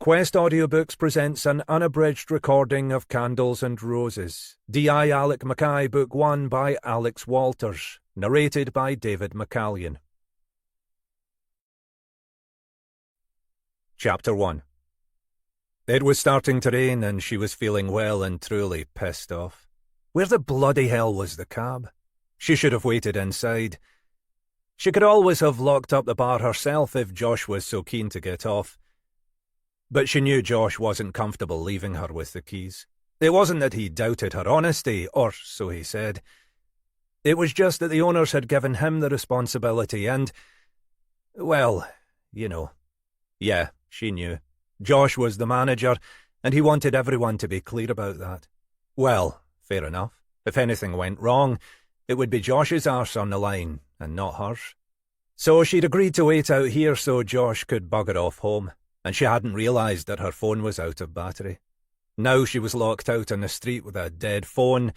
Quest Audiobooks presents an unabridged recording of Candles and Roses, D.I. Alec Mackay, Book 1 by Alex Walters, narrated by David McCallion. Chapter 1. It was starting to rain and she was feeling well and truly pissed off. Where the bloody hell was the cab? She should have waited inside. She could always have locked up the bar herself if Josh was so keen to get off. But she knew Josh wasn't comfortable leaving her with the keys. It wasn't that he doubted her honesty, or so he said. It was just that the owners had given him the responsibility and, well, you know. Yeah, she knew. Josh was the manager, and he wanted everyone to be clear about that. Well, fair enough. If anything went wrong, it would be Josh's arse on the line, and not hers. So she'd agreed to wait out here so Josh could bugger off home. And she hadn't realised that her phone was out of battery. Now she was locked out on the street with a dead phone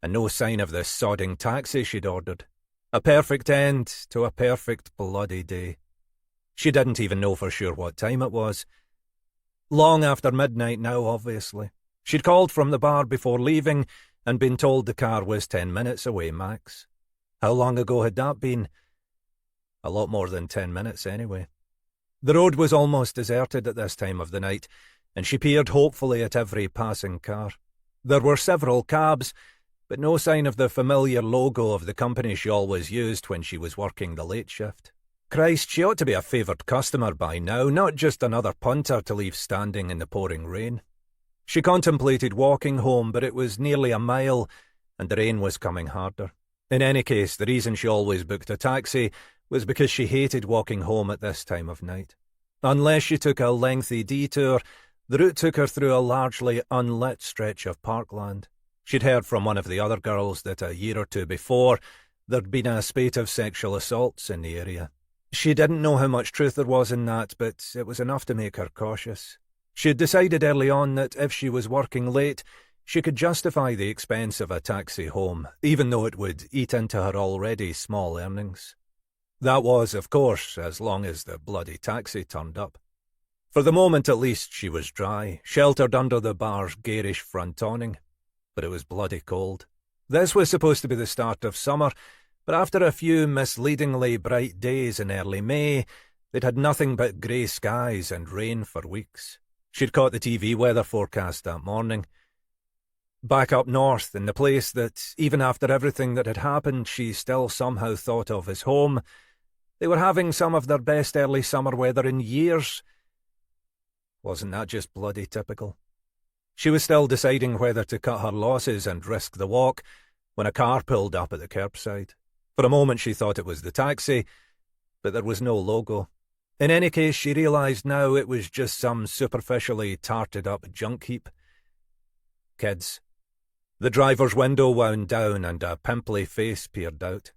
and no sign of the sodding taxi she'd ordered. A perfect end to a perfect bloody day. She didn't even know for sure what time it was. Long after midnight now, obviously. She'd called from the bar before leaving and been told the car was 10 minutes away max. How long ago had that been? A lot more than 10 minutes anyway. The road was almost deserted at this time of the night, and she peered hopefully at every passing car. There were several cabs, but no sign of the familiar logo of the company she always used when she was working the late shift. Christ, she ought to be a favoured customer by now, not just another punter to leave standing in the pouring rain. She contemplated walking home, but it was nearly a mile, and the rain was coming harder. In any case, the reason she always booked a taxi was because she hated walking home at this time of night. Unless she took a lengthy detour, the route took her through a largely unlit stretch of parkland. She'd heard from one of the other girls that a year or two before there'd been a spate of sexual assaults in the area. She didn't know how much truth there was in that, but it was enough to make her cautious. She'd decided early on that if she was working late, she could justify the expense of a taxi home, even though it would eat into her already small earnings. That was, of course, as long as the bloody taxi turned up. For the moment at least she was dry, sheltered under the bar's garish front awning. But it was bloody cold. This was supposed to be the start of summer, but after a few misleadingly bright days in early May, they'd had nothing but grey skies and rain for weeks. She'd caught the TV weather forecast that morning. Back up north, in the place that, even after everything that had happened, she still somehow thought of as home, they were having some of their best early summer weather in years. Wasn't that just bloody typical? She was still deciding whether to cut her losses and risk the walk when a car pulled up at the curbside. For a moment she thought it was the taxi, but there was no logo. In any case, she realised now it was just some superficially tarted-up junk heap. Kids. The driver's window wound down and a pimply face peered out.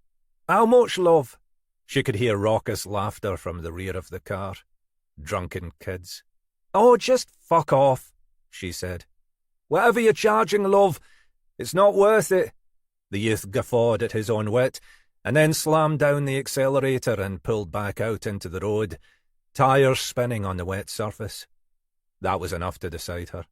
"How much, love?" She could hear raucous laughter from the rear of the car. Drunken kids. "Oh, just fuck off," she said. "Whatever you're charging, love, it's not worth it." The youth guffawed at his own wit, and then slammed down the accelerator and pulled back out into the road, tyres spinning on the wet surface. That was enough to decide her.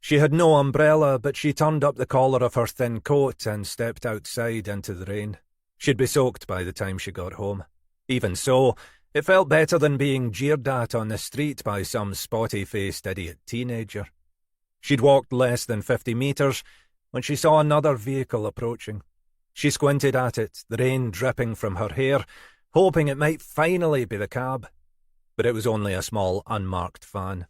She had no umbrella, but she turned up the collar of her thin coat and stepped outside into the rain. She'd be soaked by the time she got home. Even so, it felt better than being jeered at on the street by some spotty-faced idiot teenager. She'd walked less than 50 metres when she saw another vehicle approaching. She squinted at it, the rain dripping from her hair, hoping it might finally be the cab. But it was only a small unmarked van.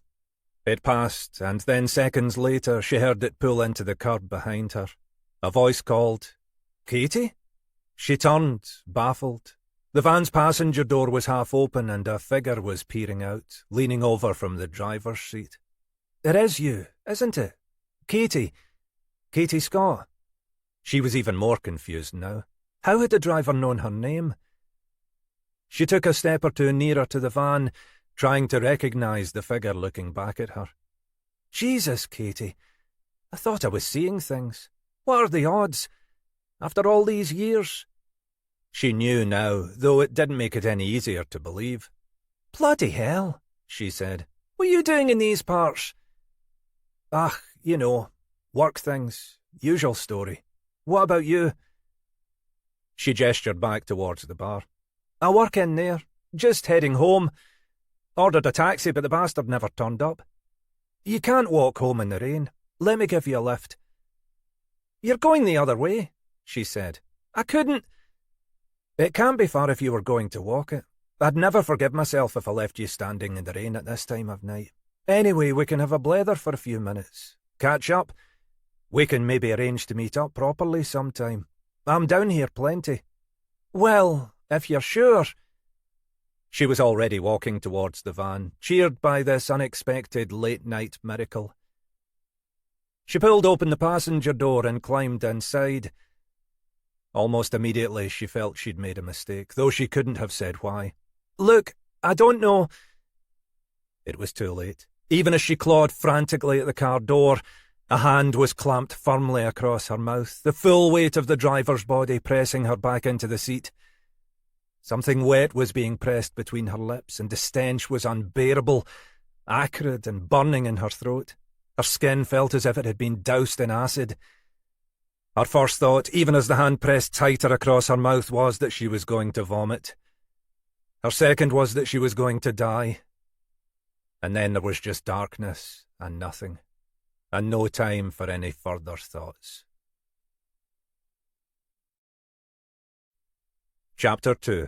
It passed, and then seconds later she heard it pull into the curb behind her. A voice called, "Katie?" She turned, baffled. The van's passenger door was half open and a figure was peering out, leaning over from the driver's seat. "It is you, isn't it? Katie. Katie Scott." She was even more confused now. How had the driver known her name? She took a step or two nearer to the van, trying to recognise the figure looking back at her. "Jesus, Katie. I thought I was seeing things. What are the odds? After all these years?" She knew now, though it didn't make it any easier to believe. "Bloody hell," she said. What are you doing in these parts? Ah, you know, work things, usual story. What about you? She gestured back towards the bar. I work in there, just heading home. Ordered a taxi, but the bastard never turned up. You can't walk home in the rain. Let me give you a lift. You're going the other way, she said. I couldn't. It can't be far if you were going to walk it. I'd never forgive myself if I left you standing in the rain at this time of night. Anyway, we can have a blether for a few minutes. Catch up. We can maybe arrange to meet up properly sometime. I'm down here plenty. Well, if you're sure. She was already walking towards the van, cheered by this unexpected late-night miracle. She pulled open the passenger door and climbed inside. Almost immediately she felt she'd made a mistake, though she couldn't have said why. Look, I don't know. It was too late. Even as she clawed frantically at the car door, a hand was clamped firmly across her mouth, the full weight of the driver's body pressing her back into the seat. Something wet was being pressed between her lips, and the stench was unbearable, acrid and burning in her throat. Her skin felt as if it had been doused in acid. Her first thought, even as the hand pressed tighter across her mouth, was that she was going to vomit. Her second was that she was going to die. And then there was just darkness and nothing, and no time for any further thoughts. Chapter 2.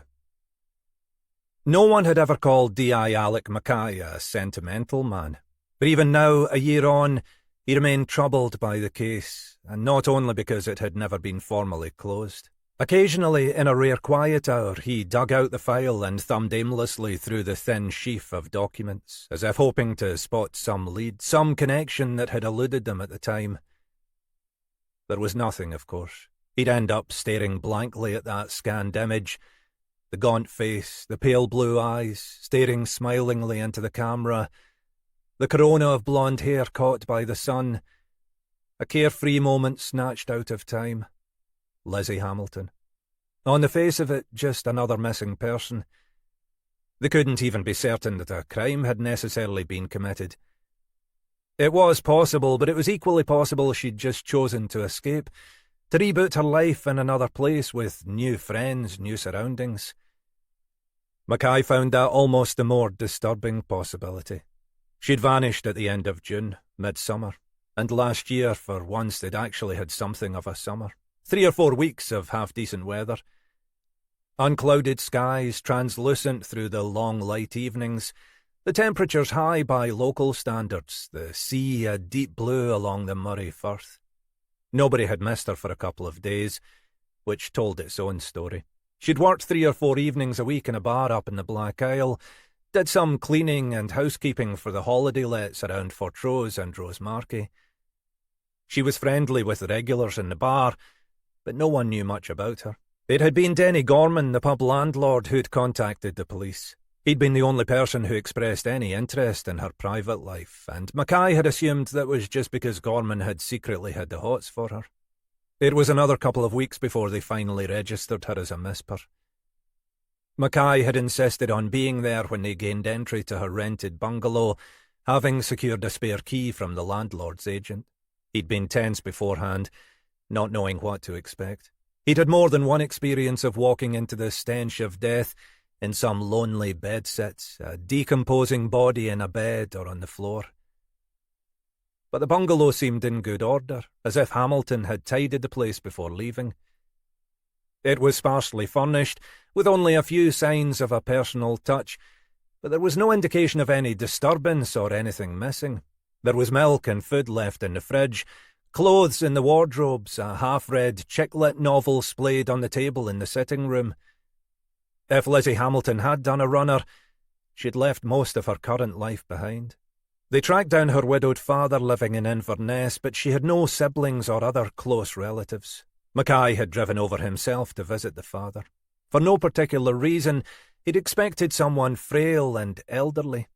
No one had ever called D.I. Alec Mackay a sentimental man, but even now, a year on, he remained troubled by the case, and not only because it had never been formally closed. Occasionally, in a rare quiet hour, he dug out the file and thumbed aimlessly through the thin sheaf of documents, as if hoping to spot some lead, some connection that had eluded them at the time. There was nothing, of course. He'd end up staring blankly at that scanned image, the gaunt face, the pale blue eyes, staring smilingly into the camera, the corona of blonde hair caught by the sun, a carefree moment snatched out of time. Lizzie Hamilton. On the face of it, just another missing person. They couldn't even be certain that a crime had necessarily been committed. It was possible, but it was equally possible she'd just chosen to escape, to reboot her life in another place with new friends, new surroundings. Mackay found that almost the more disturbing possibility. She'd vanished at the end of June, midsummer, and last year, for once, they'd actually had something of a summer. 3 or 4 weeks of half-decent weather. Unclouded skies, translucent through the long light evenings, the temperatures high by local standards, the sea a deep blue along the Murray Firth. Nobody had missed her for a couple of days, which told its own story. She'd worked 3 or 4 evenings a week in a bar up in the Black Isle, did some cleaning and housekeeping for the holiday lets around Fortrose and Rosemarkie. She was friendly with the regulars in the bar, but no one knew much about her. It had been Denny Gorman, the pub landlord, who'd contacted the police. He'd been the only person who expressed any interest in her private life, and Mackay had assumed that was just because Gorman had secretly had the hots for her. It was another couple of weeks before they finally registered her as a misper. Mackay had insisted on being there when they gained entry to her rented bungalow, having secured a spare key from the landlord's agent. He'd been tense beforehand, not knowing what to expect. He'd had more than one experience of walking into the stench of death in some lonely bedsit, a decomposing body in a bed or on the floor. But the bungalow seemed in good order, as if Hamilton had tidied the place before leaving. It was sparsely furnished, with only a few signs of a personal touch, but there was no indication of any disturbance or anything missing. There was milk and food left in the fridge, clothes in the wardrobes, a half-read, chick-lit novel splayed on the table in the sitting room. If Lizzie Hamilton had done a runner, she'd left most of her current life behind. They tracked down her widowed father living in Inverness, but she had no siblings or other close relatives. Mackay had driven over himself to visit the father. For no particular reason, he'd expected someone frail and elderly.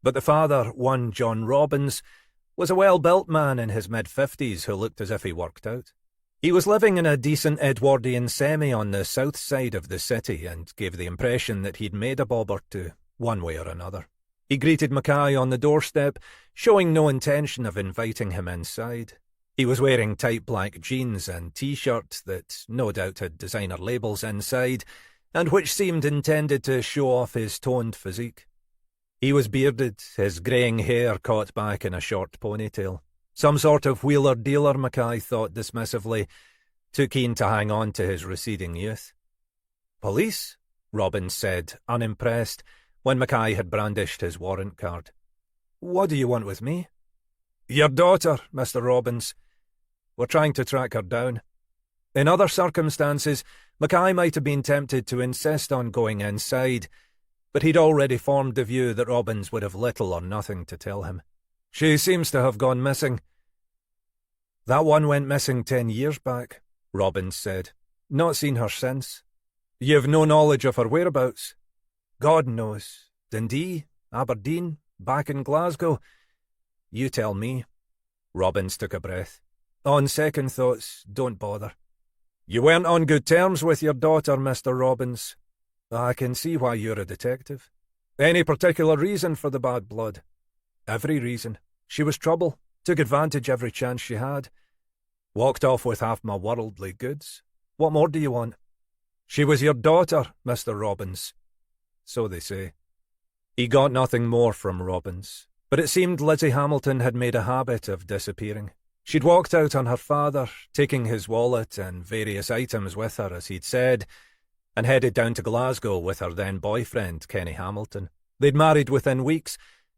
But the father, one John Robbins, was a well-built man in his mid-50s who looked as if he worked out. He was living in a decent Edwardian semi on the south side of the city and gave the impression that he'd made a bob or two, one way or another. He greeted Mackay on the doorstep, showing no intention of inviting him inside. He was wearing tight black jeans and T-shirt that no doubt had designer labels inside, and which seemed intended to show off his toned physique. He was bearded, his greying hair caught back in a short ponytail. Some sort of wheeler-dealer, Mackay thought dismissively, too keen to hang on to his receding youth. "Police?" Robbins said, unimpressed, when Mackay had brandished his warrant card. "What do you want with me?" "Your daughter, Mr. Robbins. We're trying to track her down." In other circumstances, Mackay might have been tempted to insist on going inside, but he'd already formed the view that Robbins would have little or nothing to tell him. "She seems to have gone missing." "That one went missing 10 years back," Robbins said. "Not seen her since." "You've no knowledge of her whereabouts?" "God knows. Dundee, Aberdeen, back in Glasgow. You tell me." Robbins took a breath. "On second thoughts, don't bother." "You weren't on good terms with your daughter, Mr. Robbins." "I can see why you're a detective." "Any particular reason for the bad blood?" "Every reason. She was trouble, took advantage every chance she had. Walked off with half my worldly goods. What more do you want?" "She was your daughter, Mr. Robbins." "So they say." He got nothing more from Robbins, but it seemed Lizzie Hamilton had made a habit of disappearing. She'd walked out on her father, taking his wallet and various items with her, as he'd said, and headed down to Glasgow with her then-boyfriend, Kenny Hamilton. They'd married within weeks,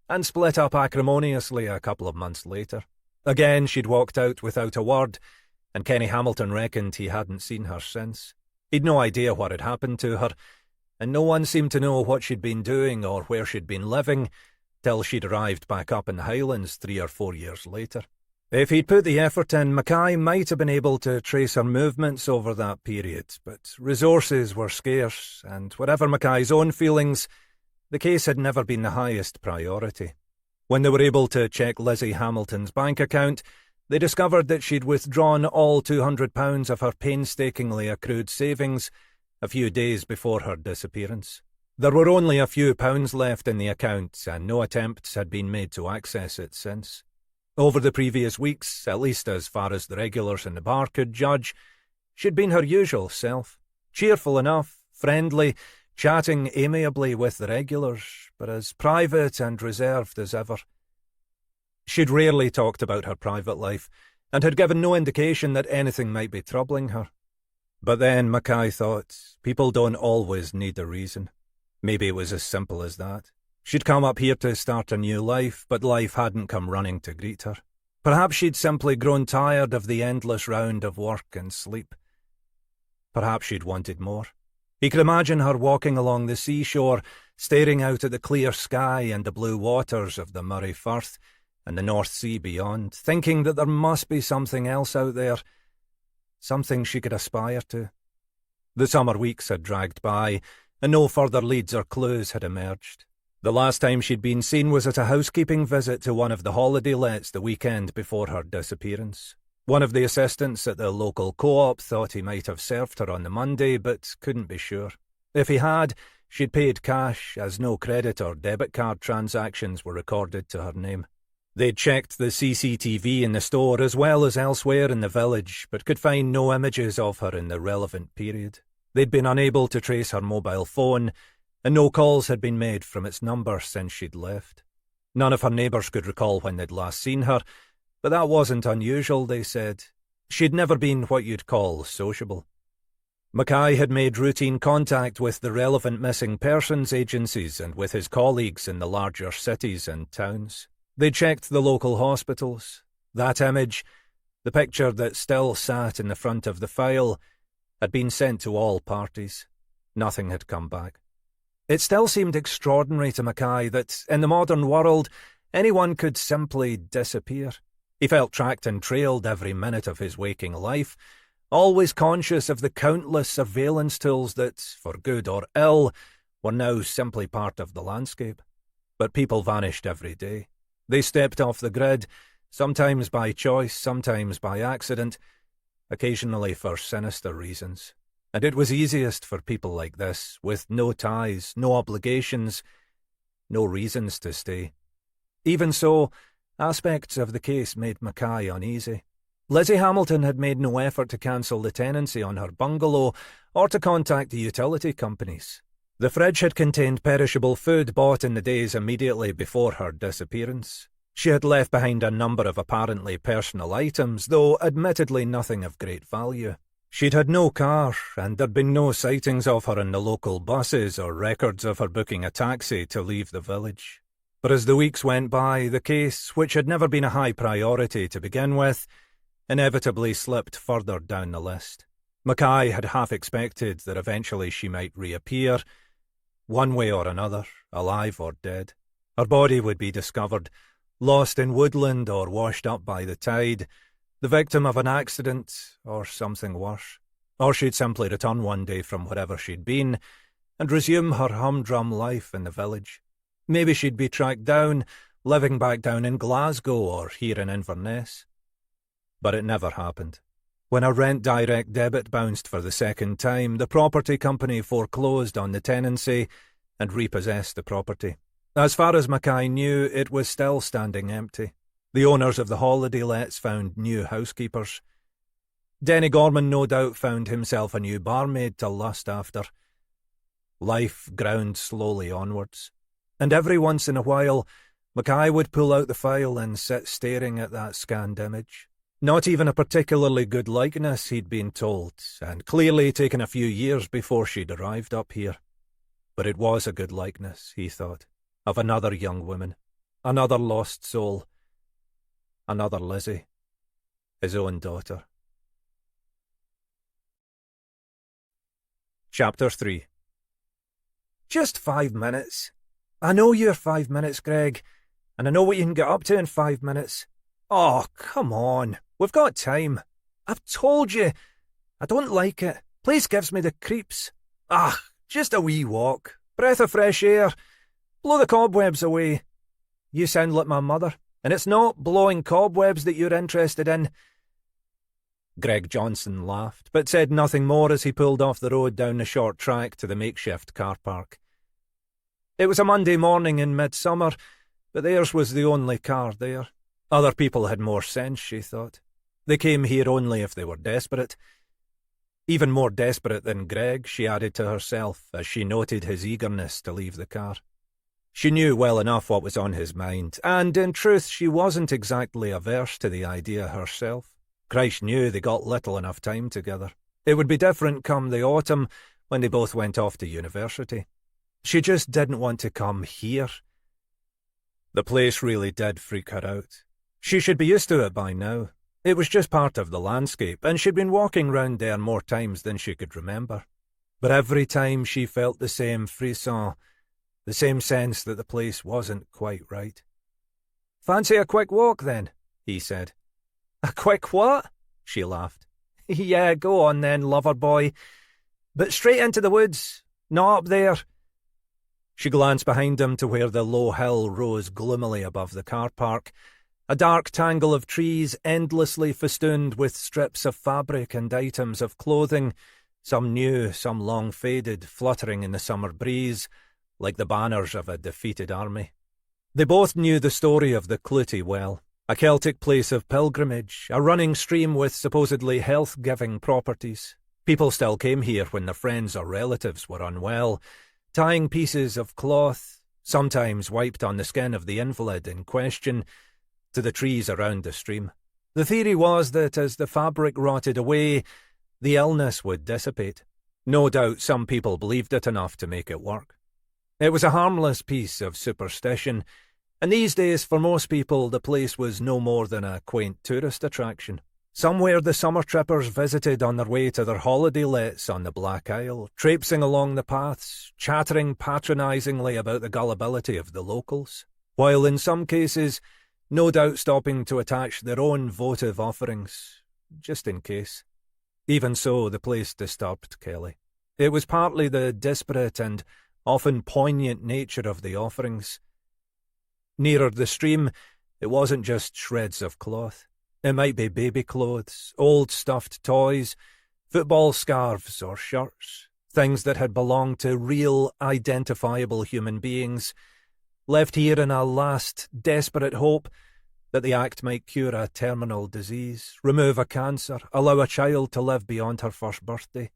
and split up acrimoniously a couple of months later. Again she'd walked out without a word, and Kenny Hamilton reckoned he hadn't seen her since. He'd no idea what had happened to her, and no one seemed to know what she'd been doing or where she'd been living, till she'd arrived back up in the Highlands 3 or 4 years later. If he'd put the effort in, Mackay might have been able to trace her movements over that period, but resources were scarce, and whatever Mackay's own feelings, the case had never been the highest priority. When they were able to check Lizzie Hamilton's bank account, they discovered that she'd withdrawn all £200 of her painstakingly accrued savings a few days before her disappearance. There were only a few pounds left in the account, and no attempts had been made to access it since. Over the previous weeks, at least as far as the regulars in the bar could judge, she'd been her usual self, cheerful enough, friendly, chatting amiably with the regulars, but as private and reserved as ever. She'd rarely talked about her private life, and had given no indication that anything might be troubling her. But then, Mackay thought, people don't always need a reason. Maybe it was as simple as that. She'd come up here to start a new life, but life hadn't come running to greet her. Perhaps she'd simply grown tired of the endless round of work and sleep. Perhaps she'd wanted more. He could imagine her walking along the seashore, staring out at the clear sky and the blue waters of the Moray Firth and the North Sea beyond, thinking that there must be something else out there, something she could aspire to. The summer weeks had dragged by, and no further leads or clues had emerged. The last time she'd been seen was at a housekeeping visit to one of the holiday lets the weekend before her disappearance. One of the assistants at the local co-op thought he might have served her on the Monday, but couldn't be sure. If he had, she'd paid cash, as no credit or debit card transactions were recorded to her name. They'd checked the CCTV in the store as well as elsewhere in the village, but could find no images of her in the relevant period. They'd been unable to trace her mobile phone, and no calls had been made from its number since she'd left. None of her neighbours could recall when they'd last seen her, but that wasn't unusual, they said. She'd never been what you'd call sociable. Mackay had made routine contact with the relevant missing persons agencies and with his colleagues in the larger cities and towns. They checked the local hospitals. That image, the picture that still sat in the front of the file, had been sent to all parties. Nothing had come back. It still seemed extraordinary to Mackay that, in the modern world, anyone could simply disappear. He felt tracked and trailed every minute of his waking life, always conscious of the countless surveillance tools that, for good or ill, were now simply part of the landscape. But people vanished every day. They stepped off the grid, sometimes by choice, sometimes by accident, occasionally for sinister reasons. And it was easiest for people like this, with no ties, no obligations, no reasons to stay. Even so, aspects of the case made Mackay uneasy. Lizzie Hamilton had made no effort to cancel the tenancy on her bungalow or to contact the utility companies. The fridge had contained perishable food bought in the days immediately before her disappearance. She had left behind a number of apparently personal items, though admittedly nothing of great value. She'd had no car, and there'd been no sightings of her in the local buses or records of her booking a taxi to leave the village. But as the weeks went by, the case, which had never been a high priority to begin with, inevitably slipped further down the list. Mackay had half expected that eventually she might reappear, one way or another, alive or dead. Her body would be discovered, lost in woodland or washed up by the tide, the victim of an accident or something worse. Or she'd simply return one day from wherever she'd been and resume her humdrum life in the village. Maybe she'd be tracked down, living back down in Glasgow or here in Inverness. But it never happened. When a rent direct debit bounced for the second time, the property company foreclosed on the tenancy and repossessed the property. As far as Mackay knew, it was still standing empty. The owners of the holiday lets found new housekeepers. Denny Gorman no doubt found himself a new barmaid to lust after. Life ground slowly onwards. And every once in a while, Mackay would pull out the file and sit staring at that scanned image. Not even a particularly good likeness, he'd been told, and clearly taken a few years before she'd arrived up here. But it was a good likeness, he thought, of another young woman, another lost soul, another Lizzie, his own daughter. Chapter 3. Just 5 minutes. I know you're 5 minutes, Greg, and I know what you can get up to in 5 minutes. Oh, come on. We've got time. I've told you. I don't like it. Place gives me the creeps. Just a wee walk. Breath of fresh air. Blow the cobwebs away. You sound like my mother, and it's not blowing cobwebs that you're interested in. Greg Johnson laughed, but said nothing more as he pulled off the road down the short track to the makeshift car park. It was a Monday morning in midsummer, but theirs was the only car there. Other people had more sense, she thought. They came here only if they were desperate. Even more desperate than Greg, she added to herself, as she noted his eagerness to leave the car. She knew well enough what was on his mind, and in truth she wasn't exactly averse to the idea herself. Christ knew they got little enough time together. It would be different come the autumn, when they both went off to university. She just didn't want to come here. The place really did freak her out. She should be used to it by now. It was just part of the landscape, and she'd been walking round there more times than she could remember. But every time she felt the same frisson, the same sense that the place wasn't quite right. "Fancy a quick walk, then?" he said. "A quick what?" she laughed. "Yeah, go on then, lover boy. But straight into the woods, not up there." She glanced behind him to where the low hill rose gloomily above the car park, a dark tangle of trees endlessly festooned with strips of fabric and items of clothing, some new, some long faded, fluttering in the summer breeze, like the banners of a defeated army. They both knew the story of the Clutie well, a Celtic place of pilgrimage, a running stream with supposedly health-giving properties. People still came here when their friends or relatives were unwell, tying pieces of cloth, sometimes wiped on the skin of the invalid in question, to the trees around the stream. The theory was that as the fabric rotted away, the illness would dissipate. No doubt some people believed it enough to make it work. It was a harmless piece of superstition, and these days for most people the place was no more than a quaint tourist attraction. Somewhere the summer trippers visited on their way to their holiday lets on the Black Isle, traipsing along the paths, chattering patronisingly about the gullibility of the locals, while in some cases no doubt stopping to attach their own votive offerings, just in case. Even so, the place disturbed Kelly. It was partly the disparate and often poignant nature of the offerings. Nearer the stream, it wasn't just shreds of cloth. It might be baby clothes, old stuffed toys, football scarves or shirts, things that had belonged to real, identifiable human beings, left here in a last, desperate hope that the act might cure a terminal disease, remove a cancer, allow a child to live beyond her first birthday.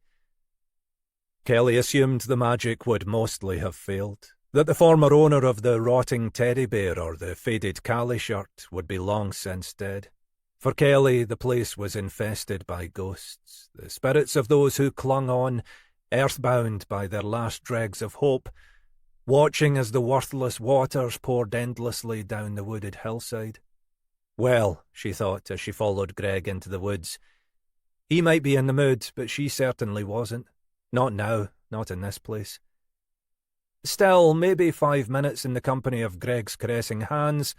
Kelly assumed the magic would mostly have failed, that the former owner of the rotting teddy bear or the faded Cali shirt would be long since dead. For Kelly, the place was infested by ghosts, the spirits of those who clung on, earthbound by their last dregs of hope, watching as the worthless waters poured endlessly down the wooded hillside. Well, she thought as she followed Greg into the woods, he might be in the mood, but she certainly wasn't. Not now, not in this place. Still, maybe 5 minutes in the company of Greg's caressing hands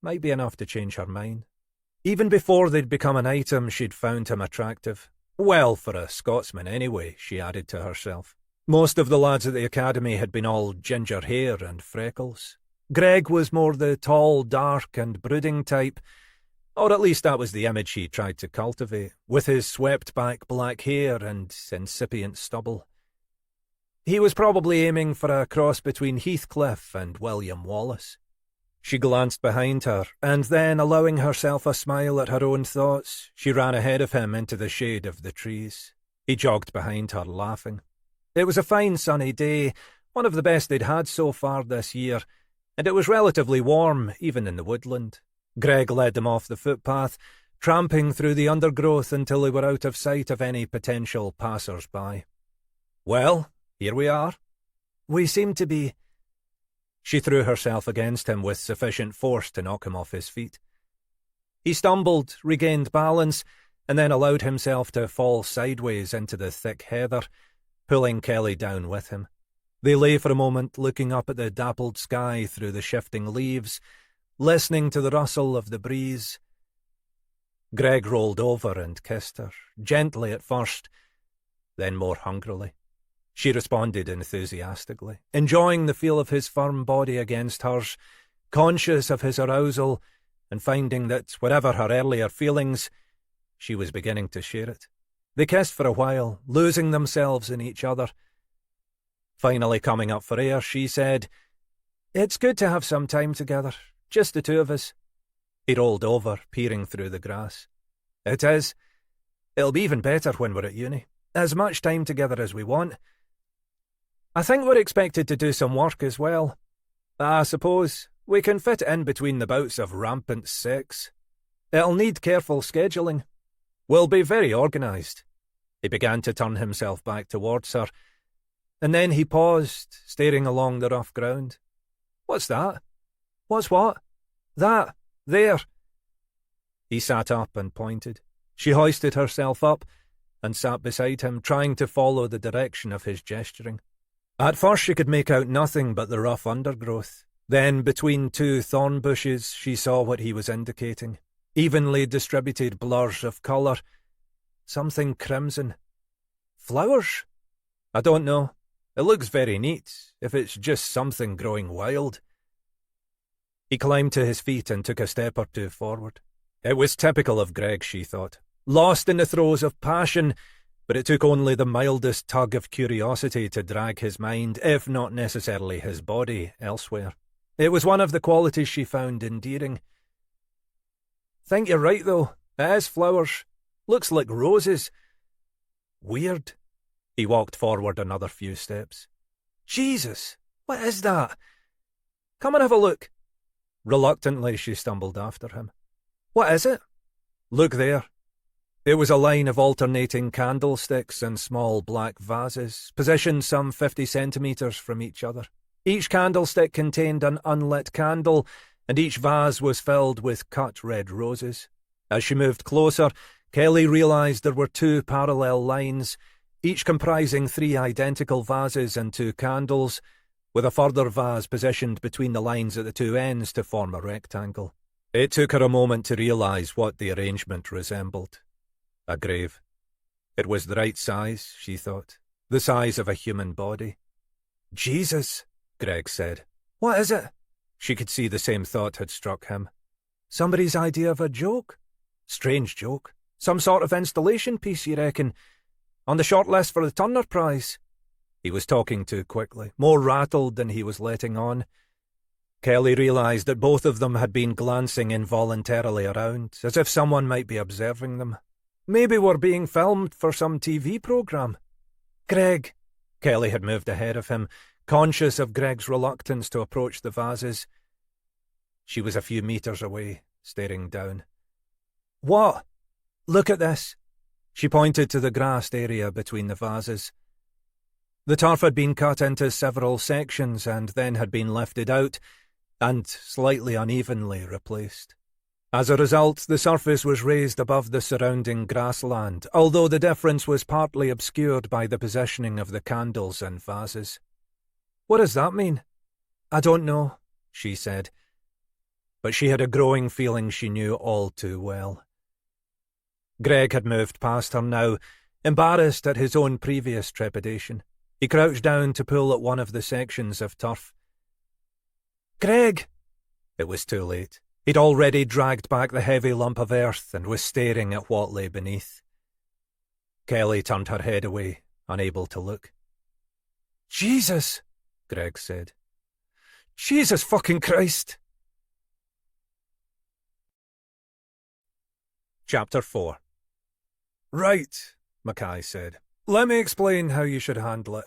might be enough to change her mind. Even before they'd become an item, she'd found him attractive. Well, for a Scotsman anyway, she added to herself. Most of the lads at the academy had been all ginger hair and freckles. Greg was more the tall, dark and brooding type, or at least that was the image he tried to cultivate, with his swept-back black hair and incipient stubble. He was probably aiming for a cross between Heathcliff and William Wallace. She glanced behind her, and then, allowing herself a smile at her own thoughts, she ran ahead of him into the shade of the trees. He jogged behind her, laughing. It was a fine sunny day, one of the best they'd had so far this year, and it was relatively warm, even in the woodland. Greg led them off the footpath, tramping through the undergrowth until they were out of sight of any potential passers-by. Well, here we are. We seem to be... She threw herself against him with sufficient force to knock him off his feet. He stumbled, regained balance, and then allowed himself to fall sideways into the thick heather, pulling Kelly down with him. They lay for a moment looking up at the dappled sky through the shifting leaves, listening to the rustle of the breeze. Greg rolled over and kissed her, gently at first, then more hungrily. She responded enthusiastically, enjoying the feel of his firm body against hers, conscious of his arousal, and finding that, whatever her earlier feelings, she was beginning to share it. They kissed for a while, losing themselves in each other. Finally coming up for air, she said, "It's good to have some time together, just the two of us." He rolled over, peering through the grass. "It is. It'll be even better when we're at uni. As much time together as we want. I think we're expected to do some work as well. I suppose we can fit in between the bouts of rampant sex. It'll need careful scheduling. We'll be very organised." He began to turn himself back towards her, and then he paused, staring along the rough ground. "What's that?" "What's what?" "That. There." He sat up and pointed. She hoisted herself up and sat beside him, trying to follow the direction of his gesturing. At first she could make out nothing but the rough undergrowth. Then, between two thorn bushes, she saw what he was indicating. Evenly distributed blurs of colour. Something crimson. Flowers? I don't know. It looks very neat, if it's just something growing wild. He climbed to his feet and took a step or two forward. It was typical of Greg, she thought. Lost in the throes of passion, but it took only the mildest tug of curiosity to drag his mind, if not necessarily his body, elsewhere. It was one of the qualities she found endearing. "Think you're right, though. It is flowers. Looks like roses. Weird." He walked forward another few steps. "Jesus! What is that? Come and have a look." Reluctantly, she stumbled after him. "What is it?" "Look there." It was a line of alternating candlesticks and small black vases, positioned some 50 centimetres from each other. Each candlestick contained an unlit candle, and each vase was filled with cut red roses. As she moved closer, Kelly realised there were 2 parallel lines, each comprising 3 identical vases and 2 candles, with a further vase positioned between the lines at the 2 ends to form a rectangle. It took her a moment to realise what the arrangement resembled. A grave. It was the right size, she thought. The size of a human body. "Jesus," Greg said. "What is it?" She could see the same thought had struck him. "Somebody's idea of a joke? Strange joke. Some sort of installation piece, you reckon? On the short list for the Turner Prize?" He was talking too quickly, more rattled than he was letting on. Kelly realised that both of them had been glancing involuntarily around, as if someone might be observing them. Maybe we're being filmed for some TV programme. Greg. Kelly had moved ahead of him, conscious of Greg's reluctance to approach the vases. She was a few metres away, staring down. What? Look at this. She pointed to the grassed area between the vases. The turf had been cut into several sections and then had been lifted out and slightly unevenly replaced. As a result, the surface was raised above the surrounding grassland, although the difference was partly obscured by the positioning of the candles and vases. What does that mean? I don't know, she said. But she had a growing feeling she knew all too well. Greg had moved past her now, embarrassed at his own previous trepidation. He crouched down to pull at one of the sections of turf. Greg! It was too late. He'd already dragged back the heavy lump of earth and was staring at what lay beneath. Kelly turned her head away, unable to look. Jesus! Greg said. Jesus fucking Christ! Chapter 4. Right, Mackay said. Let me explain how you should handle it.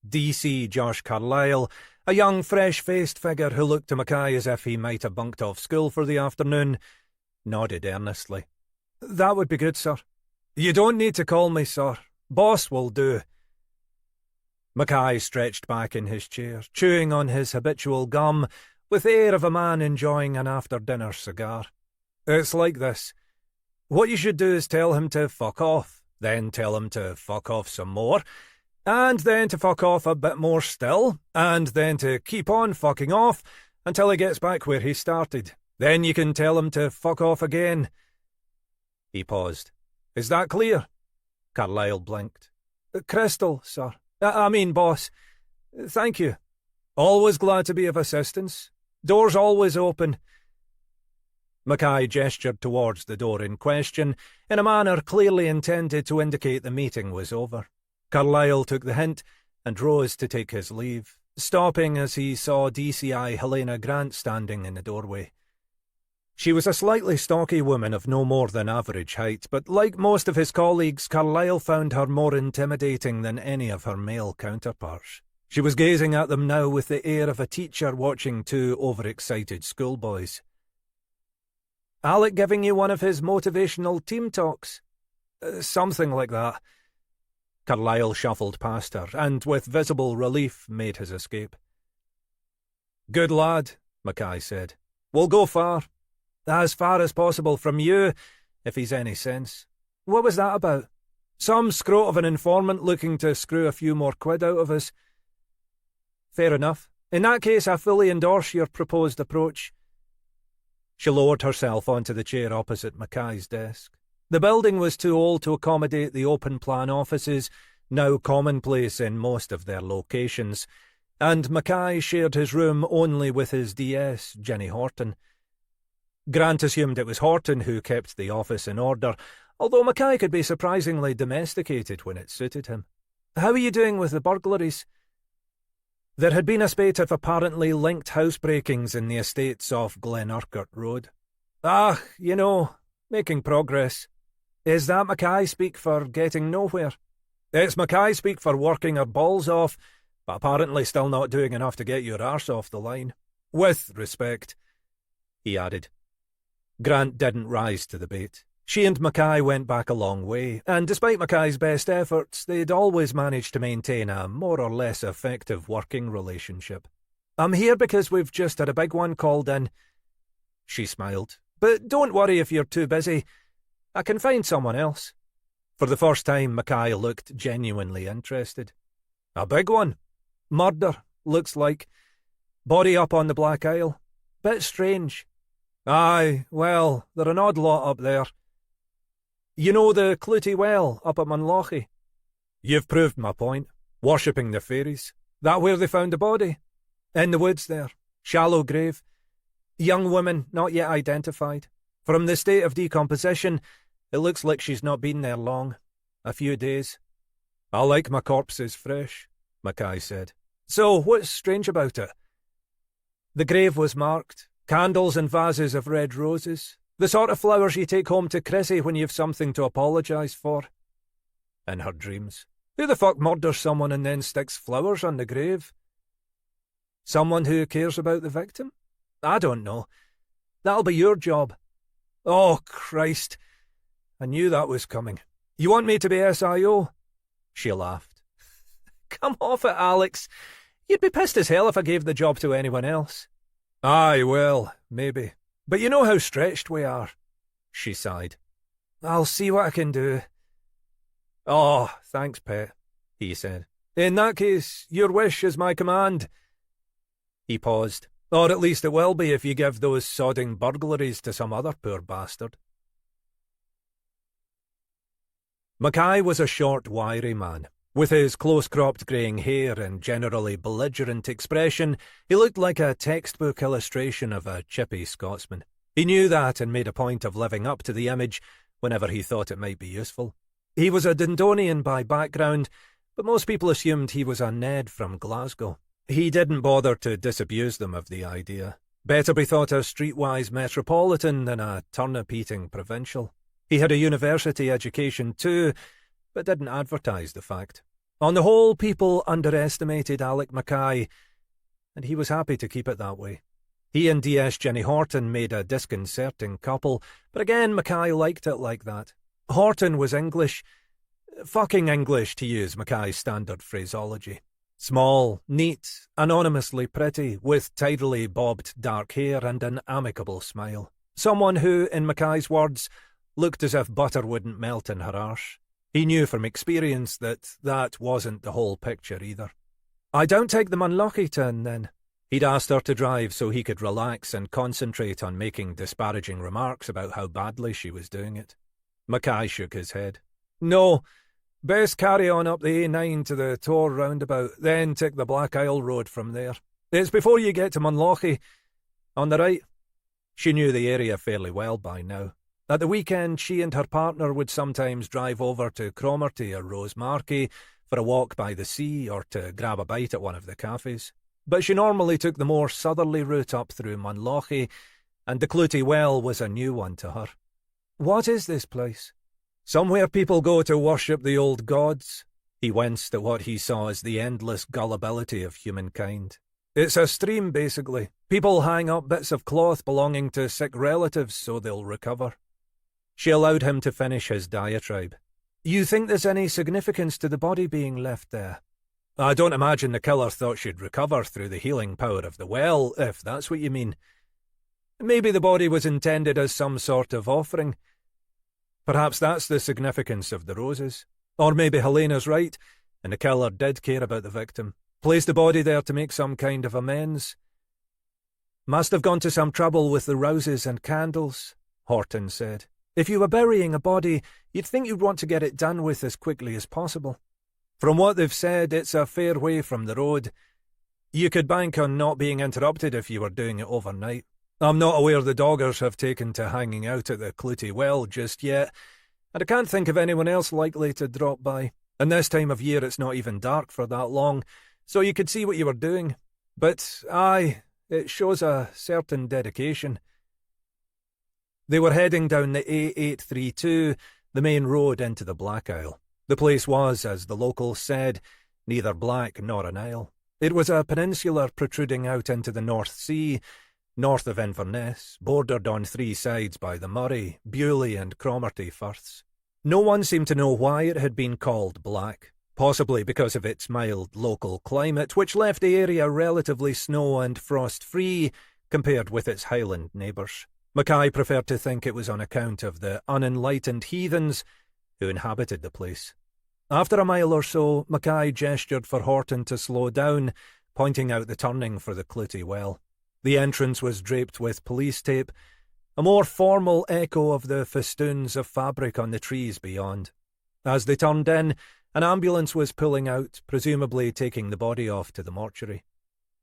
DC Josh Carlyle, a young, fresh-faced figure who looked to Mackay as if he might have bunked off school for the afternoon, nodded earnestly. That would be good, sir. You don't need to call me sir. Boss will do. Mackay stretched back in his chair, chewing on his habitual gum, with the air of a man enjoying an after-dinner cigar. It's like this. What you should do is tell him to fuck off, then tell him to fuck off some more, and then to fuck off a bit more still, and then to keep on fucking off until he gets back where he started. Then you can tell him to fuck off again. He paused. Is that clear? Carlyle blinked. Crystal, sir. I mean, boss. Thank you. Always glad to be of assistance. Door's always open. Mackay gestured towards the door in question, in a manner clearly intended to indicate the meeting was over. Carlyle took the hint and rose to take his leave, stopping as he saw DCI Helena Grant standing in the doorway. She was a slightly stocky woman of no more than average height, but like most of his colleagues, Carlyle found her more intimidating than any of her male counterparts. She was gazing at them now with the air of a teacher watching two overexcited schoolboys. Alec giving you one of his motivational team talks? Something like that. Carlyle shuffled past her, and with visible relief made his escape. Good lad, Mackay said. We'll go far. As far as possible from you, if he's any sense. What was that about? Some scrote of an informant looking to screw a few more quid out of us. Fair enough. In that case, I fully endorse your proposed approach. She lowered herself onto the chair opposite Mackay's desk. The building was too old to accommodate the open-plan offices, now commonplace in most of their locations, and Mackay shared his room only with his DS, Jenny Horton. Grant assumed it was Horton who kept the office in order, although Mackay could be surprisingly domesticated when it suited him. How are you doing with the burglaries? There had been a spate of apparently linked housebreakings in the estates off Glen Urquhart Road. Ah, you know, making progress. Is that Mackay speak for getting nowhere? It's Mackay speak for working her balls off, but apparently still not doing enough to get your arse off the line. With respect, he added. Grant didn't rise to the bait. She and Mackay went back a long way, and despite Mackay's best efforts, they'd always managed to maintain a more or less effective working relationship. I'm here because we've just had a big one called in. She smiled. But don't worry if you're too busy. I can find someone else. For the first time, Mackay looked genuinely interested. A big one? Murder, looks like. Body up on the Black Isle. Bit strange. Aye, well, they're an odd lot up there. You know the Clooty Well up at Munlochy? You've proved my point. Worshipping the fairies. That where they found the body? In the woods there. Shallow grave. Young woman, not yet identified. From the state of decomposition, it looks like she's not been there long. A few days. I like my corpses fresh, Mackay said. So, what's strange about it? The grave was marked, candles and vases of red roses, the sort of flowers you take home to Chrissy when you've something to apologise for. In her dreams. Who the fuck murders someone and then sticks flowers on the grave? Someone who cares about the victim? I don't know. That'll be your job. Oh, Christ. I knew that was coming. You want me to be SIO? She laughed. Come off it, Alex. You'd be pissed as hell if I gave the job to anyone else. Aye, well, maybe. But you know how stretched we are. She sighed. I'll see what I can do. Oh, thanks, pet, he said. In that case, your wish is my command. He paused. Or at least it will be if you give those sodding burglaries to some other poor bastard. Mackay was a short, wiry man. With his close-cropped greying hair and generally belligerent expression, he looked like a textbook illustration of a chippy Scotsman. He knew that and made a point of living up to the image whenever he thought it might be useful. He was a Dundonian by background, but most people assumed he was a Ned from Glasgow. He didn't bother to disabuse them of the idea. Better be thought a streetwise metropolitan than a turnip-eating provincial. He had a university education too, but didn't advertise the fact. On the whole, people underestimated Alec Mackay, and he was happy to keep it that way. He and DS Jenny Horton made a disconcerting couple, but again Mackay liked it like that. Horton was English, fucking English to use Mackay's standard phraseology. Small, neat, anonymously pretty, with tidily bobbed dark hair and an amicable smile. Someone who, in Mackay's words, looked as if butter wouldn't melt in her arse. He knew from experience that that wasn't the whole picture either. I don't take them unlucky, Tin, then. He'd asked her to drive so he could relax and concentrate on making disparaging remarks about how badly she was doing it. Mackay shook his head. No, best carry on up the A9 to the Tor roundabout, then take the Black Isle Road from there. It's before you get to Munlochy. On the right. She knew the area fairly well by now. At the weekend, she and her partner would sometimes drive over to Cromarty or Rosemarkie for a walk by the sea or to grab a bite at one of the cafes. But she normally took the more southerly route up through Munlochy, and the Clootie Well was a new one to her. What is this place? Somewhere people go to worship the old gods. He winced at what he saw as the endless gullibility of humankind. It's a stream, basically. People hang up bits of cloth belonging to sick relatives so they'll recover. She allowed him to finish his diatribe. You think there's any significance to the body being left there? I don't imagine the killer thought she'd recover through the healing power of the well, if that's what you mean. Maybe the body was intended as some sort of offering. Perhaps that's the significance of the roses. Or maybe Helena's right, and the killer did care about the victim. Placed the body there to make some kind of amends. Must have gone to some trouble with the roses and candles, Horton said. If you were burying a body, you'd think you'd want to get it done with as quickly as possible. From what they've said, it's a fair way from the road. You could bank on not being interrupted if you were doing it overnight. I'm not aware the doggers have taken to hanging out at the Clootie Well just yet, and I can't think of anyone else likely to drop by. And this time of year it's not even dark for that long, so you could see what you were doing. But, aye, it shows a certain dedication. They were heading down the A832, the main road into the Black Isle. The place was, as the locals said, neither black nor an isle. It was a peninsula protruding out into the North Sea, north of Inverness, bordered on three sides by the Murray, Bewley and Cromarty firths. No one seemed to know why it had been called black, possibly because of its mild local climate, which left the area relatively snow and frost-free compared with its highland neighbours. Mackay preferred to think it was on account of the unenlightened heathens who inhabited the place. After a mile or so, Mackay gestured for Horton to slow down, pointing out the turning for the Clootie Well. The entrance was draped with police tape, a more formal echo of the festoons of fabric on the trees beyond. As they turned in, an ambulance was pulling out, presumably taking the body off to the mortuary.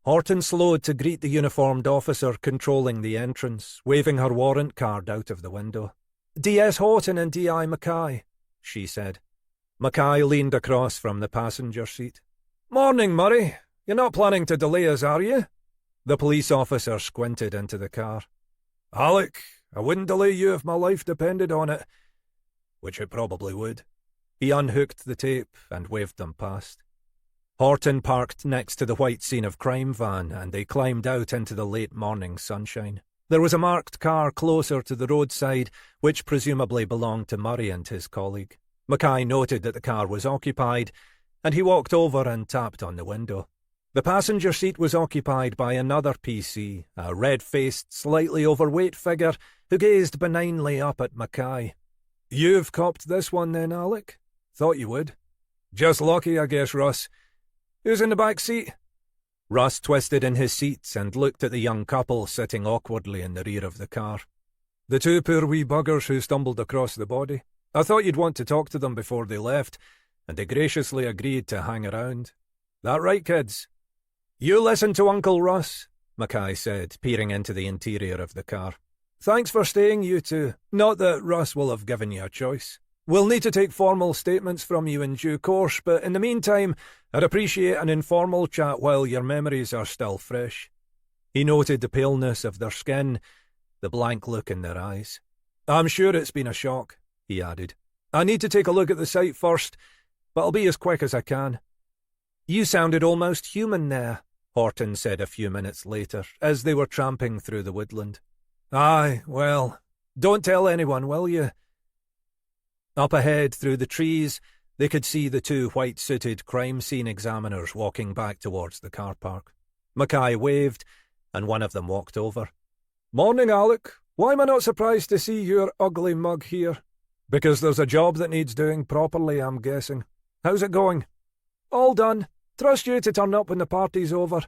Horton slowed to greet the uniformed officer controlling the entrance, waving her warrant card out of the window. D.S. Horton and D.I. Mackay, she said. Mackay leaned across from the passenger seat. Morning, Murray. You're not planning to delay us, are you? The police officer squinted into the car. "Alec, I wouldn't delay you if my life depended on it." Which it probably would. He unhooked the tape and waved them past. Horton parked next to the white scene of crime van, and they climbed out into the late morning sunshine. There was a marked car closer to the roadside, which presumably belonged to Murray and his colleague. Mackay noted that the car was occupied, and he walked over and tapped on the window. The passenger seat was occupied by another PC, a red-faced, slightly overweight figure who gazed benignly up at Mackay. "You've copped this one then, Alec? Thought you would. Just lucky, I guess, Russ. Who's in the back seat?" Russ twisted in his seat and looked at the young couple sitting awkwardly in the rear of the car. "The two poor wee buggers who stumbled across the body. I thought you'd want to talk to them before they left, and they graciously agreed to hang around. That right, kids?" "You listen to Uncle Russ," Mackay said, peering into the interior of the car. "Thanks for staying, you two. Not that Russ will have given you a choice. We'll need to take formal statements from you in due course, but in the meantime, I'd appreciate an informal chat while your memories are still fresh." He noted the paleness of their skin, the blank look in their eyes. "I'm sure it's been a shock," he added. "I need to take a look at the site first, but I'll be as quick as I can." "You sounded almost human there," Horton said a few minutes later, as they were tramping through the woodland. "Aye, well, don't tell anyone, will you?" Up ahead, through the trees, they could see the two white-suited crime scene examiners walking back towards the car park. Mackay waved, and one of them walked over. "Morning, Alec. Why am I not surprised to see your ugly mug here? Because there's a job that needs doing properly, I'm guessing. How's it going?" "All done. Trust you to turn up when the party's over."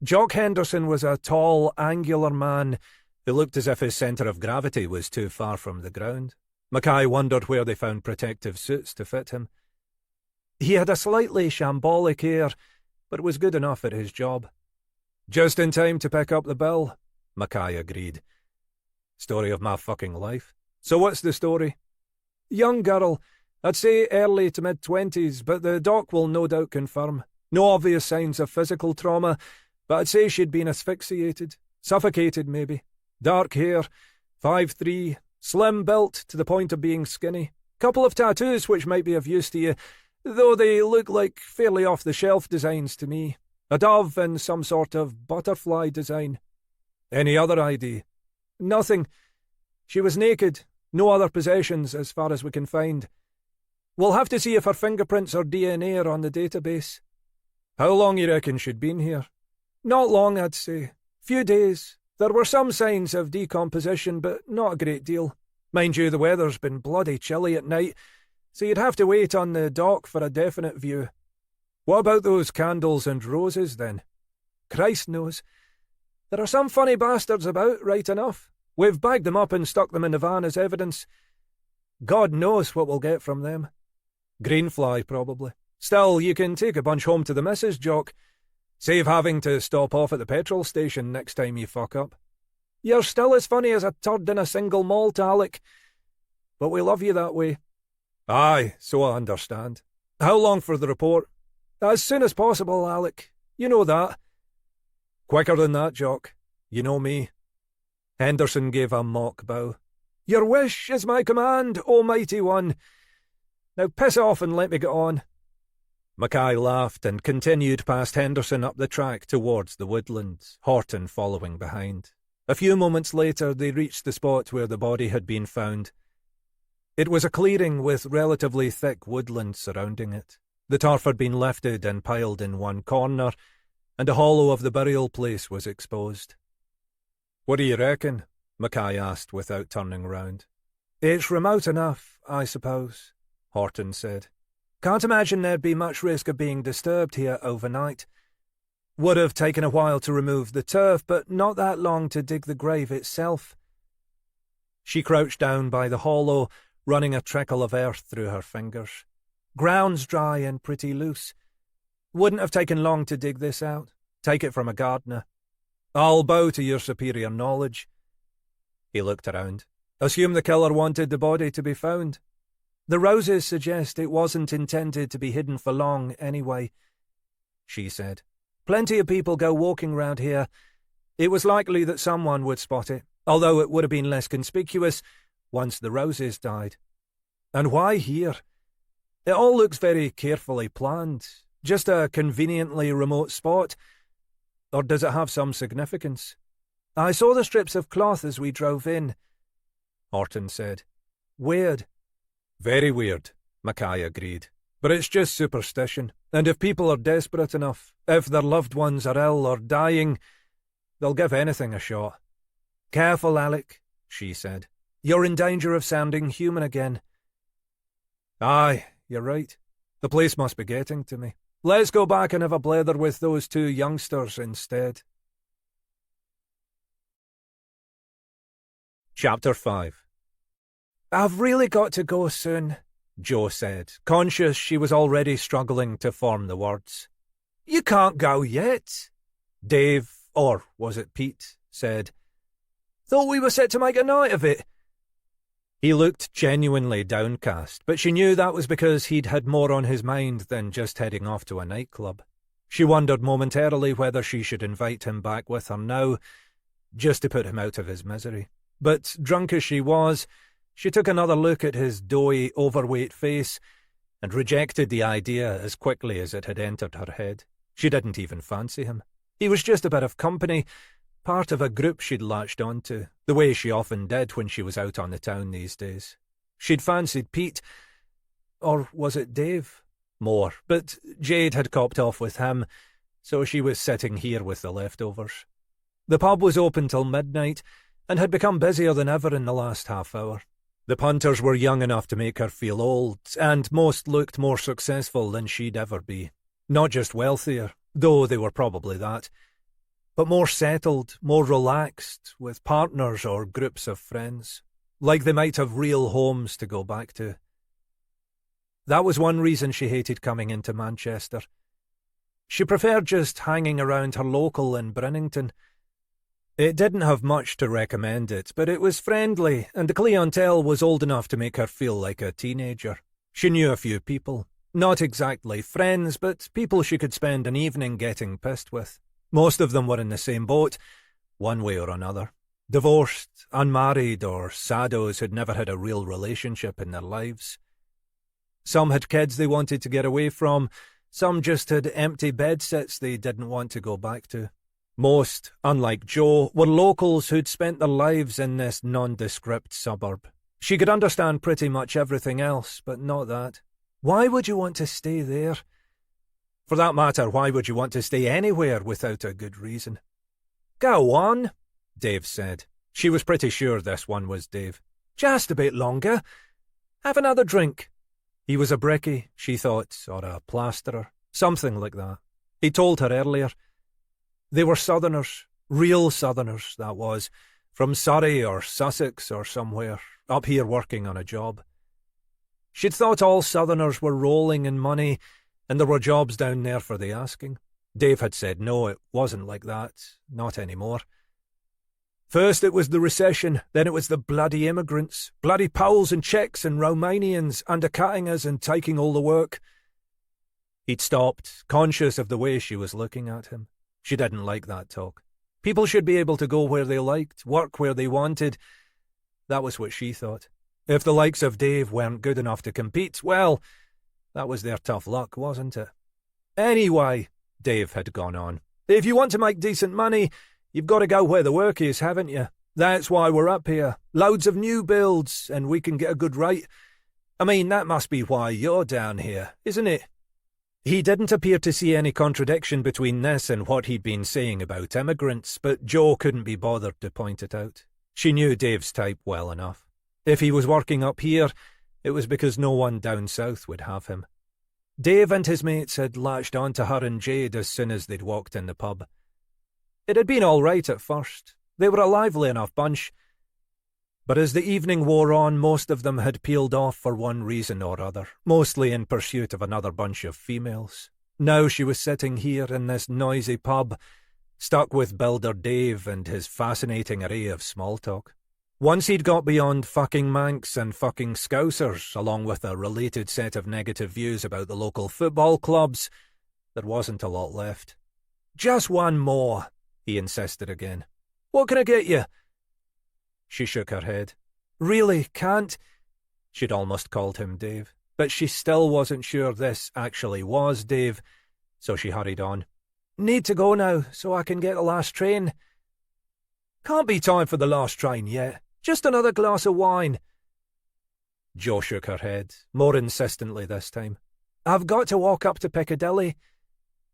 Jock Henderson was a tall, angular man who looked as if his centre of gravity was too far from the ground. Mackay wondered where they found protective suits to fit him. He had a slightly shambolic air, but was good enough at his job. "Just in time to pick up the bill," Mackay agreed. "Story of my fucking life. So what's the story?" "Young girl. I'd say early to mid-20s, but the doc will no doubt confirm. No obvious signs of physical trauma, but I'd say she'd been asphyxiated. Suffocated, maybe. Dark hair, 5'3", slim built to the point of being skinny. Couple of tattoos which might be of use to you, though they look like fairly off-the-shelf designs to me. A dove and some sort of butterfly design." "Any other ID?" "Nothing. She was naked. No other possessions, as far as we can find. We'll have to see if her fingerprints or DNA are on the database." "How long you reckon she'd been here?" "Not long, I'd say. Few days. There were some signs of decomposition, but not a great deal. Mind you, the weather's been bloody chilly at night, so you'd have to wait on the dock for a definite view." "What about those candles and roses, then?" "Christ knows. There are some funny bastards about, right enough. We've bagged them up and stuck them in the van as evidence. God knows what we'll get from them. Greenfly, probably. Still, you can take a bunch home to the missus, Jock. Save having to stop off at the petrol station next time you fuck up. You're still as funny as a turd in a single malt, Alec. But we love you that way." "Aye, so I understand. How long for the report?" "As soon as possible, Alec. You know that." "Quicker than that, Jock. You know me." Henderson gave a mock bow. "Your wish is my command, almighty one. Now piss off and let me get on." Mackay laughed and continued past Henderson up the track towards the woodlands, Horton following behind. A few moments later they reached the spot where the body had been found. It was a clearing with relatively thick woodland surrounding it. The turf had been lifted and piled in one corner, and a hollow of the burial place was exposed. "What do you reckon?" Mackay asked without turning round. "It's remote enough, I suppose," Horton said. "Can't imagine there'd be much risk of being disturbed here overnight. Would have taken a while to remove the turf, but not that long to dig the grave itself." She crouched down by the hollow, running a trickle of earth through her fingers. "Ground's dry and pretty loose. Wouldn't have taken long to dig this out. Take it from a gardener. I'll bow to your superior knowledge." He looked around. "Assume the killer wanted the body to be found. The roses suggest it wasn't intended to be hidden for long anyway," she said. Plenty of people go walking round here. It was likely that someone would spot it, although it would have been less conspicuous once the roses died. And why here? It all looks very carefully planned. Just a conveniently remote spot. Or does it have some significance? I saw the strips of cloth as we drove in, Horton said. Weird. Very weird, Mackay agreed. But it's just superstition, and if people are desperate enough, if their loved ones are ill or dying, they'll give anything a shot. Careful, Alec, she said. You're in danger of sounding human again. Aye, you're right. The place must be getting to me. Let's go back and have a blather with those two youngsters instead. Chapter 5. I've really got to go soon, Jo said, conscious she was already struggling to form the words. You can't go yet, Dave, or was it Pete, said. Thought we were set to make a night of it. He looked genuinely downcast, but she knew that was because he'd had more on his mind than just heading off to a nightclub. She wondered momentarily whether she should invite him back with her now, just to put him out of his misery. But drunk as she was, she took another look at his doughy, overweight face and rejected the idea as quickly as it had entered her head. She didn't even fancy him. He was just a bit of company, part of a group she'd latched onto, the way she often did when she was out on the town these days. She'd fancied Pete, or was it Dave? More, but Jade had copped off with him, so she was sitting here with the leftovers. The pub was open till midnight, and had become busier than ever in the last half hour. The punters were young enough to make her feel old, and most looked more successful than she'd ever be. Not just wealthier, though they were probably that, but more settled, more relaxed, with partners or groups of friends, like they might have real homes to go back to. That was one reason she hated coming into Manchester. She preferred just hanging around her local in Brinnington. It didn't have much to recommend it, but it was friendly, and the clientele was old enough to make her feel like a teenager. She knew a few people. Not exactly friends, but people she could spend an evening getting pissed with. Most of them were in the same boat, one way or another. Divorced, unmarried, or saddos who'd never had a real relationship in their lives. Some had kids they wanted to get away from, some just had empty bedsits they didn't want to go back to. Most, unlike Jo, were locals who'd spent their lives in this nondescript suburb. She could understand pretty much everything else, but not that. Why would you want to stay there? For that matter, why would you want to stay anywhere without a good reason? Go on, Dave said. She was pretty sure this one was Dave. Just a bit longer. Have another drink. He was a brickie, she thought, or a plasterer, something like that. He told her earlier. They were Southerners, real Southerners, that was, from Surrey or Sussex or somewhere, up here working on a job. She'd thought all Southerners were rolling in money, and there were jobs down there for the asking. Dave had said no, it wasn't like that, not anymore. First it was the recession, then it was the bloody immigrants, bloody Poles and Czechs and Romanians undercutting us and taking all the work. He'd stopped, conscious of the way she was looking at him. She didn't like that talk. People should be able to go where they liked, work where they wanted. That was what she thought. If the likes of Dave weren't good enough to compete, well, that was their tough luck, wasn't it? Anyway, Dave had gone on, if you want to make decent money, you've got to go where the work is, haven't you? That's why we're up here. Loads of new builds, and we can get a good rate. I mean, that must be why you're down here, isn't it? He didn't appear to see any contradiction between this and what he'd been saying about immigrants, but Jo couldn't be bothered to point it out. She knew Dave's type well enough. If he was working up here, it was because no one down south would have him. Dave and his mates had latched on to her and Jade as soon as they'd walked in the pub. It had been all right at first. They were a lively enough bunch. But as the evening wore on, most of them had peeled off for one reason or other, mostly in pursuit of another bunch of females. Now she was sitting here in this noisy pub, stuck with Builder Dave and his fascinating array of small talk. Once he'd got beyond fucking Manx and fucking Scousers, along with a related set of negative views about the local football clubs, there wasn't a lot left. Just one more, he insisted again. What can I get you? She shook her head. Really, can't? She'd almost called him Dave, but she still wasn't sure this actually was Dave, so she hurried on. Need to go now, so I can get the last train. Can't be time for the last train yet. Just another glass of wine. Jo shook her head, more insistently this time. I've got to walk up to Piccadilly,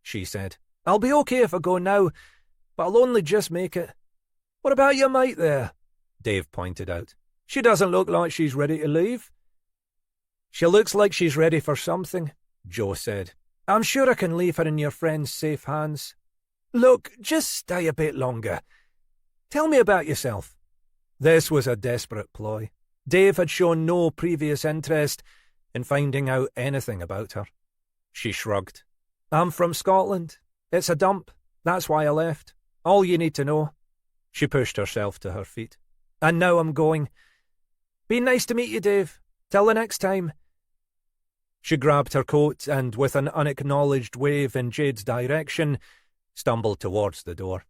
she said. I'll be okay if I go now, but I'll only just make it. What about your mate there? Dave pointed out. She doesn't look like she's ready to leave. She looks like she's ready for something, Jo said. I'm sure I can leave her in your friend's safe hands. Look, just stay a bit longer. Tell me about yourself. This was a desperate ploy. Dave had shown no previous interest in finding out anything about her. She shrugged. I'm from Scotland. It's a dump. That's why I left. All you need to know. She pushed herself to her feet. And now I'm going. Been nice to meet you, Dave. Till the next time. She grabbed her coat and, with an unacknowledged wave in Jade's direction, stumbled towards the door.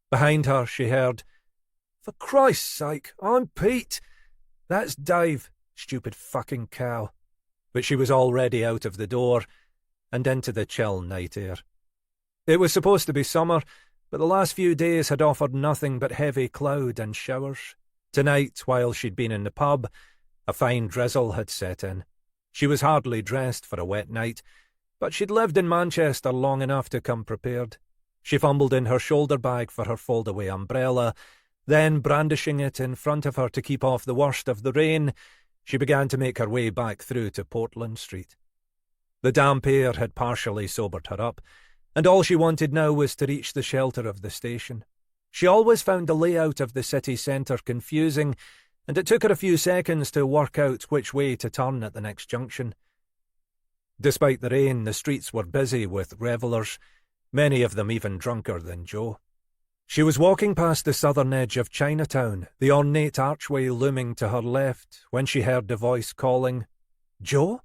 Behind her, she heard, For Christ's sake, I'm Pete. That's Dave, stupid fucking cow. But she was already out of the door and into the chill night air. It was supposed to be summer, but the last few days had offered nothing but heavy cloud and showers. Tonight, while she'd been in the pub, a fine drizzle had set in. She was hardly dressed for a wet night, but she'd lived in Manchester long enough to come prepared. She fumbled in her shoulder bag for her fold-away umbrella, then, brandishing it in front of her to keep off the worst of the rain, she began to make her way back through to Portland Street. The damp air had partially sobered her up, and all she wanted now was to reach the shelter of the station. She always found the layout of the city centre confusing, and it took her a few seconds to work out which way to turn at the next junction. Despite the rain, the streets were busy with revellers, many of them even drunker than Jo. She was walking past the southern edge of Chinatown, the ornate archway looming to her left, when she heard the voice calling, Jo?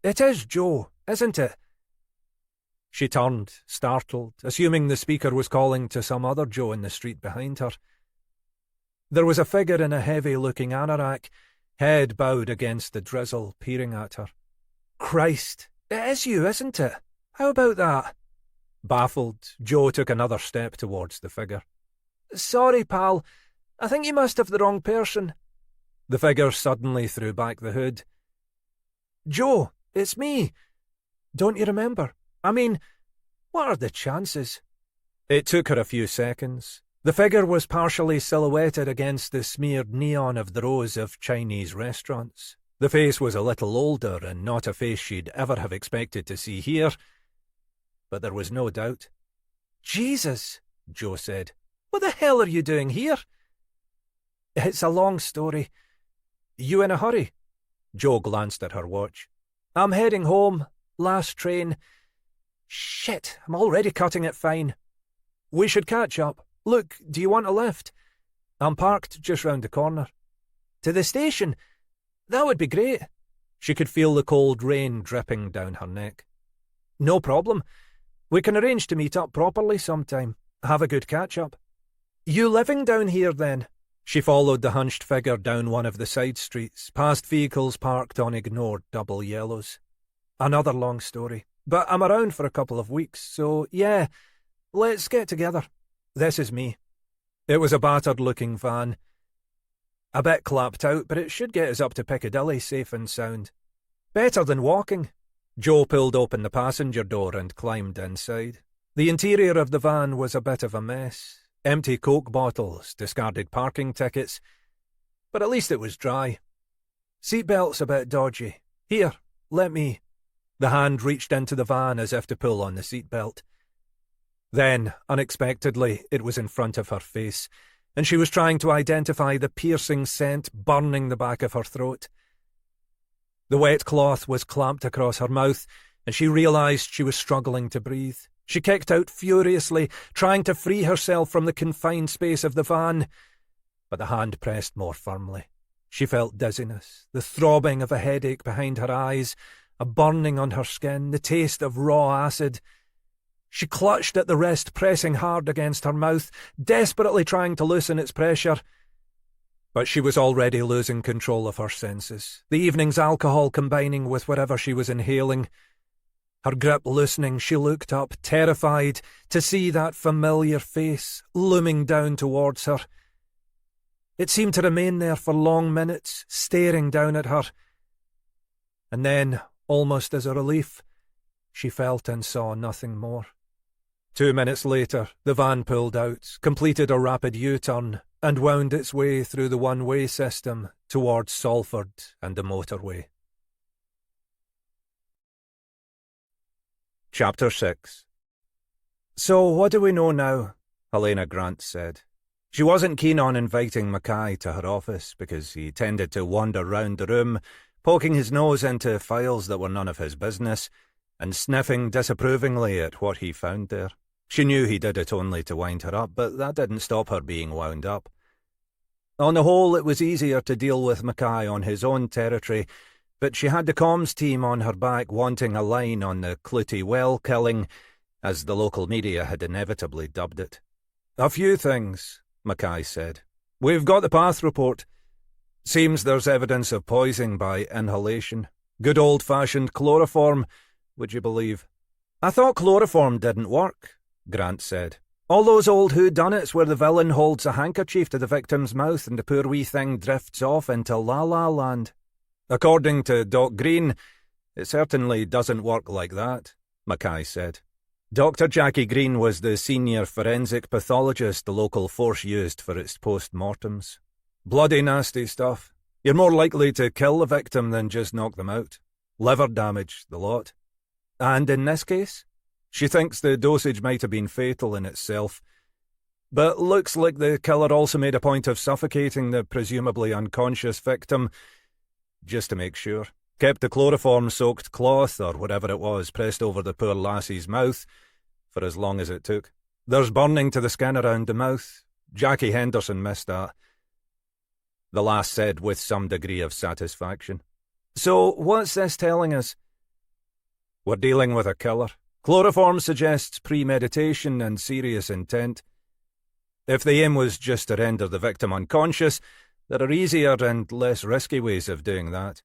It is Jo, isn't it? She turned, startled, assuming the speaker was calling to some other Jo in the street behind her. There was a figure in a heavy-looking anorak, head bowed against the drizzle, peering at her. Christ, it is you, isn't it? How about that? Baffled, Jo took another step towards the figure. Sorry, pal. I think you must have the wrong person. The figure suddenly threw back the hood. Jo, it's me. Don't you remember? I mean, what are the chances? It took her a few seconds. The figure was partially silhouetted against the smeared neon of the rows of Chinese restaurants. The face was a little older and not a face she'd ever have expected to see here, but there was no doubt. Jesus, Jo said. What the hell are you doing here? It's a long story. You in a hurry? Jo glanced at her watch. I'm heading home. Last train. Shit, I'm already cutting it fine. We should catch up. Look, do you want a lift? I'm parked just round the corner. To the station? That would be great. She could feel the cold rain dripping down her neck. No problem. We can arrange to meet up properly sometime. Have a good catch-up. You living down here, then? She followed the hunched figure down one of the side streets, past vehicles parked on ignored double yellows. Another long story. But I'm around for a couple of weeks, so yeah, let's get together. This is me. It was a battered-looking van. A bit clapped out, but it should get us up to Piccadilly safe and sound. Better than walking. Jo pulled open the passenger door and climbed inside. The interior of the van was a bit of a mess. Empty Coke bottles, discarded parking tickets. But at least it was dry. Seatbelt's a bit dodgy. Here, let me. The hand reached into the van as if to pull on the seatbelt. Then, unexpectedly, it was in front of her face, and she was trying to identify the piercing scent burning the back of her throat. The wet cloth was clamped across her mouth, and she realised she was struggling to breathe. She kicked out furiously, trying to free herself from the confined space of the van, but the hand pressed more firmly. She felt dizziness, the throbbing of a headache behind her eyes, a burning on her skin, the taste of raw acid. She clutched at the wrist, pressing hard against her mouth, desperately trying to loosen its pressure. But she was already losing control of her senses, the evening's alcohol combining with whatever she was inhaling. Her grip loosening, she looked up, terrified, to see that familiar face looming down towards her. It seemed to remain there for long minutes, staring down at her. And then, almost as a relief, she felt and saw nothing more. 2 minutes later, the van pulled out, completed a rapid U-turn, and wound its way through the one-way system towards Salford and the motorway. Chapter 6. "So what do we know now?" Helena Grant said. She wasn't keen on inviting Mackay to her office because he tended to wander round the room, poking his nose into files that were none of his business, and sniffing disapprovingly at what he found there. She knew he did it only to wind her up, but that didn't stop her being wound up. On the whole, it was easier to deal with Mackay on his own territory, but she had the comms team on her back wanting a line on the Clutie Well killing, as the local media had inevitably dubbed it. "A few things," Mackay said. "We've got the path report. Seems there's evidence of poisoning by inhalation. Good old-fashioned chloroform, would you believe?" "I thought chloroform didn't work," Grant said. "All those old whodunits where the villain holds a handkerchief to the victim's mouth and the poor wee thing drifts off into la-la land." "According to Doc Green, it certainly doesn't work like that," Mackay said. Dr. Jackie Green was the senior forensic pathologist the local force used for its post-mortems. "Bloody nasty stuff. You're more likely to kill the victim than just knock them out. Liver damage, the lot." "And in this case?" "She thinks the dosage might have been fatal in itself. But looks like the killer also made a point of suffocating the presumably unconscious victim, just to make sure. Kept the chloroform-soaked cloth, or whatever it was, pressed over the poor lassie's mouth for as long as it took. There's burning to the skin around the mouth. Jackie Henderson missed that," the lass said with some degree of satisfaction. "So what's this telling us?" "We're dealing with a killer. Chloroform suggests premeditation and serious intent. If the aim was just to render the victim unconscious, there are easier and less risky ways of doing that."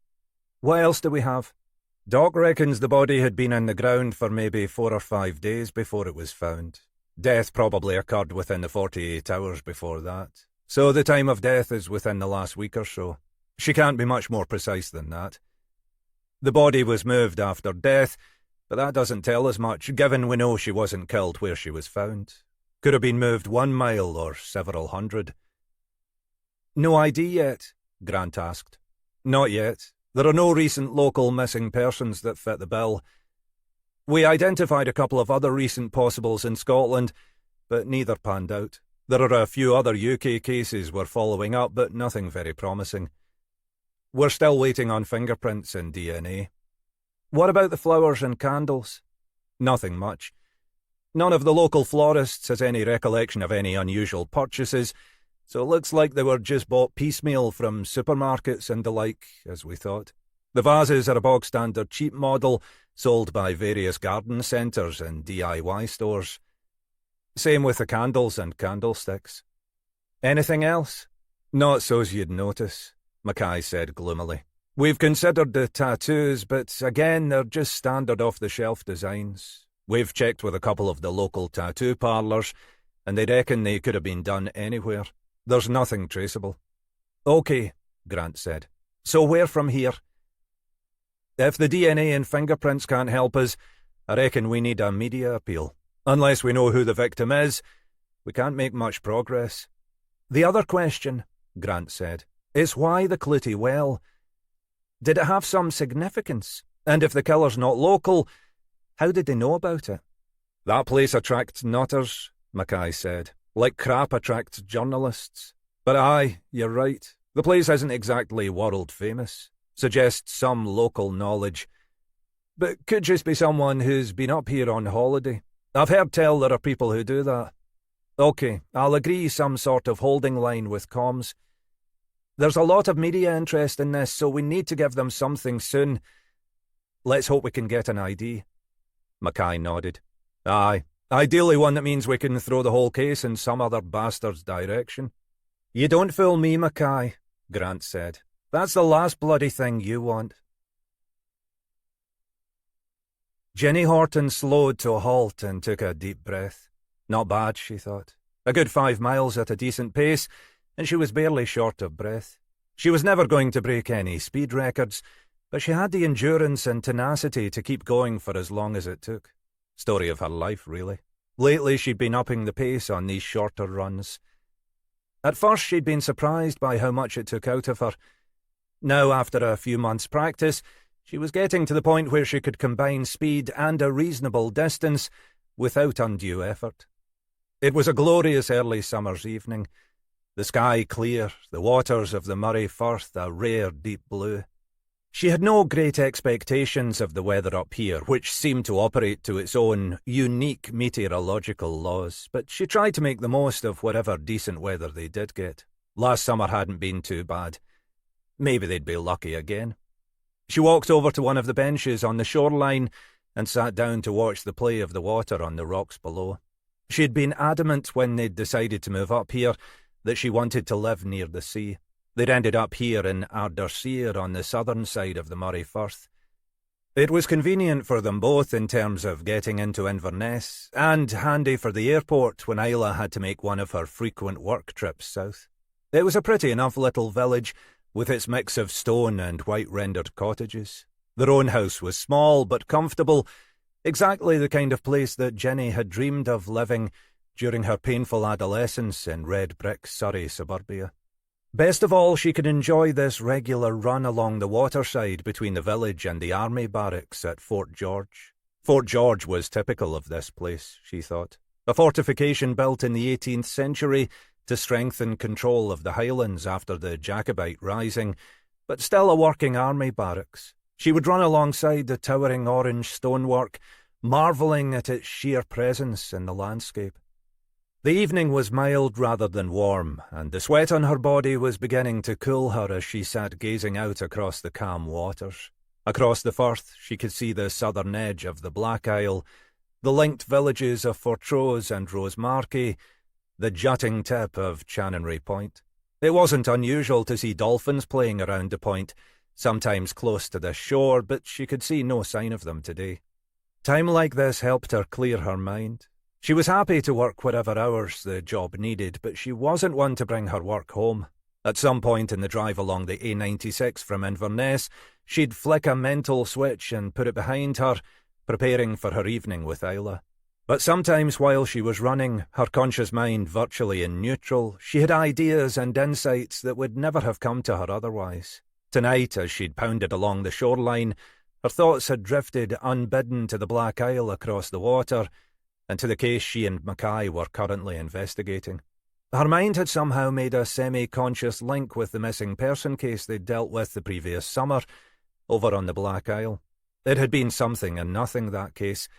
"What else do we have?" "Doc reckons the body had been in the ground for maybe 4 or 5 days before it was found. Death probably occurred within the 48 hours before that. So the time of death is within the last week or so. She can't be much more precise than that. The body was moved after death, but that doesn't tell us much, given we know she wasn't killed where she was found. Could have been moved 1 mile or several hundred." "No ID yet?" Grant asked. "Not yet. There are no recent local missing persons that fit the bill. We identified a couple of other recent possibles in Scotland, but neither panned out. There are a few other UK cases we're following up, but nothing very promising. We're still waiting on fingerprints and DNA. "What about the flowers and candles?" "Nothing much. None of the local florists has any recollection of any unusual purchases, so it looks like they were just bought piecemeal from supermarkets and the like, as we thought. The vases are a bog-standard cheap model, sold by various garden centres and DIY stores. Same with the candles and candlesticks." "Anything else?" "Not so's you'd notice," Mackay said gloomily. "We've considered the tattoos, but again, they're just standard off-the-shelf designs. We've checked with a couple of the local tattoo parlours, and they reckon they could have been done anywhere. There's nothing traceable." "OK," Grant said. "So where from here?" "If the DNA and fingerprints can't help us, I reckon we need a media appeal. Unless we know who the victim is, we can't make much progress." "The other question," Grant said, "is why the Clutie Well? Did it have some significance? And if the killer's not local, how did they know about it?" "That place attracts nutters," Mackay said. "Like crap attracts journalists. But aye, you're right. The place isn't exactly world-famous. Suggests some local knowledge. But could just be someone who's been up here on holiday. I've heard tell there are people who do that. OK, I'll agree some sort of holding line with comms. There's a lot of media interest in this, so we need to give them something soon. Let's hope we can get an ID." Mackay nodded. "Aye, Ideally one that means we can throw the whole case in some other bastard's direction. You don't fool me, Mackay, Grant said. That's the last bloody thing you want. Jenny Horton slowed to a halt and took a deep breath. Not bad, she thought. A good 5 miles at a decent pace, and she was barely short of breath. She was never going to break any speed records, but she had the endurance and tenacity to keep going for as long as it took. Story of her life, really. Lately she'd been upping the pace on these shorter runs. At first she'd been surprised by how much it took out of her. Now, after a few months' practice, she was getting to the point where she could combine speed and a reasonable distance without undue effort. It was a glorious early summer's evening. The sky clear, the waters of the Murray Firth a rare deep blue. She had no great expectations of the weather up here, which seemed to operate to its own unique meteorological laws, but she tried to make the most of whatever decent weather they did get. Last summer hadn't been too bad. Maybe they'd be lucky again. She walked over to one of the benches on the shoreline and sat down to watch the play of the water on the rocks below. She'd been adamant when they'd decided to move up here that she wanted to live near the sea. They'd ended up here in Ardersier on the southern side of the Murray Firth. It was convenient for them both in terms of getting into Inverness, and handy for the airport when Isla had to make one of her frequent work trips south. It was a pretty enough little village, with its mix of stone and white-rendered cottages. Their own house was small but comfortable, exactly the kind of place that Jenny had dreamed of living during her painful adolescence in red-brick Surrey suburbia. Best of all, she could enjoy this regular run along the waterside between the village and the army barracks at Fort George. Fort George was typical of this place, she thought. A fortification built in the 18th century to strengthen control of the Highlands after the Jacobite Rising, but still a working army barracks. She would run alongside the towering orange stonework, marvelling at its sheer presence in the landscape. The evening was mild rather than warm, and the sweat on her body was beginning to cool her as she sat gazing out across the calm waters. Across the firth she could see the southern edge of the Black Isle, the linked villages of Fortrose and Rosemarkie, the jutting tip of Chanonry Point. It wasn't unusual to see dolphins playing around the point, sometimes close to the shore, but she could see no sign of them today. Time like this helped her clear her mind. She was happy to work whatever hours the job needed, but she wasn't one to bring her work home. At some point in the drive along the A96 from Inverness, she'd flick a mental switch and put it behind her, preparing for her evening with Isla. But sometimes while she was running, her conscious mind virtually in neutral, she had ideas and insights that would never have come to her otherwise. Tonight, as she'd pounded along the shoreline, her thoughts had drifted unbidden to the Black Isle across the water, and to the case she and Mackay were currently investigating. Her mind had somehow made a semi-conscious link with the missing person case they'd dealt with the previous summer, over on the Black Isle. It had been something and nothing, that case,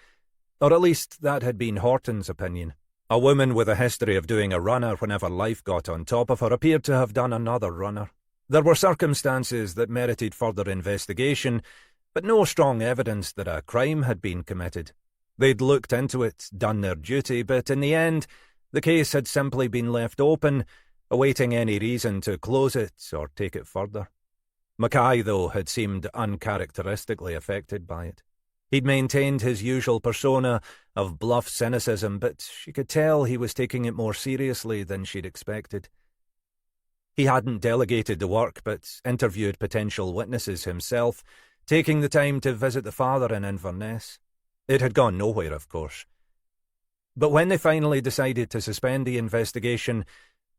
or at least that had been Horton's opinion. A woman with a history of doing a runner whenever life got on top of her appeared to have done another runner. There were circumstances that merited further investigation, but no strong evidence that a crime had been committed. They'd looked into it, done their duty, but in the end, the case had simply been left open, awaiting any reason to close it or take it further. Mackay, though, had seemed uncharacteristically affected by it. He'd maintained his usual persona of bluff cynicism, but she could tell he was taking it more seriously than she'd expected. He hadn't delegated the work, but interviewed potential witnesses himself, taking the time to visit the father in Inverness. It had gone nowhere, of course. But when they finally decided to suspend the investigation,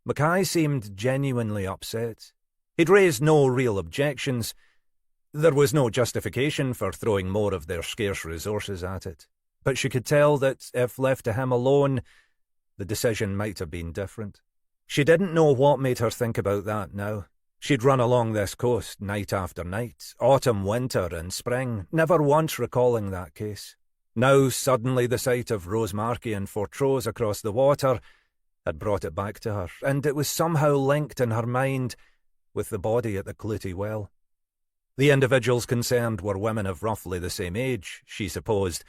Mackay seemed genuinely upset. He'd raised no real objections. There was no justification for throwing more of their scarce resources at it. But she could tell that, if left to him alone, the decision might have been different. She didn't know what made her think about that now. She'd run along this coast night after night, autumn, winter, and spring, never once recalling that case. Now, suddenly, the sight of Rosemarkie and Fortrose across the water had brought it back to her, and it was somehow linked in her mind with the body at the Clouty Well. The individuals concerned were women of roughly the same age, she supposed,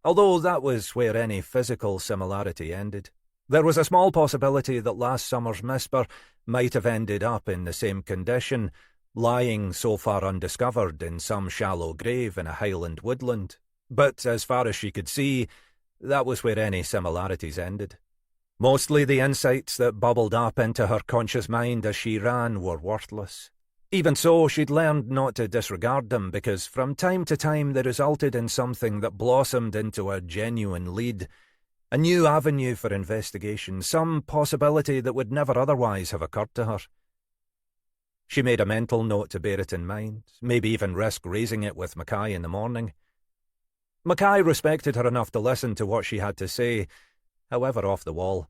although that was where any physical similarity ended. There was a small possibility that last summer's Misper might have ended up in the same condition, lying so far undiscovered in some shallow grave in a Highland woodland. But as far as she could see, that was where any similarities ended. Mostly the insights that bubbled up into her conscious mind as she ran were worthless. Even so, she'd learned not to disregard them, because from time to time they resulted in something that blossomed into a genuine lead, a new avenue for investigation, some possibility that would never otherwise have occurred to her. She made a mental note to bear it in mind, maybe even risk raising it with Mackay in the morning. Mackay respected her enough to listen to what she had to say, however off the wall.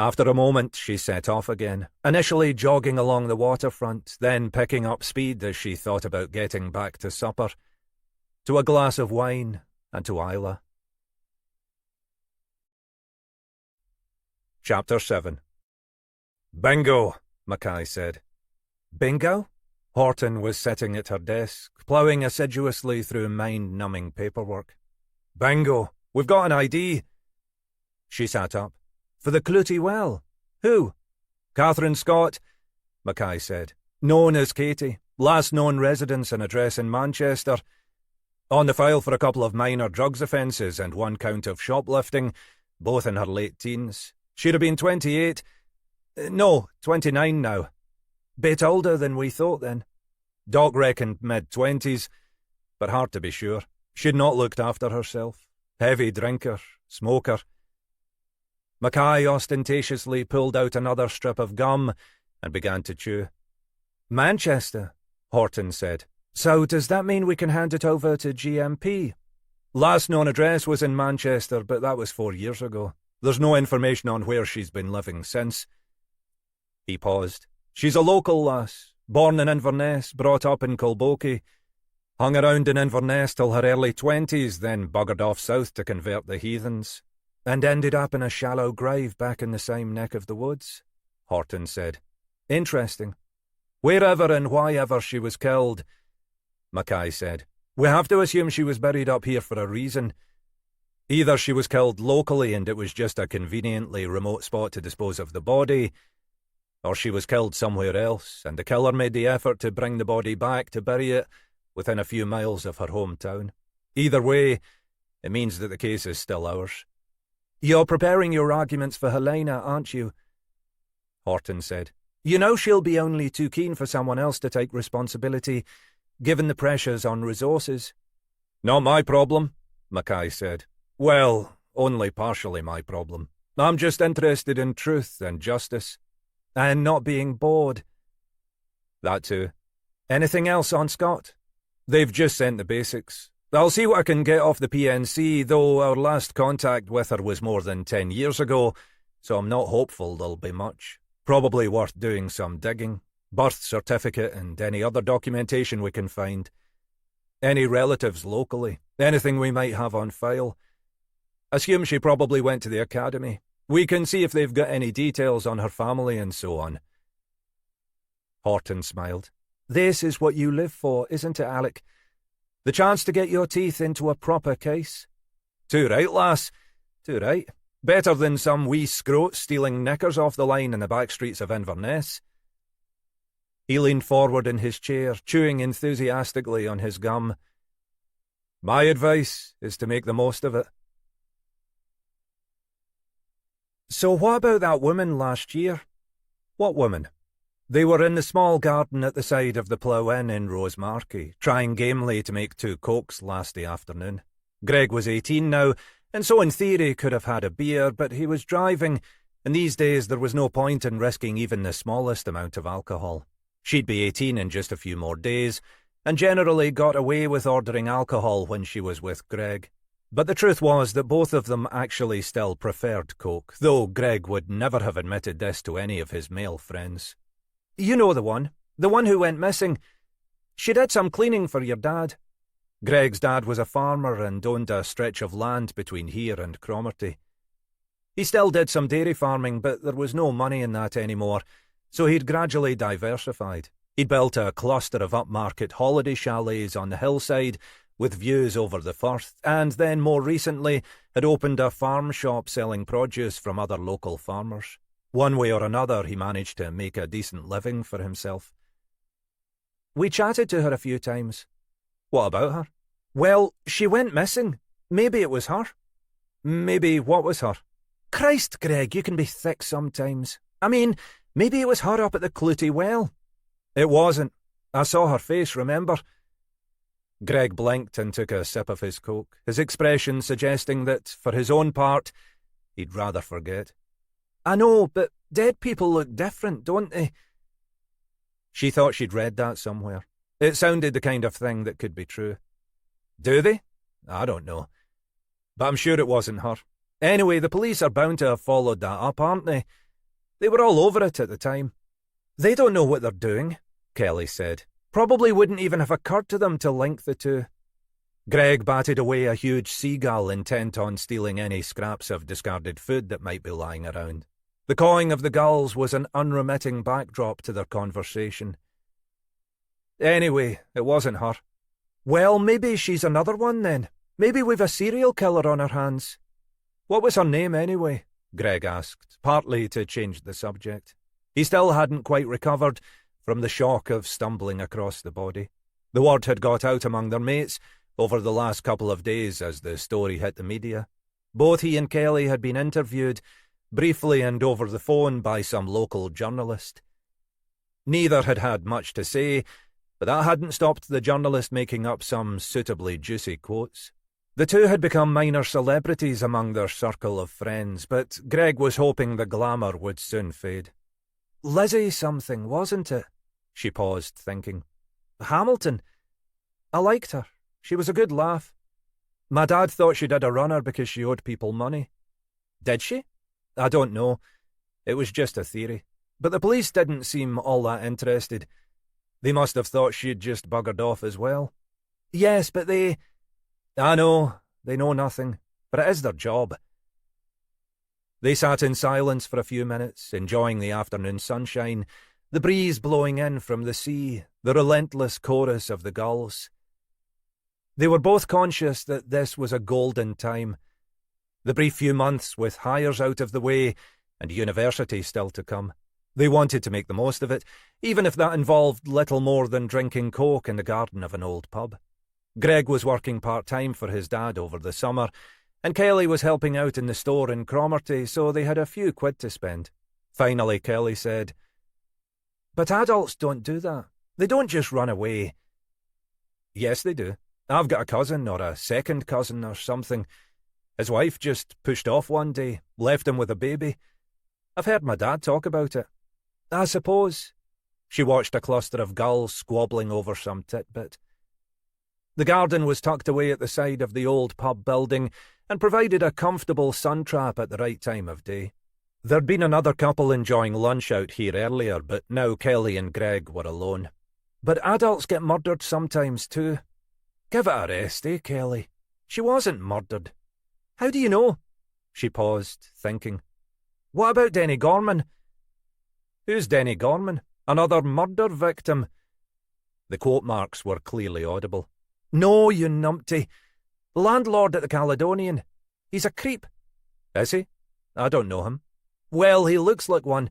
After a moment, she set off again, initially jogging along the waterfront, then picking up speed as she thought about getting back to supper, to a glass of wine, and to Isla. Chapter 7. "Bingo," Mackay said. "Bingo?" Horton was sitting at her desk, ploughing assiduously through mind-numbing paperwork. "Bingo. We've got an ID." She sat up. "For the Clootie Well? Who?" "Catherine Scott," Mackay said. "Known as Katie. Last known residence and address in Manchester. On the file for a couple of minor drugs offences and one count of shoplifting, both in her late teens. She'd have been 28. No, 29 now. Bit older than we thought then. Doc reckoned mid-20s, but hard to be sure. She'd not looked after herself. Heavy drinker, smoker." Mackay ostentatiously pulled out another strip of gum and began to chew. "Manchester," Horton said. "So does that mean we can hand it over to GMP? Last known address was in Manchester, but that was 4 years ago. There's no information on where she's been living since." He paused. "She's a local lass, born in Inverness, brought up in Colbokie. Hung around in Inverness till her early 20s, then buggered off south to convert the heathens. And ended up in a shallow grave back in the same neck of the woods," Horton said. "Interesting. Wherever and whyever she was killed," Mackay said, "we have to assume she was buried up here for a reason. Either she was killed locally and it was just a conveniently remote spot to dispose of the body, or she was killed somewhere else, and the killer made the effort to bring the body back to bury it within a few miles of her hometown. Either way, it means that the case is still ours." "You're preparing your arguments for Helena, aren't you?" Horton said. "You know she'll be only too keen for someone else to take responsibility, given the pressures on resources." "Not my problem," Mackay said. "Well, only partially my problem. I'm just interested in truth and justice." "And not being bored." "That too. Anything else on Scott?" "They've just sent the basics. I'll see what I can get off the PNC, though our last contact with her was more than 10 years ago, so I'm not hopeful there'll be much. Probably worth doing some digging. Birth certificate and any other documentation we can find. Any relatives locally, anything we might have on file. Assume she probably went to the academy. We can see if they've got any details on her family and so on." Horton smiled. "This is what you live for, isn't it, Alec? The chance to get your teeth into a proper case." "Too right, lass. Too right. Better than some wee scroat stealing knickers off the line in the back streets of Inverness." He leaned forward in his chair, chewing enthusiastically on his gum. "My advice is to make the most of it." "So what about that woman last year?" "What woman?" "They were in the small garden at the side of the Plough Inn in Rosemarkie, trying gamely to make 2 cokes last afternoon. Greg was 18 now, and so in theory could have had a beer, but he was driving, and these days there was no point in risking even the smallest amount of alcohol. She'd be 18 in just a few more days, and generally got away with ordering alcohol when she was with Greg. But the truth was that both of them actually still preferred coke, though Greg would never have admitted this to any of his male friends. "You know the one who went missing. She did some cleaning for your dad." Greg's dad was a farmer and owned a stretch of land between here and Cromarty. He still did some dairy farming, but there was no money in that anymore, so he'd gradually diversified. He'd built a cluster of upmarket holiday chalets on the hillside, with views over the Firth, and then more recently had opened a farm shop selling produce from other local farmers. One way or another, he managed to make a decent living for himself. We chatted to her a few times. What about her? Well, she went missing. Maybe it was her. Maybe what was her? Christ, Greg, you can be thick sometimes. I mean, maybe it was her up at the Clooty Well. It wasn't. I saw her face, remember? Greg blinked and took a sip of his coke, his expression suggesting that, for his own part, he'd rather forget. I know, but dead people look different, don't they? She thought she'd read that somewhere. It sounded the kind of thing that could be true. Do they? I don't know. But I'm sure it wasn't her. Anyway, the police are bound to have followed that up, aren't they? They were all over it at the time. They don't know what they're doing, Kelly said. Probably wouldn't even have occurred to them to link the two. Greg batted away a huge seagull intent on stealing any scraps of discarded food that might be lying around. The cawing of the gulls was an unremitting backdrop to their conversation. Anyway, it wasn't her. Well, maybe she's another one then. Maybe we've a serial killer on our hands. What was her name anyway? Greg asked, partly to change the subject. He still hadn't quite recovered from the shock of stumbling across the body. The word had got out among their mates over the last couple of days as the story hit the media. Both he and Kelly had been interviewed, briefly and over the phone, by some local journalist. Neither had had much to say, but that hadn't stopped the journalist making up some suitably juicy quotes. The two had become minor celebrities among their circle of friends, but Greg was hoping the glamour would soon fade. Lizzie something, wasn't it? She paused, thinking. Hamilton. I liked her. She was a good laugh. My dad thought she did a runner because she owed people money. Did she? I don't know. It was just a theory. But the police didn't seem all that interested. They must have thought she'd just buggered off as well. Yes, but they... I know, they know nothing, but it is their job. They sat in silence for a few minutes, enjoying the afternoon sunshine, the breeze blowing in from the sea, the relentless chorus of the gulls. They were both conscious that this was a golden time. The brief few months with hires out of the way and university still to come. They wanted to make the most of it, even if that involved little more than drinking coke in the garden of an old pub. Greg was working part-time for his dad over the summer, and Kelly was helping out in the store in Cromarty, so they had a few quid to spend. Finally, Kelly said, But adults don't do that. They don't just run away. Yes, they do. I've got a cousin or a second cousin or something. His wife just pushed off one day, left him with a baby. I've heard my dad talk about it. I suppose. She watched a cluster of gulls squabbling over some titbit. The garden was tucked away at the side of the old pub building and provided a comfortable sun trap at the right time of day. There'd been another couple enjoying lunch out here earlier, but now Kelly and Greg were alone. But adults get murdered sometimes too. Give it a rest, eh, Kelly? She wasn't murdered. How do you know? She paused, thinking. What about Denny Gorman? Who's Denny Gorman? Another murder victim? The quote marks were clearly audible. No, you numpty. The landlord at the Caledonian. He's a creep. Is he? I don't know him. Well, he looks like one.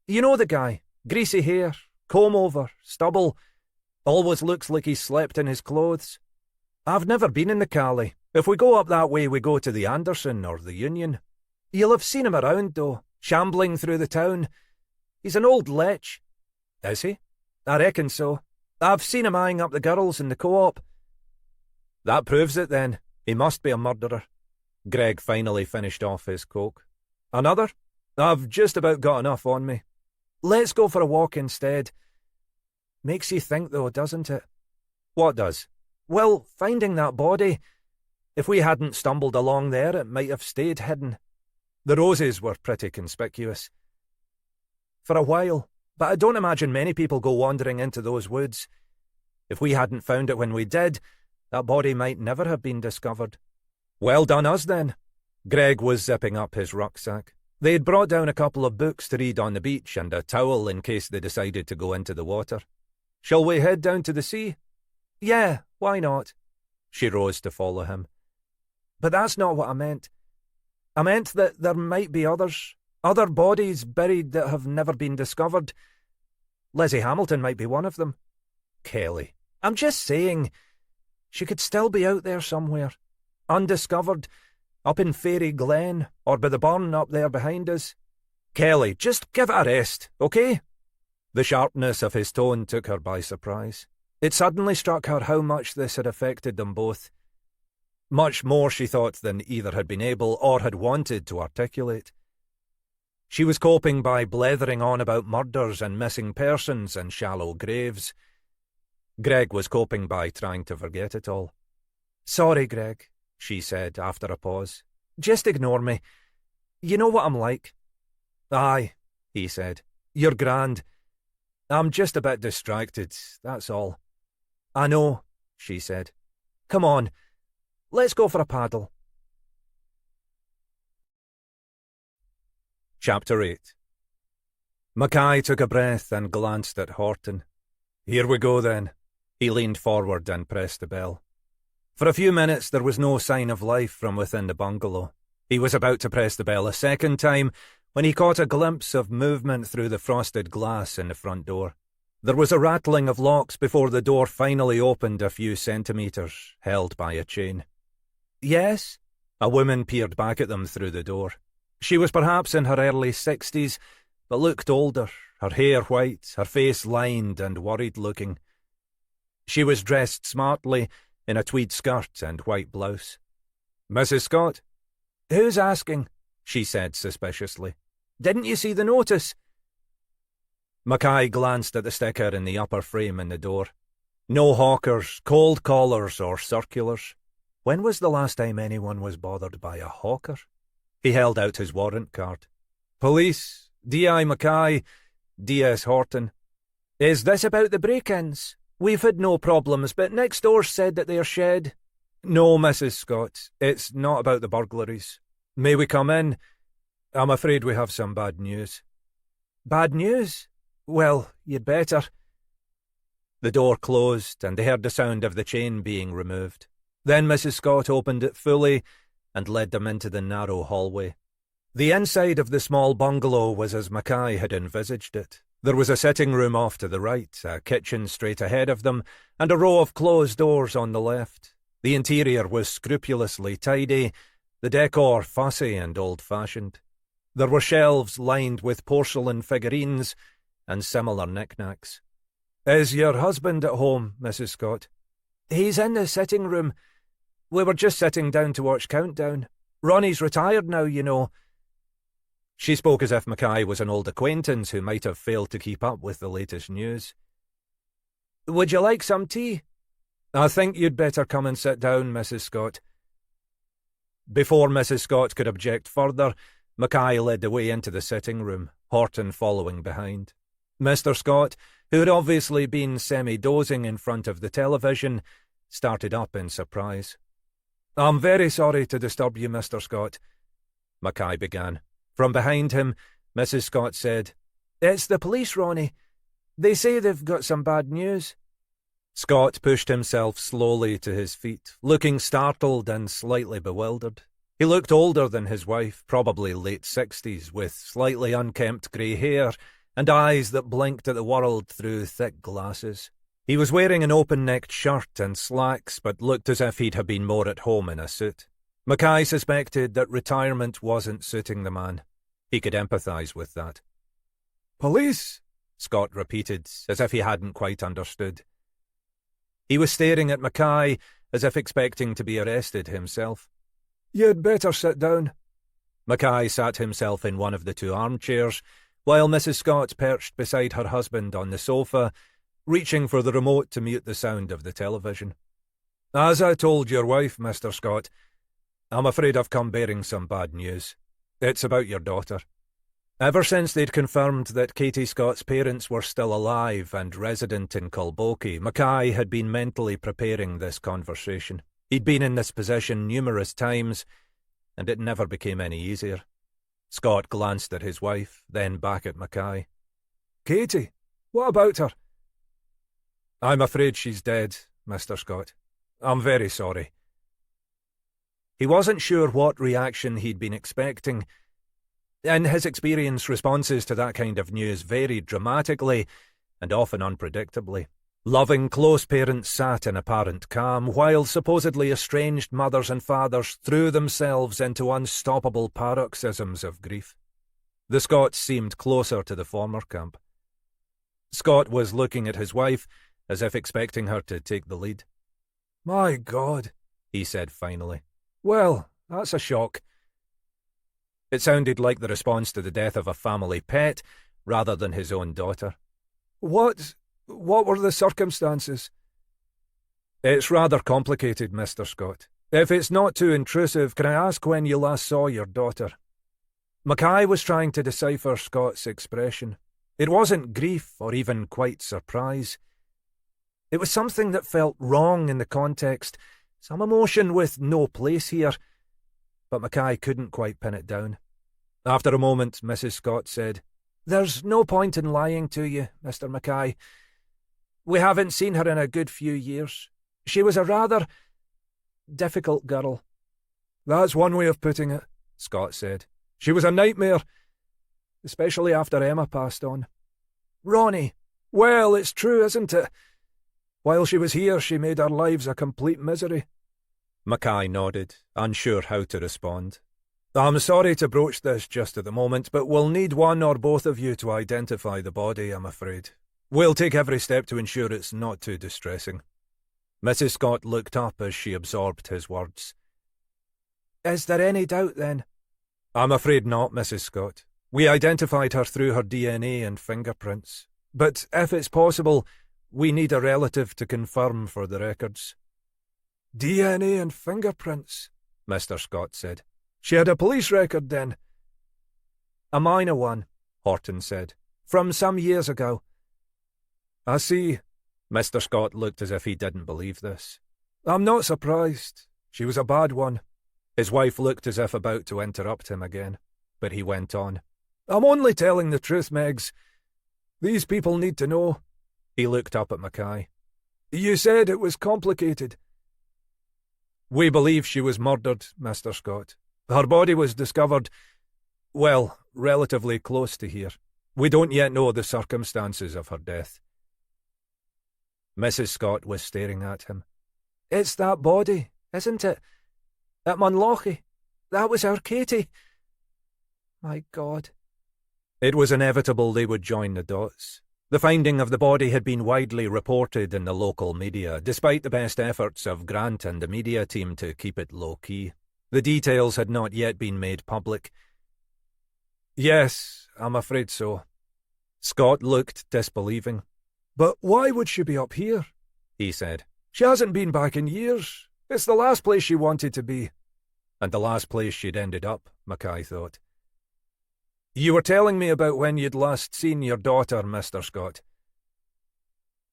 You know the guy. Greasy hair, comb-over, stubble. Always looks like he slept in his clothes. I've never been in the Cali. If we go up that way, we go to the Anderson or the Union. You'll have seen him around, though, shambling through the town. He's an old lech. Is he? I reckon so. I've seen him eyeing up the girls in the co-op. That proves it, then. He must be a murderer. Greg finally finished off his coke. Another? I've just about got enough on me. Let's go for a walk instead. Makes you think, though, doesn't it? What does? Well, finding that body. If we hadn't stumbled along there, it might have stayed hidden. The roses were pretty conspicuous. For a while, but I don't imagine many people go wandering into those woods. If we hadn't found it when we did, that body might never have been discovered. Well done us, then. Greg was zipping up his rucksack. They had brought down a couple of books to read on the beach and a towel in case they decided to go into the water. Shall we head down to the sea? Yeah, why not? She rose to follow him. But that's not what I meant. I meant that there might be others, other bodies buried that have never been discovered. Lizzie Hamilton might be one of them. Kelly, I'm just saying, she could still be out there somewhere, undiscovered, up in Fairy Glen, or by the barn up there behind us. Kelly, just give it a rest, okay? The sharpness of his tone took her by surprise. It suddenly struck her how much this had affected them both. Much more, she thought, than either had been able or had wanted to articulate. She was coping by blethering on about murders and missing persons and shallow graves. Greg was coping by trying to forget it all. "Sorry, Greg," she said after a pause. "Just ignore me. You know what I'm like." "Aye," he said. "You're grand. I'm just a bit distracted, that's all." "I know," she said. "Come on, let's go for a paddle." Chapter 8. Mackay took a breath and glanced at Horton. "Here we go, then." He leaned forward and pressed the bell. For a few minutes there was no sign of life from within the bungalow. He was about to press the bell a second time when he caught a glimpse of movement through the frosted glass in the front door. There was a rattling of locks before the door finally opened a few centimetres, held by a chain. "Yes?" A woman peered back at them through the door. She was perhaps in her early 60s, but looked older, her hair white, her face lined and worried-looking. She was dressed smartly in a tweed skirt and white blouse. "Mrs. Scott?" "Who's asking?" she said suspiciously. "Didn't you see the notice?" Mackay glanced at the sticker in the upper frame in the door. No hawkers, cold callers or circulars. When was the last time anyone was bothered by a hawker? He held out his warrant card. "Police, D.I. Mackay, D.S. Horton." "Is this about the break-ins? We've had no problems, but next door said that their shed—" "No, Mrs. Scott, it's not about the burglaries. May we come in? I'm afraid we have some bad news." "Bad news? Well, you'd better." The door closed, and they heard the sound of the chain being removed. Then Mrs. Scott opened it fully and led them into the narrow hallway. The inside of the small bungalow was as Mackay had envisaged it. There was a sitting room off to the right, a kitchen straight ahead of them, and a row of closed doors on the left. The interior was scrupulously tidy, the decor fussy and old-fashioned. There were shelves lined with porcelain figurines and similar knickknacks. "Is your husband at home, Mrs. Scott?" "He's in the sitting room. We were just sitting down to watch Countdown. Ronnie's retired now, you know." She spoke as if Mackay was an old acquaintance who might have failed to keep up with the latest news. "Would you like some tea?" "I think you'd better come and sit down, Mrs. Scott." Before Mrs. Scott could object further, Mackay led the way into the sitting room, Horton following behind. Mr. Scott, who had obviously been semi-dozing in front of the television, started up in surprise. "I'm very sorry to disturb you, Mr. Scott," Mackay began. From behind him, Mrs. Scott said, "It's the police, Ronnie. They say they've got some bad news." Scott pushed himself slowly to his feet, looking startled and slightly bewildered. He looked older than his wife, probably late 60s, with slightly unkempt grey hair and eyes that blinked at the world through thick glasses. He was wearing an open-necked shirt and slacks, but looked as if he'd have been more at home in a suit. Mackay suspected that retirement wasn't suiting the man. He could empathise with that. "Police," Scott repeated, as if he hadn't quite understood. He was staring at Mackay, as if expecting to be arrested himself. "You'd better sit down." Mackay sat himself in one of the two armchairs, while Mrs. Scott perched beside her husband on the sofa, reaching for the remote to mute the sound of the television. "As I told your wife, Mr. Scott, I'm afraid I've come bearing some bad news. It's about your daughter." Ever since they'd confirmed that Katie Scott's parents were still alive and resident in Colboki, Mackay had been mentally preparing this conversation. He'd been in this position numerous times, and it never became any easier. Scott glanced at his wife, then back at Mackay. "Katie, what about her?" "I'm afraid she's dead, Mr. Scott." I'm very sorry." He wasn't sure what reaction he'd been expecting. In his experience, responses to that kind of news varied dramatically and often unpredictably. Loving, close parents sat in apparent calm, while supposedly estranged mothers and fathers threw themselves into unstoppable paroxysms of grief. The Scots seemed closer to the former camp. Scott was looking at his wife, as if expecting her to take the lead. "My God," he said finally. "Well, that's a shock." It sounded like the response to the death of a family pet, rather than his own daughter. What were the circumstances?" "It's rather complicated, Mr. Scott. If it's not too intrusive, can I ask when you last saw your daughter?" Mackay was trying to decipher Scott's expression. It wasn't grief or even quite surprise. It was something that felt wrong in the context, some emotion with no place here, but Mackay couldn't quite pin it down. After a moment, Mrs. Scott said, "There's no point in lying to you, Mr. Mackay. We haven't seen her in a good few years. She was a rather difficult girl." "That's one way of putting it," Scott said. "She was a nightmare, especially after Emma passed on." "Ronnie, well, it's true, isn't it? While she was here, she made our lives a complete misery." Mackay nodded, unsure how to respond. "I'm sorry to broach this just at the moment, but we'll need one or both of you to identify the body, I'm afraid. We'll take every step to ensure it's not too distressing." Mrs. Scott looked up as she absorbed his words. "Is there any doubt, then?" "I'm afraid not, Mrs. Scott. We identified her through her DNA and fingerprints. But if it's possible, we need a relative to confirm for the records." "DNA and fingerprints," Mr. Scott said. "She had a police record, then?" "A minor one," Horton said. "From some years ago." "I see." Mr. Scott looked as if he didn't believe this. "I'm not surprised. She was a bad one." His wife looked as if about to interrupt him again, but he went on. "I'm only telling the truth, Megs. These people need to know." He looked up at Mackay. "You said it was complicated." "We believe she was murdered, Mr. Scott. Her body was discovered, well, relatively close to here. We don't yet know the circumstances of her death." Mrs. Scott was staring at him. "It's that body, isn't it? At Munlochy. That was our Katie. My God." It was inevitable they would join the dots. The finding of the body had been widely reported in the local media, despite the best efforts of Grant and the media team to keep it low-key. The details had not yet been made public. "Yes, I'm afraid so." Scott looked disbelieving. "But why would she be up here?" he said. "She hasn't been back in years. It's the last place she wanted to be." And the last place she'd ended up, Mackay thought. "You were telling me about when you'd last seen your daughter, Mr. Scott."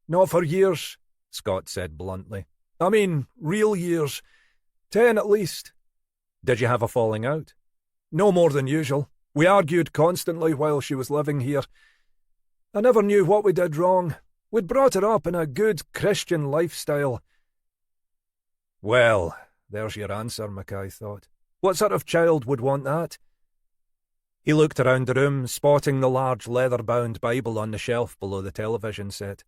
"Not for years," Scott said bluntly. "I mean, real years. 10 at least." "Did you have a falling out?" "No more than usual. We argued constantly while she was living here. I never knew what we did wrong. We'd brought her up in a good Christian lifestyle." "Well, there's your answer," Mackay thought. "What sort of child would want that?" He looked around the room, spotting the large leather-bound Bible on the shelf below the television set.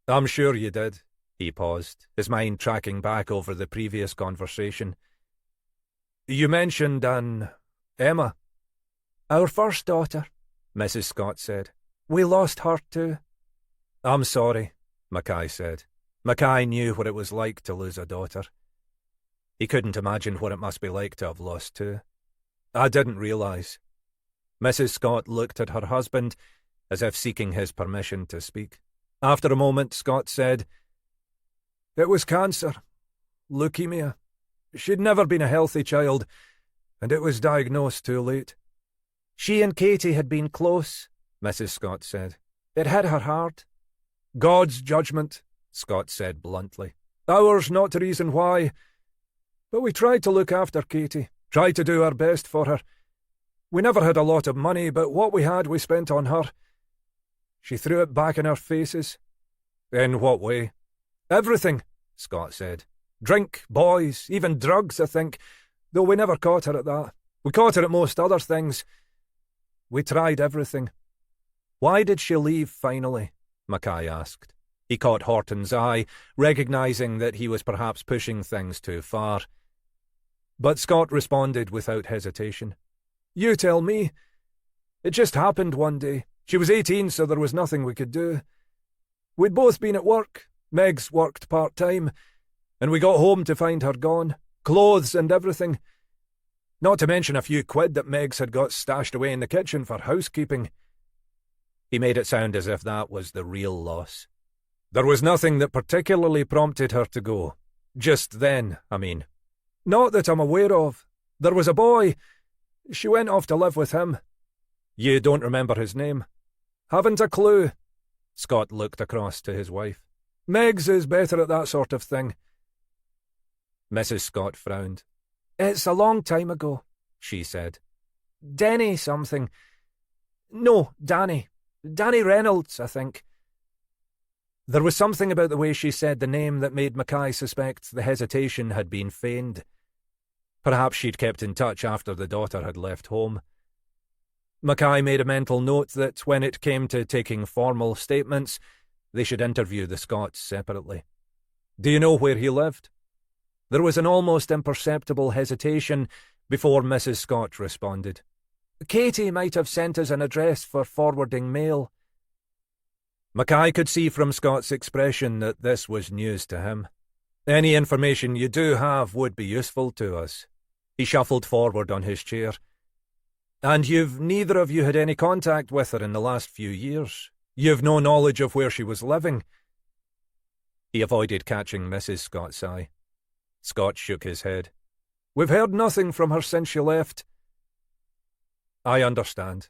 "I'm sure you did." He paused, his mind tracking back over the previous conversation. "You mentioned Emma." "Our first daughter," Mrs. Scott said. "We lost her too." "I'm sorry," Mackay said. Mackay knew what it was like to lose a daughter. He couldn't imagine what it must be like to have lost two. "I didn't realise." Mrs. Scott looked at her husband, as if seeking his permission to speak. After a moment, Scott said, "It was cancer. Leukemia. She'd never been a healthy child, and it was diagnosed too late." "She and Katie had been close," Mrs. Scott said. "It hit her hard." "God's judgment," Scott said bluntly. "Ours not to reason why. But we tried to look after Katie, tried to do our best for her. We never had a lot of money, but what we had we spent on her. She threw it back in our faces." "In what way?" "Everything," Scott said. Drink, boys, even drugs, I think, though we never caught her at that. We caught her at most other things. We tried everything. Why did she leave finally? Mackay asked. He caught Horton's eye, recognising that he was perhaps pushing things too far. But Scott responded without hesitation. You tell me. It just happened one day. She was 18, so there was nothing we could do. We'd both been at work. Megs worked part-time, and we got home to find her gone. Clothes and everything. Not to mention a few quid that Megs had got stashed away in the kitchen for housekeeping. He made it sound as if that was the real loss. There was nothing that particularly prompted her to go. Just then, I mean. Not that I'm aware of. There was a boy. She went off to live with him. You don't remember his name? Haven't a clue. Scott looked across to his wife. Megs is better at that sort of thing. Mrs. Scott frowned. It's a long time ago, she said. Denny something. No, Danny. Danny Reynolds, I think. There was something about the way she said the name that made Mackay suspect the hesitation had been feigned. Perhaps she'd kept in touch after the daughter had left home. Mackay made a mental note that when it came to taking formal statements, they should interview the Scotts separately. Do you know where he lived? There was an almost imperceptible hesitation before Mrs. Scott responded. Katie might have sent us an address for forwarding mail. Mackay could see from Scott's expression that this was news to him. Any information you do have would be useful to us. He shuffled forward on his chair. And you've neither of you had any contact with her in the last few years? You've no knowledge of where she was living? He avoided catching Mrs. Scott's eye. Scott shook his head. We've heard nothing from her since she left. I understand.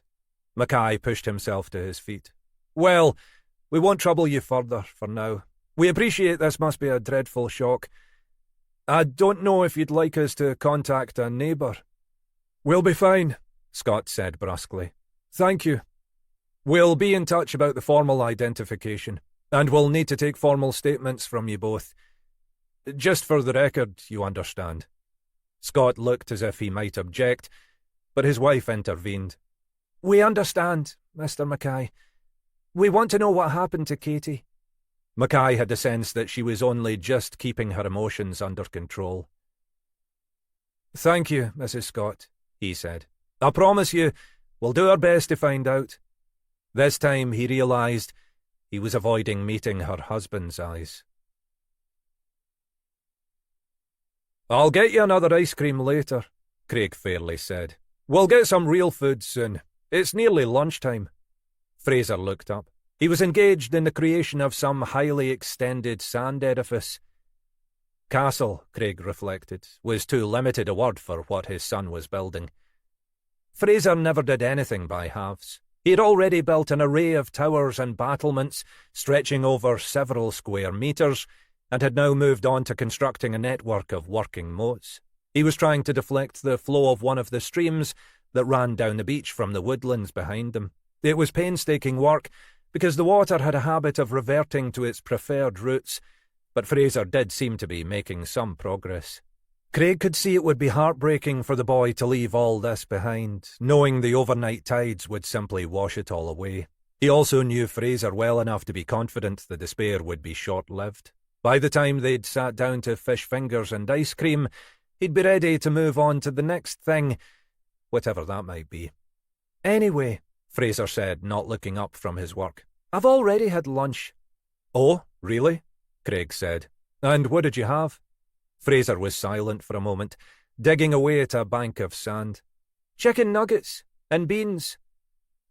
Mackay pushed himself to his feet. Well, we won't trouble you further for now. We appreciate this must be a dreadful shock. I don't know if you'd like us to contact a neighbour. We'll be fine, Scott said brusquely. Thank you. We'll be in touch about the formal identification, and we'll need to take formal statements from you both. Just for the record, you understand. Scott looked as if he might object, but his wife intervened. We understand, Mr. Mackay. We want to know what happened to Katie. Mackay had the sense that she was only just keeping her emotions under control. Thank you, Mrs. Scott, he said. I promise you, we'll do our best to find out. This time he realised he was avoiding meeting her husband's eyes. I'll get you another ice cream later, Craig Fairley said. We'll get some real food soon. It's nearly lunchtime. Fraser looked up. He was engaged in the creation of some highly extended sand edifice. Castle, Craig reflected, was too limited a word for what his son was building. Fraser never did anything by halves. He had already built an array of towers and battlements stretching over several square metres, and had now moved on to constructing a network of working moats. He was trying to deflect the flow of one of the streams that ran down the beach from the woodlands behind them. It was painstaking work, because the water had a habit of reverting to its preferred routes, but Fraser did seem to be making some progress. Craig could see it would be heartbreaking for the boy to leave all this behind, knowing the overnight tides would simply wash it all away. He also knew Fraser well enough to be confident the despair would be short-lived. By the time they'd sat down to fish fingers and ice cream, he'd be ready to move on to the next thing, whatever that might be. Anyway, Fraser said, not looking up from his work, I've already had lunch. Oh, really? Craig said. And what did you have? Fraser was silent for a moment, digging away at a bank of sand. Chicken nuggets and beans.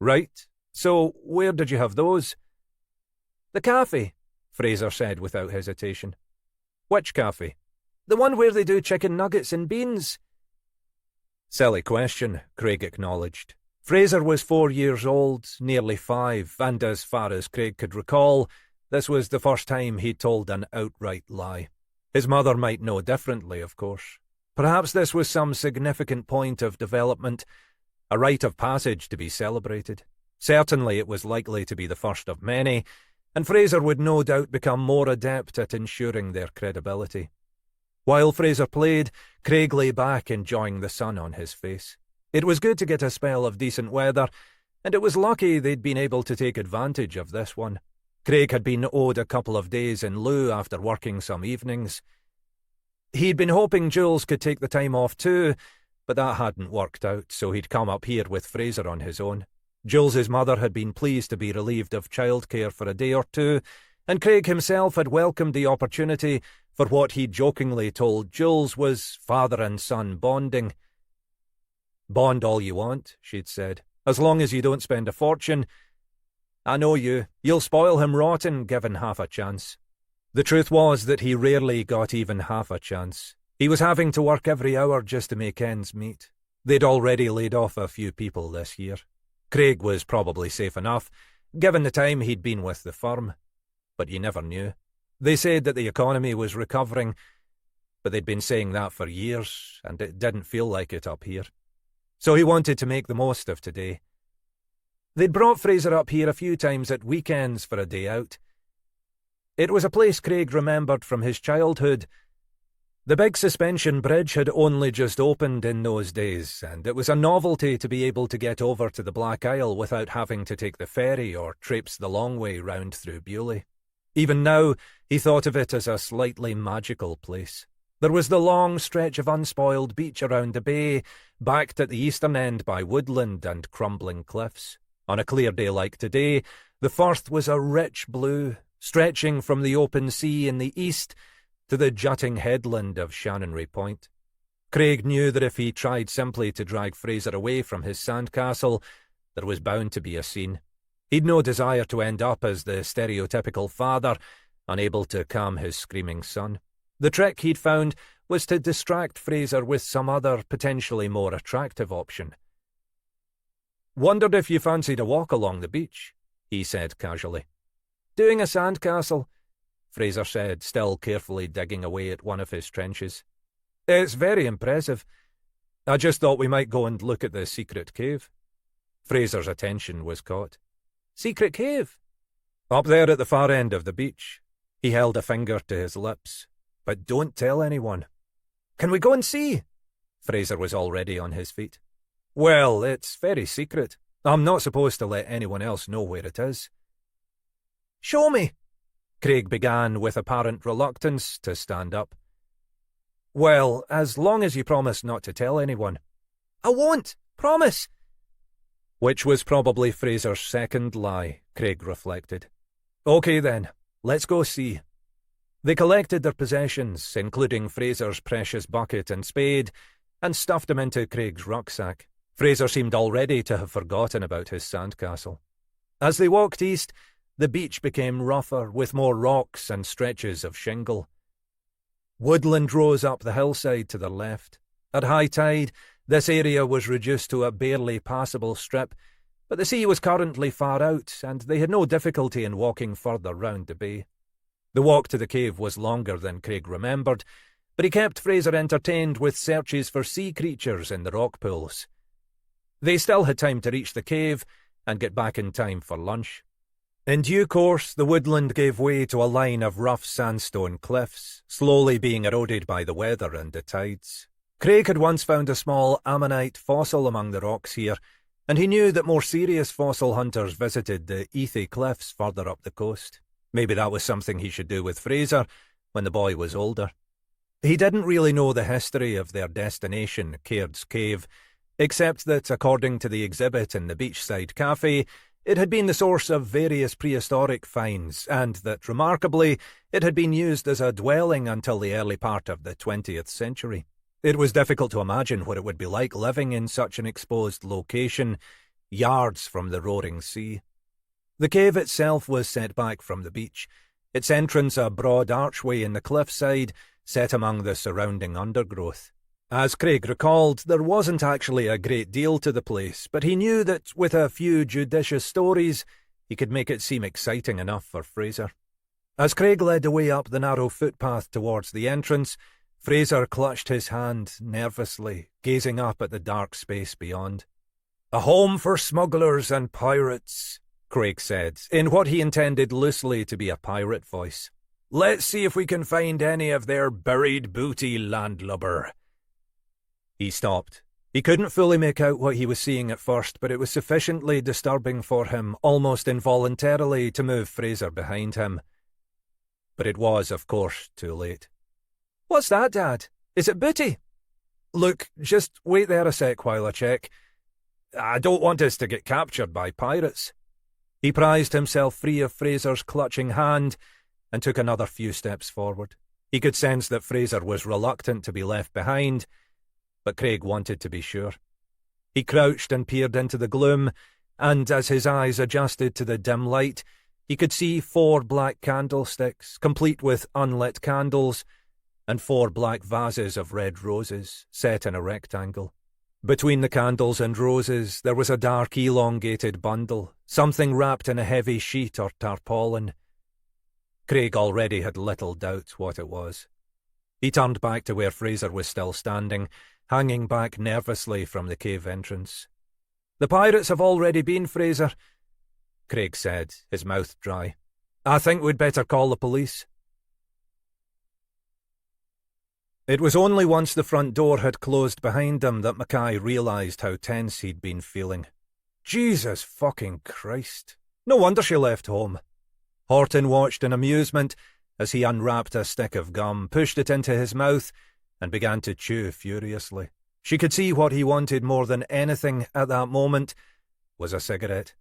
Right. So where did you have those? The cafe, Fraser said without hesitation. Which cafe? The one where they do chicken nuggets and beans. Silly question, Craig acknowledged. Fraser was 4 years old, nearly 5, and as far as Craig could recall, this was the first time he'd told an outright lie. His mother might know differently, of course. Perhaps this was some significant point of development, a rite of passage to be celebrated. Certainly it was likely to be the first of many, and Fraser would no doubt become more adept at ensuring their credibility. While Fraser played, Craig lay back enjoying the sun on his face. It was good to get a spell of decent weather, and it was lucky they'd been able to take advantage of this one. Craig had been owed a couple of days in lieu after working some evenings. He'd been hoping Jules could take the time off too, but that hadn't worked out, so he'd come up here with Fraser on his own. Jules's mother had been pleased to be relieved of childcare for a day or two, and Craig himself had welcomed the opportunity for what he jokingly told Jules was father and son bonding. "Bond all you want," she'd said, "as long as you don't spend a fortune. I know you'll spoil him rotten given half a chance." The truth was that he rarely got even half a chance. He was having to work every hour just to make ends meet. They'd already laid off a few people this year. Craig was probably safe enough, given the time he'd been with the firm. But you never knew. They said that the economy was recovering, but they'd been saying that for years, and it didn't feel like it up here. So he wanted to make the most of today. They'd brought Fraser up here a few times at weekends for a day out. It was a place Craig remembered from his childhood. The big suspension bridge had only just opened in those days, and it was a novelty to be able to get over to the Black Isle without having to take the ferry or traipse the long way round through Bewley. Even now, he thought of it as a slightly magical place. There was the long stretch of unspoiled beach around the bay, backed at the eastern end by woodland and crumbling cliffs. On a clear day like today, the Firth was a rich blue, stretching from the open sea in the east to the jutting headland of Shannonry Point. Craig knew that if he tried simply to drag Fraser away from his sandcastle, there was bound to be a scene. He'd no desire to end up as the stereotypical father, unable to calm his screaming son. The trick he'd found was to distract Fraser with some other, potentially more attractive option. "Wondered if you fancied a walk along the beach," he said casually. "Doing a sandcastle," Fraser said, still carefully digging away at one of his trenches. "It's very impressive. I just thought we might go and look at the secret cave." Fraser's attention was caught. "Secret cave?" "Up there at the far end of the beach." He held a finger to his lips. "But don't tell anyone." "Can we go and see?" Fraser was already on his feet. "Well, it's very secret. I'm not supposed to let anyone else know where it is." "Show me," Craig began with apparent reluctance to stand up. "Well, as long as you promise not to tell anyone." "I won't. Promise." Which was probably Fraser's second lie, Craig reflected. "Okay then, let's go see." They collected their possessions, including Fraser's precious bucket and spade, and stuffed them into Craig's rucksack. Fraser seemed already to have forgotten about his sandcastle. As they walked east, the beach became rougher, with more rocks and stretches of shingle. Woodland rose up the hillside to their left. At high tide, this area was reduced to a barely passable strip, but the sea was currently far out, and they had no difficulty in walking further round the bay. The walk to the cave was longer than Craig remembered, but he kept Fraser entertained with searches for sea creatures in the rock pools. They still had time to reach the cave and get back in time for lunch. In due course, the woodland gave way to a line of rough sandstone cliffs, slowly being eroded by the weather and the tides. Craig had once found a small ammonite fossil among the rocks here, and he knew that more serious fossil hunters visited the Ethe cliffs further up the coast. Maybe that was something he should do with Fraser when the boy was older. He didn't really know the history of their destination, Caird's Cave, except that, according to the exhibit in the beachside cafe, it had been the source of various prehistoric finds, and that, remarkably, it had been used as a dwelling until the early part of the 20th century. It was difficult to imagine what it would be like living in such an exposed location, yards from the roaring sea. The cave itself was set back from the beach, its entrance a broad archway in the cliffside set among the surrounding undergrowth. As Craig recalled, there wasn't actually a great deal to the place, but he knew that with a few judicious stories, he could make it seem exciting enough for Fraser. As Craig led the way up the narrow footpath towards the entrance, Fraser clutched his hand nervously, gazing up at the dark space beyond. "A home for smugglers and pirates," Craig said, in what he intended loosely to be a pirate voice. "Let's see if we can find any of their buried booty, landlubber." He stopped. He couldn't fully make out what he was seeing at first, but it was sufficiently disturbing for him, almost involuntarily, to move Fraser behind him. But it was, of course, too late. "What's that, Dad? Is it booty?" "Look, just wait there a sec while I check. I don't want us to get captured by pirates." He prized himself free of Fraser's clutching hand and took another few steps forward. He could sense that Fraser was reluctant to be left behind, but Craig wanted to be sure. He crouched and peered into the gloom, and as his eyes adjusted to the dim light, he could see 4 black candlesticks, complete with unlit candles, and 4 black vases of red roses, set in a rectangle. Between the candles and roses there was a dark elongated bundle, something wrapped in a heavy sheet or tarpaulin. Craig already had little doubt what it was. He turned back to where Fraser was still standing, hanging back nervously from the cave entrance. "The pirates have already been, Fraser," Craig said, his mouth dry. "I think we'd better call the police." It was only once the front door had closed behind him that Mackay realised how tense he'd been feeling. Jesus fucking Christ. No wonder she left home. Horton watched in amusement as he unwrapped a stick of gum, pushed it into his mouth, and began to chew furiously. She could see what he wanted more than anything at that moment was a cigarette.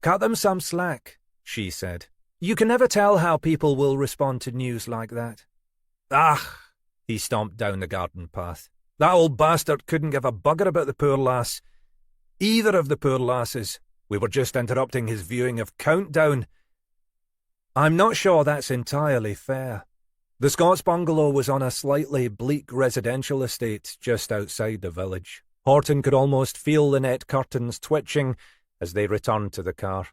"Cut them some slack," she said. "You can never tell how people will respond to news like that." "Ah!" He stomped down the garden path. "That old bastard couldn't give a bugger about the poor lass. Either of the poor lasses. We were just interrupting his viewing of Countdown." "I'm not sure that's entirely fair." The Scots bungalow was on a slightly bleak residential estate just outside the village. Horton could almost feel the net curtains twitching as they returned to the car.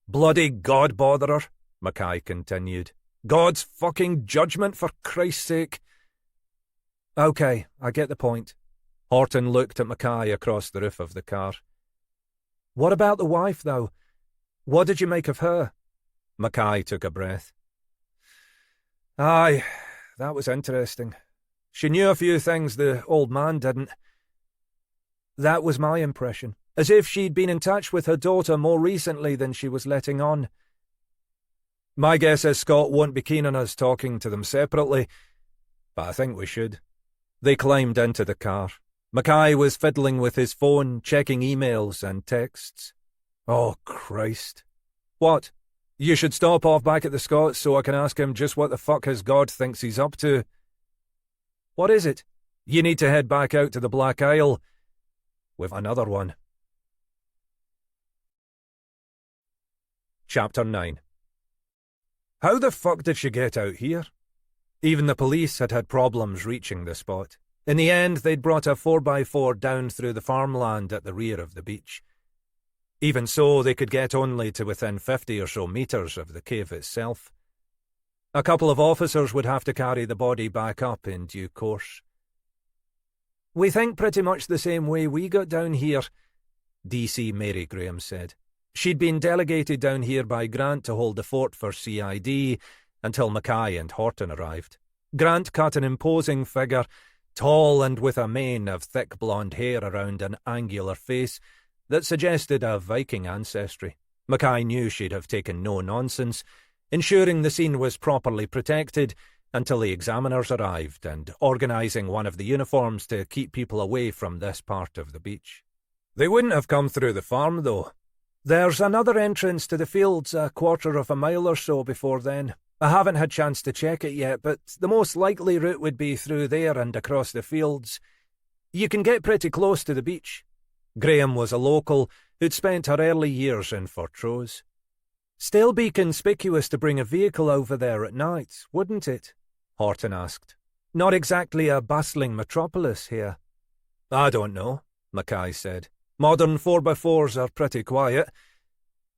"Bloody God botherer," Mackay continued. "God's fucking judgment, for Christ's sake." "Okay, I get the point." Horton looked at Mackay across the roof of the car. "What about the wife, though? What did you make of her?" Mackay took a breath. "Aye, that was interesting. She knew a few things the old man didn't. That was my impression. As if she'd been in touch with her daughter more recently than she was letting on. My guess is Scott won't be keen on us talking to them separately, but I think we should." They climbed into the car. Mackay was fiddling with his phone, checking emails and texts. "Oh, Christ." "What? You should stop off back at the Scots so I can ask him just what the fuck his God thinks he's up to." "What is it?" "You need to head back out to the Black Isle with another one." Chapter 9. How the fuck did she get out here? Even the police had had problems reaching the spot. In the end, they'd brought a 4x4 down through the farmland at the rear of the beach. Even so, they could get only to within 50 or so metres of the cave itself. A couple of officers would have to carry the body back up in due course. "We think pretty much the same way we got down here," DC Mary Graham said. She'd been delegated down here by Grant to hold the fort for CID until Mackay and Horton arrived. Grant cut an imposing figure, tall and with a mane of thick blonde hair around an angular face that suggested a Viking ancestry. Mackay knew she'd have taken no nonsense, ensuring the scene was properly protected until the examiners arrived and organising one of the uniforms to keep people away from this part of the beach. They wouldn't have come through the farm, though. There's another entrance to the fields a quarter of a mile or so before then. I haven't had chance to check it yet, but the most likely route would be through there and across the fields. You can get pretty close to the beach. Graham was a local who'd spent her early years in Fortrose. Still be conspicuous to bring a vehicle over there at night, wouldn't it? Horton asked. Not exactly a bustling metropolis here. I don't know, Mackay said. Modern 4x4s are pretty quiet.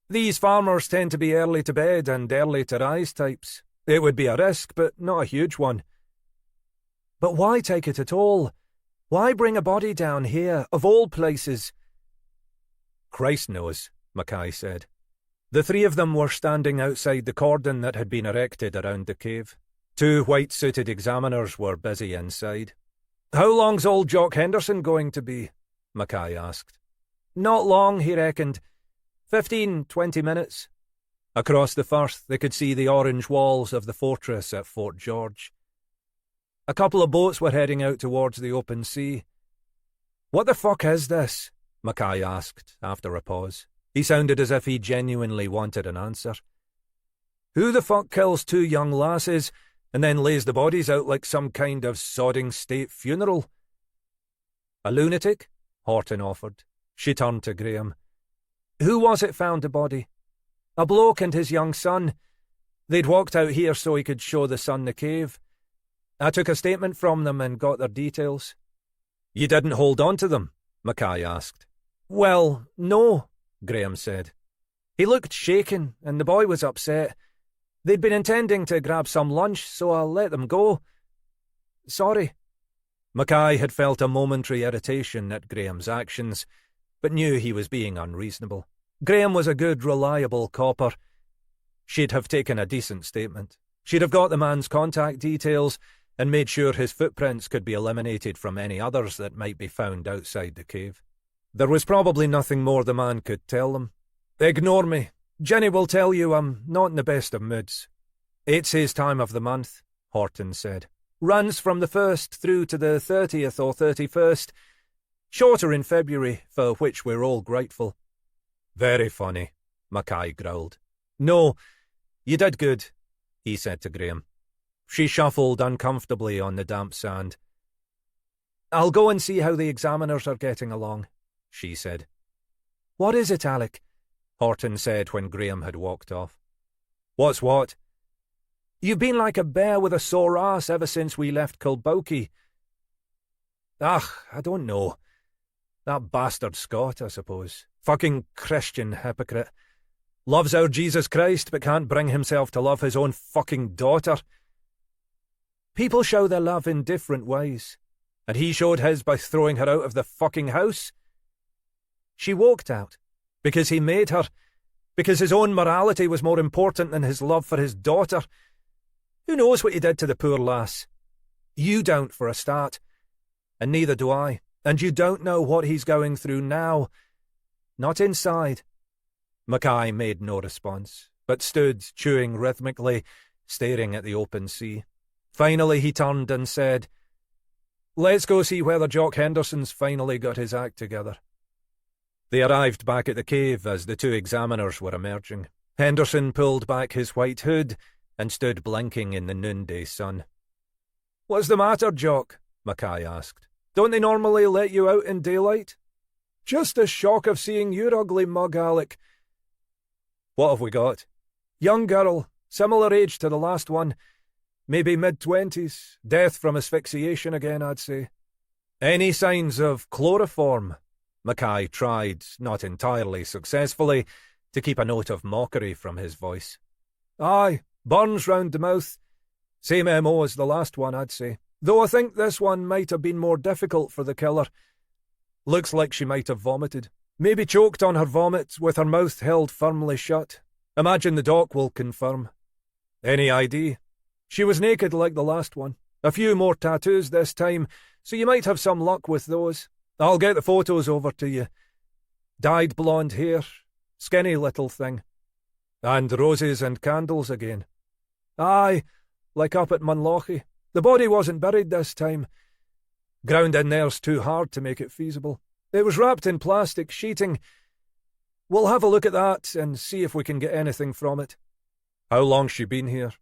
These farmers tend to be early to bed and early to rise types. It would be a risk, but not a huge one. But why take it at all? Why bring a body down here, of all places? Christ knows, Mackay said. The three of them were standing outside the cordon that had been erected around the cave. Two white-suited examiners were busy inside. "How long's old Jock Henderson going to be?" Mackay asked. "Not long," he reckoned. 15-20 minutes. Across the firth they could see the orange walls of the fortress at Fort George. A couple of boats were heading out towards the open sea. "What the fuck is this?" Mackay asked after a pause. He sounded as if he genuinely wanted an answer. "Who the fuck kills two young lasses and then lays the bodies out like some kind of sodding state funeral?" "A lunatic?" Horton offered. She turned to Graham. "Who was it found the body?" "A bloke and his young son. They'd walked out here so he could show the son the cave. I took a statement from them and got their details." "You didn't hold on to them?" Mackay asked. "Well, no," Graham said. "He looked shaken and the boy was upset. They'd been intending to grab some lunch, so I let them go. Sorry." Mackay had felt a momentary irritation at Graham's actions, but knew he was being unreasonable. Graham was a good, reliable copper. She'd have taken a decent statement. She'd have got the man's contact details and made sure his footprints could be eliminated from any others that might be found outside the cave. There was probably nothing more the man could tell them. "Ignore me. Jenny will tell you I'm not in the best of moods." "It's his time of the month," Horton said. "Runs from the 1st through to the 30th or 31st. Shorter in February, for which we're all grateful." "Very funny," Mackay growled. "No, you did good," he said to Graham. She shuffled uncomfortably on the damp sand. "I'll go and see how the examiners are getting along," she said. "What is it, Alec?" Horton said when Graham had walked off. "What's what?" "You've been like a bear with a sore ass ever since we left Kilbokey." "Ugh, I don't know. That bastard Scott, I suppose. Fucking Christian hypocrite. Loves our Jesus Christ, but can't bring himself to love his own fucking daughter. People show their love in different ways, and he showed his by throwing her out of the fucking house. She walked out, because he made her, because his own morality was more important than his love for his daughter. Who knows what he did to the poor lass? You don't, for a start, and neither do I, and you don't know what he's going through now. Not inside." Mackay made no response, but stood, chewing rhythmically, staring at the open sea. Finally he turned and said, "Let's go see whether Jock Henderson's finally got his act together." They arrived back at the cave as the two examiners were emerging. Henderson pulled back his white hood and stood blinking in the noonday sun. "What's the matter, Jock?" Mackay asked. "Don't they normally let you out in daylight?" "Just a shock of seeing your ugly mug, Alec." "What have we got?" "Young girl, similar age to the last one. Maybe mid-20s. Death from asphyxiation again, I'd say." "Any signs of chloroform?" Mackay tried, not entirely successfully, to keep a note of mockery from his voice. "Aye, burns round the mouth. Same MO as the last one, I'd say. Though I think this one might have been more difficult for the killer. Looks like she might have vomited. Maybe choked on her vomit with her mouth held firmly shut. Imagine the doc will confirm." "Any ID?" "She was naked like the last one. A few more tattoos this time, so you might have some luck with those. I'll get the photos over to you. Dyed blonde hair. Skinny little thing. And roses and candles again." "Aye, like up at Munlochy. The body wasn't buried this time. Ground in there's too hard to make it feasible. It was wrapped in plastic sheeting. We'll have a look at that and see if we can get anything from it." "How long's she been here?"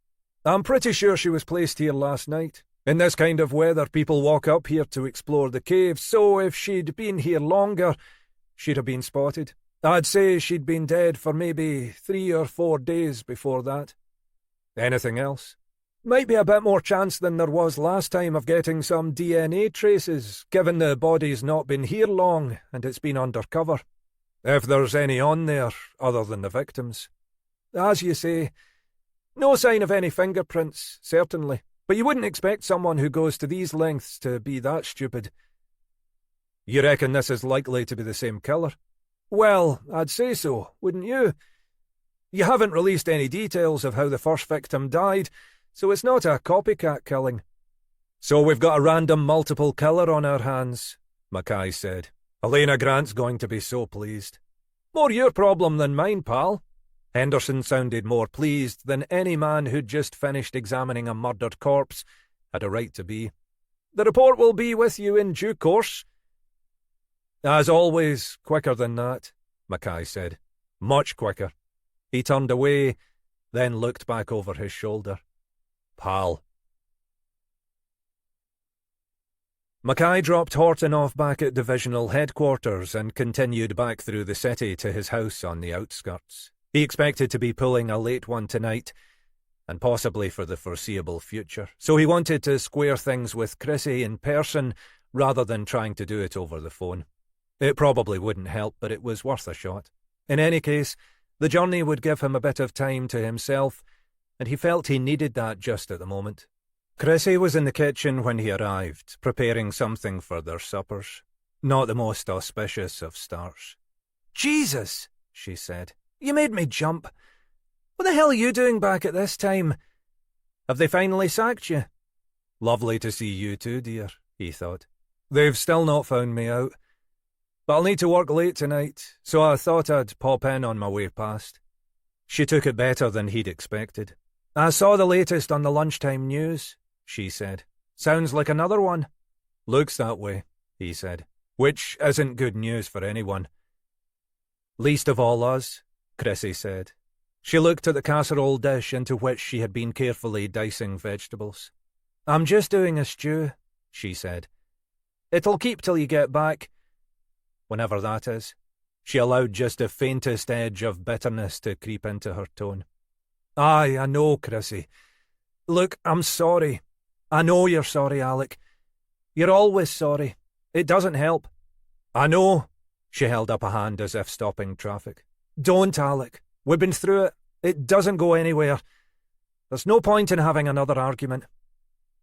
"I'm pretty sure she was placed here last night. In this kind of weather, people walk up here to explore the cave, so if she'd been here longer, she'd have been spotted. I'd say she'd been dead for maybe 3 or 4 days before that." "Anything else?" "Might be a bit more chance than there was last time of getting some DNA traces, given the body's not been here long and it's been undercover." "If there's any on there, other than the victims?" "As you say. No sign of any fingerprints, certainly. But you wouldn't expect someone who goes to these lengths to be that stupid." "You reckon this is likely to be the same killer?" "Well, I'd say so, wouldn't you? You haven't released any details of how the first victim died, so it's not a copycat killing. So we've got a random multiple killer on our hands, Mackay said. Helena Grant's going to be so pleased. More your problem than mine, pal. Henderson sounded more pleased than any man who'd just finished examining a murdered corpse had a right to be. The report will be with you in due course. As always, quicker than that, Mackay said. Much quicker. He turned away, then looked back over his shoulder. Pal. Mackay dropped Horton off back at divisional headquarters and continued back through the city to his house on the outskirts. He expected to be pulling a late one tonight, and possibly for the foreseeable future, so he wanted to square things with Chrissy in person rather than trying to do it over the phone. It probably wouldn't help, but it was worth a shot. In any case, the journey would give him a bit of time to himself, and he felt he needed that just at the moment. Chrissy was in the kitchen when he arrived, preparing something for their suppers. Not the most auspicious of starts. "Jesus," she said. "You made me jump. What the hell are you doing back at this time? Have they finally sacked you?" "Lovely to see you too, dear," he thought. "They've still not found me out. But I'll need to work late tonight, so I thought I'd pop in on my way past." She took it better than he'd expected. "I saw the latest on the lunchtime news," she said. "Sounds like another one." "Looks that way," he said, "which isn't good news for anyone." "Least of all us," Chrissy said. She looked at the casserole dish into which she had been carefully dicing vegetables. "I'm just doing a stew," she said. "It'll keep till you get back. Whenever that is." She allowed just the faintest edge of bitterness to creep into her tone. "Aye, I know, Chrissy. Look, I'm sorry. I know you're sorry, Alec. You're always sorry. It doesn't help." "I know." She held up a hand as if stopping traffic. "Don't, Alec. We've been through it. It doesn't go anywhere. There's no point in having another argument."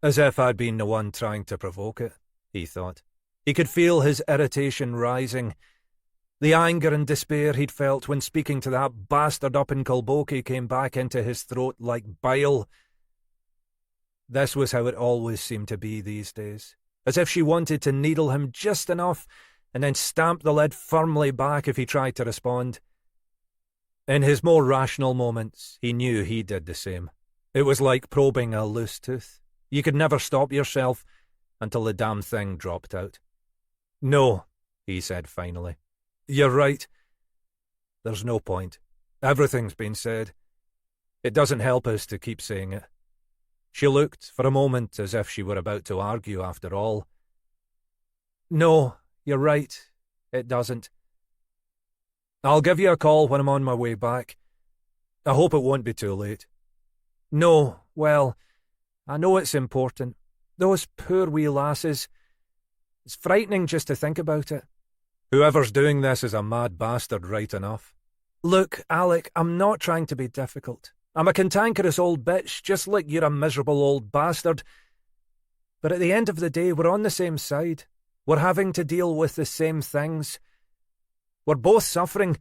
As if I'd been the one trying to provoke it, he thought. He could feel his irritation rising. The anger and despair he'd felt when speaking to that bastard up in Kilbokie came back into his throat like bile. This was how it always seemed to be these days, as if she wanted to needle him just enough and then stamp the lid firmly back if he tried to respond. In his more rational moments, he knew he did the same. It was like probing a loose tooth. You could never stop yourself until the damn thing dropped out. "No," he said finally. "You're right. There's no point. Everything's been said. It doesn't help us to keep saying it." She looked for a moment as if she were about to argue after all. "No, you're right. It doesn't. I'll give you a call when I'm on my way back. I hope it won't be too late." "No, well, I know it's important. Those poor wee lasses. It's frightening just to think about it." "Whoever's doing this is a mad bastard right enough." "Look, Alec, I'm not trying to be difficult. I'm a cantankerous old bitch, just like you're a miserable old bastard. But at the end of the day, we're on the same side. We're having to deal with the same things. We're both suffering.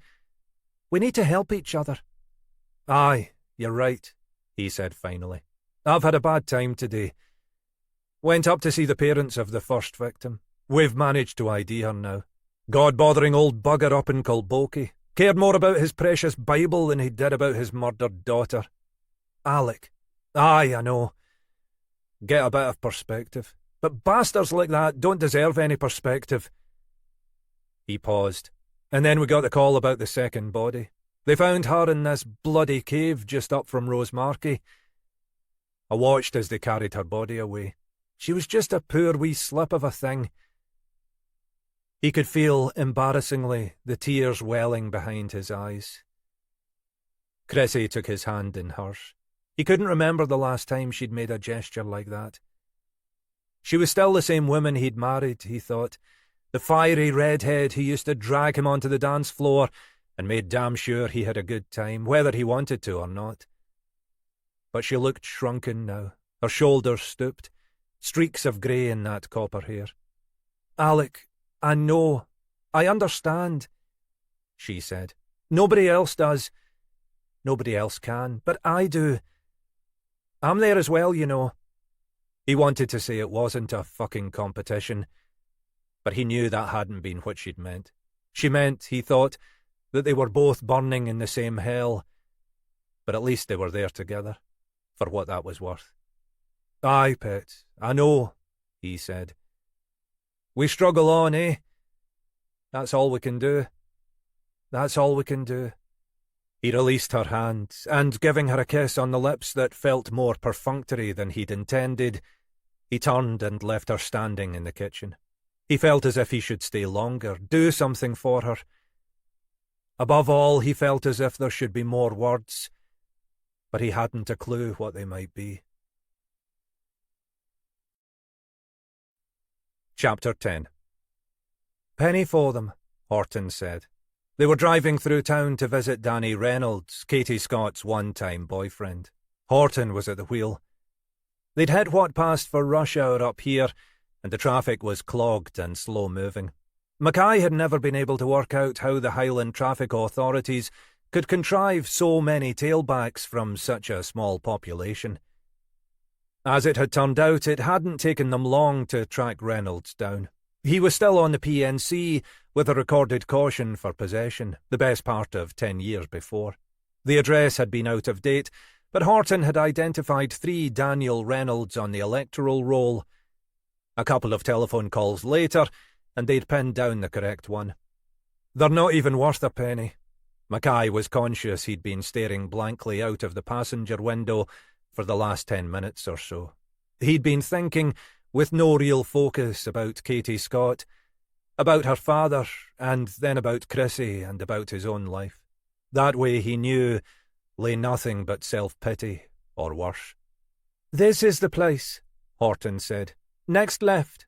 We need to help each other." "Aye, you're right," he said finally. "I've had a bad time today. Went up to see the parents of the first victim. We've managed to ID her now. God-bothering old bugger up in Kilbokie. Cared more about his precious Bible than he did about his murdered daughter." "Alec." "Aye, I know. Get a bit of perspective. But bastards like that don't deserve any perspective." He paused. "And then we got the call about the second body. They found her in this bloody cave just up from Rosemarkie. I watched as they carried her body away. She was just a poor wee slip of a thing." He could feel, embarrassingly, the tears welling behind his eyes. Chrissy took his hand in hers. He couldn't remember the last time she'd made a gesture like that. She was still the same woman he'd married, he thought. The fiery redhead who used to drag him onto the dance floor and made damn sure he had a good time, whether he wanted to or not. But she looked shrunken now, her shoulders stooped, streaks of grey in that copper hair. "Alec, I know. I understand," she said. "Nobody else does. Nobody else can, but I do. I'm there as well, you know. He wanted to say it wasn't a fucking competition, but he knew that hadn't been what she'd meant. She meant, he thought, that they were both burning in the same hell, but at least they were there together, for what that was worth. Aye, pet, I know, he said. We struggle on, eh? That's all we can do. That's all we can do. He released her hand, and giving her a kiss on the lips that felt more perfunctory than he'd intended, he turned and left her standing in the kitchen. He felt as if he should stay longer, do something for her. Above all, he felt as if there should be more words, but he hadn't a clue what they might be. Chapter 10. Penny for them, Horton said. They were driving through town to visit Danny Reynolds, Katie Scott's one-time boyfriend. Horton was at the wheel. They'd hit what passed for rush hour up here, and the traffic was clogged and slow-moving. Mackay had never been able to work out how the Highland traffic authorities could contrive so many tailbacks from such a small population. As it had turned out, it hadn't taken them long to track Reynolds down. He was still on the PNC, with a recorded caution for possession, the best part of 10 years before. The address had been out of date, but Horton had identified 3 Daniel Reynolds on the electoral roll. A couple of telephone calls later, and they'd pinned down the correct one. They're not even worth a penny. Mackay was conscious he'd been staring blankly out of the passenger window for the last 10 minutes or so. He'd been thinking, with no real focus, about Katie Scott, about her father, and then about Chrissy and about his own life. That way, he knew, lay nothing but self-pity, or worse. "This is the place," Horton said. "Next left."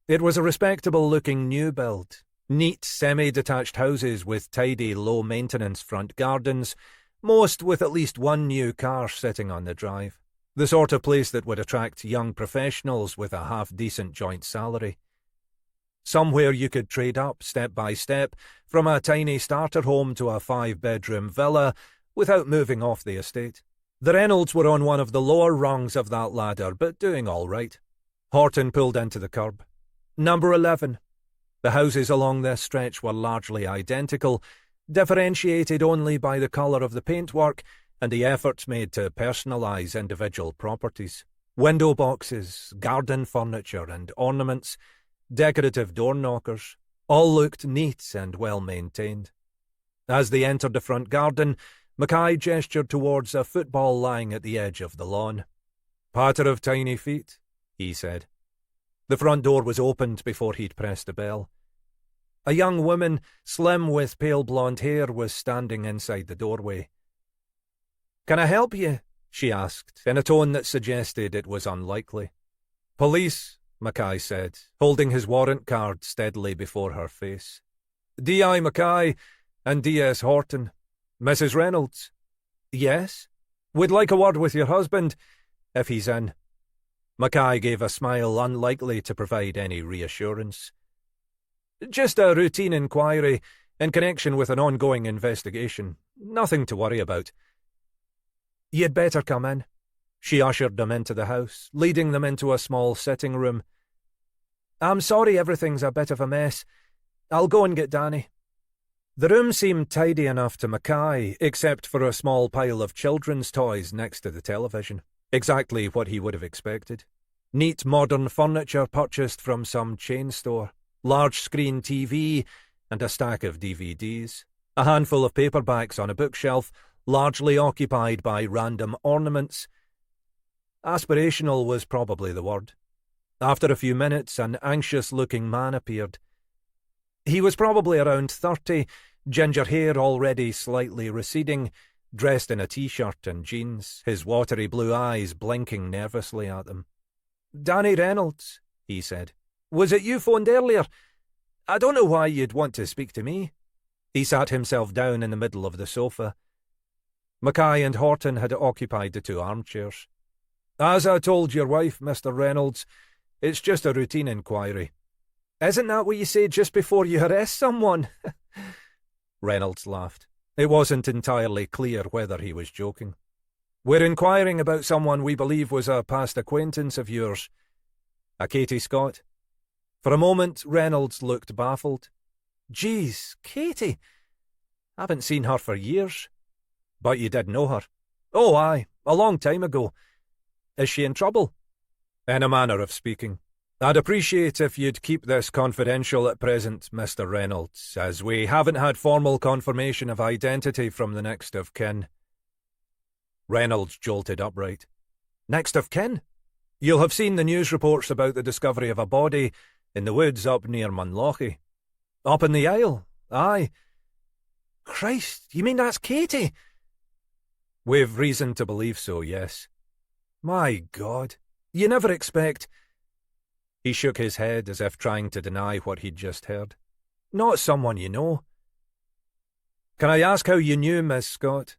It was a respectable-looking new build. Neat, semi-detached houses with tidy, low-maintenance front gardens, most with at least one new car sitting on the drive. The sort of place that would attract young professionals with a half-decent joint salary. Somewhere you could trade up, step by step, from a tiny starter home to a 5-bedroom villa without moving off the estate. The Reynolds were on one of the lower rungs of that ladder, but doing all right. Horton pulled into the curb. Number 11. The houses along this stretch were largely identical, differentiated only by the colour of the paintwork and the efforts made to personalise individual properties. Window boxes, garden furniture and ornaments, decorative door knockers, all looked neat and well maintained. As they entered the front garden, Mackay gestured towards a football lying at the edge of the lawn. "Patter of tiny feet," he said. The front door was opened before he'd pressed the bell. A young woman, slim with pale blonde hair, was standing inside the doorway. "Can I help you?" she asked, in a tone that suggested it was unlikely. "Police," Mackay said, holding his warrant card steadily before her face. "D.I. Mackay and D.S. Horton. Mrs. Reynolds?" "Yes." "We'd like a word with your husband, if he's in." Mackay gave a smile unlikely to provide any reassurance. "Just a routine inquiry in connection with an ongoing investigation. Nothing to worry about." "You'd better come in." She ushered them into the house, leading them into a small sitting room. "I'm sorry everything's a bit of a mess. I'll go and get Danny." The room seemed tidy enough to Mackay, except for a small pile of children's toys next to the television. Exactly what he would have expected. Neat modern furniture purchased from some chain store, large-screen TV, and a stack of DVDs. A handful of paperbacks on a bookshelf, largely occupied by random ornaments. Aspirational was probably the word. After a few minutes, an anxious-looking man appeared. He was probably around 30, ginger hair already slightly receding, dressed in a t-shirt and jeans, his watery blue eyes blinking nervously at them. "Danny Reynolds," he said. "Was it you phoned earlier? I don't know why you'd want to speak to me." He sat himself down in the middle of the sofa. Mackay and Horton had occupied the 2 armchairs. "As I told your wife, Mr. Reynolds, it's just a routine inquiry." "Isn't that what you say just before you arrest someone?" Reynolds laughed. It wasn't entirely clear whether he was joking. "We're inquiring about someone we believe was a past acquaintance of yours. A Katie Scott." For a moment, Reynolds looked baffled. "Geez, Katie? Haven't seen her for years." "But you did know her?" "Oh, aye, a long time ago. Is she in trouble?" "In a manner of speaking. I'd appreciate if you'd keep this confidential at present, Mr. Reynolds, as we haven't had formal confirmation of identity from the next of kin." Reynolds jolted upright. "Next of kin? You'll have seen the news reports about the discovery of a body in the woods up near Munlochy." "Up in the Isle? Aye." "Christ, you mean that's Katie?" "We've reason to believe so, yes." "My God, you never expect—" He shook his head as if trying to deny what he'd just heard. "Not someone you know." "Can I ask how you knew Miss Scott?"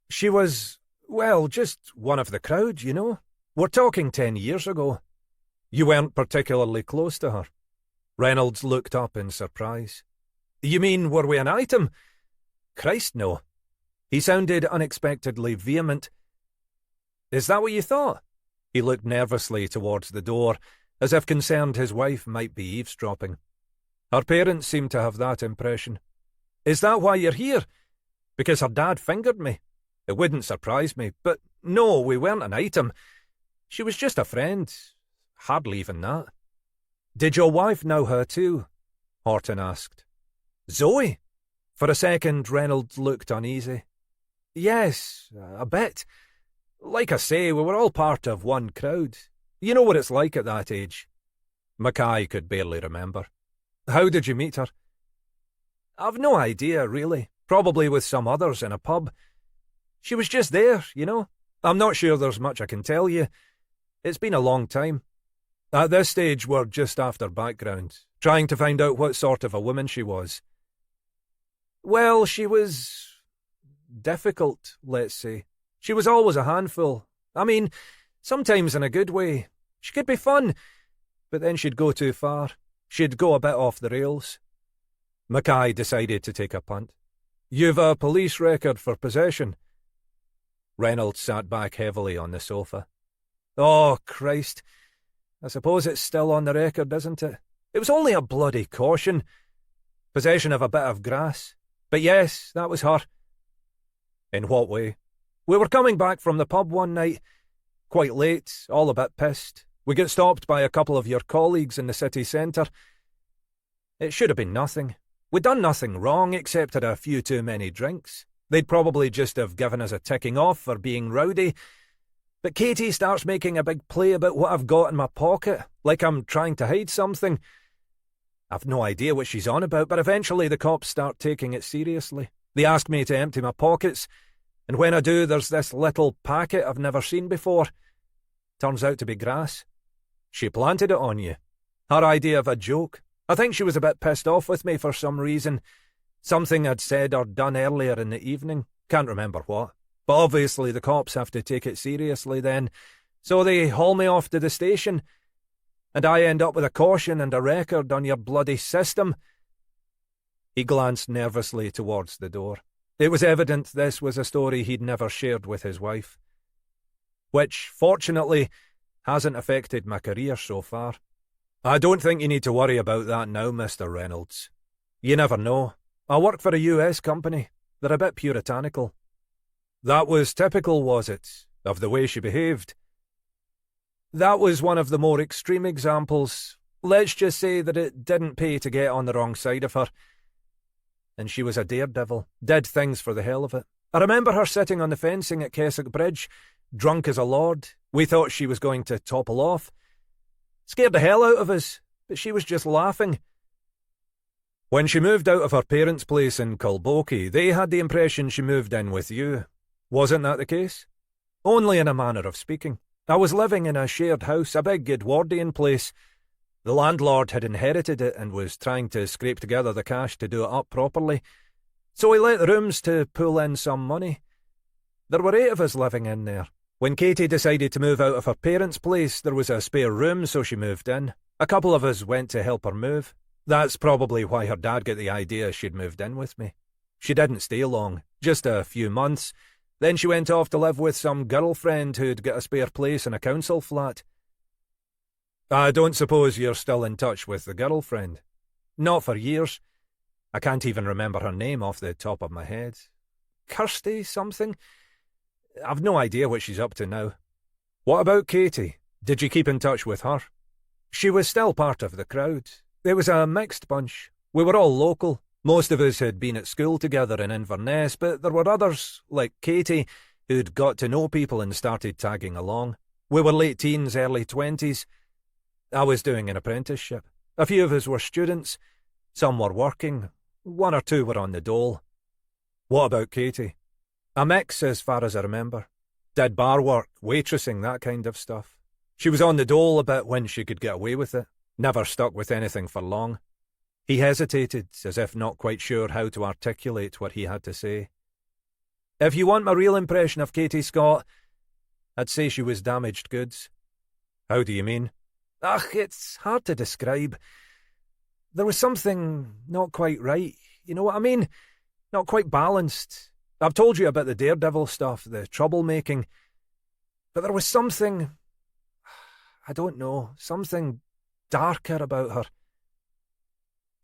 "She was, well, just one of the crowd, you know. We're talking 10 years ago." "You weren't particularly close to her?" Reynolds looked up in surprise. "You mean, were we an item? Christ, no." He sounded unexpectedly vehement. "Is that what you thought?" He looked nervously towards the door, as if concerned his wife might be eavesdropping. Her parents seemed to have that impression. "Is that why you're here? Because her dad fingered me? It wouldn't surprise me, but no, we weren't an item. She was just a friend. Hardly even that." "Did your wife know her too?" Horton asked. "Zoe?" For a second, Reynolds looked uneasy. "Yes, a bit. Like I say, we were all part of one crowd. You know what it's like at that age." Mackay could barely remember. "How did you meet her?" "I've no idea, really. Probably with some others in a pub. She was just there, you know. I'm not sure there's much I can tell you. It's been a long time. At this stage, we're just after background, trying to find out what sort of a woman she was." "Well, she was difficult, let's say. She was always a handful. I mean, sometimes in a good way. She could be fun, but then she'd go too far. She'd go a bit off the rails." Mackay decided to take a punt. "You've a police record for possession?" Reynolds sat back heavily on the sofa. "Oh, Christ. I suppose it's still on the record, isn't it? It was only a bloody caution. Possession of a bit of grass. But yes, that was her." "In what way?" "We were coming back from the pub one night. Quite late, all a bit pissed. We got stopped by a couple of your colleagues in the city centre. It should have been nothing. We'd done nothing wrong except had a few too many drinks. They'd probably just have given us a ticking off for being rowdy. But Katie starts making a big play about what I've got in my pocket, like I'm trying to hide something. I've no idea what she's on about, but eventually the cops start taking it seriously. They ask me to empty my pockets, and when I do, there's this little packet I've never seen before. Turns out to be grass. She planted it on you. Her idea of a joke. I think she was a bit pissed off with me for some reason. Something I'd said or done earlier in the evening. Can't remember what. But obviously the cops have to take it seriously then. So they haul me off to the station. And I end up with a caution and a record on your bloody system." He glanced nervously towards the door. It was evident this was a story he'd never shared with his wife. "Which, fortunately, hasn't affected my career so far. I don't think you need to worry about that now, Mr. Reynolds. You never know. I work for a US company. They're a bit puritanical." "That was typical, was it, of the way she behaved?" "That was one of the more extreme examples. Let's just say that it didn't pay to get on the wrong side of her. And she was a daredevil, did things for the hell of it. I remember her sitting on the fencing at Keswick Bridge, drunk as a lord. We thought she was going to topple off. Scared the hell out of us, but she was just laughing." "When she moved out of her parents' place in Culbokie, they had the impression she moved in with you. Wasn't that the case?" "Only in a manner of speaking. I was living in a shared house, a big Edwardian place. The landlord had inherited it and was trying to scrape together the cash to do it up properly. So he let the rooms to pull in some money. There were 8 of us living in there. When Katie decided to move out of her parents' place, there was a spare room, so she moved in. A couple of us went to help her move. That's probably why her dad got the idea she'd moved in with me. She didn't stay long, Just a few months. Then she went off to live with some girlfriend who'd got a spare place in a council flat. I don't suppose you're still in touch with the girlfriend? Not for years. I can't even remember her name off the top of my head. Kirsty something? I've no idea what she's up to now. What about Katie? Did you keep in touch with her? She was still part of the crowd. It was a mixed bunch. We were all local. Most of us had been at school together in Inverness, but there were others, like Katie, who'd got to know people and started tagging along. We were late teens, early 20s. I was doing an apprenticeship. A few of us were students. Some were working. One or two were on the dole. What about Katie? A mix, as far as I remember. Did bar work, waitressing, that kind of stuff. She was on the dole a bit when she could get away with it. Never stuck with anything for long. He hesitated, as if not quite sure how to articulate what he had to say. If you want my real impression of Katie Scott, I'd say she was damaged goods. How do you mean? It's hard to describe. There was something not quite right, you know what I mean? Not quite balanced. I've told you about the daredevil stuff, the troublemaking. But there was something, I don't know, something darker about her.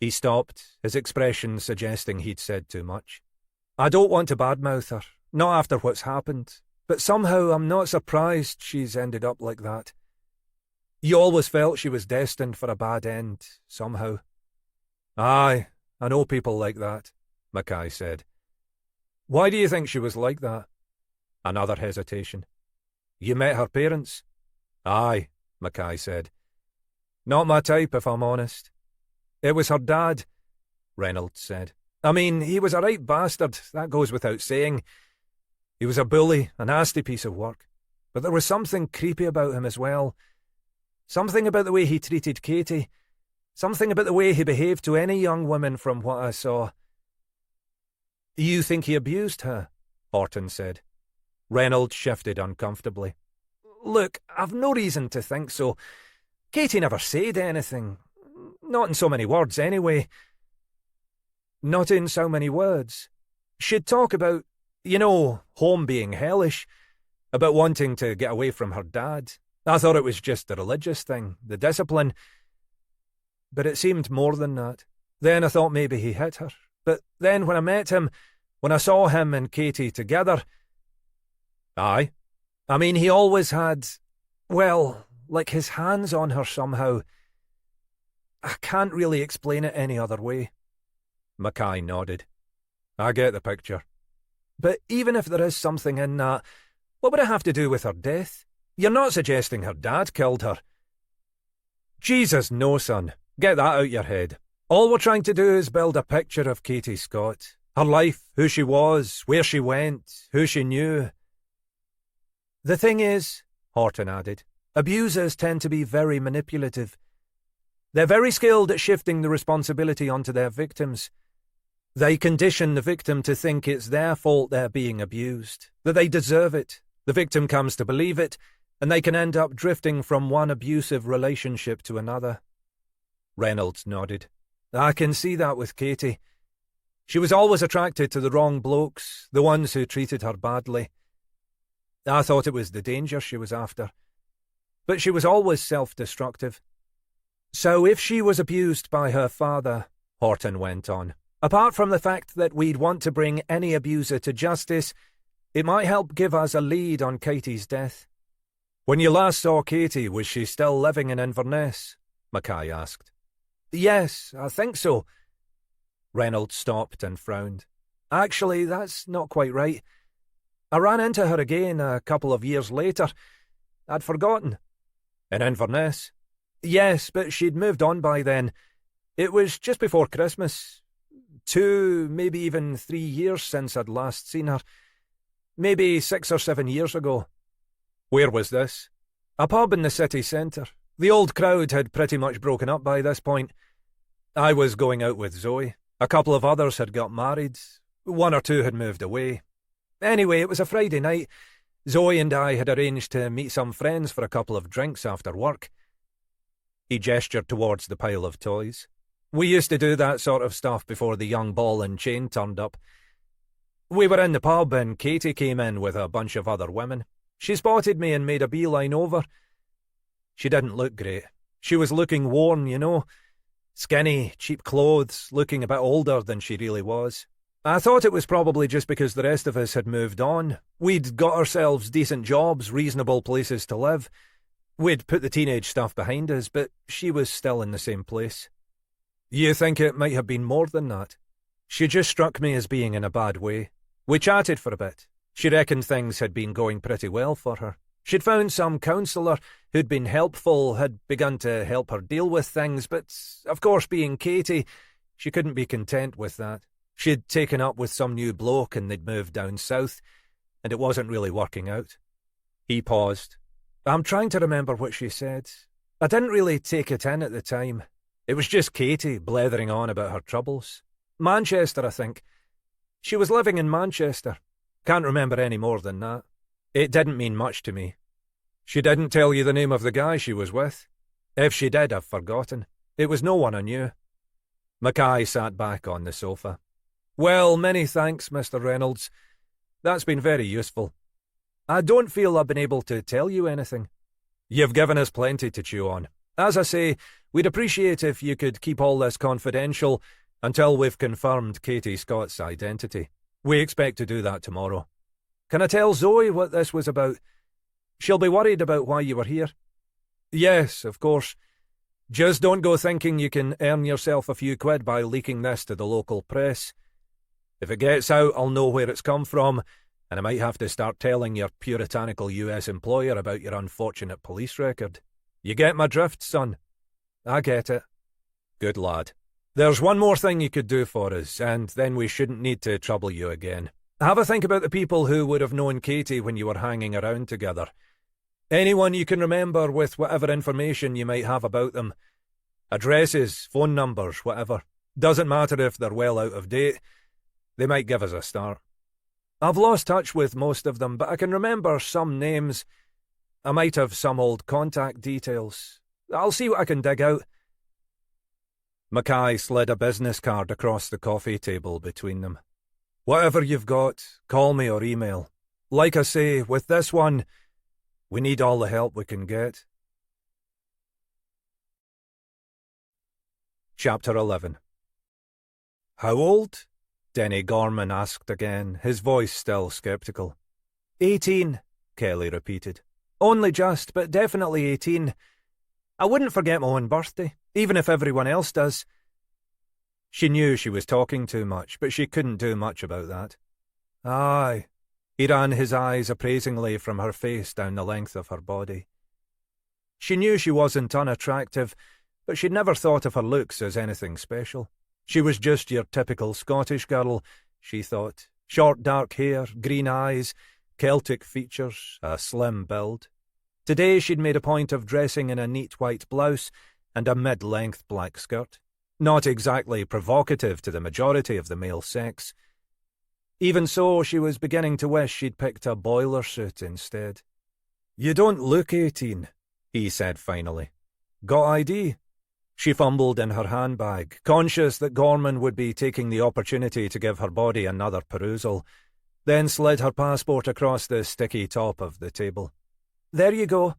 He stopped, his expression suggesting he'd said too much. I don't want to badmouth her, not after what's happened, but somehow I'm not surprised she's ended up like that. You always felt she was destined for a bad end, somehow. Aye, I know people like that, Mackay said. Why do you think she was like that? Another hesitation. You met her parents? Aye, Mackay said. Not my type, if I'm honest. It was her dad, Reynolds said. I mean, he was a right bastard, that goes without saying. He was a bully, a nasty piece of work. But there was something creepy about him as well. Something about the way he treated Katie. Something about the way he behaved to any young woman from what I saw. You think he abused her? Horton said. Reynolds shifted uncomfortably. Look, I've no reason to think so. Katie never said anything. Not in so many words, anyway. Not in so many words. She'd talk about, home being hellish, about wanting to get away from her dad. I thought it was just a religious thing, the discipline. But it seemed more than that. Then I thought maybe he hit her. But then when I met him, when I saw him and Katie together... Aye. I mean, he always had, like his hands on her somehow. I can't really explain it any other way. Mackay nodded. I get the picture. But even if there is something in that, what would it have to do with her death? You're not suggesting her dad killed her. Jesus, no, son. Get that out your head. All we're trying to do is build a picture of Katie Scott. Her life, who she was, where she went, who she knew. The thing is, Horton added, abusers tend to be very manipulative. They're very skilled at shifting the responsibility onto their victims. They condition the victim to think it's their fault they're being abused, that they deserve it. The victim comes to believe it, and they can end up drifting from one abusive relationship to another. Reynolds nodded. I can see that with Katie. She was always attracted to the wrong blokes, the ones who treated her badly. I thought it was the danger she was after. But she was always self-destructive. So if she was abused by her father, Horton went on, apart from the fact that we'd want to bring any abuser to justice, it might help give us a lead on Katie's death. When you last saw Katie, was she still living in Inverness? Mackay asked. Yes, I think so. Reynolds stopped and frowned. Actually, that's not quite right. I ran into her again a couple of years later. I'd forgotten. In Inverness? Yes, but she'd moved on by then. It was just before Christmas. 2, maybe even 3 years since I'd last seen her. Maybe 6 or 7 years ago. Where was this? A pub in the city centre. The old crowd had pretty much broken up by this point. I was going out with Zoe. A couple of others had got married. 1 or 2 had moved away. Anyway, it was a Friday night. Zoe and I had arranged to meet some friends for a couple of drinks after work. He gestured towards the pile of toys. We used to do that sort of stuff before the young ball and chain turned up. We were in the pub and Katie came in with a bunch of other women. She spotted me and made a beeline over. She didn't look great. She was looking worn, you know. Skinny, cheap clothes, looking a bit older than she really was. I thought it was probably just because the rest of us had moved on. We'd got ourselves decent jobs, reasonable places to live. We'd put the teenage stuff behind us, but she was still in the same place. You think it might have been more than that? She just struck me as being in a bad way. We chatted for a bit. She reckoned things had been going pretty well for her. She'd found some counsellor who'd been helpful, had begun to help her deal with things, but, of course, being Katie, she couldn't be content with that. She'd taken up with some new bloke and they'd moved down south, and it wasn't really working out. He paused. I'm trying to remember what she said. I didn't really take it in at the time. It was just Katie blethering on about her troubles. Manchester, I think. She was living in Manchester. Can't remember any more than that. It didn't mean much to me. She didn't tell you the name of the guy she was with. If she did, I've forgotten. It was no one I knew. Mackay sat back on the sofa. Well, many thanks, Mr. Reynolds. That's been very useful. I don't feel I've been able to tell you anything. You've given us plenty to chew on. As I say, we'd appreciate if you could keep all this confidential until we've confirmed Katie Scott's identity. We expect to do that tomorrow. Can I tell Zoe what this was about? She'll be worried about why you were here. Yes, of course. Just don't go thinking you can earn yourself a few quid by leaking this to the local press. If it gets out, I'll know where it's come from, and I might have to start telling your puritanical US employer about your unfortunate police record. You get my drift, son? I get it. Good lad. There's one more thing you could do for us, and then we shouldn't need to trouble you again. Have a think about the people who would have known Katie when you were hanging around together. Anyone you can remember with whatever information you might have about them. Addresses, phone numbers, whatever. Doesn't matter if they're well out of date. They might give us a start. I've lost touch with most of them, but I can remember some names. I might have some old contact details. I'll see what I can dig out. Mackay slid a business card across the coffee table between them. Whatever you've got, call me or email. Like I say, with this one, we need all the help we can get. Chapter 11. How old? Denny Gorman asked again, his voice still sceptical. 18, Kelly repeated. Only just, but definitely 18. I wouldn't forget my own birthday, even if everyone else does. She knew she was talking too much, but she couldn't do much about that. Aye. He ran his eyes appraisingly from her face down the length of her body. She knew she wasn't unattractive, but she'd never thought of her looks as anything special. She was just your typical Scottish girl, she thought. Short dark hair, green eyes, Celtic features, a slim build. Today she'd made a point of dressing in a neat white blouse and a mid-length black skirt. Not exactly provocative to the majority of the male sex. Even so, she was beginning to wish she'd picked a boiler suit instead. You don't look 18, he said finally. Got ID? She fumbled in her handbag, conscious that Gorman would be taking the opportunity to give her body another perusal, then slid her passport across the sticky top of the table. There you go.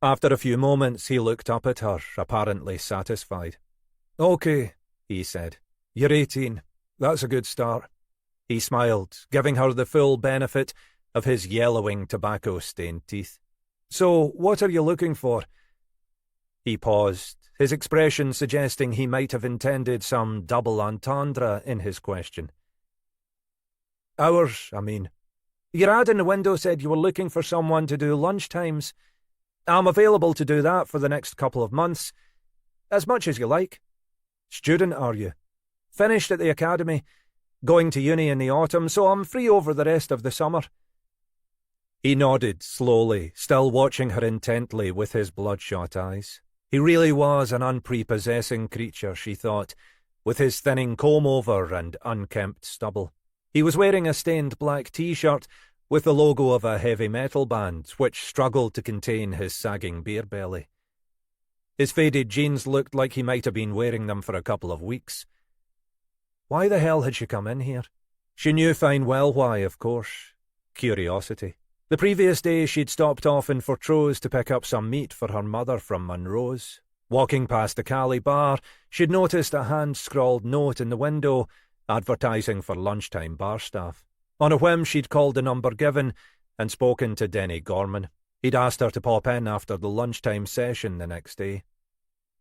After a few moments, he looked up at her, apparently satisfied. Okay, he said. You're 18. That's a good start. He smiled, giving her the full benefit of his yellowing tobacco-stained teeth. So, what are you looking for? He paused, his expression suggesting he might have intended some double entendre in his question. Hours, I mean. Your ad in the window said you were looking for someone to do lunchtimes. I'm available to do that for the next couple of months. As much as you like. Student, are you? Finished at the academy. Going to uni in the autumn, so I'm free over the rest of the summer. He nodded slowly, still watching her intently with his bloodshot eyes. He really was an unprepossessing creature, she thought, with his thinning comb-over and unkempt stubble. He was wearing a stained black T-shirt with the logo of a heavy metal band, which struggled to contain his sagging beer belly. His faded jeans looked like he might have been wearing them for a couple of weeks. Why the hell had she come in here? She knew fine well why, of course. Curiosity. The previous day she'd stopped off in Fortrose to pick up some meat for her mother from Munro's. Walking past the Cali bar, she'd noticed a hand-scrawled note in the window advertising for lunchtime bar staff. On a whim, she'd called the number given and spoken to Denny Gorman. He'd asked her to pop in after the lunchtime session the next day.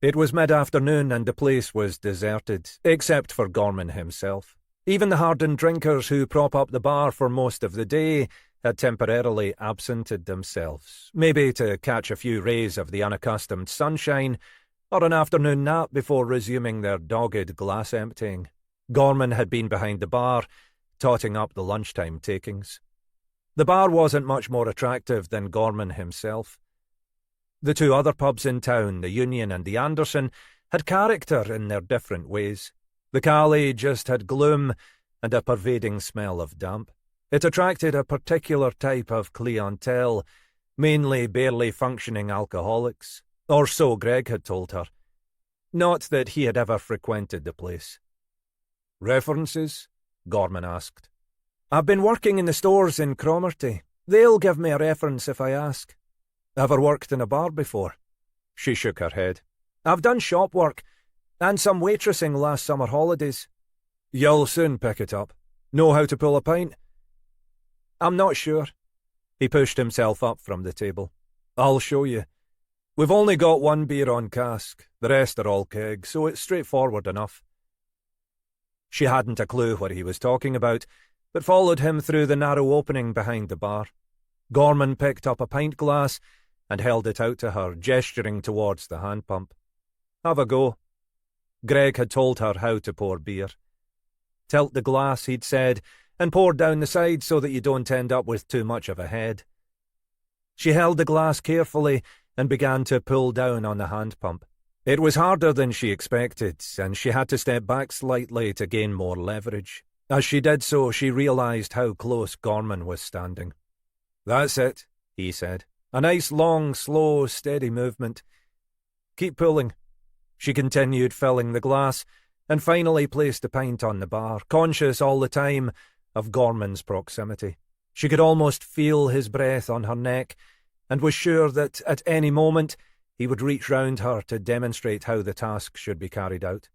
It was mid-afternoon and the place was deserted, except for Gorman himself. Even the hardened drinkers who prop up the bar for most of the day had temporarily absented themselves, maybe to catch a few rays of the unaccustomed sunshine or an afternoon nap before resuming their dogged glass emptying. Gorman had been behind the bar, totting up the lunchtime takings. The bar wasn't much more attractive than Gorman himself. The two other pubs in town, the Union and the Anderson, had character in their different ways. The Cali just had gloom and a pervading smell of damp. It attracted a particular type of clientele, mainly barely functioning alcoholics, or so Greg had told her. Not that he had ever frequented the place. "References?" Gorman asked. "I've been working in the stores in Cromarty. They'll give me a reference if I ask." "Ever worked in a bar before?" She shook her head. "I've done shop work, and some waitressing last summer holidays." "You'll soon pick it up. Know how to pull a pint?" "I'm not sure." He pushed himself up from the table. "I'll show you. We've only got one beer on cask. The rest are all keg, so it's straightforward enough." She hadn't a clue what he was talking about, but followed him through the narrow opening behind the bar. Gorman picked up a pint glass and held it out to her, gesturing towards the hand pump. "Have a go." Greg had told her how to pour beer. "Tilt the glass," he'd said, "and pour down the side so that you don't end up with too much of a head." She held the glass carefully and began to pull down on the hand pump. It was harder than she expected, and she had to step back slightly to gain more leverage. As she did so, she realised how close Gorman was standing. "That's it," he said. "A nice, long, slow, steady movement. Keep pulling." She continued filling the glass, and finally placed the pint on the bar, conscious all the time of Gorman's proximity. She could almost feel his breath on her neck, and was sure that at any moment he would reach round her to demonstrate how the task should be carried out.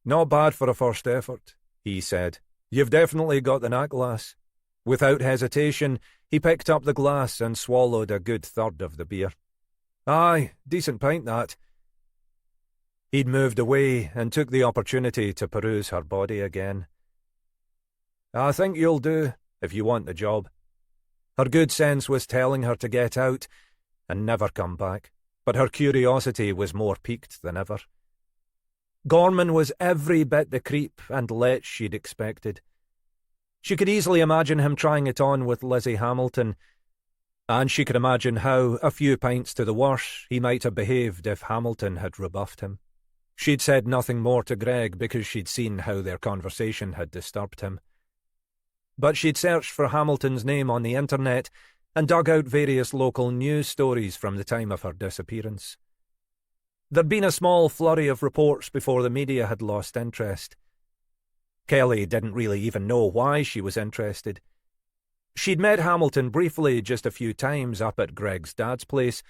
"Not bad for a first effort," he said. "You've definitely got the knack, lass." Without hesitation, he picked up the glass and swallowed a good third of the beer. "Aye, decent pint, that." He'd moved away and took the opportunity to peruse her body again. "I think you'll do, if you want the job." Her good sense was telling her to get out and never come back, but her curiosity was more piqued than ever. Gorman was every bit the creep and lech she'd expected. She could easily imagine him trying it on with Lizzie Hamilton, and she could imagine how, a few pints to the worse, he might have behaved if Hamilton had rebuffed him. She'd said nothing more to Greg because she'd seen how their conversation had disturbed him. But she'd searched for Hamilton's name on the internet and dug out various local news stories from the time of her disappearance. There'd been a small flurry of reports before the media had lost interest. Kelly didn't really even know why she was interested. She'd met Hamilton briefly just a few times up at Greg's dad's place,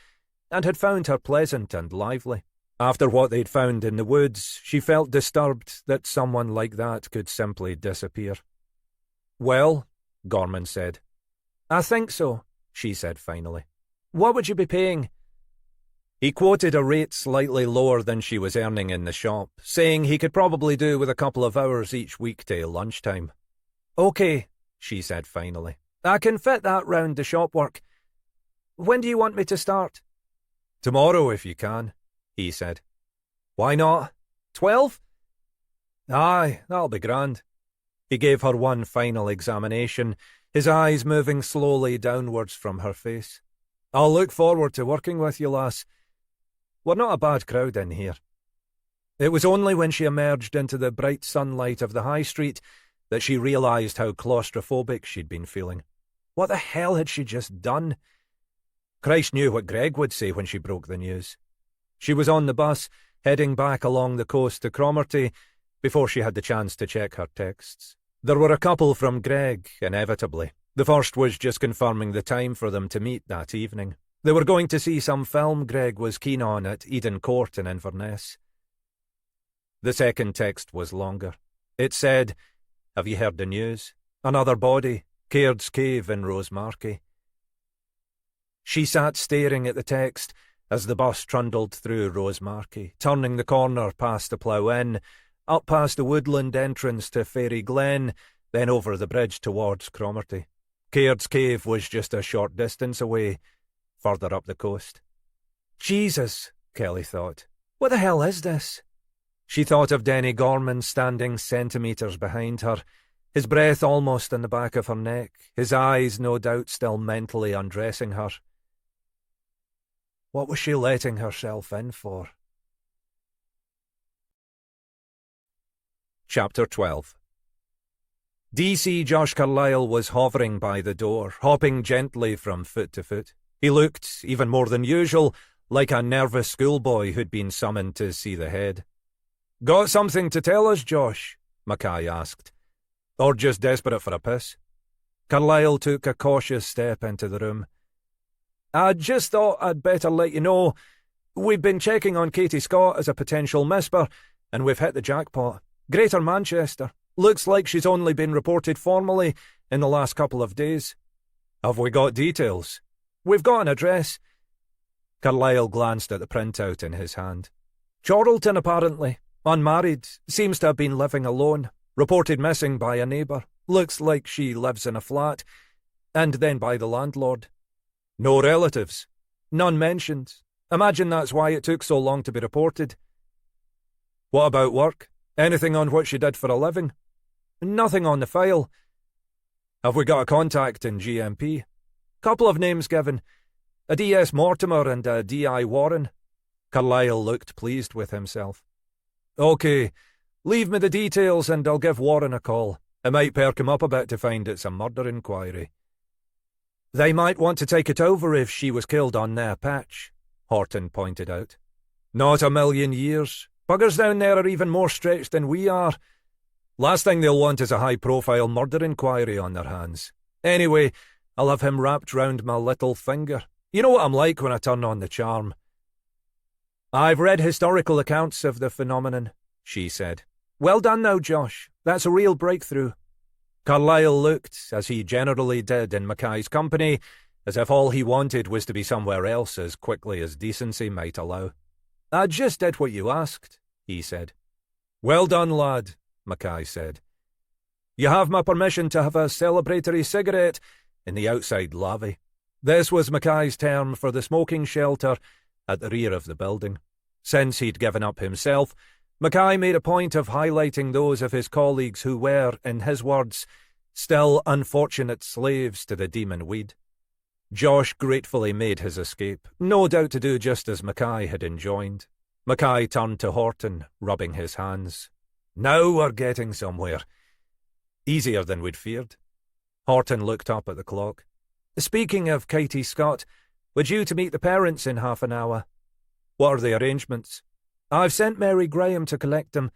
and had found her pleasant and lively. After what they'd found in the woods, she felt disturbed that someone like that could simply disappear. "Well," Gorman said. "I think so," she said finally. "What would you be paying?" He quoted a rate slightly lower than she was earning in the shop, saying he could probably do with a couple of hours each weekday lunchtime. "OK," she said finally. "I can fit that round the shop work. When do you want me to start?" "Tomorrow, if you can," he said. "Why not? 12? "Aye, that'll be grand." He gave her one final examination, his eyes moving slowly downwards from her face. "I'll look forward to working with you, lass. We're not a bad crowd in here." It was only when she emerged into the bright sunlight of the high street that she realised how claustrophobic she'd been feeling. What the hell had she just done? Christ knew what Greg would say when she broke the news. She was on the bus, heading back along the coast to Cromarty, before she had the chance to check her texts. There were a couple from Greg, inevitably. The first was just confirming the time for them to meet that evening. They were going to see some film Greg was keen on at Eden Court in Inverness. The second text was longer. It said, "Have you heard the news? Another body, Caird's Cave in Rosemarkie." She sat staring at the text as the bus trundled through Rosemarkie, turning the corner past the Plough Inn, up past the woodland entrance to Fairy Glen, then over the bridge towards Cromarty. Caird's Cave was just a short distance away, further up the coast. Jesus, Kelly thought. What the hell is this? She thought of Denny Gorman standing centimetres behind her, his breath almost in the back of her neck, his eyes no doubt still mentally undressing her. What was she letting herself in for? Chapter 12. DC Josh Carlyle was hovering by the door, hopping gently from foot to foot. He looked, even more than usual, like a nervous schoolboy who'd been summoned to see the head. "Got something to tell us, Josh?" Mackay asked. "Or just desperate for a piss?" Carlyle took a cautious step into the room. "I just thought I'd better let you know. We've been checking on Katie Scott as a potential misper, and we've hit the jackpot. Greater Manchester. Looks like she's only been reported formally in the last couple of days." "Have we got details?" "We've got an address." Carlyle glanced at the printout in his hand. "Chorlton, apparently. Unmarried. Seems to have been living alone. Reported missing by a neighbour. Looks like she lives in a flat. And then by the landlord." "No relatives?" "None mentioned. Imagine that's why it took so long to be reported." "What about work? Anything on what she did for a living?" "Nothing on the file." "Have we got a contact in GMP?" "Couple of names given. A DS Mortimer and a DI Warren." Carlyle looked pleased with himself. "OK, leave me the details and I'll give Warren a call. It might perk him up a bit to find it's a murder inquiry." "They might want to take it over if she was killed on their patch," Horton pointed out. "Not a million years. Buggers down there are even more stretched than we are. Last thing they'll want is a high-profile murder inquiry on their hands. Anyway, I'll have him wrapped round my little finger. You know what I'm like when I turn on the charm." "I've read historical accounts of the phenomenon," she said. "Well done now, Josh. That's a real breakthrough." Carlyle looked, as he generally did in Mackay's company, as if all he wanted was to be somewhere else as quickly as decency might allow. "I just did what you asked," he said. "Well done, lad," Mackay said. "You have my permission to have a celebratory cigarette in the outside lobby." This was Mackay's term for the smoking shelter at the rear of the building. Since he'd given up himself, Mackay made a point of highlighting those of his colleagues who were, in his words, still unfortunate slaves to the demon weed. Josh gratefully made his escape, no doubt to do just as Mackay had enjoined. Mackay turned to Horton, rubbing his hands. "Now we're getting somewhere. Easier than we'd feared." Horton looked up at the clock. "Speaking of Katie Scott, we're due to meet the parents in half an hour." "What are the arrangements?" "I've sent Mary Graham to collect them.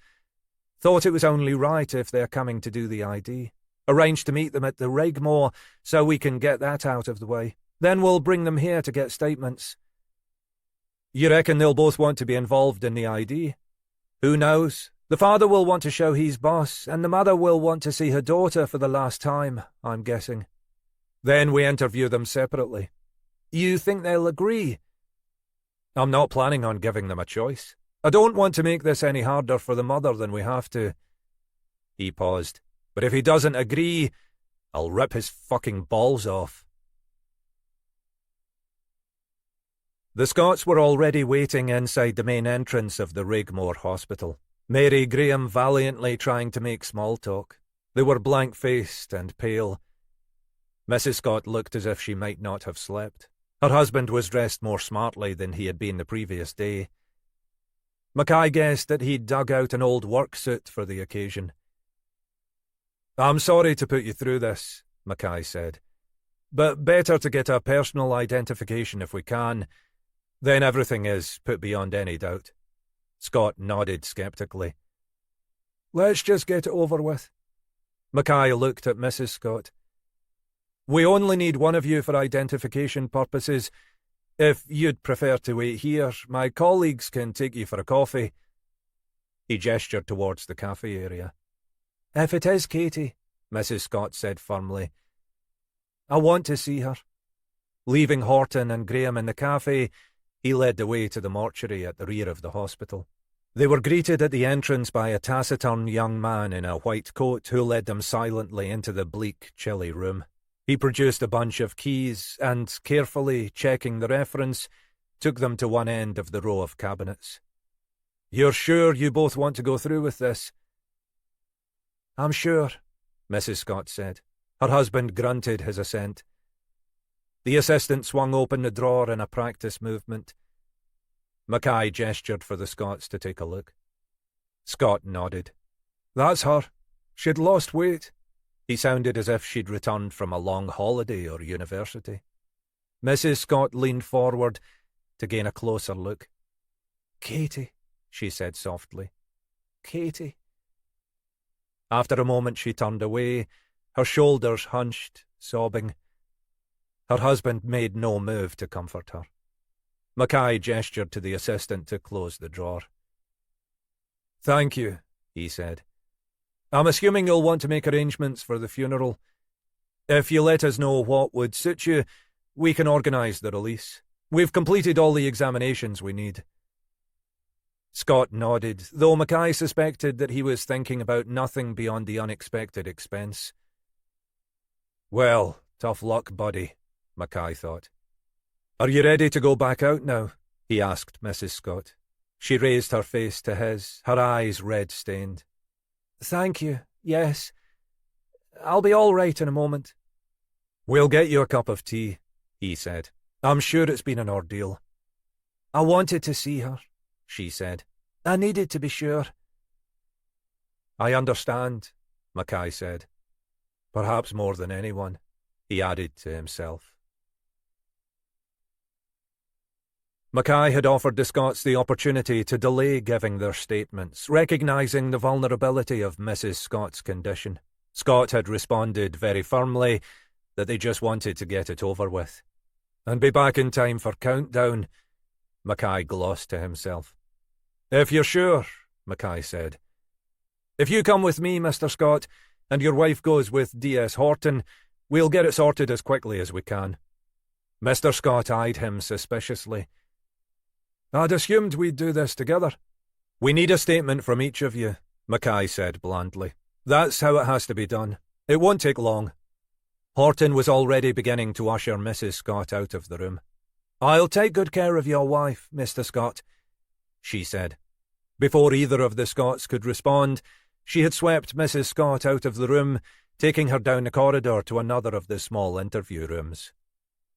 Thought it was only right if they're coming to do the ID. Arranged to meet them at the Rigmore so we can get that out of the way. Then we'll bring them here to get statements." "You reckon they'll both want to be involved in the ID?" "Who knows? The father will want to show he's boss, and the mother will want to see her daughter for the last time, I'm guessing." "Then we interview them separately." "You think they'll agree?" "I'm not planning on giving them a choice. I don't want to make this any harder for the mother than we have to." He paused. "But if he doesn't agree, I'll rip his fucking balls off." The Scots were already waiting inside the main entrance of the Rigmore Hospital, Mary Graham valiantly trying to make small talk. They were blank-faced and pale. Mrs. Scott looked as if she might not have slept. Her husband was dressed more smartly than he had been the previous day. Mackay guessed that he'd dug out an old work suit for the occasion. "I'm sorry to put you through this," Mackay said, "but better to get a personal identification if we can. Then everything is put beyond any doubt." Scott nodded sceptically. "Let's just get it over with." Mackay looked at Mrs. Scott. We only need one of you for identification purposes. If you'd prefer to wait here, my colleagues can take you for a coffee. He gestured towards the cafe area. If it is Katie, Mrs. Scott said firmly, I want to see her. Leaving Horton and Graham in the cafe, he led the way to the mortuary at the rear of the hospital. They were greeted at the entrance by a taciturn young man in a white coat who led them silently into the bleak, chilly room. He produced a bunch of keys and, carefully checking the reference, took them to one end of the row of cabinets. You're sure you both want to go through with this? I'm sure, Mrs. Scott said. Her husband grunted his assent. The assistant swung open the drawer in a practice movement. Mackay gestured for the Scotts to take a look. Scott nodded. That's her. She'd lost weight. He sounded as if she'd returned from a long holiday or university. Mrs. Scott leaned forward to gain a closer look. Katie, she said softly. Katie. After a moment she turned away, her shoulders hunched, sobbing. Her husband made no move to comfort her. Mackay gestured to the assistant to close the drawer. Thank you, he said. I'm assuming you'll want to make arrangements for the funeral. If you let us know what would suit you, we can organise the release. We've completed all the examinations we need. Scott nodded, though Mackay suspected that he was thinking about nothing beyond the unexpected expense. Well, tough luck, buddy, Mackay thought. Are you ready to go back out now? He asked Mrs. Scott. She raised her face to his, her eyes red-stained. Thank you, yes. I'll be all right in a moment. We'll get you a cup of tea, he said. I'm sure it's been an ordeal. I wanted to see her, she said. I needed to be sure. I understand, Mackay said. Perhaps more than anyone, he added to himself. Mackay had offered the Scotts the opportunity to delay giving their statements, recognising the vulnerability of Mrs. Scott's condition. Scott had responded very firmly that they just wanted to get it over with. And be back in time for countdown, Mackay glossed to himself. If you're sure, Mackay said. If you come with me, Mr. Scott, and your wife goes with D.S. Horton, we'll get it sorted as quickly as we can. Mr. Scott eyed him suspiciously. I'd assumed we'd do this together. We need a statement from each of you, Mackay said blandly. That's how it has to be done. It won't take long. Horton was already beginning to usher Mrs. Scott out of the room. I'll take good care of your wife, Mr. Scott, she said. Before either of the Scotts could respond, she had swept Mrs. Scott out of the room, taking her down the corridor to another of the small interview rooms.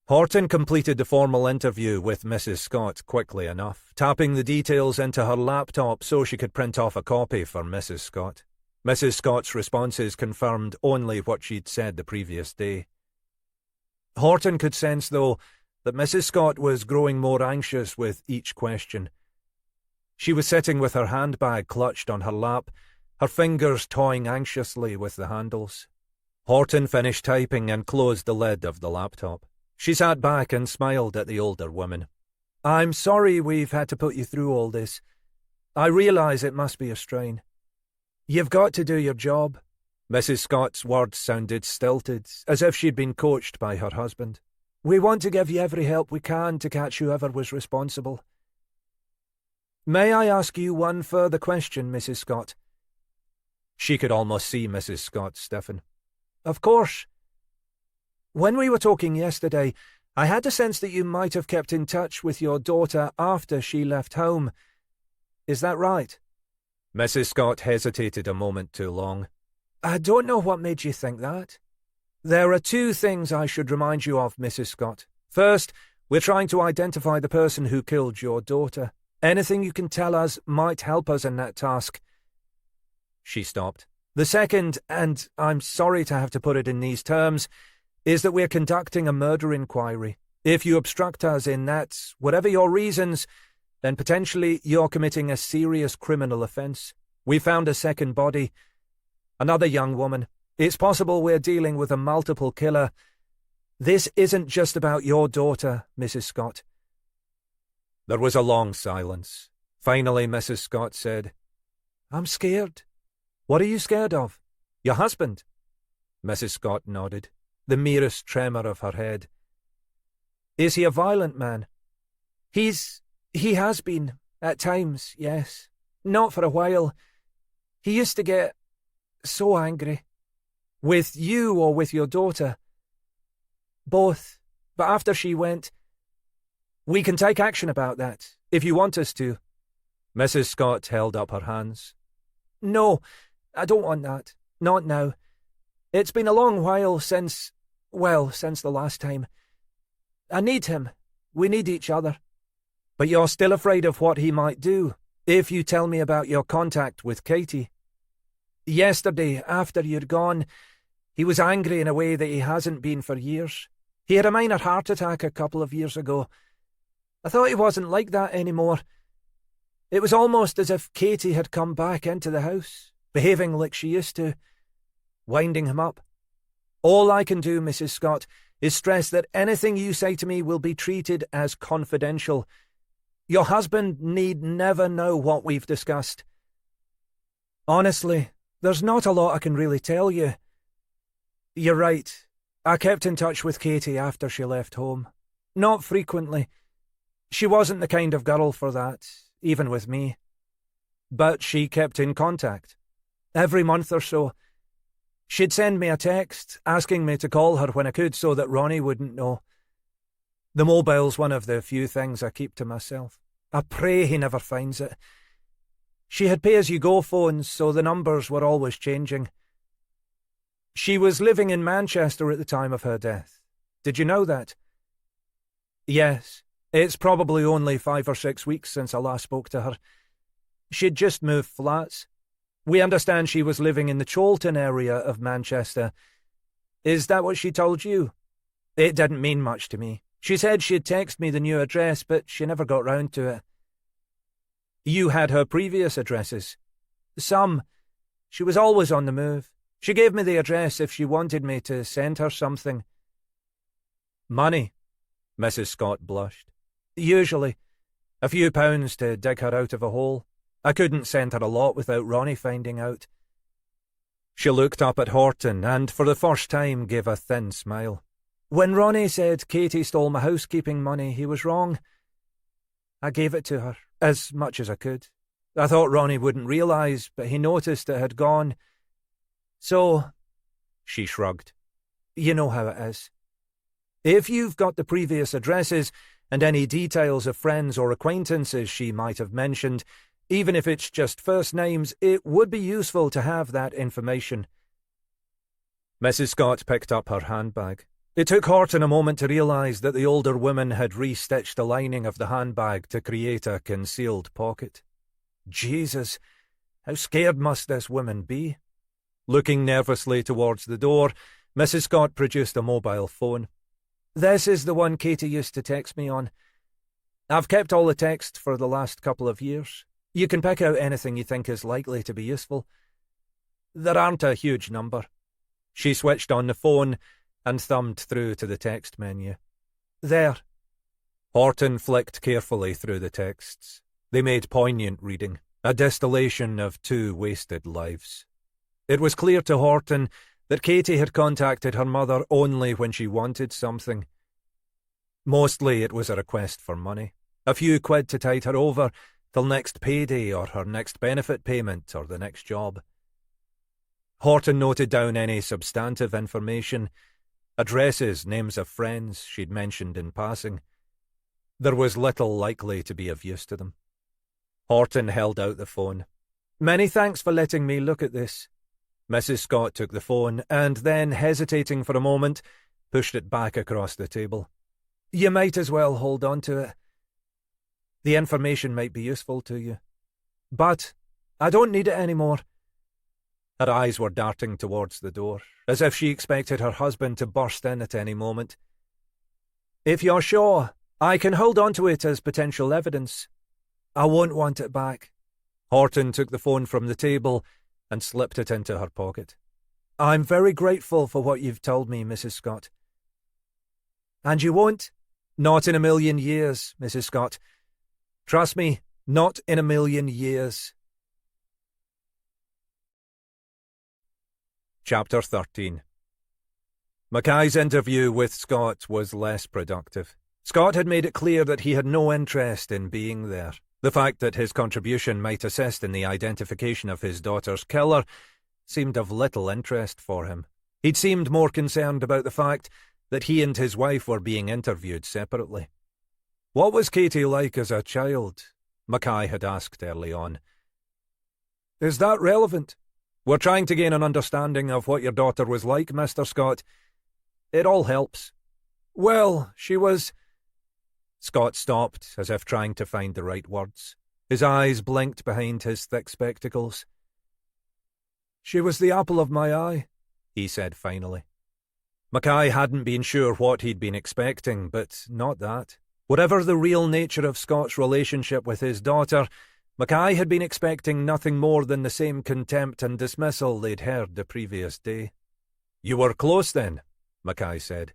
Horton completed the formal interview with Mrs. Scott quickly enough, tapping the details into her laptop so she could print off a copy for Mrs. Scott. Mrs. Scott's responses confirmed only what she'd said the previous day. Horton could sense, though, that Mrs. Scott was growing more anxious with each question. She was sitting with her handbag clutched on her lap, her fingers toying anxiously with the handles. Horton finished typing and closed the lid of the laptop. She sat back and smiled at the older woman. I'm sorry we've had to put you through all this. I realise it must be a strain. You've got to do your job. Mrs. Scott's words sounded stilted, as if she'd been coached by her husband. We want to give you every help we can to catch whoever was responsible. May I ask you one further question, Mrs. Scott? She could almost see Mrs. Scott stiffen. Of course. When we were talking yesterday, I had a sense that you might have kept in touch with your daughter after she left home. Is that right? Mrs. Scott hesitated a moment too long. I don't know what made you think that. There are two things I should remind you of, Mrs. Scott. First, we're trying to identify the person who killed your daughter. Anything you can tell us might help us in that task. She stopped. The second, and I'm sorry to have to put it in these terms, is that we're conducting a murder inquiry. If you obstruct us in that, whatever your reasons, then potentially you're committing a serious criminal offence. We found a second body, another young woman. It's possible we're dealing with a multiple killer. This isn't just about your daughter, Mrs. Scott." There was a long silence. Finally, Mrs. Scott said, "I'm scared." "What are you scared of? Your husband?" Mrs. Scott nodded, the merest tremor of her head. "Is he a violent man?" He has been, at times, yes. Not for a while. He used to get so angry. With you or with your daughter?" "Both. But after she went..." "We can take action about that, if you want us to." Mrs. Scott held up her hands. "No, I don't want that. Not now. It's been a long while since the last time. I need him. We need each other." "But you're still afraid of what he might do, if you tell me about your contact with Katie." "Yesterday, after you'd gone, he was angry in a way that he hasn't been for years. He had a minor heart attack a couple of years ago. I thought he wasn't like that anymore. It was almost as if Katie had come back into the house, behaving like she used to, winding him up. All I can do, Mrs. Scott, is stress that anything you say to me will be treated as confidential. Your husband need never know what we've discussed." "Honestly, there's not a lot I can really tell you. You're right. I kept in touch with Katie after she left home. Not frequently. She wasn't the kind of girl for that, even with me. But she kept in contact. Every month or so. She'd send me a text, asking me to call her when I could so that Ronnie wouldn't know. The mobile's one of the few things I keep to myself. I pray he never finds it. She had pay-as-you-go phones, so the numbers were always changing. She was living in Manchester at the time of her death. Did you know that?" "Yes. It's probably only 5 or 6 weeks since I last spoke to her. She'd just moved flats. We understand she was living in the Cholton area of Manchester. Is that what she told you?" "It didn't mean much to me. She said she'd text me the new address, but she never got round to it." "You had her previous addresses?" "Some. She was always on the move. She gave me the address if she wanted me to send her something." "Money?" Mrs. Scott blushed. "Usually. A few pounds to dig her out of a hole. I couldn't send her a lot without Ronnie finding out." She looked up at Horton and for the first time gave a thin smile. "When Ronnie said Katie stole my housekeeping money, he was wrong. I gave it to her, as much as I could. I thought Ronnie wouldn't realise, but he noticed it had gone. So," she shrugged, "you know how it is. If you've got the previous addresses and any details of friends or acquaintances she might have mentioned, even if it's just first names, it would be useful to have that information." Mrs. Scott picked up her handbag. It took Horton a moment to realise that the older woman had restitched the lining of the handbag to create a concealed pocket. Jesus, how scared must this woman be? Looking nervously towards the door, Mrs. Scott produced a mobile phone. "This is the one Katie used to text me on. I've kept all the text for the last couple of years. You can pick out anything you think is likely to be useful. There aren't a huge number." She switched on the phone and thumbed through to the text menu. "There." Horton flicked carefully through the texts. They made poignant reading, a distillation of 2 wasted lives. It was clear to Horton that Katie had contacted her mother only when she wanted something. Mostly it was a request for money, a few quid to tide her over till next payday or her next benefit payment or the next job. Horton noted down any substantive information, addresses, names of friends she'd mentioned in passing. There was little likely to be of use to them. Horton held out the phone. "Many thanks for letting me look at this." Mrs. Scott took the phone and then, hesitating for a moment, pushed it back across the table. "You might as well hold on to it. The information might be useful to you. But I don't need it anymore." Her eyes were darting towards the door, as if she expected her husband to burst in at any moment. "If you're sure, I can hold on to it as potential evidence. I won't want it back." Horton took the phone from the table and slipped it into her pocket. I'm very grateful for what you've told me, Mrs. Scott. And you won't? Not in a million years, Mrs. Scott. Trust me, not in a million years. Chapter 13. Mackay's interview with Scott was less productive. Scott had made it clear that he had no interest in being there. The fact that his contribution might assist in the identification of his daughter's killer seemed of little interest for him. He'd seemed more concerned about the fact that he and his wife were being interviewed separately. What was Katie like as a child? Mackay had asked early on. Is that relevant? We're trying to gain an understanding of what your daughter was like, Mr. Scott. It all helps. Well, she was... Scott stopped, as if trying to find the right words. His eyes blinked behind his thick spectacles. She was the apple of my eye, he said finally. Mackay hadn't been sure what he'd been expecting, but not that. Whatever the real nature of Scott's relationship with his daughter, Mackay had been expecting nothing more than the same contempt and dismissal they'd heard the previous day. You were close then, Mackay said.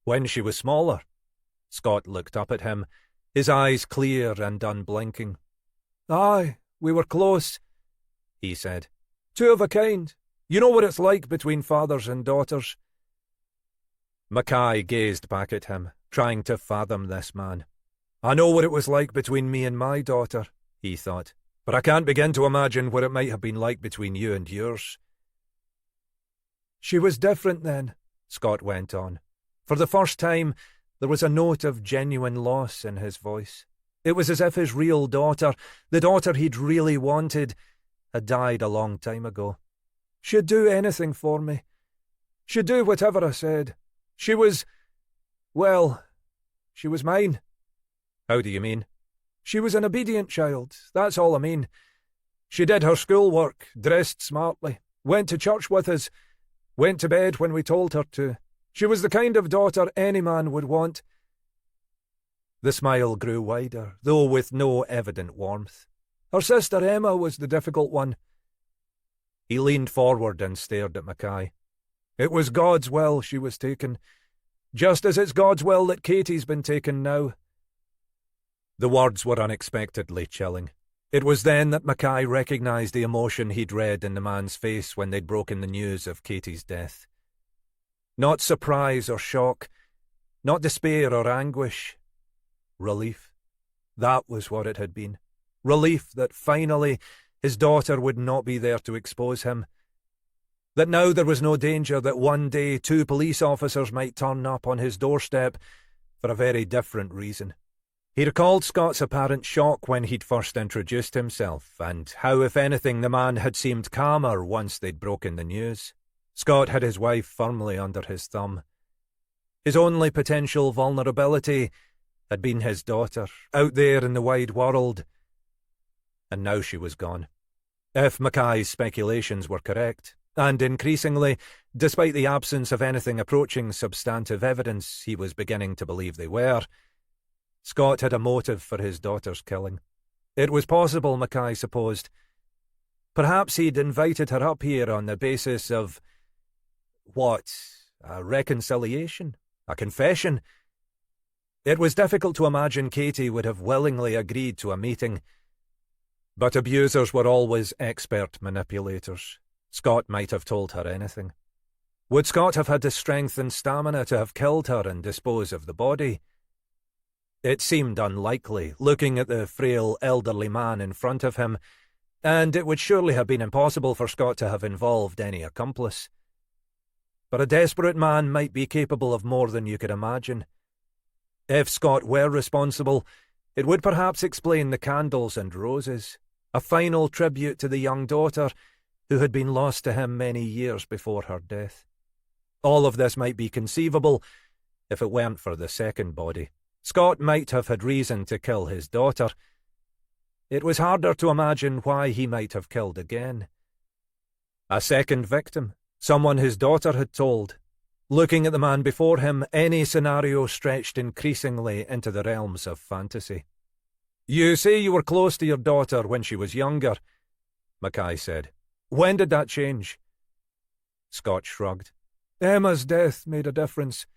When she was smaller? Scott looked up at him, his eyes clear and unblinking. Aye, we were close, he said. Two of a kind. You know what it's like between fathers and daughters. Mackay gazed back at him, trying to fathom this man. I know what it was like between me and my daughter, he thought, but I can't begin to imagine what it might have been like between you and yours. She was different then, Scott went on. For the first time, there was a note of genuine loss in his voice. It was as if his real daughter, the daughter he'd really wanted, had died a long time ago. She'd do anything for me. She'd do whatever I said. She was... well, she was mine. How do you mean? She was an obedient child, that's all I mean. She did her schoolwork, dressed smartly, went to church with us, went to bed when we told her to. She was the kind of daughter any man would want. The smile grew wider, though with no evident warmth. Her sister Emma was the difficult one. He leaned forward and stared at Mackay. It was God's will she was taken, just as it's God's will that Katie's been taken now. The words were unexpectedly chilling. It was then that Mackay recognised the emotion he'd read in the man's face when they'd broken the news of Katie's death. Not surprise or shock, not despair or anguish. Relief. That was what it had been. Relief that finally his daughter would not be there to expose him. That now there was no danger that one day 2 police officers might turn up on his doorstep for a very different reason. He recalled Scott's apparent shock when he'd first introduced himself, and how, if anything, the man had seemed calmer once they'd broken the news. Scott had his wife firmly under his thumb. His only potential vulnerability had been his daughter, out there in the wide world, and now she was gone. If Mackay's speculations were correct, and increasingly, despite the absence of anything approaching substantive evidence, he was beginning to believe they were, Scott had a motive for his daughter's killing. It was possible, Mackay supposed. Perhaps he'd invited her up here on the basis of... what? A reconciliation? A confession? It was difficult to imagine Katie would have willingly agreed to a meeting. But abusers were always expert manipulators. Scott might have told her anything. Would Scott have had the strength and stamina to have killed her and dispose of the body? It seemed unlikely, looking at the frail, elderly man in front of him, and it would surely have been impossible for Scott to have involved any accomplice. But a desperate man might be capable of more than you could imagine. If Scott were responsible, it would perhaps explain the candles and roses, a final tribute to the young daughter who had been lost to him many years before her death. All of this might be conceivable if it weren't for the second body. Scott might have had reason to kill his daughter. It was harder to imagine why he might have killed again. A second victim, someone his daughter had told. Looking at the man before him, any scenario stretched increasingly into the realms of fantasy. You say you were close to your daughter when she was younger, Mackay said. When did that change? Scott shrugged. Emma's death made a difference.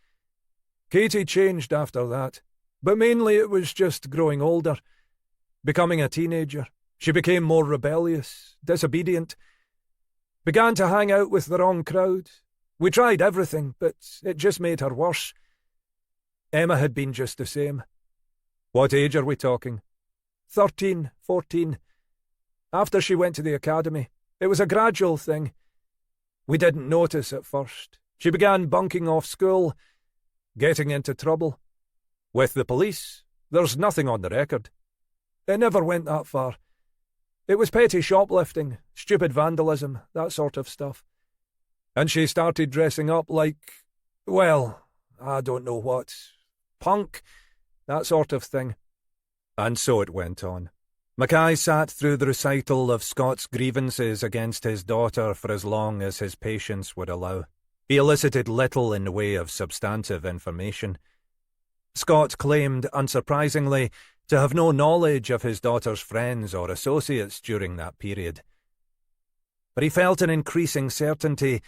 Katie changed after that, but mainly it was just growing older, becoming a teenager. She became more rebellious, disobedient, began to hang out with the wrong crowd. We tried everything, but it just made her worse. Emma had been just the same. What age are we talking? 13, 14. After she went to the academy, it was a gradual thing. We didn't notice at first. She began bunking off school, getting into trouble. With the police, there's nothing on the record. It never went that far. It was petty shoplifting, stupid vandalism, that sort of stuff. And she started dressing up like, well, I don't know what, punk, that sort of thing. And so it went on. Mackay sat through the recital of Scott's grievances against his daughter for as long as his patience would allow. He elicited little in the way of substantive information. Scott claimed, unsurprisingly, to have no knowledge of his daughter's friends or associates during that period. But he felt an increasing certainty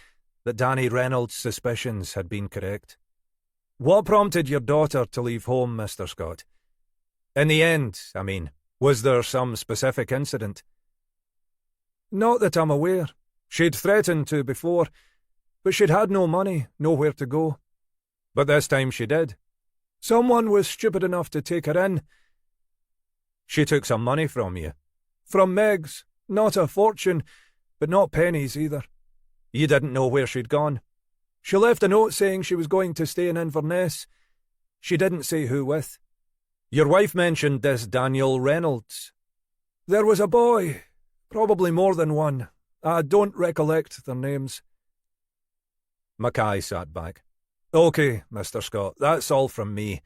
that Danny Reynolds' suspicions had been correct. What prompted your daughter to leave home, Mr. Scott? In the end, I mean, was there some specific incident? Not that I'm aware. She'd threatened to before, but she'd had no money, nowhere to go. But this time she did. Someone was stupid enough to take her in. She took some money from you. From Meg's. Not a fortune, but not pennies either. You didn't know where she'd gone. She left a note saying she was going to stay in Inverness. She didn't say who with. Your wife mentioned this Daniel Reynolds. There was a boy, probably more than one. I don't recollect their names. Mackay sat back. OK, Mr. Scott, that's all from me.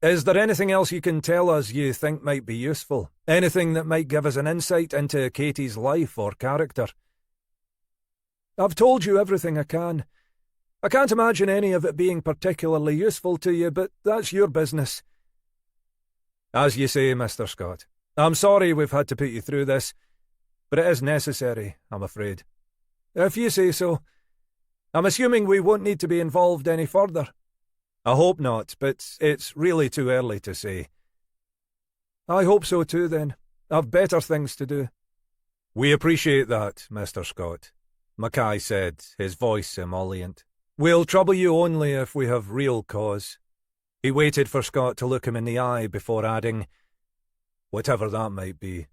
Is there anything else you can tell us you think might be useful? Anything that might give us an insight into Katie's life or character? I've told you everything I can. I can't imagine any of it being particularly useful to you, but that's your business. As you say, Mr. Scott, I'm sorry we've had to put you through this, but it is necessary, I'm afraid. If you say so. I'm assuming we won't need to be involved any further. I hope not, but it's really too early to say. I hope so too, then. I've better things to do. We appreciate that, Mr. Scott, Mackay said, his voice emollient. We'll trouble you only if we have real cause. He waited for Scott to look him in the eye before adding, whatever that might be.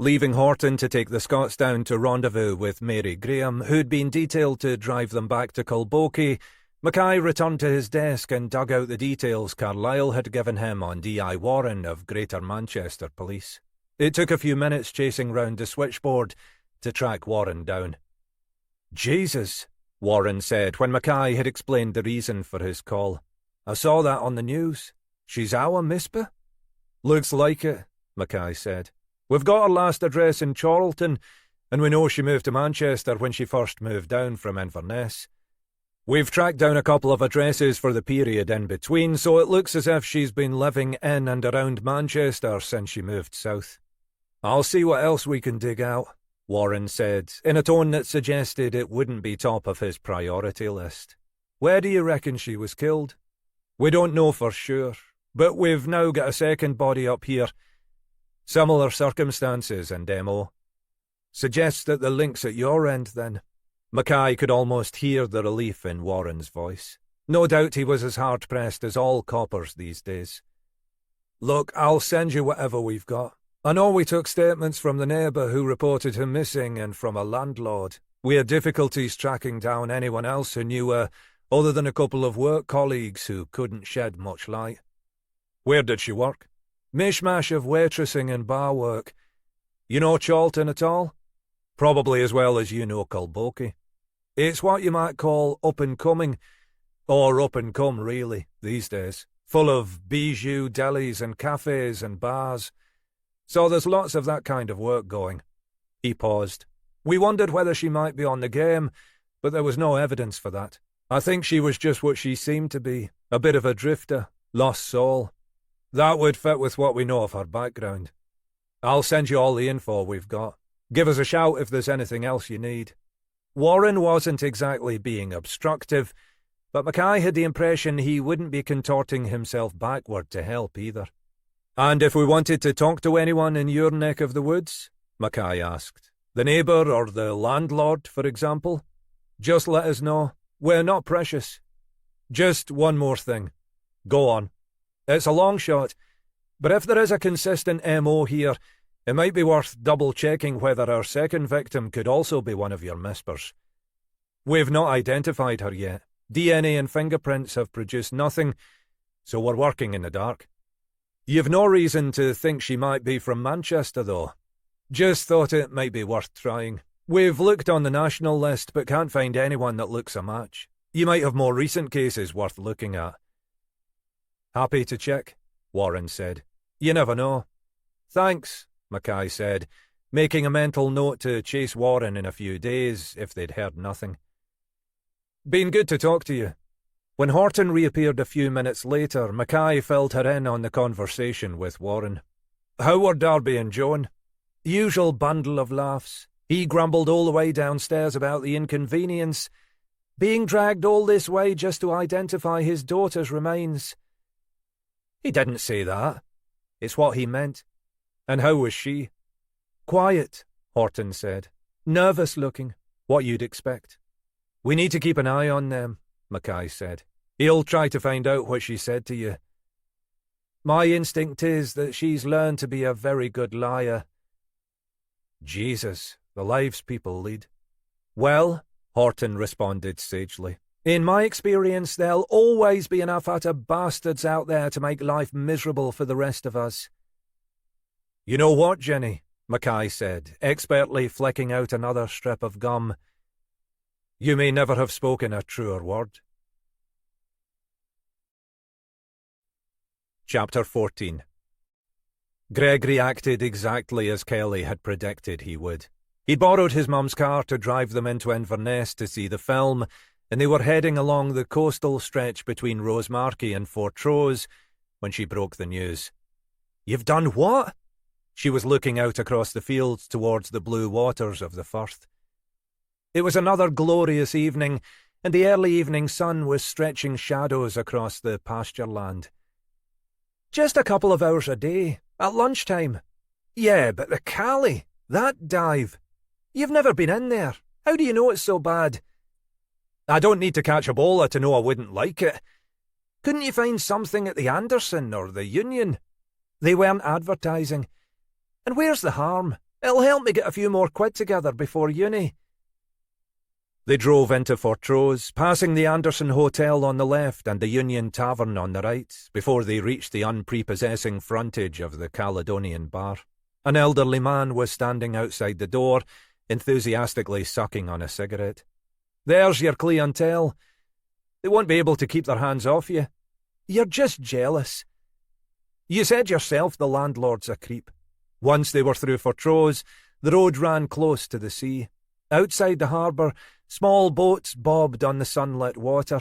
Leaving Horton to take the Scots down to rendezvous with Mary Graham, who'd been detailed to drive them back to Culbokie, Mackay returned to his desk and dug out the details Carlyle had given him on D.I. Warren of Greater Manchester Police. It took a few minutes chasing round the switchboard to track Warren down. Jesus, Warren said when Mackay had explained the reason for his call. I saw that on the news. She's our Mispa? Looks like it, Mackay said. We've got her last address in Chorlton, and we know she moved to Manchester when she first moved down from Inverness. We've tracked down a couple of addresses for the period in between, so it looks as if she's been living in and around Manchester since she moved south. I'll see what else we can dig out, Warren said, in a tone that suggested it wouldn't be top of his priority list. Where do you reckon she was killed? We don't know for sure, but we've now got a second body up here. Similar circumstances and MO. Suggests that the link's at your end, then. Mackay could almost hear the relief in Warren's voice. No doubt he was as hard-pressed as all coppers these days. Look, I'll send you whatever we've got. I know we took statements from the neighbour who reported him missing and from a landlord. We had difficulties tracking down anyone else who knew her, other than a couple of work colleagues who couldn't shed much light. Where did she work? Mishmash of waitressing and bar work. You know Chorlton at all? Probably as well as you know Culbokie. It's what you might call up-and-coming, or up-and-come really, these days. Full of bijou delis and cafes and bars. So there's lots of that kind of work going. He paused. We wondered whether she might be on the game, but there was no evidence for that. I think she was just what she seemed to be, a bit of a drifter, lost soul. That would fit with what we know of her background. I'll send you all the info we've got. Give us a shout if there's anything else you need. Warren wasn't exactly being obstructive, but Mackay had the impression he wouldn't be contorting himself backward to help either. And if we wanted to talk to anyone in your neck of the woods? Mackay asked. The neighbour or the landlord, for example? Just let us know. We're not precious. Just one more thing. Go on. It's a long shot, but if there is a consistent MO here, it might be worth double-checking whether our second victim could also be one of your mispers. We've not identified her yet. DNA and fingerprints have produced nothing, so we're working in the dark. You've no reason to think she might be from Manchester, though. Just thought it might be worth trying. We've looked on the national list, but can't find anyone that looks a match. You might have more recent cases worth looking at. Happy to check, Warren said. You never know. Thanks, Mackay said, making a mental note to chase Warren in a few days if they'd heard nothing. Been good to talk to you. When Horton reappeared a few minutes later, Mackay filled her in on the conversation with Warren. How were Darby and Joan? Usual bundle of laughs. He grumbled all the way downstairs about the inconvenience, being dragged all this way just to identify his daughter's remains. He didn't say that. It's what he meant. And how was she? Quiet, Horton said. Nervous looking. What you'd expect. We need to keep an eye on them, Mackay said. He'll try to find out what she said to you. My instinct is that she's learned to be a very good liar. Jesus, the lives people lead. Well, Horton responded sagely, in my experience, there'll always be enough utter bastards out there to make life miserable for the rest of us. You know what, Jenny? Mackay said, expertly flicking out another strip of gum. You may never have spoken a truer word. Chapter 14. Gregory acted exactly as Kelly had predicted he would. He'd borrowed his mum's car to drive them into Inverness to see the film, and they were heading along the coastal stretch between Rosemarkie and Fortrose when she broke the news. You've done what? She was looking out across the fields towards the blue waters of the Firth. It was another glorious evening, and the early evening sun was stretching shadows across the pasture land. Just a couple of hours a day, at lunchtime. Yeah, but the Callie, that dive. You've never been in there. How do you know it's so bad? I don't need to catch Ebola to know I wouldn't like it. Couldn't you find something at the Anderson or the Union? They weren't advertising. And where's the harm? It'll help me get a few more quid together before uni. They drove into Fortrose, passing the Anderson Hotel on the left and the Union Tavern on the right, before they reached the unprepossessing frontage of the Caledonian Bar. An elderly man was standing outside the door, enthusiastically sucking on a cigarette. There's your clientele. They won't be able to keep their hands off you. You're just jealous. You said yourself the landlord's a creep. Once they were through Fortrose, the road ran close to the sea. Outside the harbour, small boats bobbed on the sunlit water.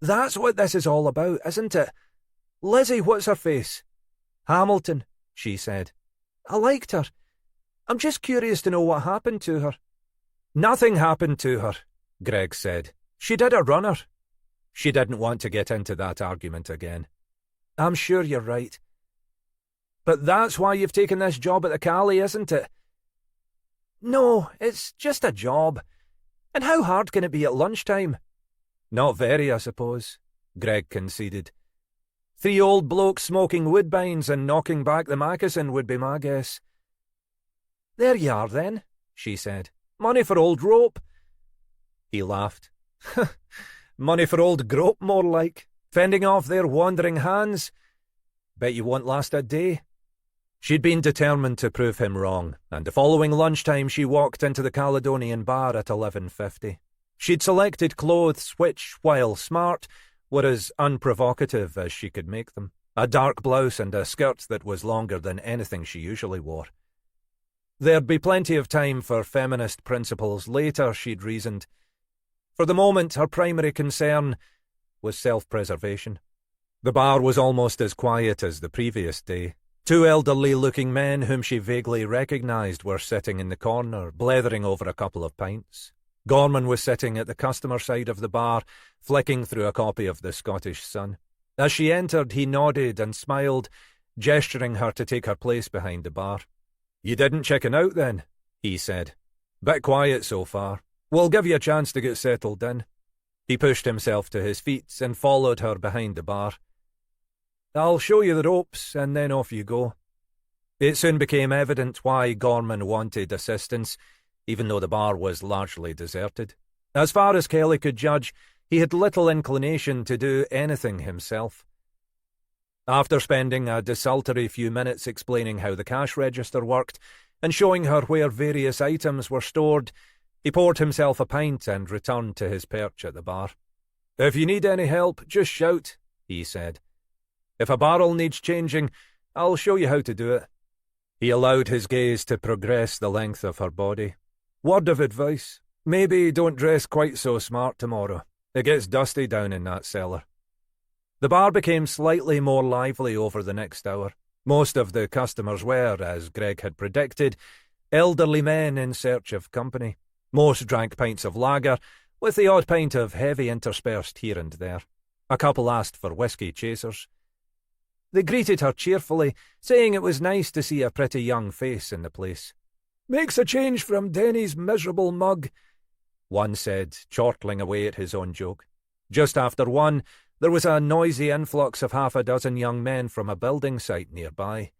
That's what this is all about, isn't it? Lizzie, what's her face? Hamilton, she said. I liked her. I'm just curious to know what happened to her. Nothing happened to her, Greg said. She did a runner. She didn't want to get into that argument again. I'm sure you're right. But that's why you've taken this job at the Callie, isn't it? No, it's just a job. And how hard can it be at lunchtime? Not very, I suppose, Greg conceded. 3 old blokes smoking woodbines and knocking back the Macassin would be my guess. There you are, then, she said. Money for old rope. He laughed. Money for old grope, more like. Fending off their wandering hands. Bet you won't last a day. She'd been determined to prove him wrong, and the following lunchtime she walked into the Caledonian Bar at 11:50. She'd selected clothes which, while smart, were as unprovocative as she could make them. A dark blouse and a skirt that was longer than anything she usually wore. There'd be plenty of time for feminist principles later, she'd reasoned. For the moment, her primary concern was self-preservation. The bar was almost as quiet as the previous day. Two elderly-looking men whom she vaguely recognised were sitting in the corner, blethering over a couple of pints. Gorman was sitting at the customer side of the bar, flicking through a copy of The Scottish Sun. As she entered, he nodded and smiled, gesturing her to take her place behind the bar. "You didn't chicken out then," he said. "Bit quiet so far. We'll give you a chance to get settled in." He pushed himself to his feet and followed her behind the bar. "I'll show you the ropes, and then off you go." It soon became evident why Gorman wanted assistance, even though the bar was largely deserted. As far as Kelly could judge, he had little inclination to do anything himself. After spending a desultory few minutes explaining how the cash register worked and showing her where various items were stored, he poured himself a pint and returned to his perch at the bar. "If you need any help, just shout," he said. "If a barrel needs changing, I'll show you how to do it." He allowed his gaze to progress the length of her body. "Word of advice, maybe don't dress quite so smart tomorrow. It gets dusty down in that cellar." The bar became slightly more lively over the next hour. Most of the customers were, as Greg had predicted, elderly men in search of company. Most drank pints of lager, with the odd pint of heavy interspersed here and there. A couple asked for whiskey chasers. They greeted her cheerfully, saying it was nice to see a pretty young face in the place. "Makes a change from Denny's miserable mug," one said, chortling away at his own joke. Just after 1, there was a noisy influx of half a dozen young men from a building site nearby.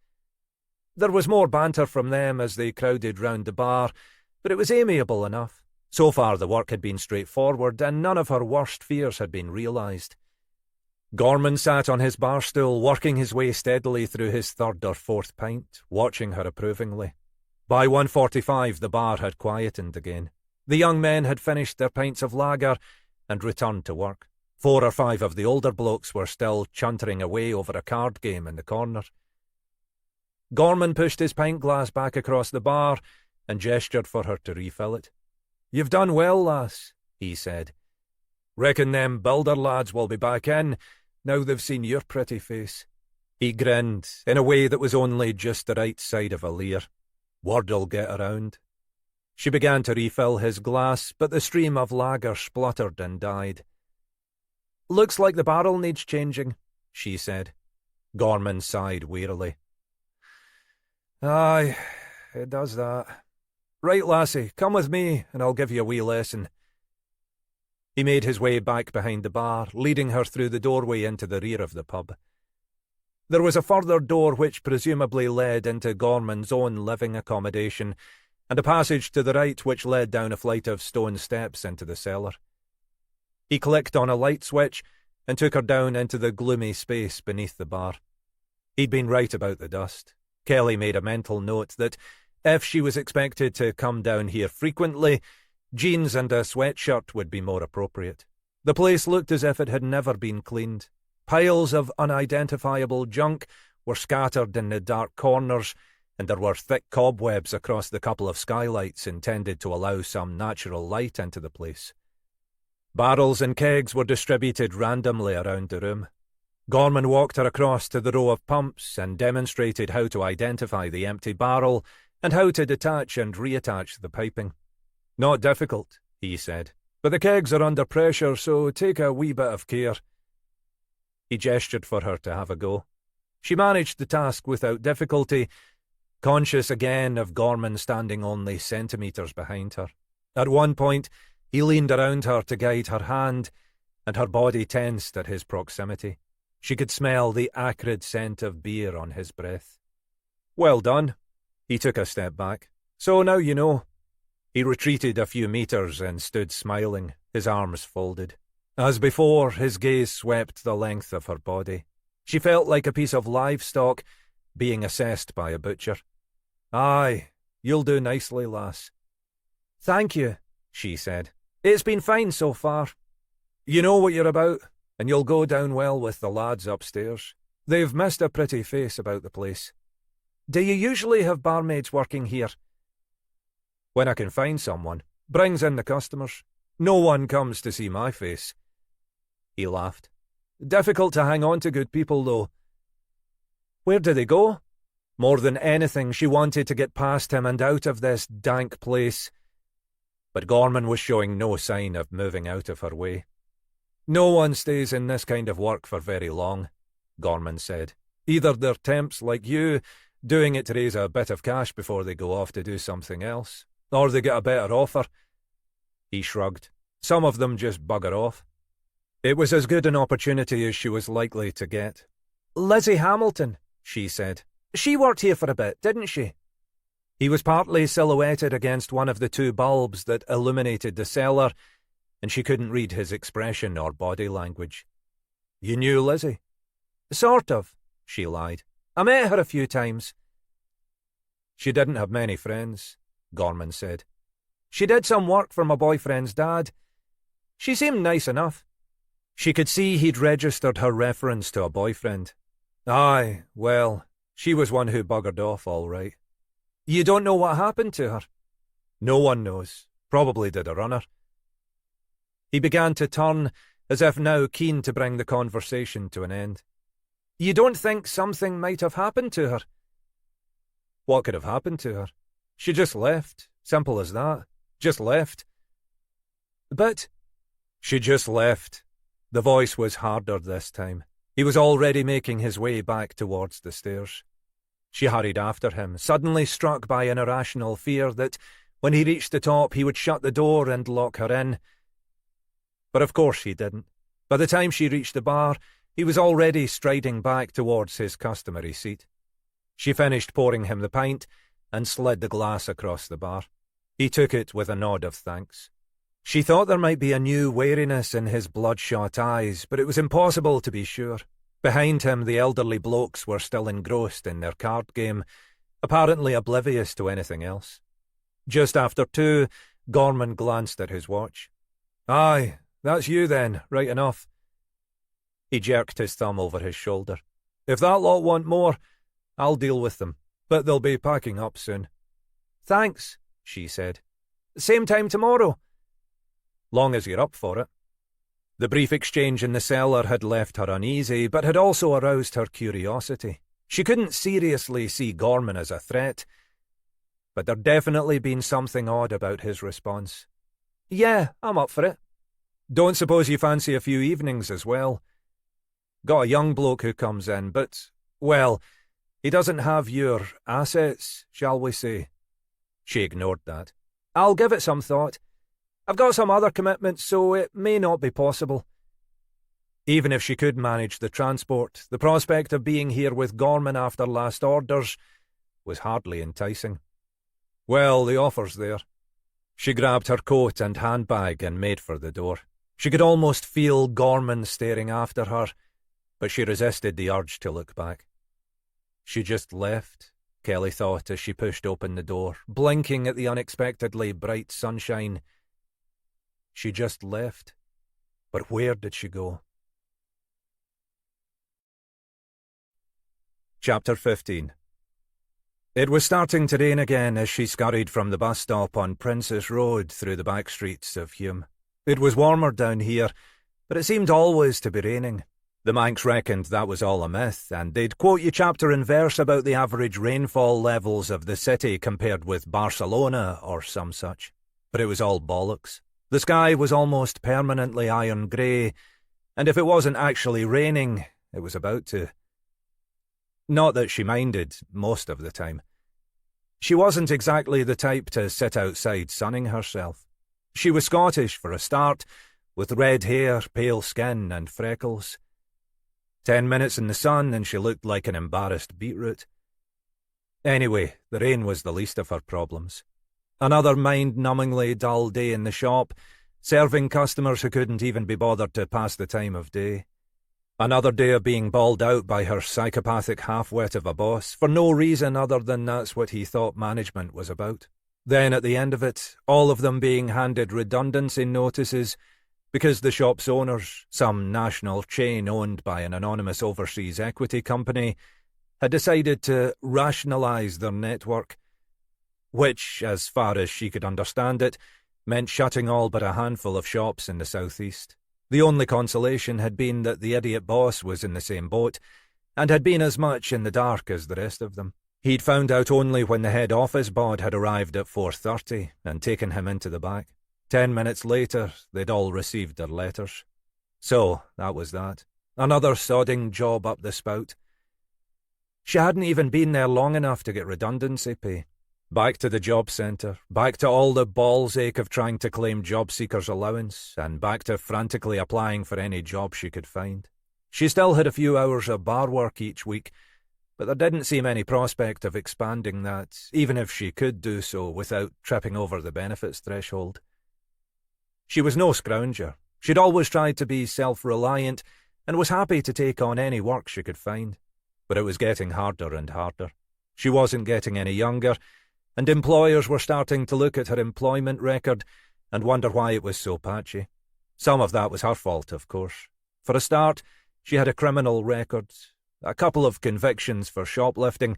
There was more banter from them as they crowded round the bar, but it was amiable enough. So far the work had been straightforward, and none of her worst fears had been realised. Gorman sat on his bar stool, working his way steadily through his third or fourth pint, watching her approvingly. By 1:45 the bar had quietened again. The young men had finished their pints of lager and returned to work. 4 or 5 of the older blokes were still chuntering away over a card game in the corner. Gorman pushed his pint glass back across the bar and gestured for her to refill it. "You've done well, lass," he said. "Reckon them builder lads will be back in, now they've seen your pretty face." He grinned, in a way that was only just the right side of a leer. "Word'll get around." She began to refill his glass, but the stream of lager spluttered and died. "Looks like the barrel needs changing," she said. Gorman sighed wearily. "Aye, it does that. Right, lassie, come with me, and I'll give you a wee lesson." He made his way back behind the bar, leading her through the doorway into the rear of the pub. There was a further door which presumably led into Gorman's own living accommodation, and a passage to the right which led down a flight of stone steps into the cellar. He clicked on a light switch and took her down into the gloomy space beneath the bar. He'd been right about the dust. Kelly made a mental note that if she was expected to come down here frequently, jeans and a sweatshirt would be more appropriate. The place looked as if it had never been cleaned. Piles of unidentifiable junk were scattered in the dark corners, and there were thick cobwebs across the couple of skylights intended to allow some natural light into the place. Barrels and kegs were distributed randomly around the room. Gorman walked her across to the row of pumps and demonstrated how to identify the empty barrel and how to detach and reattach the piping. "Not difficult," he said, "but the kegs are under pressure, so take a wee bit of care." He gestured for her to have a go. She managed the task without difficulty, conscious again of Gorman standing only centimetres behind her. At one point, he leaned around her to guide her hand, and her body tensed at his proximity. She could smell the acrid scent of beer on his breath. "Well done." He took a step back. "So now you know." He retreated a few metres and stood smiling, his arms folded. As before, his gaze swept the length of her body. She felt like a piece of livestock being assessed by a butcher. "Aye, you'll do nicely, lass." "Thank you," she said. "It's been fine so far. You know what you're about, and you'll go down well with the lads upstairs. They've missed a pretty face about the place." "Do you usually have barmaids working here?" "When I can find someone. Brings in the customers. No one comes to see my face." He laughed. "Difficult to hang on to good people, though." "Where do they go?" More than anything, she wanted to get past him and out of this dank place. But Gorman was showing no sign of moving out of her way. "No one stays in this kind of work for very long," Gorman said. "Either they're temps like you, doing it to raise a bit of cash before they go off to do something else, or they get a better offer." He shrugged. "Some of them just bugger off." It was as good an opportunity as she was likely to get. "Lizzie Hamilton," she said. "She worked here for a bit, didn't she?" He was partly silhouetted against one of the two bulbs that illuminated the cellar, and she couldn't read his expression or body language. "You knew Lizzie?" "Sort of," she lied. "I met her a few times." "She didn't have many friends," Gorman said. "She did some work for my boyfriend's dad. She seemed nice enough." She could see he'd registered her reference to a boyfriend. "Aye, well, she was one who buggered off all right." "You don't know what happened to her?" "No one knows. Probably did a runner." He began to turn, as if now keen to bring the conversation to an end. "You don't think something might have happened to her?" "What could have happened to her? She just left. Simple as that. Just left." "But—" "She just left." The voice was harder this time. He was already making his way back towards the stairs. She hurried after him, suddenly struck by an irrational fear that, when he reached the top, he would shut the door and lock her in. But of course he didn't. By the time she reached the bar, he was already striding back towards his customary seat. She finished pouring him the pint and slid the glass across the bar. He took it with a nod of thanks. She thought there might be a new wariness in his bloodshot eyes, but it was impossible to be sure. Behind him, the elderly blokes were still engrossed in their card game, apparently oblivious to anything else. Just after 2, Gorman glanced at his watch. "Aye, that's you then, right enough." He jerked his thumb over his shoulder. "If that lot want more, I'll deal with them, but they'll be packing up soon." "Thanks," she said. "Same time tomorrow?" "Long as you're up for it." The brief exchange in the cellar had left her uneasy, but had also aroused her curiosity. She couldn't seriously see Gorman as a threat, but there'd definitely been something odd about his response. "Yeah, I'm up for it." "Don't suppose you fancy a few evenings as well?" "Got a young bloke who comes in, but, well, he doesn't have your assets, shall we say." She ignored that. "I'll give it some thought. I've got some other commitments, so it may not be possible." Even if she could manage the transport, the prospect of being here with Gorman after last orders was hardly enticing. "Well, the offer's there." She grabbed her coat and handbag and made for the door. She could almost feel Gorman staring after her, but she resisted the urge to look back. She just left, Kelly thought as she pushed open the door, blinking at the unexpectedly bright sunshine. She just left. But where did she go? Chapter 15. It was starting to rain again as she scurried from the bus stop on Princess Road through the back streets of Hume. It was warmer down here, but it seemed always to be raining. The Manx reckoned that was all a myth, and they'd quote you chapter and verse about the average rainfall levels of the city compared with Barcelona or some such. But it was all bollocks. The sky was almost permanently iron grey, and if it wasn't actually raining, it was about to. Not that she minded most of the time. She wasn't exactly the type to sit outside sunning herself. She was Scottish for a start, with red hair, pale skin and freckles. 10 minutes in the sun and she looked like an embarrassed beetroot. Anyway, the rain was the least of her problems. Another mind-numbingly dull day in the shop, serving customers who couldn't even be bothered to pass the time of day. Another day of being bawled out by her psychopathic half-wit of a boss, for no reason other than that's what he thought management was about. Then at the end of it, all of them being handed redundancy notices because the shop's owners, some national chain owned by an anonymous overseas equity company, had decided to rationalise their network, which, as far as she could understand it, meant shutting all but a handful of shops in the southeast. The only consolation had been that the idiot boss was in the same boat, and had been as much in the dark as the rest of them. He'd found out only when the head office bod had arrived at 4:30 and taken him into the back. 10 minutes later, they'd all received their letters. So, that was that. Another sodding job up the spout. She hadn't even been there long enough to get redundancy pay. Back to the job centre, back to all the balls ache of trying to claim job seekers' allowance, and back to frantically applying for any job she could find. She still had a few hours of bar work each week, but there didn't seem any prospect of expanding that, even if she could do so without tripping over the benefits threshold. She was no scrounger. She'd always tried to be self-reliant and was happy to take on any work she could find. But it was getting harder and harder. She wasn't getting any younger, and employers were starting to look at her employment record and wonder why it was so patchy. Some of that was her fault, of course. For a start, she had a criminal record, a couple of convictions for shoplifting,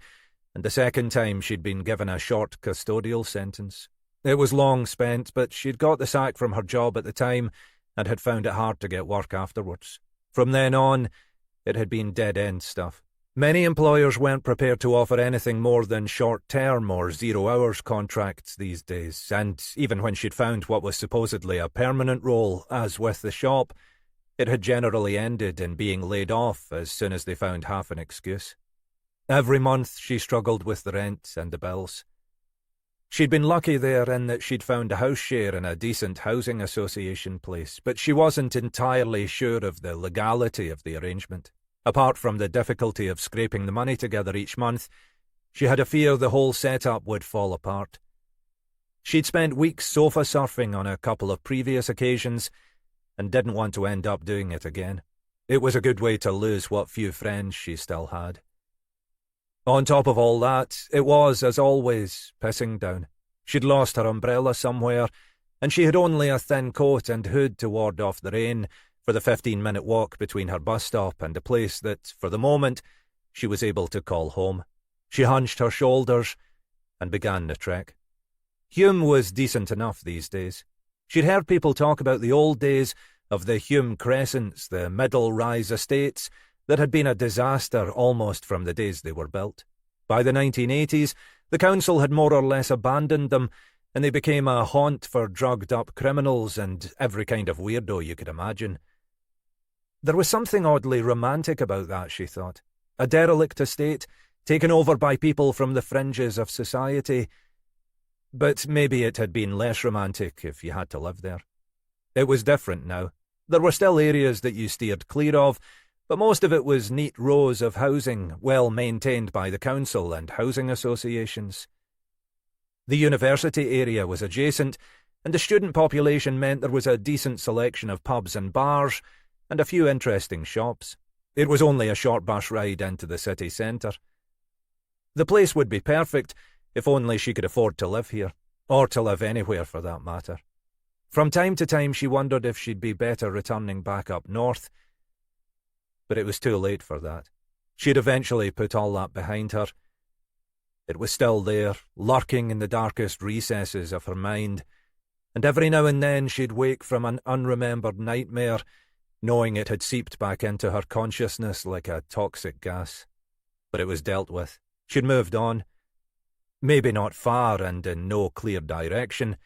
and the second time she'd been given a short custodial sentence. It was long spent, but she'd got the sack from her job at the time and had found it hard to get work afterwards. From then on, it had been dead-end stuff. Many employers weren't prepared to offer anything more than short-term or zero-hours contracts these days, and even when she'd found what was supposedly a permanent role, as with the shop, it had generally ended in being laid off as soon as they found half an excuse. Every month she struggled with the rent and the bills. She'd been lucky there in that she'd found a house share in a decent housing association place, but she wasn't entirely sure of the legality of the arrangement. Apart from the difficulty of scraping the money together each month, she had a fear the whole setup would fall apart. She'd spent weeks sofa surfing on a couple of previous occasions and didn't want to end up doing it again. It was a good way to lose what few friends she still had. On top of all that, it was, as always, pissing down. She'd lost her umbrella somewhere, and she had only a thin coat and hood to ward off the rain for the 15-minute walk between her bus stop and a place that, for the moment, she was able to call home. She hunched her shoulders and began the trek. Hume was decent enough these days. She'd heard people talk about the old days of the Hume Crescents, the middle-rise estates, that had been a disaster almost from the days they were built. By the 1980s, the council had more or less abandoned them, and they became a haunt for drugged-up criminals and every kind of weirdo you could imagine. There was something oddly romantic about that, she thought. A derelict estate, taken over by people from the fringes of society. But maybe it had been less romantic if you had to live there. It was different now. There were still areas that you steered clear of, but most of it was neat rows of housing, well maintained by the council and housing associations. The university area was adjacent, and the student population meant there was a decent selection of pubs and bars, and a few interesting shops. It was only a short bus ride into the city centre. The place would be perfect if only she could afford to live here, or to live anywhere for that matter. From time to time she wondered if she'd be better returning back up north, but it was too late for that. She'd eventually put all that behind her. It was still there, lurking in the darkest recesses of her mind, and every now and then she'd wake from an unremembered nightmare, knowing it had seeped back into her consciousness like a toxic gas. But it was dealt with. She'd moved on. Maybe not far and in no clear direction,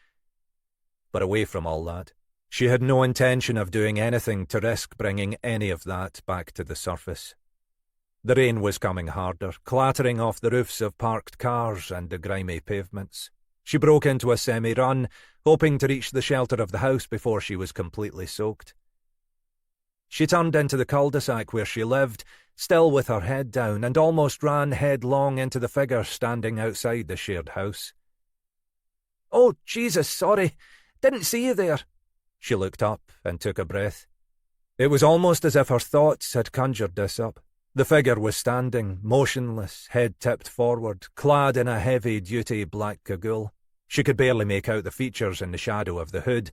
but away from all that. She had no intention of doing anything to risk bringing any of that back to the surface. The rain was coming harder, clattering off the roofs of parked cars and the grimy pavements. She broke into a semi-run, hoping to reach the shelter of the house before she was completely soaked. She turned into the cul-de-sac where she lived, still with her head down, and almost ran headlong into the figure standing outside the shared house. "Oh, Jesus, sorry. Didn't see you there." She looked up and took a breath. It was almost as if her thoughts had conjured this up. The figure was standing, motionless, head tipped forward, clad in a heavy-duty black cagoule. She could barely make out the features in the shadow of the hood,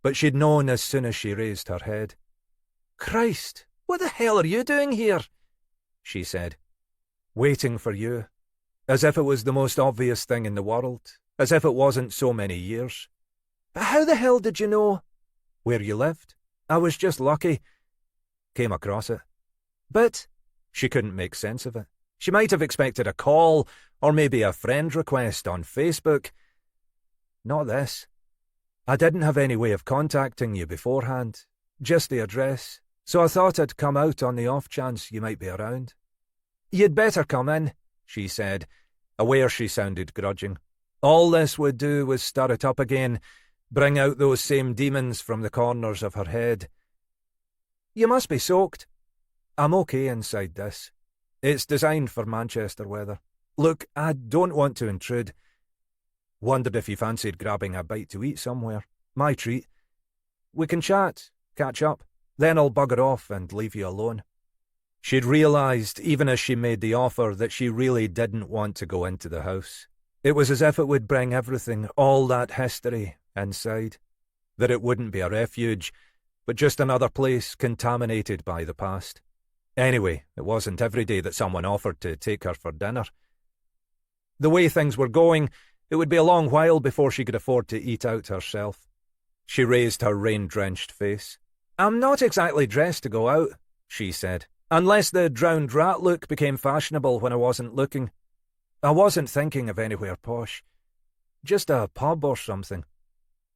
but she'd known as soon as she raised her head. "Christ, what the hell are you doing here?" she said. "Waiting for you." As if it was the most obvious thing in the world, as if it wasn't so many years. "But how the hell did you know?" "Where you lived. I was just lucky. Came across it." "But—" She couldn't make sense of it. She might have expected a call, or maybe a friend request on Facebook. Not this. I didn't have any way of contacting you beforehand, just the address, so I thought I'd come out on the off chance you might be around. You'd better come in, she said, aware she sounded grudging. All this would do was stir it up again, bring out those same demons from the corners of her head. You must be soaked. I'm okay inside this. It's designed for Manchester weather. Look, I don't want to intrude. Wondered if you fancied grabbing a bite to eat somewhere. My treat. We can chat, catch up, then I'll bugger off and leave you alone. She'd realised, even as she made the offer, that she really didn't want to go into the house. It was as if it would bring everything, all that history, inside. That it wouldn't be a refuge, but just another place contaminated by the past. Anyway, it wasn't every day that someone offered to take her for dinner. The way things were going, it would be a long while before she could afford to eat out herself. She raised her rain-drenched face. I'm not exactly dressed to go out, she said, unless the drowned rat look became fashionable when I wasn't looking. I wasn't thinking of anywhere posh. Just a pub or something.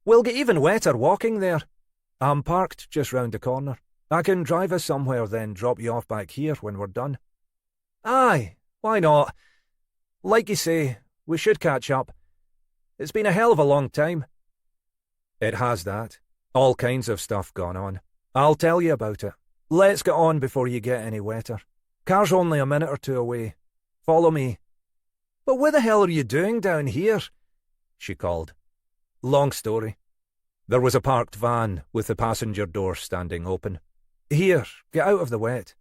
We'll get even wetter walking there. I'm parked just round the corner. I can drive us somewhere, then drop you off back here when we're done. Aye, why not? Like you say, we should catch up. It's been a hell of a long time. It has that. All kinds of stuff gone on. I'll tell you about it. Let's get on before you get any wetter. Car's only a minute or two away. Follow me. But what the hell are you doing down here? She called. Long story. There was a parked van with the passenger door standing open. Here, get out of the wet.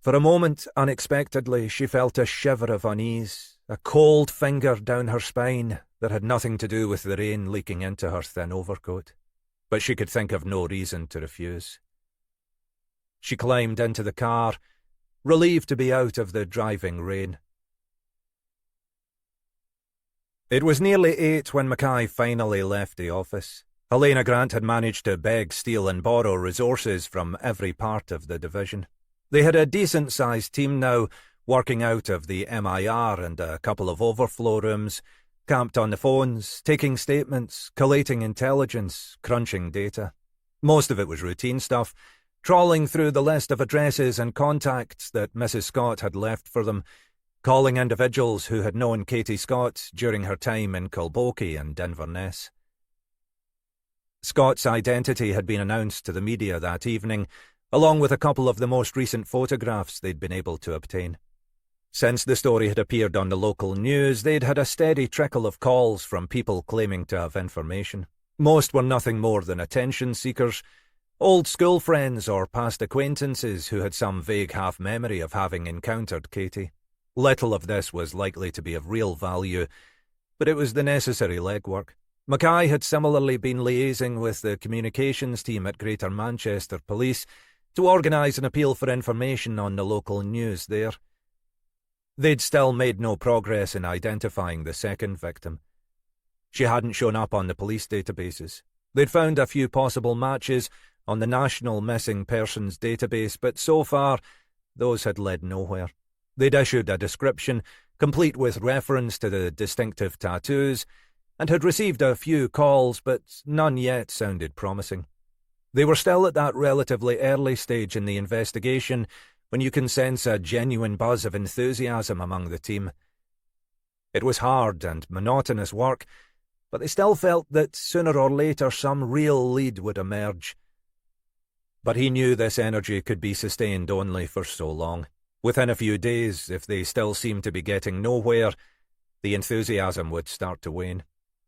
For a moment, unexpectedly, she felt a shiver of unease, a cold finger down her spine that had nothing to do with the rain leaking into her thin overcoat. But she could think of no reason to refuse. She climbed into the car, relieved to be out of the driving rain. It was nearly 8 when Mackay finally left the office. Helena Grant had managed to beg, steal and borrow resources from every part of the division. They had a decent-sized team now, working out of the MIR and a couple of overflow rooms, camped on the phones, taking statements, collating intelligence, crunching data. Most of it was routine stuff, trawling through the list of addresses and contacts that Mrs. Scott had left for them, calling individuals who had known Katie Scott during her time in Kilbokie and Inverness. Scott's identity had been announced to the media that evening, along with a couple of the most recent photographs they'd been able to obtain. Since the story had appeared on the local news, they'd had a steady trickle of calls from people claiming to have information. Most were nothing more than attention seekers, old school friends or past acquaintances who had some vague half-memory of having encountered Katie. Little of this was likely to be of real value, but it was the necessary legwork. Mackay had similarly been liaising with the communications team at Greater Manchester Police to organise an appeal for information on the local news there. They'd still made no progress in identifying the second victim. She hadn't shown up on the police databases. They'd found a few possible matches on the National Missing Persons database, but so far, those had led nowhere. They'd issued a description, complete with reference to the distinctive tattoos, and had received a few calls, but none yet sounded promising. They were still at that relatively early stage in the investigation when you can sense a genuine buzz of enthusiasm among the team. It was hard and monotonous work, but they still felt that sooner or later some real lead would emerge. But he knew this energy could be sustained only for so long. Within a few days, if they still seemed to be getting nowhere, the enthusiasm would start to wane.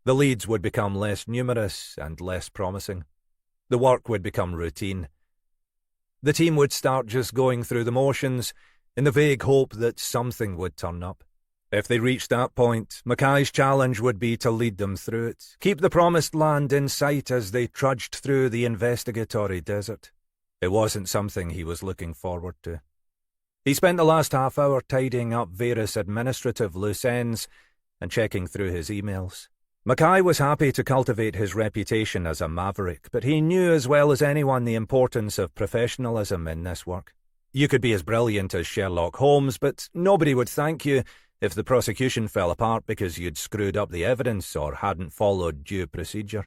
The leads would become less numerous and less promising. The work would become routine. The team would start just going through the motions in the vague hope that something would turn up. If they reached that point, Mackay's challenge would be to lead them through it, keep the promised land in sight as they trudged through the investigatory desert. It wasn't something he was looking forward to. He spent the last half hour tidying up various administrative loose ends and checking through his emails. Mackay was happy to cultivate his reputation as a maverick, but he knew as well as anyone the importance of professionalism in this work. You could be as brilliant as Sherlock Holmes, but nobody would thank you if the prosecution fell apart because you'd screwed up the evidence or hadn't followed due procedure.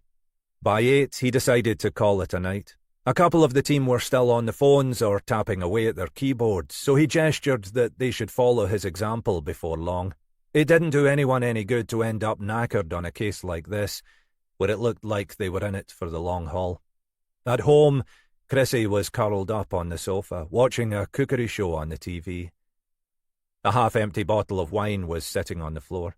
By 8, he decided to call it a night. A couple of the team were still on the phones or tapping away at their keyboards, so he gestured that they should follow his example before long. It didn't do anyone any good to end up knackered on a case like this, where it looked like they were in it for the long haul. At home, Chrissy was curled up on the sofa, watching a cookery show on the TV. A half-empty bottle of wine was sitting on the floor.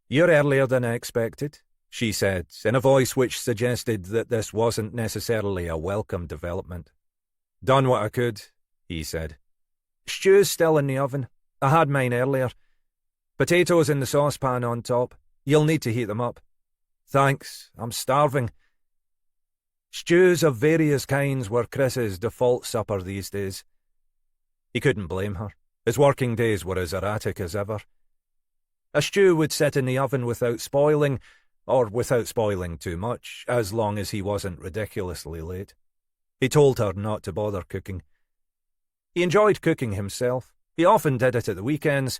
"You're earlier than I expected," she said, in a voice which suggested that this wasn't necessarily a welcome development. "Done what I could," he said. "Stew's still in the oven. I had mine earlier. Potatoes in the saucepan on top. You'll need to heat them up." "Thanks, I'm starving." Stews of various kinds were Chris's default supper these days. He couldn't blame her. His working days were as erratic as ever. A stew would sit in the oven without spoiling, or without spoiling too much, as long as he wasn't ridiculously late. He told her not to bother cooking. He enjoyed cooking himself. He often did it at the weekends,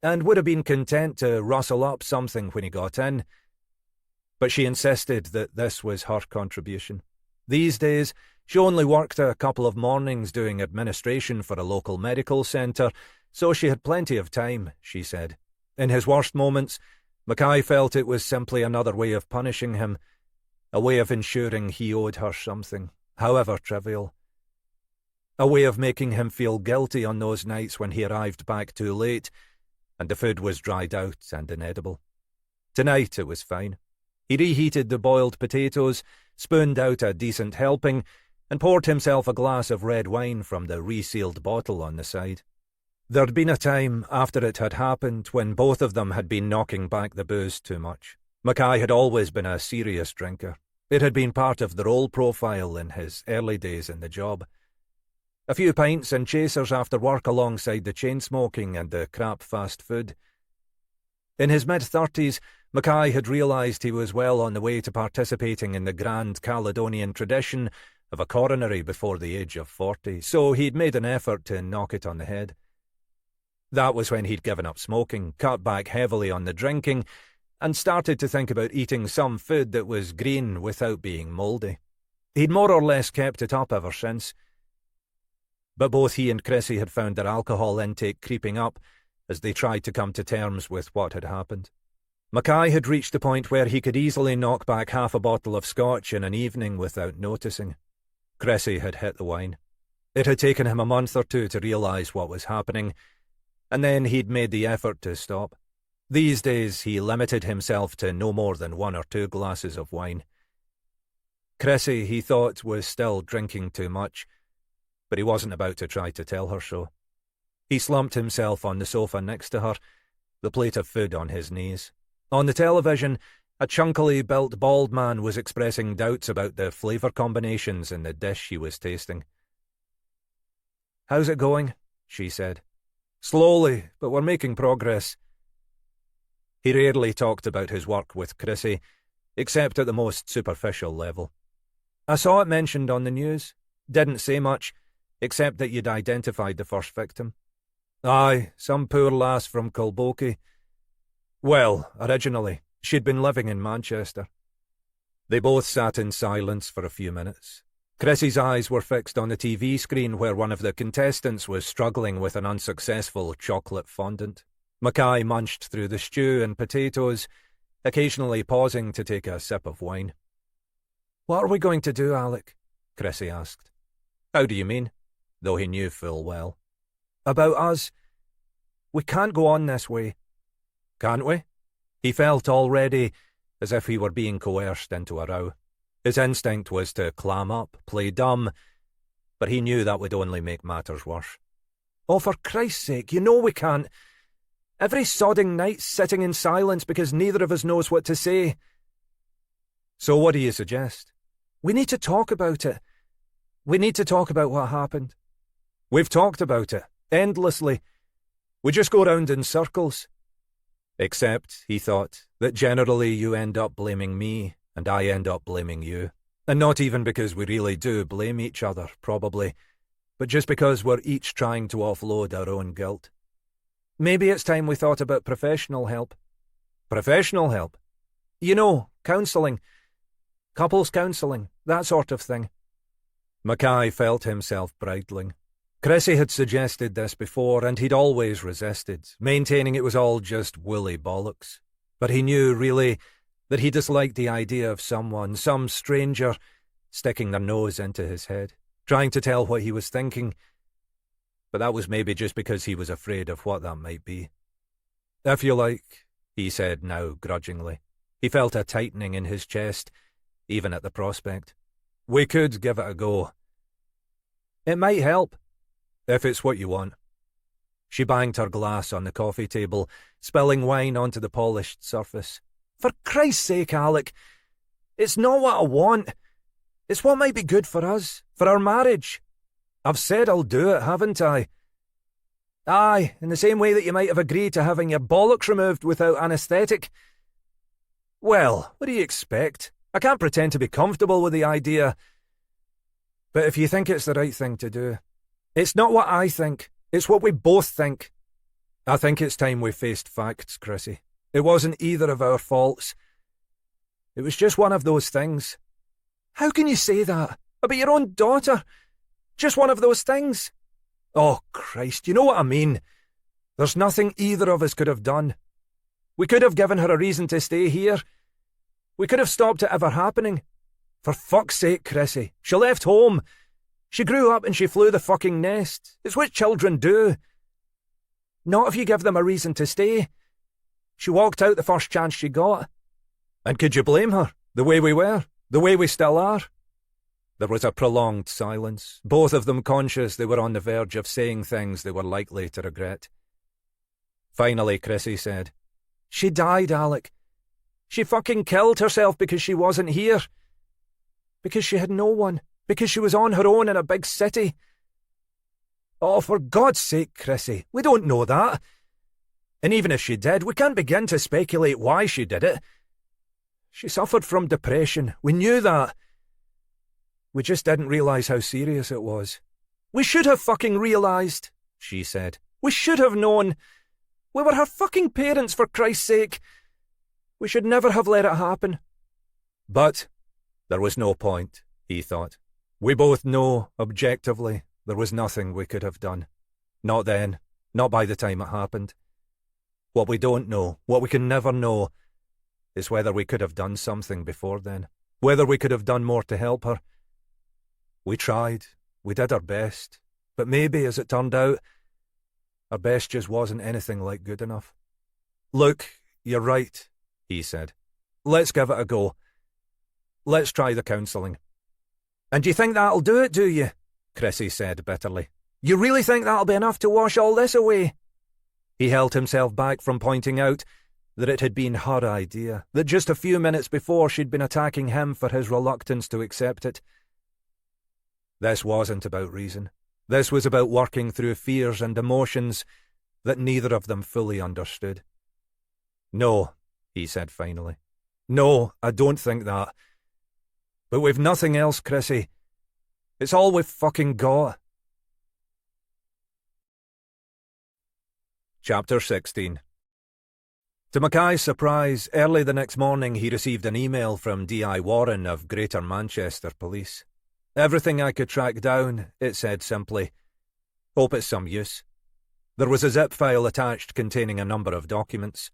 and would have been content to rustle up something when he got in. But she insisted that this was her contribution. These days, she only worked a couple of mornings doing administration for a local medical centre, so she had plenty of time, she said. In his worst moments, Mackay felt it was simply another way of punishing him, a way of ensuring he owed her something, however trivial. A way of making him feel guilty on those nights when he arrived back too late, and the food was dried out and inedible. Tonight it was fine. He reheated the boiled potatoes, spooned out a decent helping, and poured himself a glass of red wine from the resealed bottle on the side. There'd been a time, after it had happened, when both of them had been knocking back the booze too much. Mackay had always been a serious drinker. It had been part of the role profile in his early days in the job. A few pints and chasers after work alongside the chain-smoking and the crap fast food. In his mid-30s, Mackay had realised he was well on the way to participating in the grand Caledonian tradition of a coronary before the age of 40, so he'd made an effort to knock it on the head. That was when he'd given up smoking, cut back heavily on the drinking, and started to think about eating some food that was green without being mouldy. He'd more or less kept it up ever since. But both he and Chrissy had found their alcohol intake creeping up as they tried to come to terms with what had happened. Mackay had reached the point where he could easily knock back half a bottle of scotch in an evening without noticing. Chrissy had hit the wine. It had taken him a month or two to realise what was happening, and then he'd made the effort to stop. These days he limited himself to no more than 1 or 2 glasses of wine. Chrissy, he thought, was still drinking too much, but he wasn't about to try to tell her so. He slumped himself on the sofa next to her, the plate of food on his knees. On the television, a chunkily built bald man was expressing doubts about the flavour combinations in the dish he was tasting. "How's it going?" she said. "Slowly, but we're making progress." He rarely talked about his work with Chrissy, except at the most superficial level. "I saw it mentioned on the news. Didn't say much, except that you'd identified the first victim." "Aye, some poor lass from Kilbokie. Well, originally, she'd been living in Manchester." They both sat in silence for a few minutes. Chrissy's eyes were fixed on the TV screen where one of the contestants was struggling with an unsuccessful chocolate fondant. Mackay munched through the stew and potatoes, occasionally pausing to take a sip of wine. "What are we going to do, Alec?" Chrissy asked. "How do you mean?" Though he knew full well. "About us. We can't go on this way." "Can't we?" He felt already as if he were being coerced into a row. His instinct was to clam up, play dumb, but he knew that would only make matters worse. "Oh, for Christ's sake, you know we can't. Every sodding night sitting in silence because neither of us knows what to say." "So what do you suggest?" "We need to talk about it. We need to talk about what happened." "We've talked about it, endlessly. We just go round in circles. Except," he thought, "that generally you end up blaming me, and I end up blaming you. And not even because we really do blame each other, probably, but just because we're each trying to offload our own guilt. Maybe it's time we thought about professional help. Professional help? You know, counselling. Couples counselling, that sort of thing. Mackay felt himself bridling. Chrissy had suggested this before, and he'd always resisted, maintaining it was all just woolly bollocks. But he knew, really, that he disliked the idea of someone, some stranger, sticking their nose into his head, trying to tell what he was thinking. But that was maybe just because he was afraid of what that might be. If you like, he said now grudgingly. He felt a tightening in his chest, even at the prospect. We could give it a go. It might help, if it's what you want. She banged her glass on the coffee table, spilling wine onto the polished surface. For Christ's sake, Alec, it's not what I want. It's what might be good for us, for our marriage. I've said I'll do it, haven't I? Aye, in the same way that you might have agreed to having your bollocks removed without anaesthetic. Well, what do you expect? I can't pretend to be comfortable with the idea. But if you think it's the right thing to do, it's not what I think, it's what we both think. I think it's time we faced facts, Chrissy. It wasn't either of our faults. It was just one of those things. How can you say that? About your own daughter? Just one of those things? Oh, Christ, you know what I mean. There's nothing either of us could have done. We could have given her a reason to stay here. We could have stopped it ever happening. For fuck's sake, Chrissy, she left home. She grew up and she flew the fucking nest. It's what children do. Not if you give them a reason to stay. She walked out the first chance she got. And could you blame her? The way we were? The way we still are? There was a prolonged silence, both of them conscious they were on the verge of saying things they were likely to regret. Finally, Chrissy said, She died, Alec. She fucking killed herself because she wasn't here. Because she had no one. Because she was on her own in a big city. Oh, for God's sake, Chrissy, we don't know that. And even if she did, we can't begin to speculate why she did it. She suffered from depression. We knew that. We just didn't realise how serious it was. We should have fucking realised, she said. We should have known. We were her fucking parents, for Christ's sake. We should never have let it happen. But there was no point, he thought. We both know, objectively, there was nothing we could have done. Not then, not by the time it happened. What we don't know, what we can never know, is whether we could have done something before then, whether we could have done more to help her. We tried, we did our best, but maybe, as it turned out, our best just wasn't anything like good enough. Look, you're right, he said. Let's give it a go. Let's try the counselling. And you think that'll do it, do you? Chrissy said bitterly. You really think that'll be enough to wash all this away? He held himself back from pointing out that it had been her idea, that just a few minutes before she'd been attacking him for his reluctance to accept it. This wasn't about reason. This was about working through fears and emotions that neither of them fully understood. No, he said finally. No, I don't think that. But we've nothing else, Chrissy. It's all we've fucking got. Chapter 16. To Mackay's surprise, early the next morning he received an email from D.I. Warren of Greater Manchester Police. Everything I could track down, it said simply. Hope it's some use. There was a zip file attached containing a number of documents.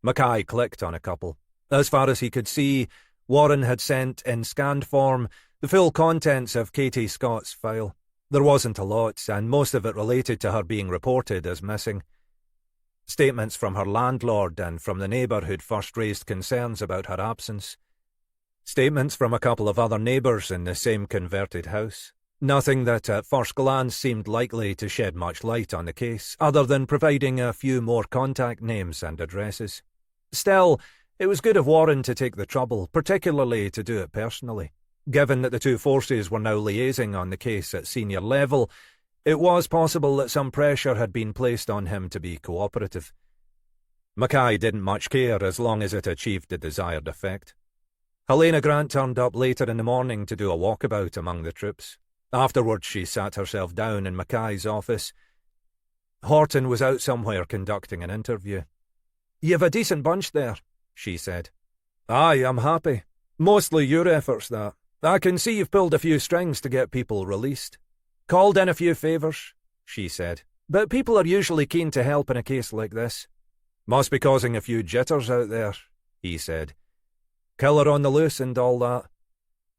Mackay clicked on a couple. As far as he could see, Warren had sent, in scanned form, the full contents of Katie Scott's file. There wasn't a lot, and most of it related to her being reported as missing. Statements from her landlord and from the neighbour who'd first raised concerns about her absence. Statements from a couple of other neighbours in the same converted house. Nothing that at first glance seemed likely to shed much light on the case, other than providing a few more contact names and addresses. Still, it was good of Warren to take the trouble, particularly to do it personally. Given that the two forces were now liaising on the case at senior level, it was possible that some pressure had been placed on him to be cooperative. Mackay didn't much care as long as it achieved the desired effect. Helena Grant turned up later in the morning to do a walkabout among the troops. Afterwards, she sat herself down in Mackay's office. Horton was out somewhere conducting an interview. "You've a decent bunch there," she said. "Aye, I'm happy. Mostly your efforts, that. I can see you've pulled a few strings to get people released. Called in a few favours," she said. "But people are usually keen to help in a case like this." "Must be causing a few jitters out there," he said. "Killer on the loose and all that."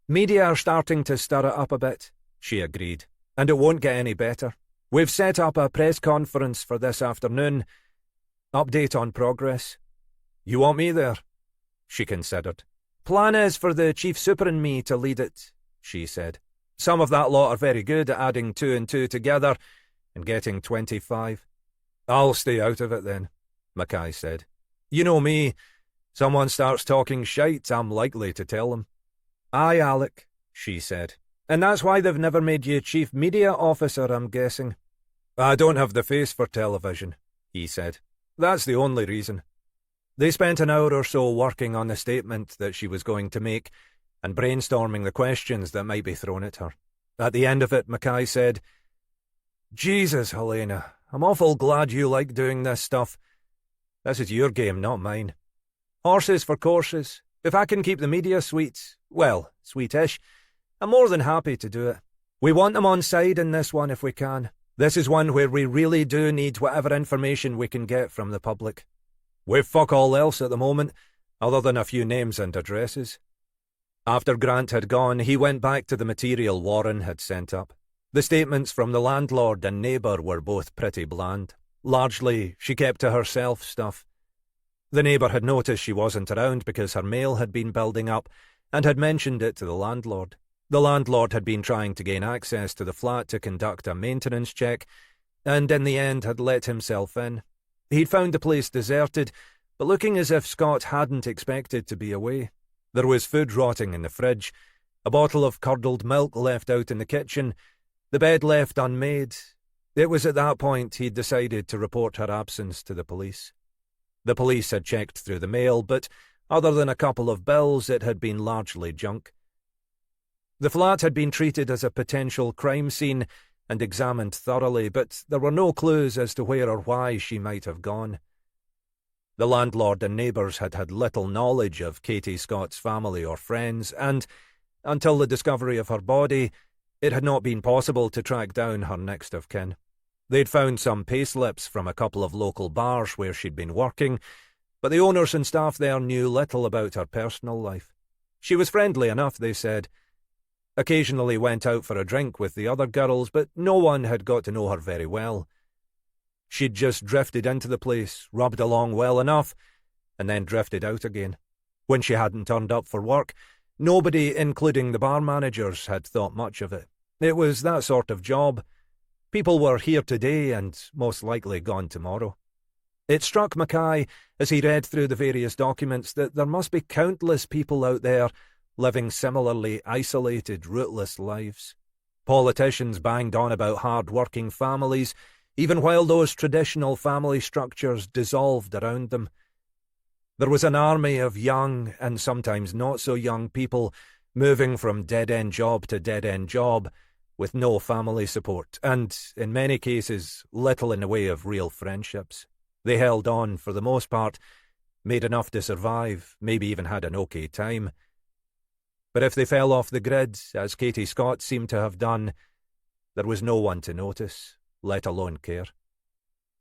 "Media are starting to stir it up a bit," she agreed. "And it won't get any better. We've set up a press conference for this afternoon. Update on progress." "You want me there?" She considered. "Plan is for the chief super and me to lead it," she said. "Some of that lot are very good at adding 2 and 2 together and getting 25. "I'll stay out of it then," Mackay said. "You know me. Someone starts talking shite, I'm likely to tell them." "Aye, Alec," she said. "And that's why they've never made you chief media officer, I'm guessing." "I don't have the face for television," he said. "That's the only reason." They spent an hour or so working on the statement that she was going to make and brainstorming the questions that might be thrown at her. At the end of it, Mackay said, "Jesus, Helena, I'm awful glad you like doing this stuff. This is your game, not mine. Horses for courses. If I can keep the media sweet, well, sweetish, I'm more than happy to do it. We want them on side in this one if we can. This is one where we really do need whatever information we can get from the public. We've fuck all else at the moment, other than a few names and addresses." After Grant had gone, he went back to the material Warren had sent up. The statements from the landlord and neighbour were both pretty bland. Largely, she kept to herself stuff. The neighbour had noticed she wasn't around because her mail had been building up and had mentioned it to the landlord. The landlord had been trying to gain access to the flat to conduct a maintenance check, and in the end had let himself in. He'd found the place deserted, but looking as if Scott hadn't expected to be away. There was food rotting in the fridge, a bottle of curdled milk left out in the kitchen, the bed left unmade. It was at that point he'd decided to report her absence to the police. The police had checked through the mail, but other than a couple of bills, it had been largely junk. The flat had been treated as a potential crime scene and examined thoroughly, but there were no clues as to where or why she might have gone. The landlord and neighbours had had little knowledge of Katie Scott's family or friends, and, until the discovery of her body, it had not been possible to track down her next of kin. They'd found some payslips from a couple of local bars where she'd been working, but the owners and staff there knew little about her personal life. She was friendly enough, they said. Occasionally went out for a drink with the other girls, but no one had got to know her very well. She'd just drifted into the place, rubbed along well enough, and then drifted out again. When she hadn't turned up for work, nobody, including the bar managers, had thought much of it. It was that sort of job. People were here today and most likely gone tomorrow. It struck Mackay, as he read through the various documents, that there must be countless people out there living similarly isolated, rootless lives. Politicians banged on about hard-working families, even while those traditional family structures dissolved around them. There was an army of young, and sometimes not-so-young people, moving from dead-end job to dead-end job, with no family support, and, in many cases, little in the way of real friendships. They held on, for the most part, made enough to survive, maybe even had an okay time. But if they fell off the grid, as Katie Scott seemed to have done, there was no one to notice, let alone care.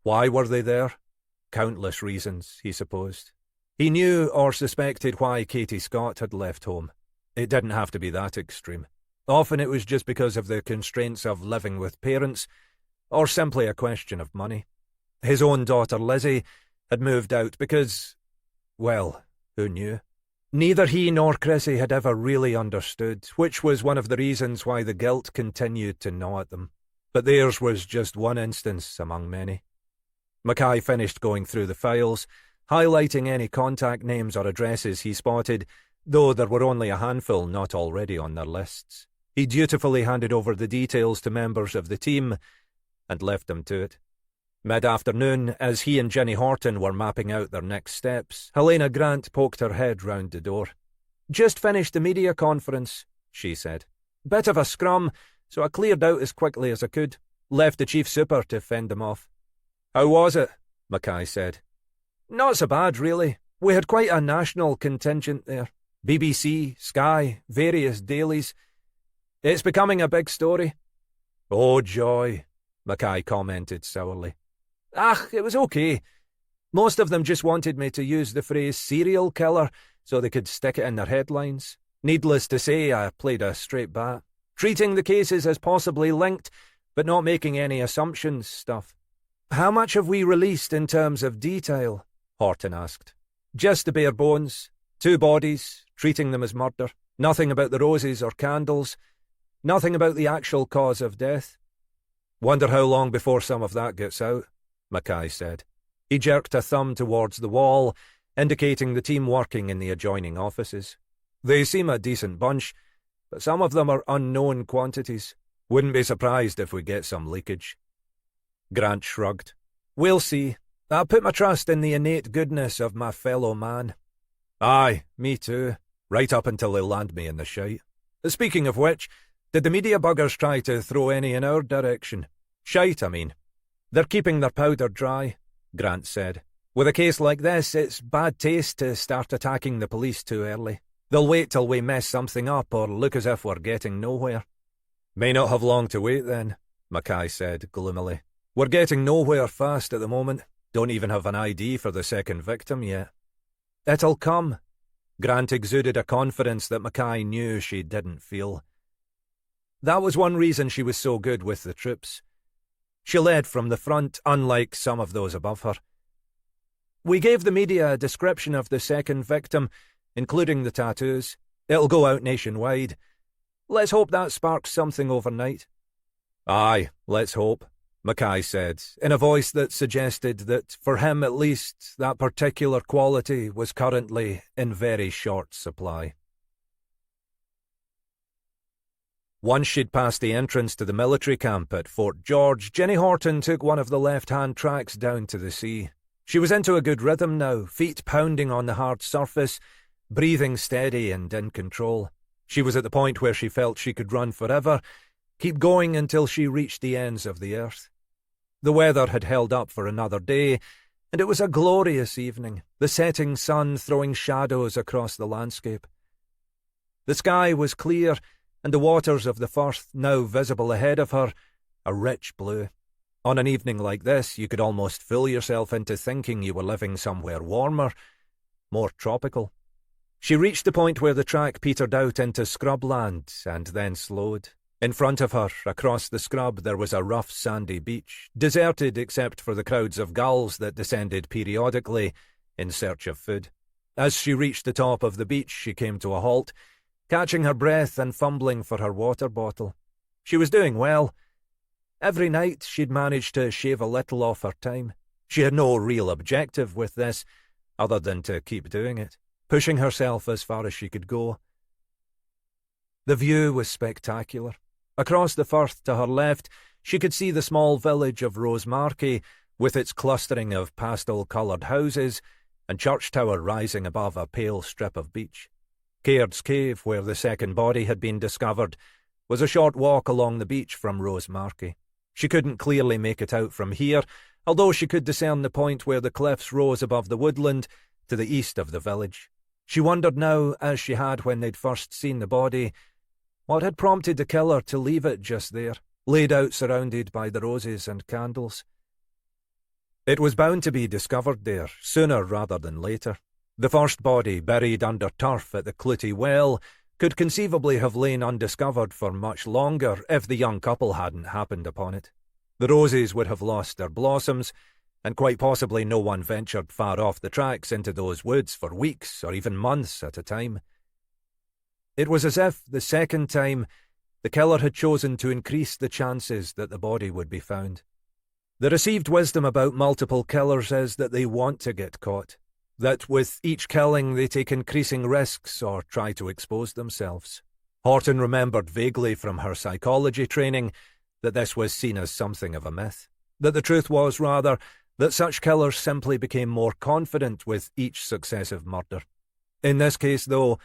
Why were they there? Countless reasons, he supposed. He knew or suspected why Katie Scott had left home. It didn't have to be that extreme. Often it was just because of the constraints of living with parents, or simply a question of money. His own daughter Lizzie had moved out because, well, who knew? Neither he nor Chrissy had ever really understood, which was one of the reasons why the guilt continued to gnaw at them. But theirs was just one instance among many. Mackay finished going through the files, highlighting any contact names or addresses he spotted, though there were only a handful not already on their lists. He dutifully handed over the details to members of the team and left them to it. Mid-afternoon, as he and Jenny Horton were mapping out their next steps, Helena Grant poked her head round the door. "Just finished the media conference," she said. "Bit of a scrum, So I cleared out as quickly as I could, left the chief super to fend them off. How was it? Mackay said. Not so bad, really. We had quite a national contingent there. BBC, Sky, various dailies. It's becoming a big story. Oh, joy, Mackay commented sourly. It was okay. Most of them just wanted me to use the phrase serial killer so they could stick it in their headlines. Needless to say, I played a straight bat, treating the cases as possibly linked, but not making any assumptions stuff. How much have we released in terms of detail? Horton asked. Just the bare bones. 2 bodies, treating them as murder. Nothing about the roses or candles. Nothing about the actual cause of death. Wonder how long before some of that gets out, Mackay said. He jerked a thumb towards the wall, indicating the team working in the adjoining offices. They seem a decent bunch, but some of them are unknown quantities. Wouldn't be surprised if we get some leakage. Grant shrugged. We'll see. I put my trust in the innate goodness of my fellow man. Aye, me too. Right up until they land me in the shite. Speaking of which, did the media buggers try to throw any in our direction? Shite, I mean. They're keeping their powder dry, Grant said. With a case like this, it's bad taste to start attacking the police too early. They'll wait till we mess something up or look as if we're getting nowhere. May not have long to wait then, Mackay said gloomily. We're getting nowhere fast at the moment. Don't even have an ID for the second victim yet. It'll come. Grant exuded a confidence that Mackay knew she didn't feel. That was one reason she was so good with the troops. She led from the front, unlike some of those above her. We gave the media a description of the second victim, including the tattoos. It'll go out nationwide. Let's hope that sparks something overnight. Aye, let's hope, Mackay said, in a voice that suggested that, for him at least, that particular quality was currently in very short supply. Once she'd passed the entrance to the military camp at Fort George, Jenny Horton took one of the left-hand tracks down to the sea. She was into a good rhythm now, feet pounding on the hard surface, breathing steady and in control. She was at the point where she felt she could run forever, keep going until she reached the ends of the earth. The weather had held up for another day, and it was a glorious evening, the setting sun throwing shadows across the landscape. The sky was clear, and the waters of the Firth, now visible ahead of her, a rich blue. On an evening like this, you could almost fool yourself into thinking you were living somewhere warmer, more tropical. She reached the point where the track petered out into scrubland and then slowed. In front of her, across the scrub, there was a rough sandy beach, deserted except for the crowds of gulls that descended periodically in search of food. As she reached the top of the beach, she came to a halt, catching her breath and fumbling for her water bottle. She was doing well. Every night she'd managed to shave a little off her time. She had no real objective with this, other than to keep doing it, pushing herself as far as she could go. The view was spectacular. Across the Firth to her left, she could see the small village of Rosemarkie, with its clustering of pastel-coloured houses, and church tower rising above a pale strip of beach. Caird's Cave, where the second body had been discovered, was a short walk along the beach from Rosemarkie. She couldn't clearly make it out from here, although she could discern the point where the cliffs rose above the woodland to the east of the village. She wondered now, as she had when they'd first seen the body, what had prompted the killer to leave it just there, laid out surrounded by the roses and candles. It was bound to be discovered there, sooner rather than later. The first body, buried under turf at the Clutie Well, could conceivably have lain undiscovered for much longer if the young couple hadn't happened upon it. The roses would have lost their blossoms, and quite possibly no one ventured far off the tracks into those woods for weeks or even months at a time. It was as if, the second time, the killer had chosen to increase the chances that the body would be found. The received wisdom about multiple killers is that they want to get caught, that with each killing they take increasing risks or try to expose themselves. Horton remembered vaguely from her psychology training that this was seen as something of a myth, that the truth was, rather, that such killers simply became more confident with each successive murder. In this case, though,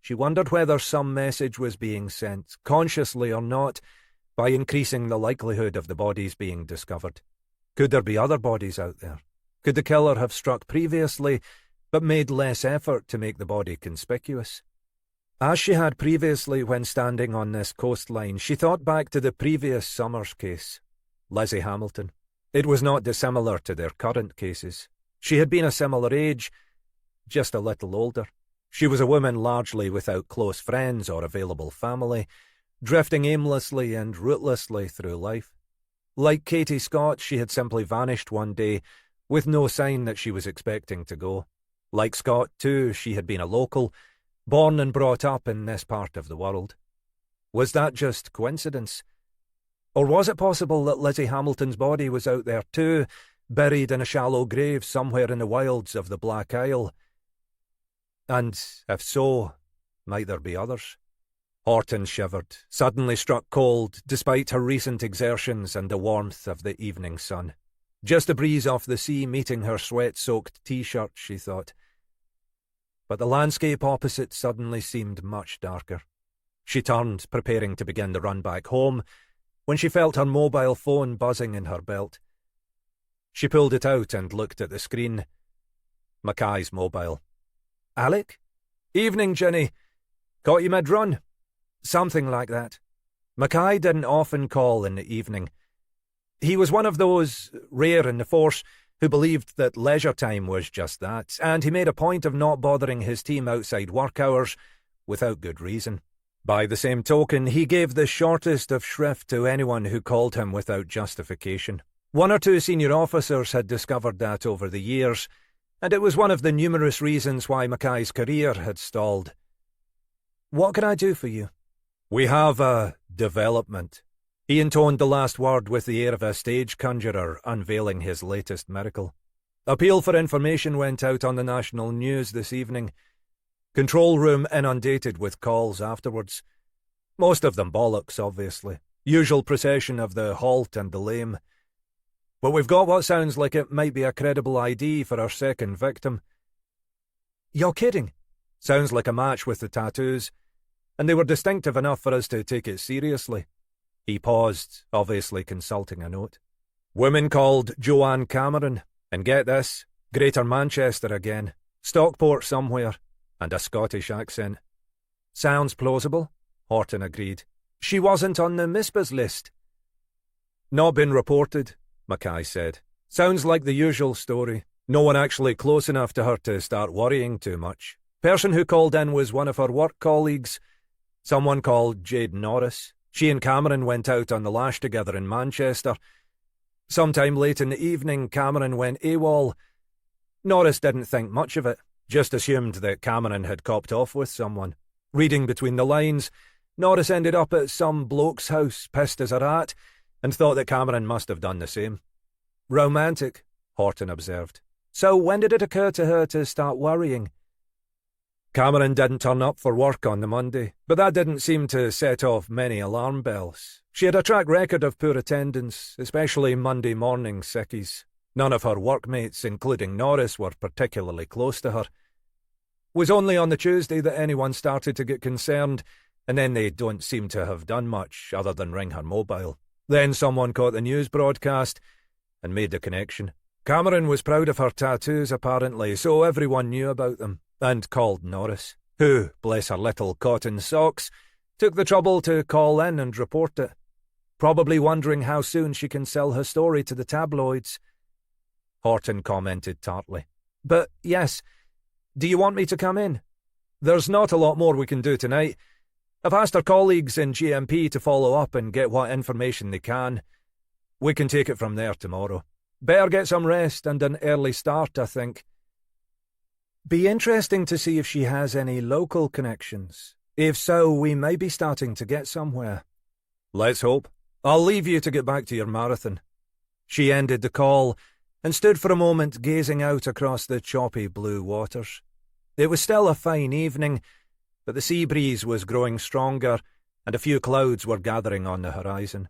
she wondered whether some message was being sent, consciously or not, by increasing the likelihood of the bodies being discovered. Could there be other bodies out there? Could the killer have struck previously, but made less effort to make the body conspicuous? As she had previously when standing on this coastline, she thought back to the previous summer's case, Lizzie Hamilton. It was not dissimilar to their current cases. She had been a similar age, just a little older. She was a woman largely without close friends or available family, drifting aimlessly and rootlessly through life. Like Katie Scott, she had simply vanished one day, with no sign that she was expecting to go. Like Scott, too, she had been a local, born and brought up in this part of the world. Was that just coincidence? Or was it possible that Lizzie Hamilton's body was out there too, buried in a shallow grave somewhere in the wilds of the Black Isle? And if so, might there be others? Horton shivered, suddenly struck cold, despite her recent exertions and the warmth of the evening sun. Just a breeze off the sea meeting her sweat-soaked t-shirt, she thought. But the landscape opposite suddenly seemed much darker. She turned, preparing to begin the run back home, when she felt her mobile phone buzzing in her belt. She pulled it out and looked at the screen. Mackay's mobile. "Alec? Evening, Ginny. Caught you mid-run?" Something like that. Mackay didn't often call in the evening. He was one of those, rare in the force, who believed that leisure time was just that, and he made a point of not bothering his team outside work hours without good reason. By the same token, he gave the shortest of shrift to anyone who called him without justification. One or two senior officers had discovered that over the years, and it was one of the numerous reasons why Mackay's career had stalled. "What can I do for you?" "We have a development." He intoned the last word with the air of a stage conjurer unveiling his latest miracle. Appeal for information went out on the national news this evening. Control room inundated with calls afterwards. Most of them bollocks, obviously. Usual procession of the halt and the lame. But we've got what sounds like it might be a credible ID for our second victim. "You're kidding?" "Sounds like a match with the tattoos. And they were distinctive enough for us to take it seriously." He paused, obviously consulting a note. "Woman called Joanne Cameron, and get this, Greater Manchester again, Stockport somewhere, and a Scottish accent." "Sounds plausible," Horton agreed. "She wasn't on the MISPA's list." "Not been reported," Mackay said. "Sounds like the usual story. No one actually close enough to her to start worrying too much. Person who called in was one of her work colleagues, someone called Jade Norris. She and Cameron went out on the lash together in Manchester. Sometime late in the evening, Cameron went AWOL. Norris didn't think much of it, just assumed that Cameron had copped off with someone. Reading between the lines, Norris ended up at some bloke's house, pissed as a rat, and thought that Cameron must have done the same." "Romantic," Horton observed. "So when did it occur to her to start worrying?" "Cameron didn't turn up for work on the Monday, but that didn't seem to set off many alarm bells. She had a track record of poor attendance, especially Monday morning sickies. None of her workmates, including Norris, were particularly close to her. Was only on the Tuesday that anyone started to get concerned, and then they don't seem to have done much other than ring her mobile. Then someone caught the news broadcast and made the connection. Cameron was proud of her tattoos, apparently, so everyone knew about them, and called Norris, who, bless her little cotton socks, took the trouble to call in and report it. Probably wondering how soon she can sell her story to the tabloids." Horton commented tartly. "But, yes, do you want me to come in?" "There's not a lot more we can do tonight. I've asked our colleagues in GMP to follow up and get what information they can. We can take it from there tomorrow. Better get some rest and an early start, I think." "Be interesting to see if she has any local connections. If so, we may be starting to get somewhere." "Let's hope. I'll leave you to get back to your marathon." She ended the call and stood for a moment gazing out across the choppy blue waters. It was still a fine evening, but the sea breeze was growing stronger and a few clouds were gathering on the horizon.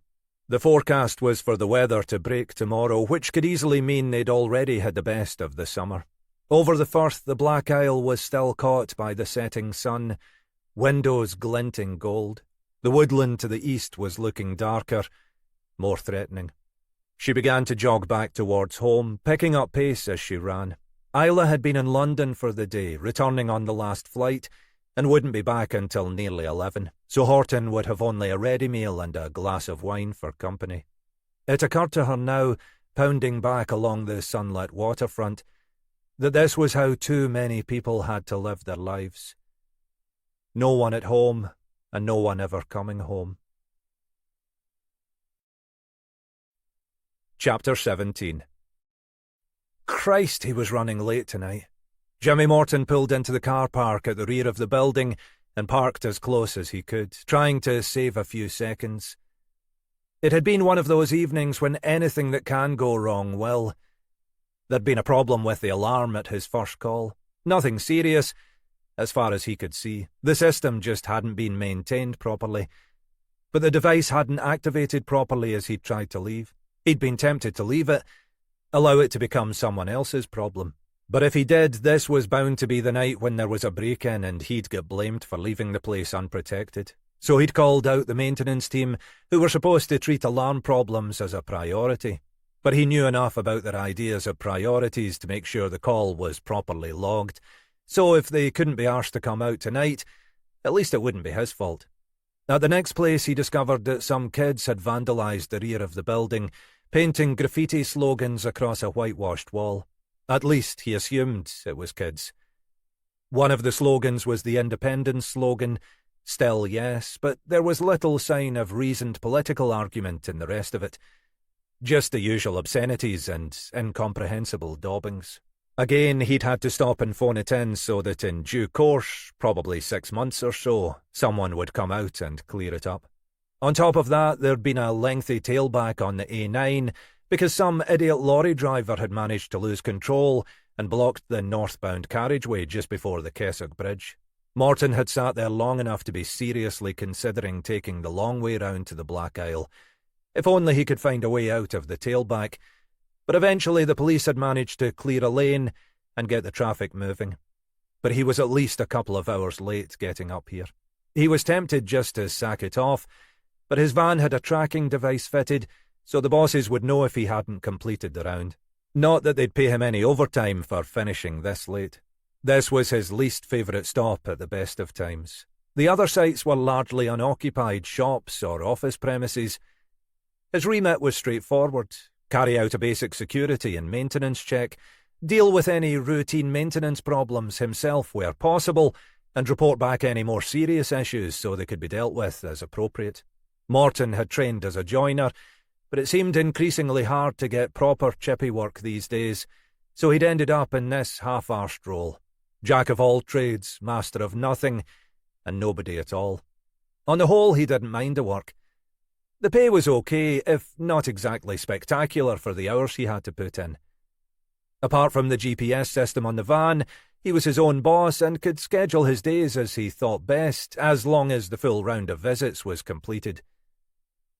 The forecast was for the weather to break tomorrow, which could easily mean they'd already had the best of the summer. Over the Firth, the Black Isle was still caught by the setting sun, windows glinting gold. The woodland to the east was looking darker, more threatening. She began to jog back towards home, picking up pace as she ran. Isla had been in London for the day, returning on the last flight, and wouldn't be back until nearly 11, so Horton would have only a ready meal and a glass of wine for company. It occurred to her now, pounding back along the sunlit waterfront, that this was how too many people had to live their lives. No one at home, and no one ever coming home. Chapter 17. Christ, he was running late tonight. Jimmy Morton pulled into the car park at the rear of the building and parked as close as he could, trying to save a few seconds. It had been one of those evenings when anything that can go wrong will. There'd been a problem with the alarm at his first call. Nothing serious, as far as he could see. The system just hadn't been maintained properly. But the device hadn't activated properly as he'd tried to leave. He'd been tempted to leave it, allow it to become someone else's problem. But if he did, this was bound to be the night when there was a break-in and he'd get blamed for leaving the place unprotected. So he'd called out the maintenance team, who were supposed to treat alarm problems as a priority. But he knew enough about their ideas of priorities to make sure the call was properly logged. So if they couldn't be arsed to come out tonight, at least it wouldn't be his fault. At the next place, he discovered that some kids had vandalised the rear of the building, painting graffiti slogans across a whitewashed wall. At least, he assumed it was kids. One of the slogans was the independence slogan, "Still yes," but there was little sign of reasoned political argument in the rest of it. Just the usual obscenities and incomprehensible daubings. Again, he'd had to stop and phone it in so that in due course, probably 6 months or so, someone would come out and clear it up. On top of that, there'd been a lengthy tailback on the A9 because some idiot lorry driver had managed to lose control and blocked the northbound carriageway just before the Keswick Bridge. Morton had sat there long enough to be seriously considering taking the long way round to the Black Isle. If only he could find a way out of the tailback. But eventually the police had managed to clear a lane and get the traffic moving. But he was at least a couple of hours late getting up here. He was tempted just to sack it off, but his van had a tracking device fitted, so the bosses would know if he hadn't completed the round. Not that they'd pay him any overtime for finishing this late. This was his least favourite stop at the best of times. The other sites were largely unoccupied shops or office premises. His remit was straightforward. Carry out a basic security and maintenance check, deal with any routine maintenance problems himself where possible, and report back any more serious issues so they could be dealt with as appropriate. Morton had trained as a joiner, but it seemed increasingly hard to get proper chippy work these days, so he'd ended up in this half-arsed role. Jack of all trades, master of nothing, and nobody at all. On the whole, he didn't mind the work. The pay was okay, if not exactly spectacular for the hours he had to put in. Apart from the GPS system on the van, he was his own boss and could schedule his days as he thought best, as long as the full round of visits was completed.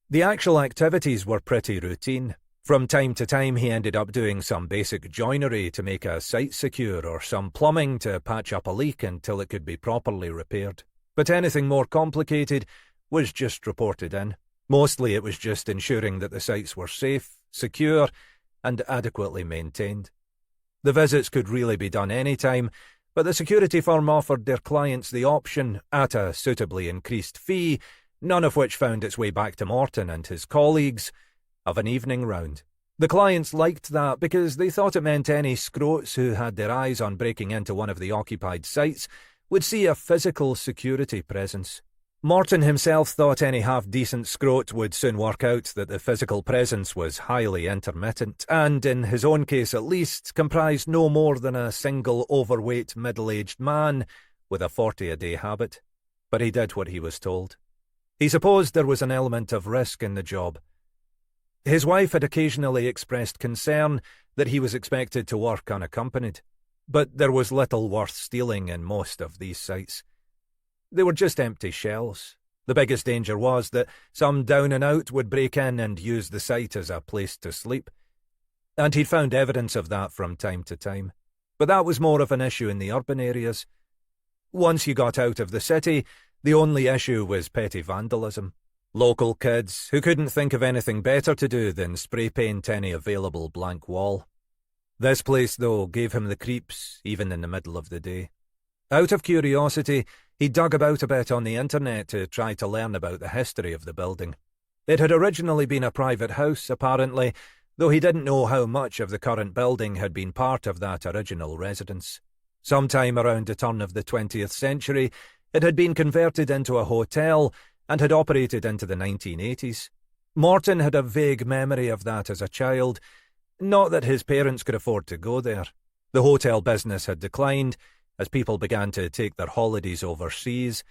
The actual activities were pretty routine. From time to time he ended up doing some basic joinery to make a site secure or some plumbing to patch up a leak until it could be properly repaired. But anything more complicated was just reported in. Mostly it was just ensuring that the sites were safe, secure, and adequately maintained. The visits could really be done any time, but the security firm offered their clients the option, at a suitably increased fee, none of which found its way back to Morton and his colleagues, of an evening round. The clients liked that because they thought it meant any scroats who had their eyes on breaking into one of the occupied sites would see a physical security presence. Morton himself thought any half-decent scroat would soon work out that the physical presence was highly intermittent and, in his own case at least, comprised no more than a single overweight middle-aged man with a 40-a-day habit. But he did what he was told. He supposed there was an element of risk in the job. His wife had occasionally expressed concern that he was expected to work unaccompanied, but there was little worth stealing in most of these sites. They were just empty shells. The biggest danger was that some down-and-out would break in and use the site as a place to sleep. And he'd found evidence of that from time to time. But that was more of an issue in the urban areas. Once you got out of the city, The only issue was petty vandalism. Local kids who couldn't think of anything better to do than spray paint any available blank wall. This place, though, gave him the creeps, even in the middle of the day. Out of curiosity, he dug about a bit on the internet to try to learn about the history of the building. It had originally been a private house, apparently, though he didn't know how much of the current building had been part of that original residence. Sometime around the turn of the 20th century, it had been converted into a hotel and had operated into the 1980s. Morton had a vague memory of that as a child, not that his parents could afford to go there. The hotel business had declined as people began to take their holidays overseas,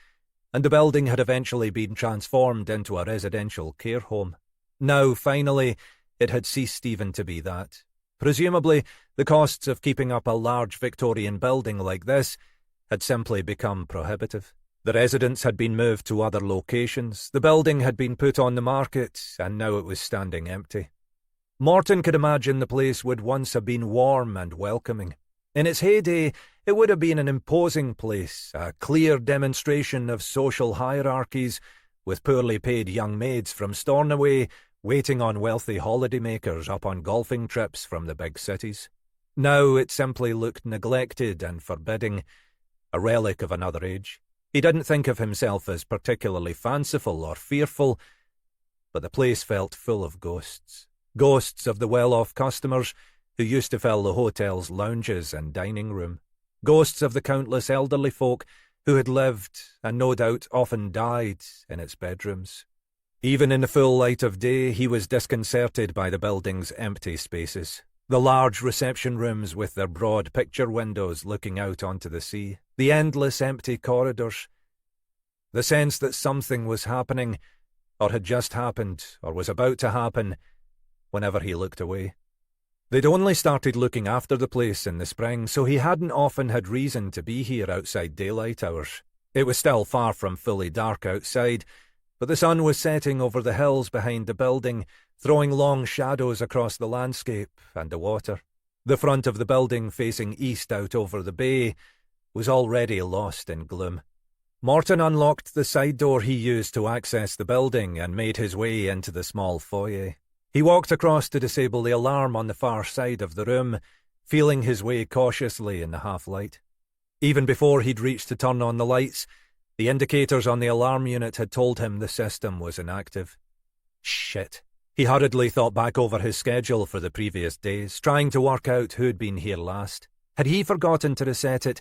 and the building had eventually been transformed into a residential care home. Now, finally, it had ceased even to be that. Presumably, the costs of keeping up a large Victorian building like this had simply become prohibitive. The residents had been moved to other locations, the building had been put on the market, and now it was standing empty. Morton could imagine the place would once have been warm and welcoming. In its heyday, it would have been an imposing place, a clear demonstration of social hierarchies, with poorly paid young maids from Stornoway waiting on wealthy holidaymakers up on golfing trips from the big cities. Now it simply looked neglected and forbidding, a relic of another age. He didn't think of himself as particularly fanciful or fearful, but the place felt full of ghosts. Ghosts of the well-off customers who used to fill the hotel's lounges and dining room. Ghosts of the countless elderly folk who had lived, and no doubt often died, in its bedrooms. Even in the full light of day, he was disconcerted by the building's empty spaces. The large reception rooms with their broad picture windows looking out onto the sea. The endless empty corridors. The sense that something was happening, or had just happened, or was about to happen, whenever he looked away. They'd only started looking after the place in the spring, so he hadn't often had reason to be here outside daylight hours. It was still far from fully dark outside, but the sun was setting over the hills behind the building, throwing long shadows across the landscape and the water. The front of the building, facing east out over the bay, was already lost in gloom. Morton unlocked the side door he used to access the building and made his way into the small foyer. He walked across to disable the alarm on the far side of the room, feeling his way cautiously in the half-light. Even before he'd reached to turn on the lights, the indicators on the alarm unit had told him the system was inactive. Shit. He hurriedly thought back over his schedule for the previous days, trying to work out who'd been here last. Had he forgotten to reset it,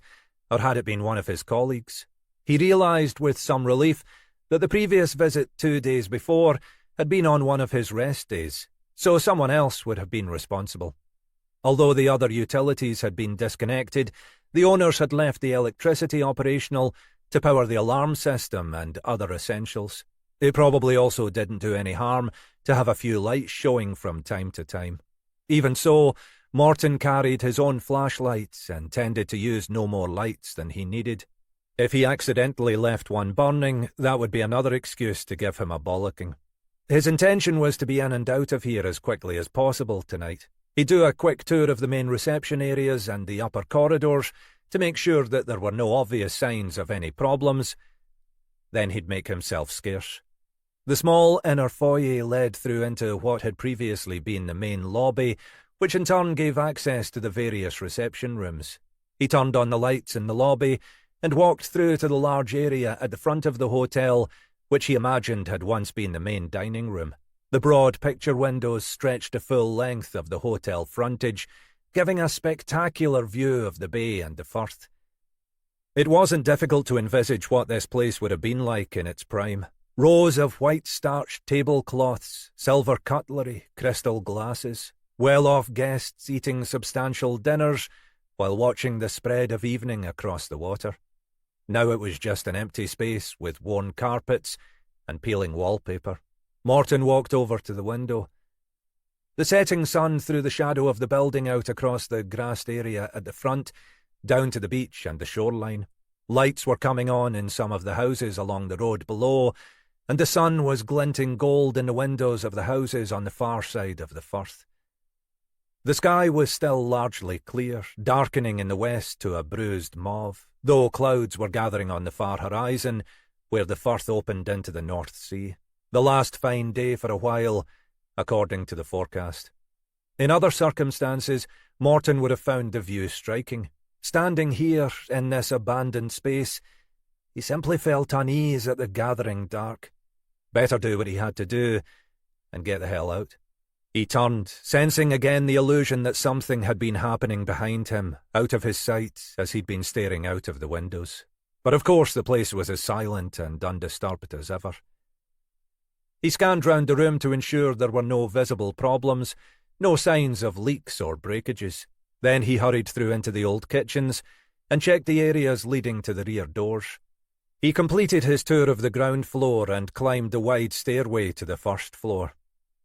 or had it been one of his colleagues? He realised with some relief that the previous visit 2 days before had been on one of his rest days, so someone else would have been responsible. Although the other utilities had been disconnected, the owners had left the electricity operational to power the alarm system and other essentials. It probably also didn't do any harm to have a few lights showing from time to time. Even so, Morton carried his own flashlights and tended to use no more lights than he needed. If he accidentally left one burning, that would be another excuse to give him a bollocking. His intention was to be in and out of here as quickly as possible tonight. He'd do a quick tour of the main reception areas and the upper corridors to make sure that there were no obvious signs of any problems. Then he'd make himself scarce. The small inner foyer led through into what had previously been the main lobby, which in turn gave access to the various reception rooms. He turned on the lights in the lobby and walked through to the large area at the front of the hotel, which he imagined had once been the main dining room. The broad picture windows stretched the full length of the hotel frontage, giving a spectacular view of the bay and the Firth. It wasn't difficult to envisage what this place would have been like in its prime. Rows of white starched tablecloths, silver cutlery, crystal glasses, well-off guests eating substantial dinners while watching the spread of evening across the water. Now it was just an empty space with worn carpets and peeling wallpaper. Morton walked over to the window. The setting sun threw the shadow of the building out across the grassed area at the front, down to the beach and the shoreline. Lights were coming on in some of the houses along the road below, and the sun was glinting gold in the windows of the houses on the far side of the Firth. The sky was still largely clear, darkening in the west to a bruised mauve, though clouds were gathering on the far horizon, where the firth opened into the North Sea. The last fine day for a while, according to the forecast. In other circumstances, Morton would have found the view striking. Standing here, in this abandoned space, he simply felt unease at the gathering dark. Better do what he had to do, and get the hell out. He turned, sensing again the illusion that something had been happening behind him, out of his sight, as he'd been staring out of the windows. But of course the place was as silent and undisturbed as ever. He scanned round the room to ensure there were no visible problems, no signs of leaks or breakages. Then he hurried through into the old kitchens and checked the areas leading to the rear doors. He completed his tour of the ground floor and climbed the wide stairway to the first floor.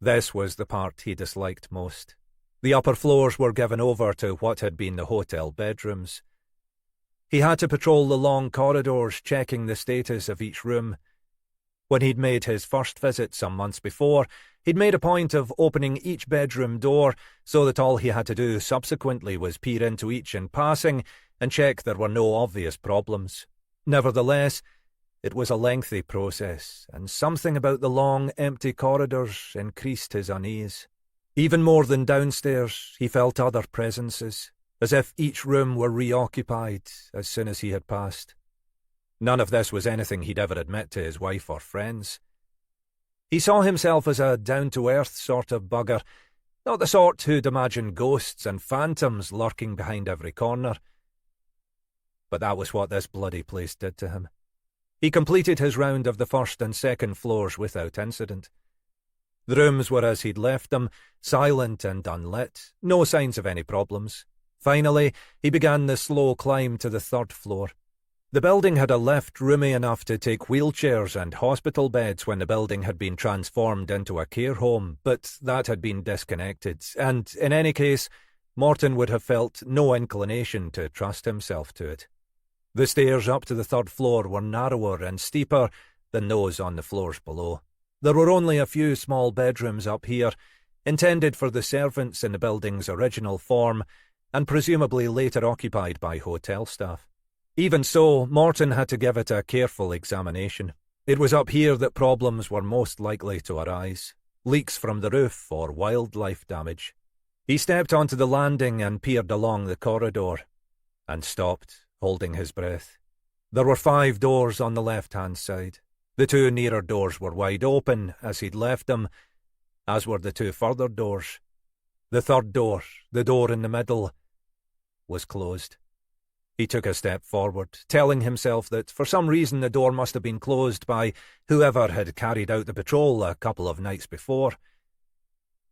This was the part he disliked most. The upper floors were given over to what had been the hotel bedrooms. He had to patrol the long corridors, checking the status of each room. When he'd made his first visit some months before, he'd made a point of opening each bedroom door so that all he had to do subsequently was peer into each in passing and check there were no obvious problems. Nevertheless, it was a lengthy process, and something about the long, empty corridors increased his unease. Even more than downstairs, he felt other presences, as if each room were reoccupied as soon as he had passed. None of this was anything he'd ever admit to his wife or friends. He saw himself as a down-to-earth sort of bugger, not the sort who'd imagine ghosts and phantoms lurking behind every corner. But that was what this bloody place did to him. He completed his round of the first and second floors without incident. The rooms were as he'd left them, silent and unlit, no signs of any problems. Finally, he began the slow climb to the third floor. The building had a lift roomy enough to take wheelchairs and hospital beds when the building had been transformed into a care home, but that had been disconnected, and, in any case, Morton would have felt no inclination to trust himself to it. The stairs up to the third floor were narrower and steeper than those on the floors below. There were only a few small bedrooms up here, intended for the servants in the building's original form, and presumably later occupied by hotel staff. Even so, Morton had to give it a careful examination. It was up here that problems were most likely to arise. Leaks from the roof or wildlife damage. He stepped onto the landing and peered along the corridor, and stopped, holding his breath. There were 5 doors on the left-hand side. The 2 nearer doors were wide open as he'd left them, as were the 2 further doors. The third door, the door in the middle, was closed. He took a step forward, telling himself that for some reason the door must have been closed by whoever had carried out the patrol a couple of nights before.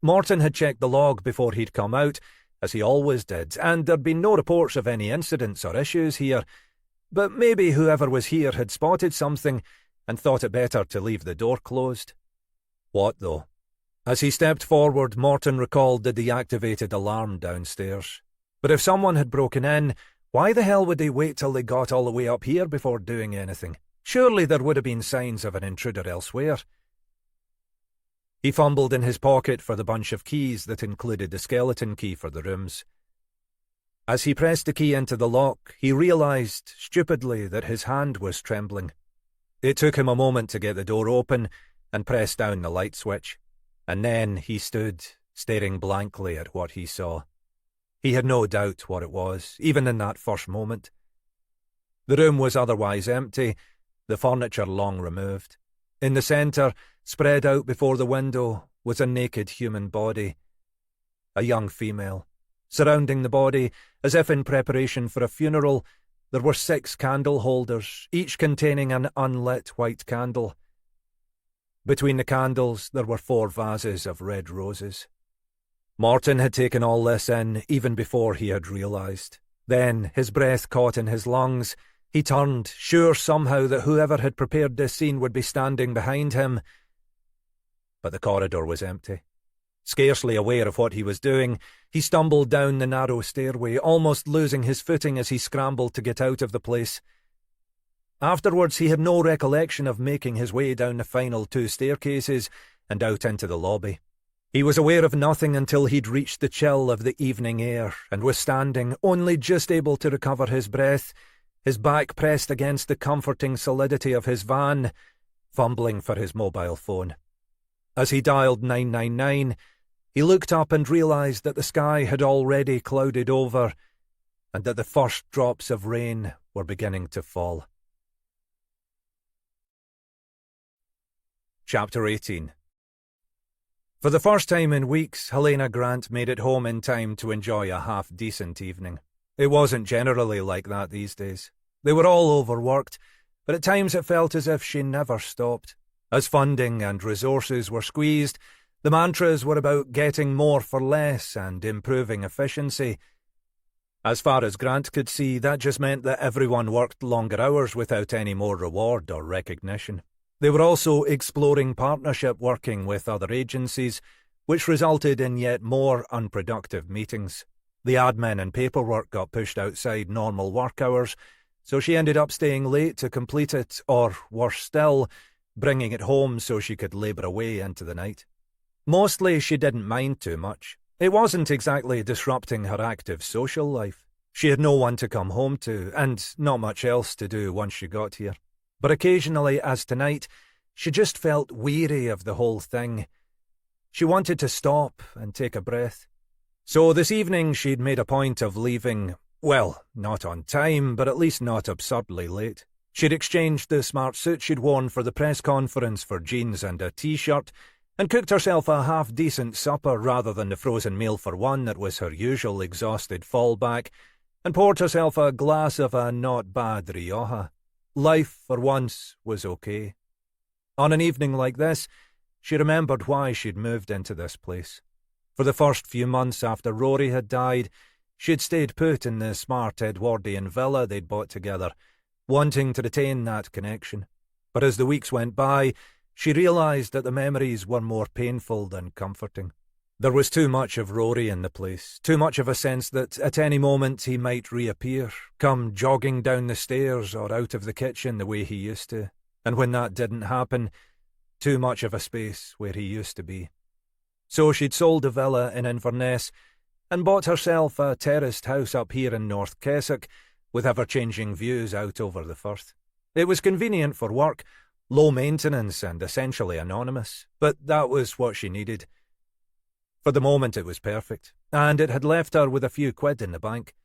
Morton had checked the log before he'd come out, as he always did, and there'd been no reports of any incidents or issues here, but maybe whoever was here had spotted something and thought it better to leave the door closed. What, though? As he stepped forward, Morton recalled the deactivated alarm downstairs. But if someone had broken in, why the hell would they wait till they got all the way up here before doing anything? Surely there would have been signs of an intruder elsewhere. He fumbled in his pocket for the bunch of keys that included the skeleton key for the rooms. As he pressed the key into the lock, he realised, stupidly, that his hand was trembling. It took him a moment to get the door open and press down the light switch, and then he stood, staring blankly at what he saw. He had no doubt what it was, even in that first moment. The room was otherwise empty, the furniture long removed. In the centre, spread out before the window, was a naked human body. A young female. Surrounding the body, as if in preparation for a funeral, there were 6 candle holders, each containing an unlit white candle. Between the candles, there were 4 vases of red roses. Morton had taken all this in even before he had realised. Then, his breath caught in his lungs, he turned, sure somehow that whoever had prepared this scene would be standing behind him. But the corridor was empty. Scarcely aware of what he was doing, he stumbled down the narrow stairway, almost losing his footing as he scrambled to get out of the place. Afterwards, he had no recollection of making his way down the final 2 staircases and out into the lobby. He was aware of nothing until he'd reached the chill of the evening air and was standing, only just able to recover his breath, his back pressed against the comforting solidity of his van, fumbling for his mobile phone. As he dialed 999, he looked up and realised that the sky had already clouded over and that the first drops of rain were beginning to fall. Chapter 18. For the first time in weeks, Helena Grant made it home in time to enjoy a half-decent evening. It wasn't generally like that these days. They were all overworked, but at times it felt as if she never stopped. As funding and resources were squeezed, the mantras were about getting more for less and improving efficiency. As far as Grant could see, that just meant that everyone worked longer hours without any more reward or recognition. They were also exploring partnership working with other agencies, which resulted in yet more unproductive meetings. The admin and paperwork got pushed outside normal work hours, so she ended up staying late to complete it, or, worse still, bringing it home so she could labour away into the night. Mostly she didn't mind too much. It wasn't exactly disrupting her active social life. She had no one to come home to, and not much else to do once she got here. But occasionally, as tonight, she just felt weary of the whole thing. She wanted to stop and take a breath. So this evening she'd made a point of leaving, well, not on time, but at least not absurdly late. She'd exchanged the smart suit she'd worn for the press conference for jeans and a t-shirt, and cooked herself a half-decent supper rather than the frozen meal for one that was her usual exhausted fallback, and poured herself a glass of a not-bad Rioja. Life, for once, was okay. On an evening like this, she remembered why she'd moved into this place. For the first few months after Rory had died, she'd stayed put in the smart Edwardian villa they'd bought together, wanting to retain that connection. But as the weeks went by, she realised that the memories were more painful than comforting. There was too much of Rory in the place, too much of a sense that at any moment he might reappear, come jogging down the stairs or out of the kitchen the way he used to, and when that didn't happen, too much of a space where he used to be. So she'd sold the villa in Inverness and bought herself a terraced house up here in North Keswick, with ever-changing views out over the Firth. It was convenient for work, low maintenance and essentially anonymous, but that was what she needed. For the moment it was perfect, and it had left her with a few quid in the bank.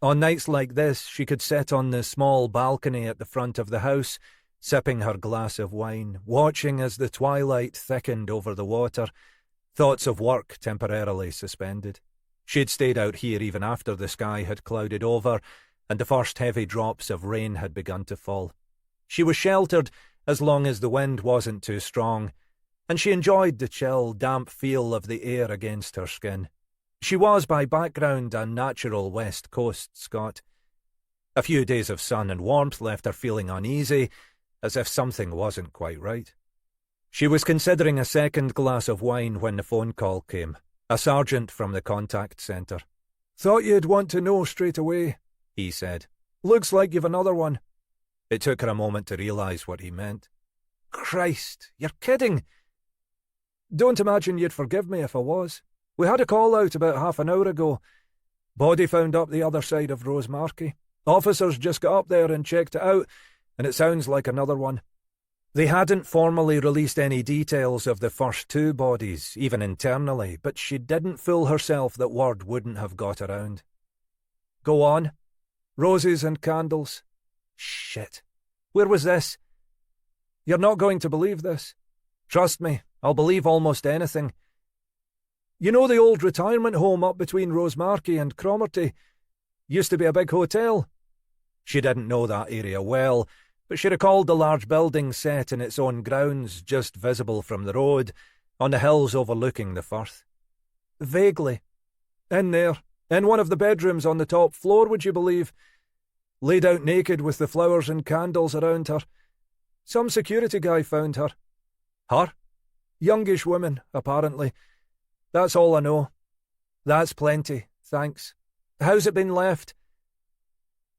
On nights like this, she could sit on the small balcony at the front of the house, sipping her glass of wine, watching as the twilight thickened over the water, thoughts of work temporarily suspended. She'd stayed out here even after the sky had clouded over, and the first heavy drops of rain had begun to fall. She was sheltered as long as the wind wasn't too strong, and she enjoyed the chill, damp feel of the air against her skin. She was by background a natural West Coast Scot. A few days of sun and warmth left her feeling uneasy, as if something wasn't quite right. She was considering a second glass of wine when the phone call came, a sergeant from the contact centre. "Thought you'd want to know straight away," he said. "Looks like you've another one." It took her a moment to realise what he meant. "Christ, you're kidding!" "Don't imagine you'd forgive me if I was. We had a call out about half an hour ago. Body found up the other side of Rosemarkie. Officers just got up there and checked it out, and it sounds like another one." They hadn't formally released any details of the first two bodies, even internally, but she didn't fool herself that word wouldn't have got around. "Go on. Roses and candles. Shit. Where was this? You're not going to believe this. Trust me, I'll believe almost anything. You know the old retirement home up between Rosemarkie and Cromarty? Used to be a big hotel." She didn't know that area well, but she recalled the large building set in its own grounds, just visible from the road, on the hills overlooking the Firth. "Vaguely. In there, in one of the bedrooms on the top floor, would you believe? Laid out naked with the flowers and candles around her. Some security guy found her." "Her?" "Youngish woman, apparently. That's all I know." "That's plenty, thanks. How's it been left?"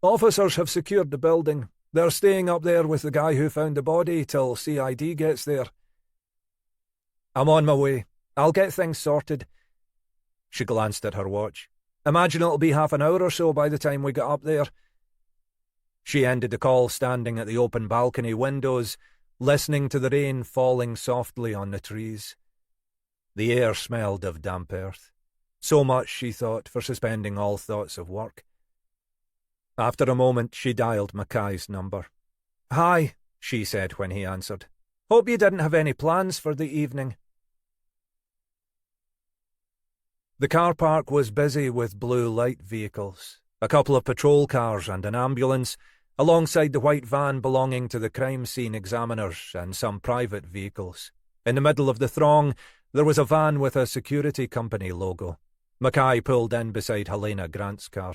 "Officers have secured the building. They're staying up there with the guy who found the body till CID gets there." "I'm on my way. I'll get things sorted." She glanced at her watch. "Imagine it'll be half an hour or so by the time we get up there." She ended the call standing at the open balcony windows, listening to the rain falling softly on the trees. The air smelled of damp earth. So much, she thought, for suspending all thoughts of work. After a moment, she dialed Mackay's number. "Hi," she said when he answered. "Hope you didn't have any plans for the evening." The car park was busy with blue light vehicles, a couple of patrol cars and an ambulance, alongside the white van belonging to the crime scene examiners and some private vehicles. In the middle of the throng, there was a van with a security company logo. Mackay pulled in beside Helena Grant's car.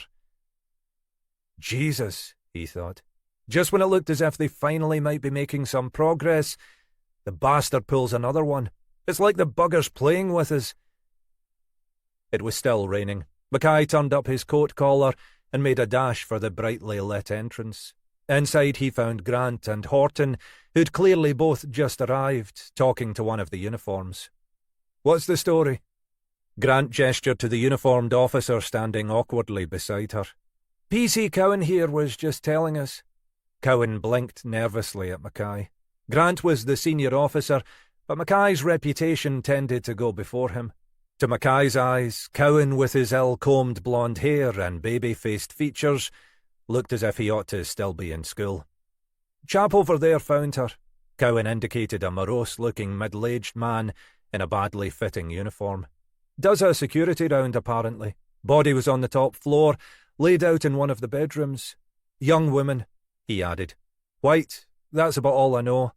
Jesus, he thought. Just when it looked as if they finally might be making some progress, the bastard pulls another one. It's like the bugger's playing with us. It was still raining. Mackay turned up his coat collar and made a dash for the brightly lit entrance. Inside he found Grant and Horton, who'd clearly both just arrived, talking to one of the uniforms. "What's the story?" Grant gestured to the uniformed officer standing awkwardly beside her. "PC Cowan here was just telling us." Cowan blinked nervously at Mackay. Grant was the senior officer, but Mackay's reputation tended to go before him. To Mackay's eyes, Cowan, with his ill-combed blonde hair and baby-faced features, looked as if he ought to still be in school. "Chap over there found her." Cowan indicated a morose-looking middle-aged man in a badly fitting uniform. "Does a security round, apparently. Body was on the top floor, laid out in one of the bedrooms. Young woman," he added. "White, that's about all I know."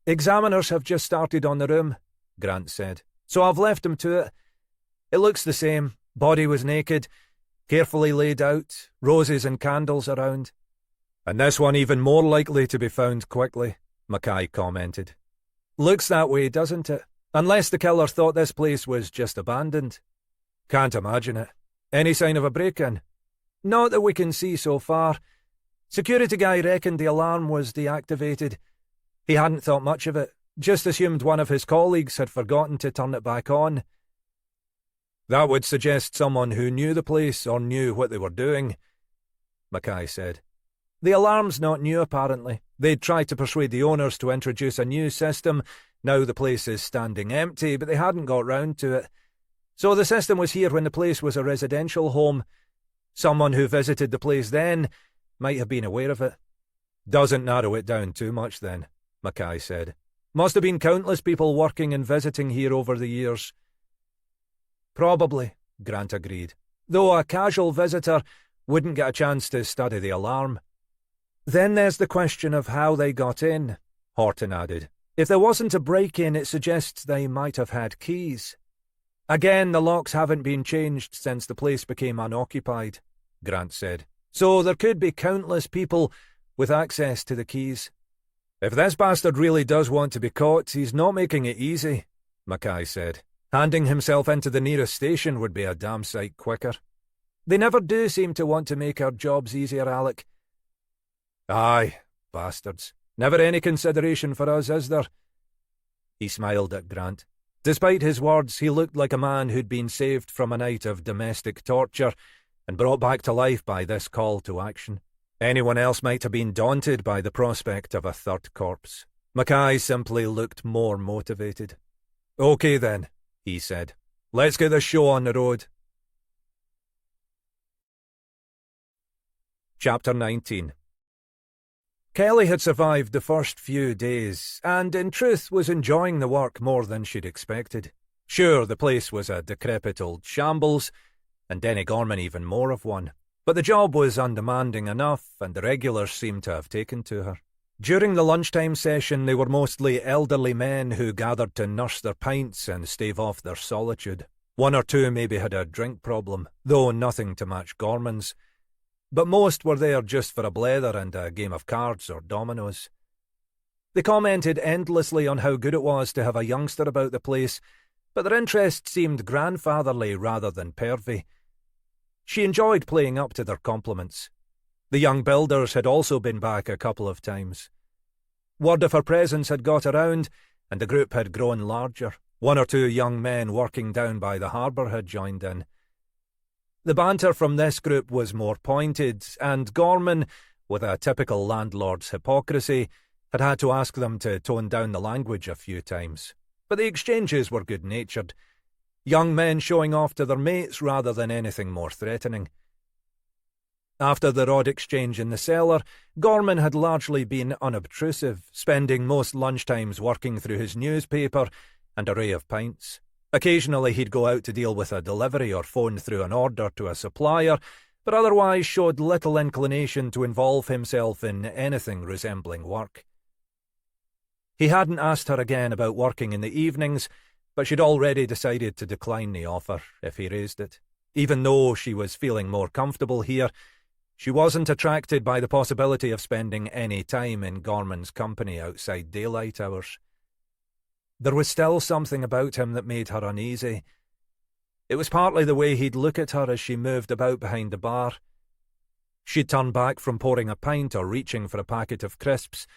"Examiners have just started on the room," Grant said, "so I've left him to it. It looks the same. Body was naked, carefully laid out, roses and candles around." "And this one even more likely to be found quickly," Mackay commented. "Looks that way, doesn't it? Unless the killer thought this place was just abandoned." "Can't imagine it. Any sign of a break-in?" "Not that we can see so far. Security guy reckoned the alarm was deactivated. He hadn't thought much of it, just assumed one of his colleagues had forgotten to turn it back on." "That would suggest someone who knew the place or knew what they were doing," Mackay said. "The alarm's not new, apparently. They'd tried to persuade the owners to introduce a new system. Now the place is standing empty, but they hadn't got round to it. So the system was here when the place was a residential home. Someone who visited the place then might have been aware of it." "Doesn't narrow it down too much then," Mackay said. "Must have been countless people working and visiting here over the years." "Probably," Grant agreed, "though a casual visitor wouldn't get a chance to study the alarm." "Then there's the question of how they got in," Horton added. "If there wasn't a break-in, it suggests they might have had keys." "Again, the locks haven't been changed since the place became unoccupied," Grant said. "So there could be countless people with access to the keys." "If this bastard really does want to be caught, he's not making it easy," Mackay said. "Handing himself into the nearest station would be a damn sight quicker." "They never do seem to want to make our jobs easier, Alec." "Aye, bastards. Never any consideration for us, is there?" He smiled at Grant. Despite his words, he looked like a man who'd been saved from a night of domestic torture and brought back to life by this call to action. Anyone else might have been daunted by the prospect of a third corpse. Mackay simply looked more motivated. "Okay then," he said. "Let's get this show on the road." Chapter 19. Kelly had survived the first few days, and in truth was enjoying the work more than she'd expected. Sure, the place was a decrepit old shambles, and Denny Gorman even more of one, but the job was undemanding enough, and the regulars seemed to have taken to her. During the lunchtime session, they were mostly elderly men who gathered to nurse their pints and stave off their solitude. One or two maybe had a drink problem, though nothing to match Gorman's. But most were there just for a blether and a game of cards or dominoes. They commented endlessly on how good it was to have a youngster about the place, but their interest seemed grandfatherly rather than pervy. She enjoyed playing up to their compliments. The young builders had also been back a couple of times. Word of her presence had got around, and the group had grown larger. One or two young men working down by the harbour had joined in. The banter from this group was more pointed, and Gorman, with a typical landlord's hypocrisy, had to ask them to tone down the language a few times. But the exchanges were good-natured. Young men showing off to their mates rather than anything more threatening. After their odd exchange in the cellar, Gorman had largely been unobtrusive, spending most lunchtimes working through his newspaper and array of pints. Occasionally he'd go out to deal with a delivery or phone through an order to a supplier, but otherwise showed little inclination to involve himself in anything resembling work. He hadn't asked her again about working in the evenings, but she'd already decided to decline the offer if he raised it. Even though she was feeling more comfortable here, she wasn't attracted by the possibility of spending any time in Gorman's company outside daylight hours. There was still something about him that made her uneasy. It was partly the way he'd look at her as she moved about behind the bar. She'd turn back from pouring a pint or reaching for a packet of crisps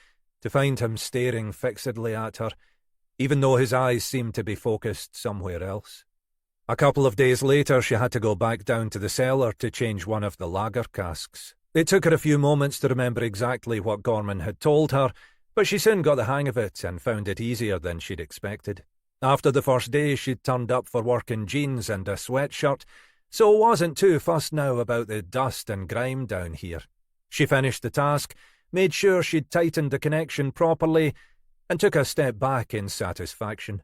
to find him staring fixedly at her, even though his eyes seemed to be focused somewhere else. A couple of days later, she had to go back down to the cellar to change one of the lager casks. It took her a few moments to remember exactly what Gorman had told her, but she soon got the hang of it and found it easier than she'd expected. After the first day, she'd turned up for work in jeans and a sweatshirt, so wasn't too fussed now about the dust and grime down here. She finished the task, made sure she'd tightened the connection properly, and took a step back in satisfaction.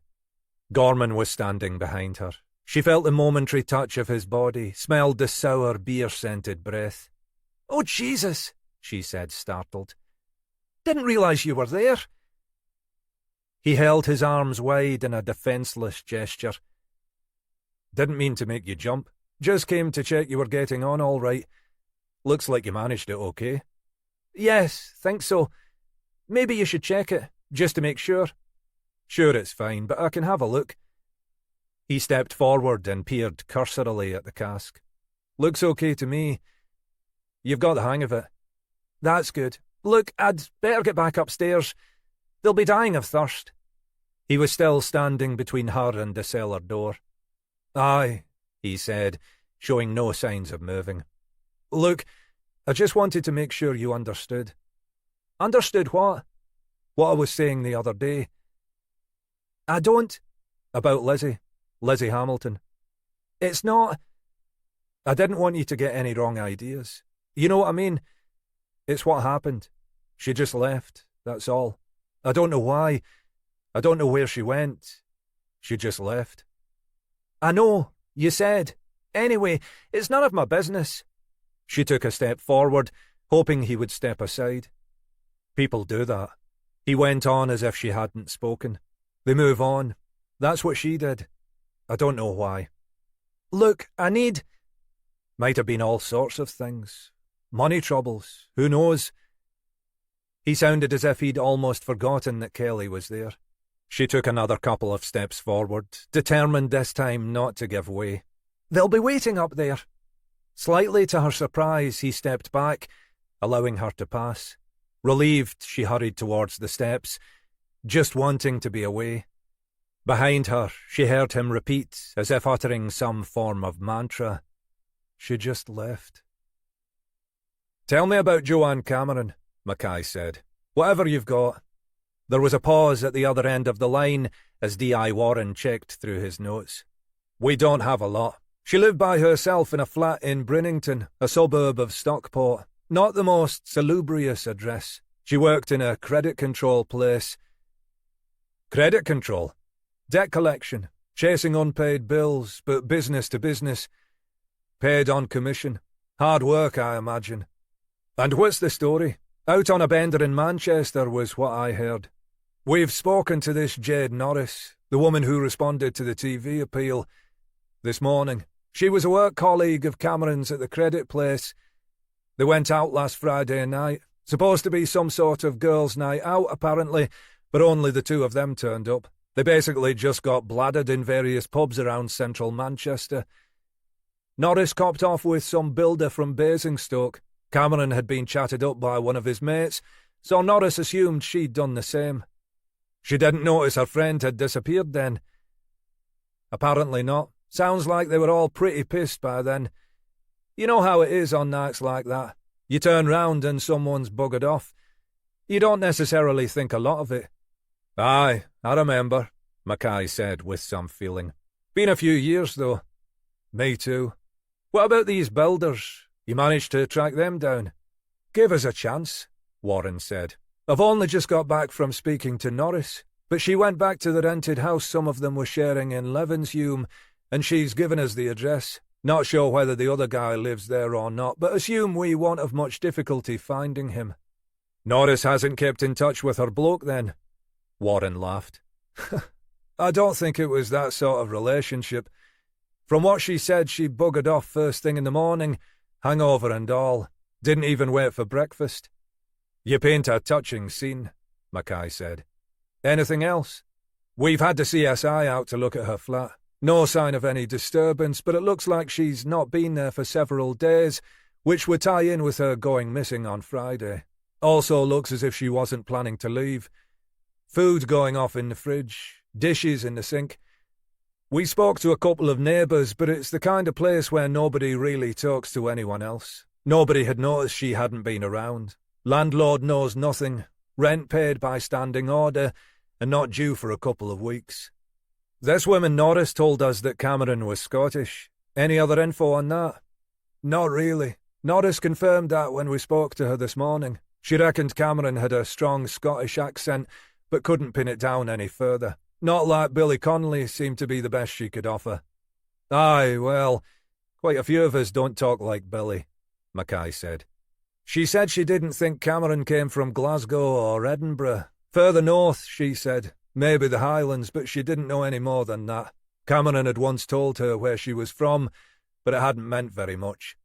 Gorman was standing behind her. She felt the momentary touch of his body, smelled the sour beer-scented breath. "Oh, Jesus," she said, startled. "Didn't realise you were there." He held his arms wide in a defenceless gesture. "Didn't mean to make you jump. Just came to check you were getting on all right. Looks like you managed it okay." "Yes, think so. Maybe you should check it, just to make sure." "Sure, it's fine, but I can have a look." He stepped forward and peered cursorily at the cask. "Looks okay to me. You've got the hang of it." "That's good. Look, I'd better get back upstairs. They'll be dying of thirst." He was still standing between her and the cellar door. "Aye," he said, showing no signs of moving. "Look, I just wanted to make sure you understood." "Understood what?" "What I was saying the other day." "I don't—" "About Lizzie Hamilton." "It's not—" "I didn't want you to get any wrong ideas. You know what I mean? It's what happened. She just left, that's all. I don't know why. I don't know where she went. She just left." "I know, you said. Anyway, it's none of my business." She took a step forward, hoping he would step aside. "People do that." He went on as if she hadn't spoken. "They move on. That's what she did. I don't know why." "Look, I need—" "Might have been all sorts of things. Money troubles. Who knows?" He sounded as if he'd almost forgotten that Kelly was there. She took another couple of steps forward, determined this time not to give way. "They'll be waiting up there." Slightly to her surprise, he stepped back, allowing her to pass. Relieved, she hurried towards the steps, just wanting to be away. Behind her, she heard him repeat, as if uttering some form of mantra, "She just left." "Tell me about Joanne Cameron," Mackay said. "Whatever you've got." There was a pause at the other end of the line as D.I. Warren checked through his notes. "We don't have a lot. She lived by herself in a flat in Brinnington, a suburb of Stockport. Not the most salubrious address. She worked in a credit control place." "Credit control?" "Debt collection, chasing unpaid bills, but business to business. Paid on commission. Hard work, I imagine." "And what's the story?" "Out on a bender in Manchester was what I heard. We've spoken to this Jade Norris, the woman who responded to the TV appeal, this morning. She was a work colleague of Cameron's at the credit place. They went out last Friday night. Supposed to be some sort of girls' night out, apparently, but only the two of them turned up. They basically just got bladdered in various pubs around central Manchester. Norris copped off with some builder from Basingstoke. Cameron had been chatted up by one of his mates, so Norris assumed she'd done the same. She didn't notice her friend had disappeared then." "Apparently not. Sounds like they were all pretty pissed by then. You know how it is on nights like that. You turn round and someone's buggered off. You don't necessarily think a lot of it. Aye, I remember, Mackay said with some feeling. Been a few years, though. Me too. What about these builders? You managed to track them down? Give us a chance, Warren said. I've only just got back from speaking to Norris, but she went back to the rented house some of them were sharing in Levenshulme, and she's given us the address. Not sure whether the other guy lives there or not, but assume we won't have much difficulty finding him. Norris hasn't kept in touch with her bloke, then? Warren laughed. I don't think it was that sort of relationship. From what she said, she buggered off first thing in the morning, hangover and all. Didn't even wait for breakfast. You paint a touching scene, Mackay said. Anything else? We've had the CSI out to look at her flat. No sign of any disturbance, but it looks like she's not been there for several days, which would tie in with her going missing on Friday. Also looks as if she wasn't planning to leave. Food going off in the fridge, dishes in the sink. We spoke to a couple of neighbours, but it's the kind of place where nobody really talks to anyone else. Nobody had noticed she hadn't been around. Landlord knows nothing. Rent paid by standing order, and not due for a couple of weeks. This woman Norris told us that Cameron was Scottish. Any other info on that? Not really. Norris confirmed that when we spoke to her this morning. She reckoned Cameron had a strong Scottish accent, but couldn't pin it down any further. Not like Billy Connolly seemed to be the best she could offer. Aye, well, quite a few of us don't talk like Billy, Mackay said. She said she didn't think Cameron came from Glasgow or Edinburgh. Further north, she said. Maybe the Highlands, but she didn't know any more than that. Cameron had once told her where she was from, but it hadn't meant very much.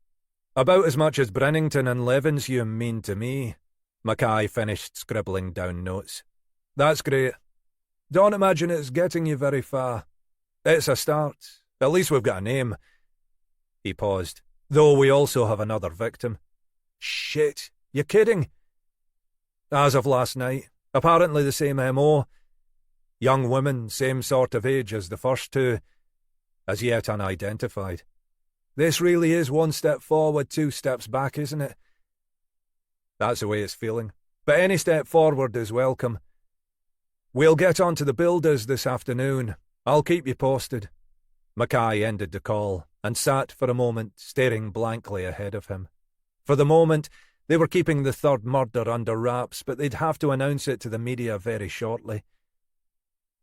About as much as Brennington and Levenshulme mean to me. Mackay finished scribbling down notes. That's great. Don't imagine it's getting you very far. It's a start. At least we've got a name. He paused. Though we also have another victim. Shit, you're kidding? As of last night, apparently the same MO. Young woman, same sort of age as the first two, as yet unidentified. This really is one step forward, 2 steps back, isn't it? That's the way it's feeling. But any step forward is welcome. We'll get on to the builders this afternoon. I'll keep you posted. Mackay ended the call and sat for a moment staring blankly ahead of him. For the moment, they were keeping the third murder under wraps, but they'd have to announce it to the media very shortly.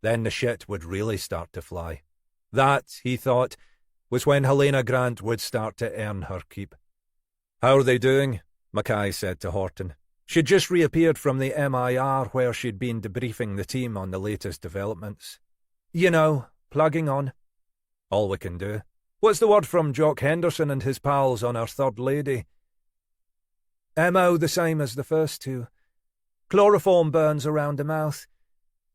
Then the shit would really start to fly. That, he thought, was when Helena Grant would start to earn her keep. How are they doing? Mackay said to Horton. She'd just reappeared from the MIR where she'd been debriefing the team on the latest developments. You know, plugging on. All we can do. What's the word from Jock Henderson and his pals on our third lady? MO the same as the first two. Chloroform burns around the mouth.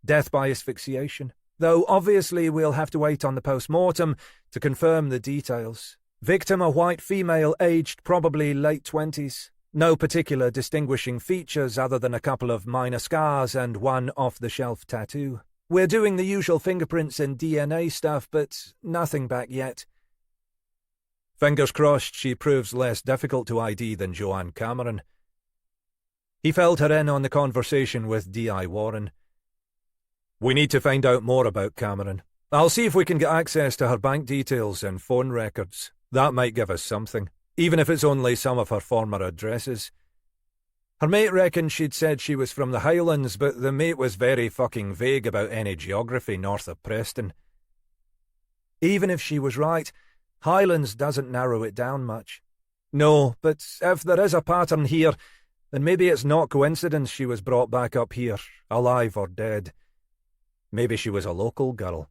Death by asphyxiation. Though obviously we'll have to wait on the post-mortem to confirm the details. Victim a white female aged probably late 20s. No particular distinguishing features other than a couple of minor scars and one off-the-shelf tattoo. We're doing the usual fingerprints and DNA stuff, but nothing back yet. Fingers crossed she proves less difficult to ID than Joanne Cameron. He filled her in on the conversation with D.I. Warren. We need to find out more about Cameron. I'll see if we can get access to her bank details and phone records. That might give us something, even if it's only some of her former addresses. Her mate reckoned she'd said she was from the Highlands, but the mate was very fucking vague about any geography north of Preston. Even if she was right, Highlands doesn't narrow it down much. No, but if there is a pattern here, then maybe it's not coincidence she was brought back up here, alive or dead. Maybe she was a local girl.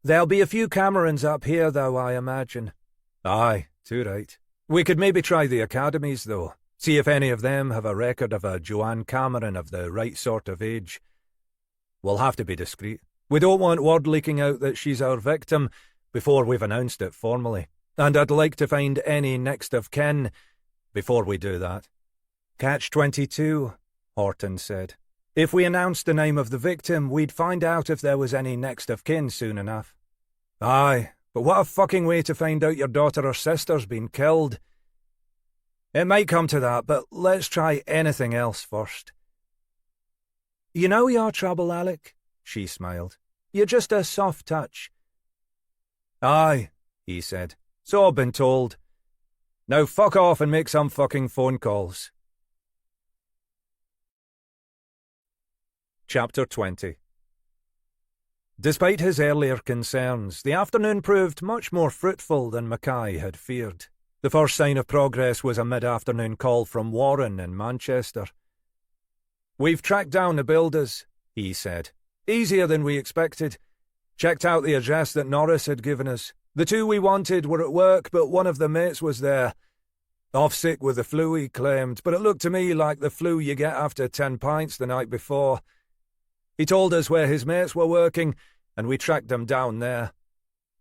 There'll be a few Camerons up here, though, I imagine. Aye, too right. We could maybe try the academies, though. See if any of them have a record of a Joanne Cameron of the right sort of age. We'll have to be discreet. We don't want word leaking out that she's our victim before we've announced it formally. And I'd like to find any next of kin before we do that. Catch-22, Horton said. If we announced the name of the victim, we'd find out if there was any next of kin soon enough. Aye, but what a fucking way to find out your daughter or sister's been killed. It might come to that, but let's try anything else first. You know your trouble, Alec? She smiled. You're just a soft touch. Aye, he said. So I've been told. Now fuck off and make some fucking phone calls. Chapter 20. Despite his earlier concerns, the afternoon proved much more fruitful than Mackay had feared. The first sign of progress was a mid-afternoon call from Warren in Manchester. We've tracked down the builders, he said. Easier than we expected. Checked out the address that Norris had given us. The two we wanted were at work, but one of the mates was there. Off sick with the flu, he claimed, but it looked to me like the flu you get after 10 pints the night before. He told us where his mates were working, and we tracked them down there.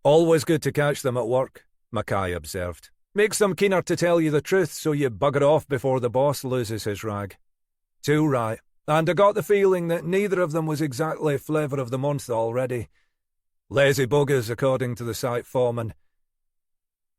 Always good to catch them at work, Mackay observed. Makes them keener to tell you the truth, so you bugger off before the boss loses his rag. Too right. And I got the feeling that neither of them was exactly flavour of the month already. Lazy buggers, according to the site foreman.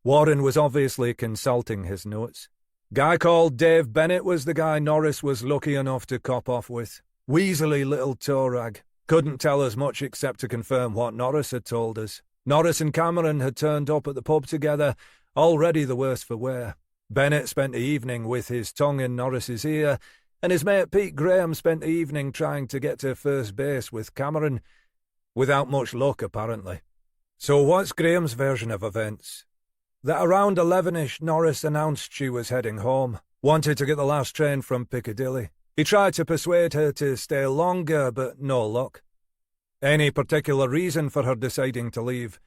Warren was obviously consulting his notes. Guy called Dave Bennett was the guy Norris was lucky enough to cop off with. Weaselly little toe rag. Couldn't tell us much except to confirm what Norris had told us. Norris and Cameron had turned up at the pub together, already the worse for wear. Bennett spent the evening with his tongue in Norris's ear, and his mate Pete Graham spent the evening trying to get to first base with Cameron, without much luck apparently. So what's Graham's version of events? That around 11ish Norris announced she was heading home, wanted to get the last train from Piccadilly. He tried to persuade her to stay longer, but no luck. Any particular reason for her deciding to leave?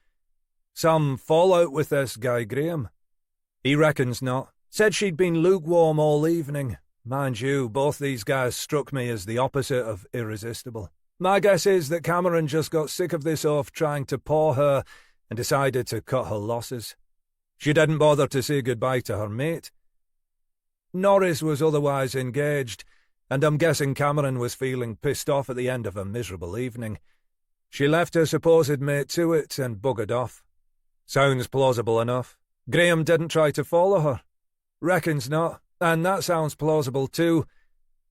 Some fallout with this guy Graham? He reckons not. Said she'd been lukewarm all evening. Mind you, both these guys struck me as the opposite of irresistible. My guess is that Cameron just got sick of this oaf trying to paw her and decided to cut her losses. She didn't bother to say goodbye to her mate. Norris was otherwise engaged, and I'm guessing Cameron was feeling pissed off at the end of a miserable evening. She left her supposed mate to it and buggered off. Sounds plausible enough. Graham didn't try to follow her. Reckons not, and that sounds plausible too.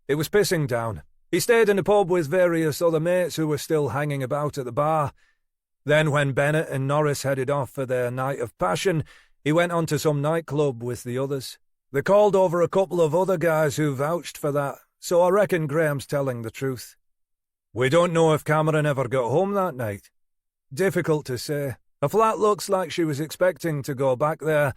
It was pissing down. He stayed in the pub with various other mates who were still hanging about at the bar. Then when Bennett and Norris headed off for their night of passion, he went on to some nightclub with the others. They called over a couple of other guys who vouched for that, so I reckon Graham's telling the truth. We don't know if Cameron ever got home that night. Difficult to say. A flat looks like she was expecting to go back there,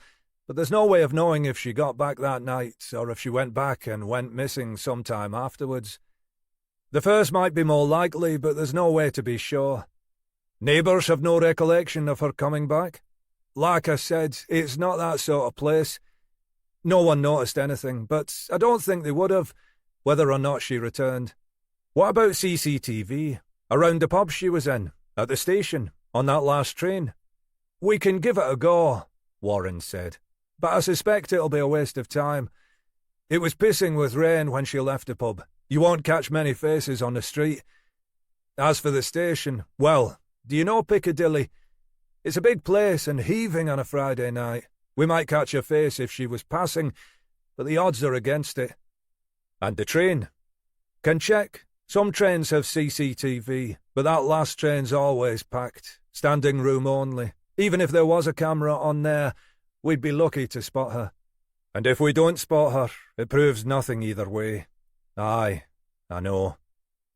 but there's no way of knowing if she got back that night or if she went back and went missing sometime afterwards. The first might be more likely, but there's no way to be sure. Neighbours have no recollection of her coming back. Like I said, it's not that sort of place. No one noticed anything, but I don't think they would have, whether or not she returned. What about CCTV? Around the pub she was in, at the station, on that last train? We can give it a go, Warren said, but I suspect it'll be a waste of time. It was pissing with rain when she left the pub. You won't catch many faces on the street. As for the station, well, do you know Piccadilly? It's a big place and heaving on a Friday night. We might catch her face if she was passing, but the odds are against it. And the train? Can check. Some trains have CCTV, but that last train's always packed, standing room only. Even if there was a camera on there, we'd be lucky to spot her. And if we don't spot her, it proves nothing either way. Aye, I know.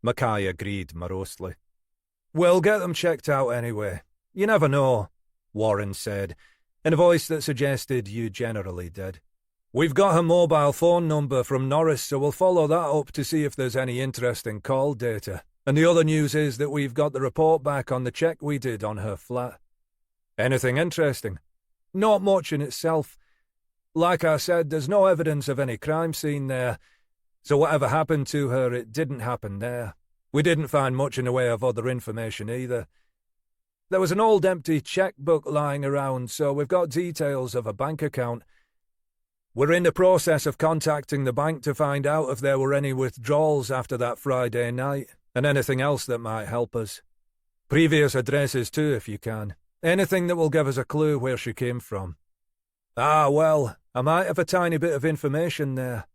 Mackay agreed morosely. We'll get them checked out anyway. You never know, Warren said, in a voice that suggested you generally did. We've got her mobile phone number from Norris, so we'll follow that up to see if there's any interesting call data. And the other news is that we've got the report back on the check we did on her flat. Anything interesting? Not much in itself. Like I said, there's no evidence of any crime scene there, so whatever happened to her, it didn't happen there. We didn't find much in the way of other information either. There was an old empty checkbook lying around, so we've got details of a bank account. We're in the process of contacting the bank to find out if there were any withdrawals after that Friday night, and anything else that might help us. Previous addresses too, if you can. Anything that will give us a clue where she came from. Ah, well, I might have a tiny bit of information there.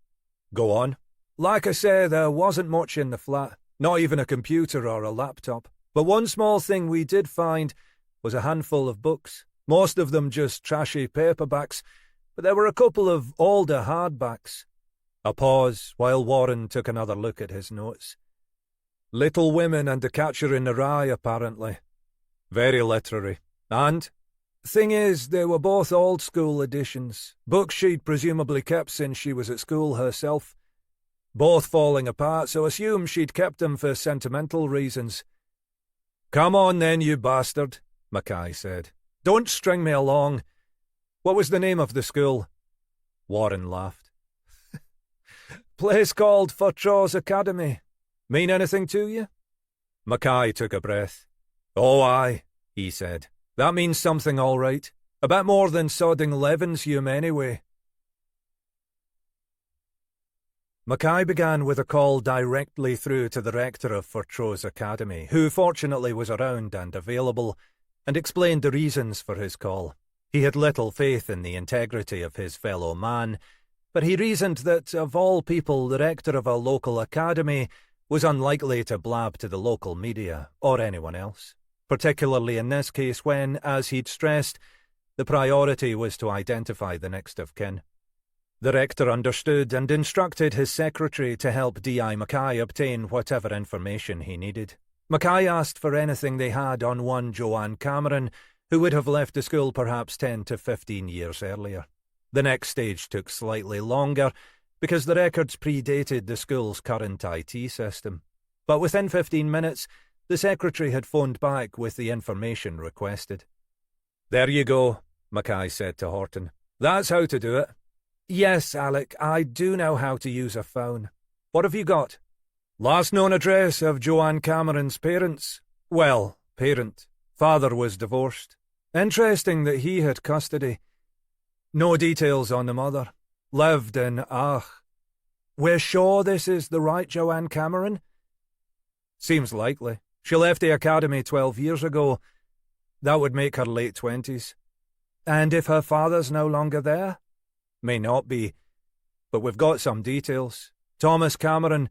Go on. Like I say, there wasn't much in the flat, not even a computer or a laptop. But one small thing we did find was a handful of books, most of them just trashy paperbacks, but there were a couple of older hardbacks. A pause while Warren took another look at his notes. Little Women and The Catcher in the Rye, apparently. Very literary. And? Thing is, they were both old-school editions, books she'd presumably kept since she was at school herself. Both falling apart, so assume she'd kept them for sentimental reasons. Come on then, you bastard, Mackay said. Don't string me along. What was the name of the school? Warren laughed. Place called Fortrose Academy. Mean anything to you? Mackay took a breath. Oh, aye, he said. That means something all right. A bit more than sodding Levenshulme anyway. Mackay began with a call directly through to the rector of Fortrose Academy, who fortunately was around and available, and explained the reasons for his call. He had little faith in the integrity of his fellow man, but he reasoned that, of all people, the rector of a local academy was unlikely to blab to the local media, or anyone else, particularly in this case when, as he'd stressed, the priority was to identify the next of kin. The rector understood and instructed his secretary to help D.I. Mackay obtain whatever information he needed. Mackay asked for anything they had on one Joanne Cameron, who would have left the school perhaps 10 to 15 years earlier. The next stage took slightly longer, because the records predated the school's current IT system. But within 15 minutes, the secretary had phoned back with the information requested. There you go, Mackay said to Horton. That's how to do it. Yes, Alec, I do know how to use a phone. What have you got? Last known address of Joanne Cameron's parents. Well, parent. Father was divorced. Interesting that he had custody. No details on the mother. Lived in We're sure this is the right Joanne Cameron? Seems likely. She left the academy 12 years ago. That would make her late 20s. And if her father's no longer there? May not be, but we've got some details. Thomas Cameron,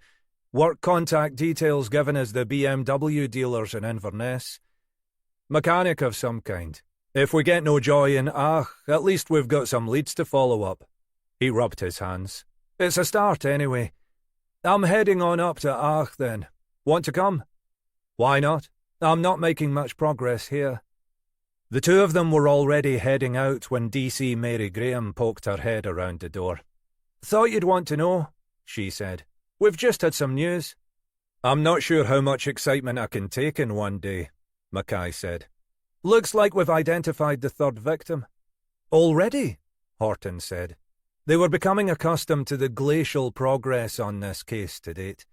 work contact details given as the BMW dealers in Inverness. Mechanic of some kind. If we get no joy in at least we've got some leads to follow up. He rubbed his hands. It's a start anyway. I'm heading on up to then. Want to come? Why not? I'm not making much progress here. The two of them were already heading out when DC Mary Graham poked her head around the door. Thought you'd want to know, she said. We've just had some news. I'm not sure how much excitement I can take in one day, Mackay said. Looks like we've identified the third victim. Already? Horton said. They were becoming accustomed to the glacial progress on this case to date.